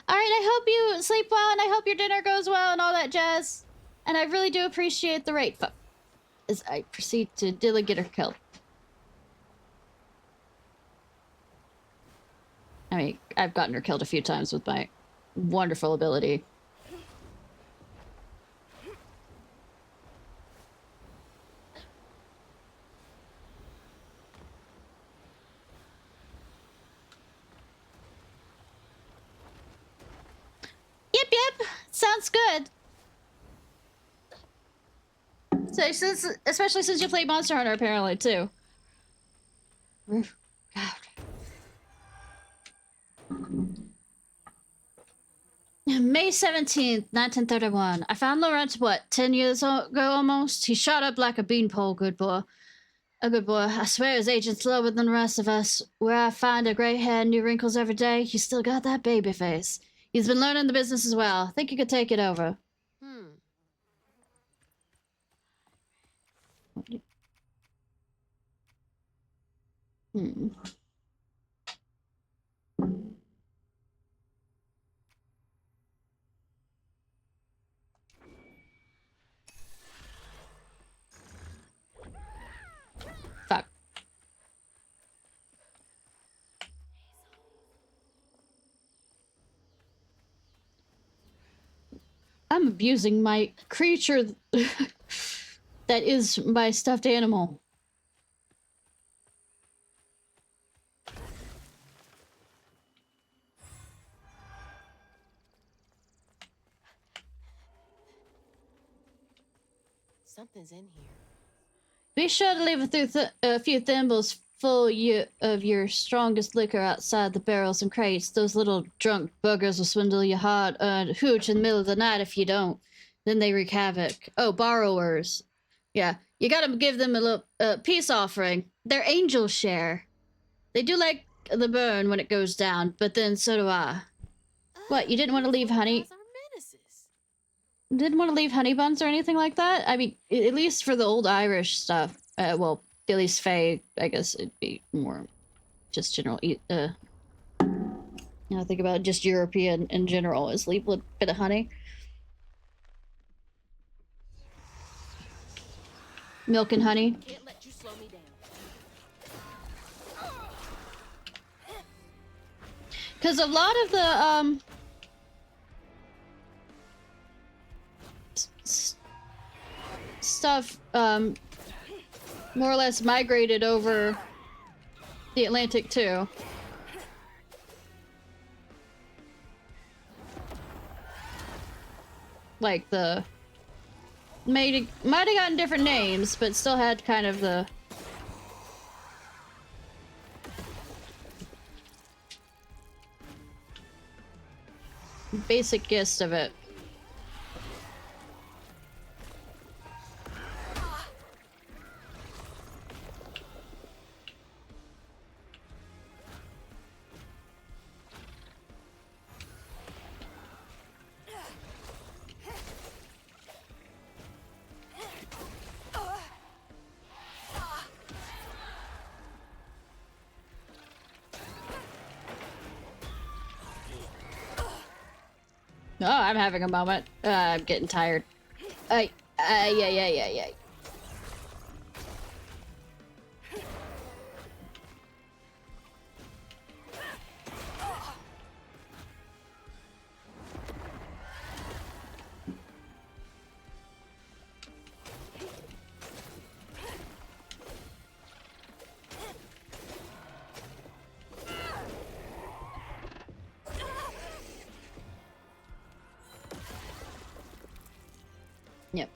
Alright, I hope you sleep well, and I hope your dinner goes well, and all that jazz. And I really do appreciate the rate, as I proceed to Dilla get her killed. I mean, I've gotten her killed a few times with my wonderful ability. Yep. Sounds good. So especially since you play Monster Hunter, apparently, too. God. May 17th, 1931. I found Lawrence, what, 10 years ago almost? He shot up like a beanpole, good boy. A good boy. I swear his agent's lower than the rest of us. Where I find a gray hair and new wrinkles every day, he's still got that baby face. He's been learning the business as well. Think you could take it over. Hmm. Fuck. I'm abusing my creature that is my stuffed animal. Something's in here. Be sure to leave a few thimbles full of your strongest liquor outside the barrels and crates. Those little drunk buggers will swindle your hard-earned hooch in the middle of the night if you don't. Then they wreak havoc. Oh, borrowers. Yeah, you gotta give them a little peace offering. Their angel share. They do like the burn when it goes down, but then so do I. What, you didn't want to leave honey? Didn't want to leave honey buns or anything like that? I mean, at least for the old Irish stuff. Well, at least Faye, I guess it'd be more just general. Think about just European in general is leave a bit of honey. Milk and honey. Can't let you slow me down. Because a lot of the stuff more or less migrated over the Atlantic too. Like the might have gotten different names, but still had kind of the basic gist of it. Oh, I'm having a moment. I'm getting tired. Yeah. Yep.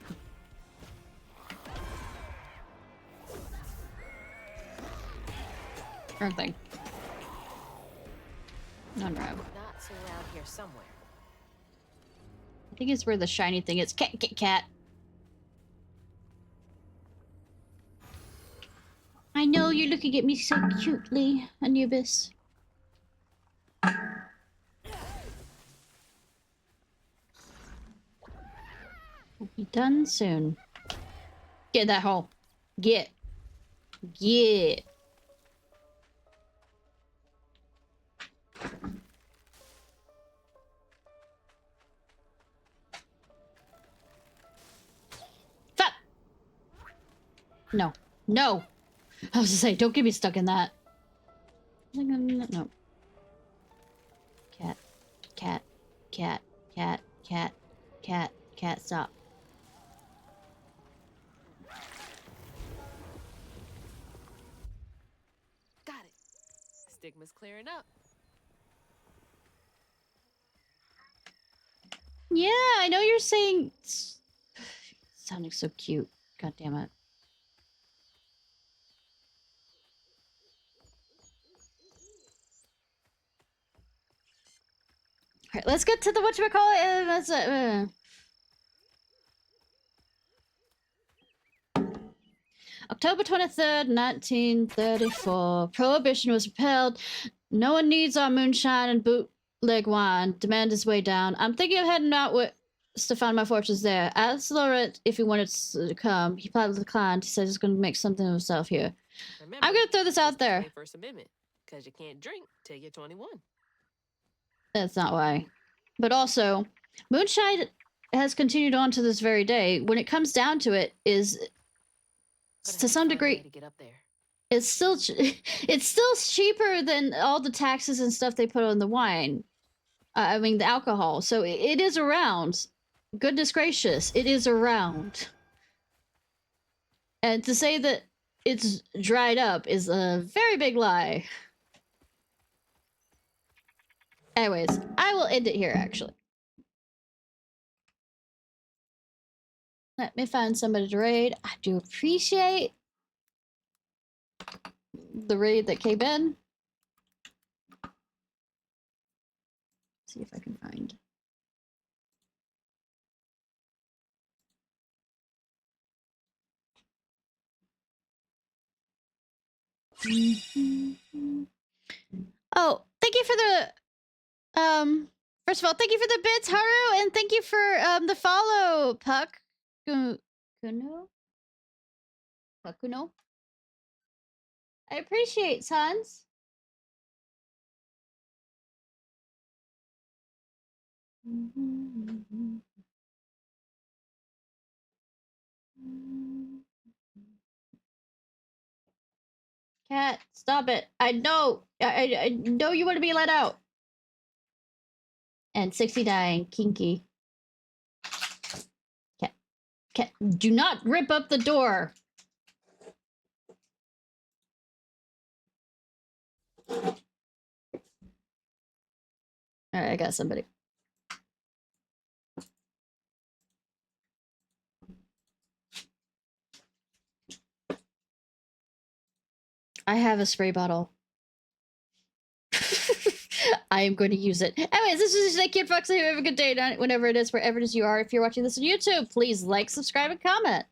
Wrong thing. Unwrap. Nuts around here somewhere. I think it's where the shiny thing is. Cat. I know you're looking at me so cutely, Anubis. We'll be done soon. Get in that hole. Get. Fuck! No. No! I was to say, don't get me stuck in that. No. Cat, stop. Got it. Stigma's clearing up. Yeah, I know you're saying... Sounding so cute. God damn it. All right, let's get to the whatchamacallit. October 23rd, 1934. Prohibition was repealed. No one needs our moonshine and bootleg wine. Demand is way down. I'm thinking of heading out with to find my fortunes there. Asked Laurent if he wanted to come. He probably declined. He said he's going to make something of himself here. Remember, I'm going to throw this out there. 21st Amendment, because you can't drink till you're 21. That's not why. But also, moonshine has continued on to this very day. When it comes down to it, is to some degree, To get up there. it's still it's still cheaper than all the taxes and stuff they put on the wine. I mean, the alcohol. So it is around. Goodness gracious, it is around. And to say that it's dried up is a very big lie. Anyways, I will end it here, actually. Let me find somebody to raid. I do appreciate the raid that came in. See if I can find. Oh, thank you for the first of all, thank you for the bits, Haru, and thank you for the follow, Puck. Kuno? Pakuno? I appreciate, sons. Cat, stop it. I know. I know you want to be let out. And 69, kinky. Cat, do not rip up the door. Alright, I got somebody. I have a spray bottle. I am going to use it. Anyways, this is Ciarfox. Have a good day, whenever it is, wherever it is you are. If you're watching this on YouTube, please like, subscribe, and comment.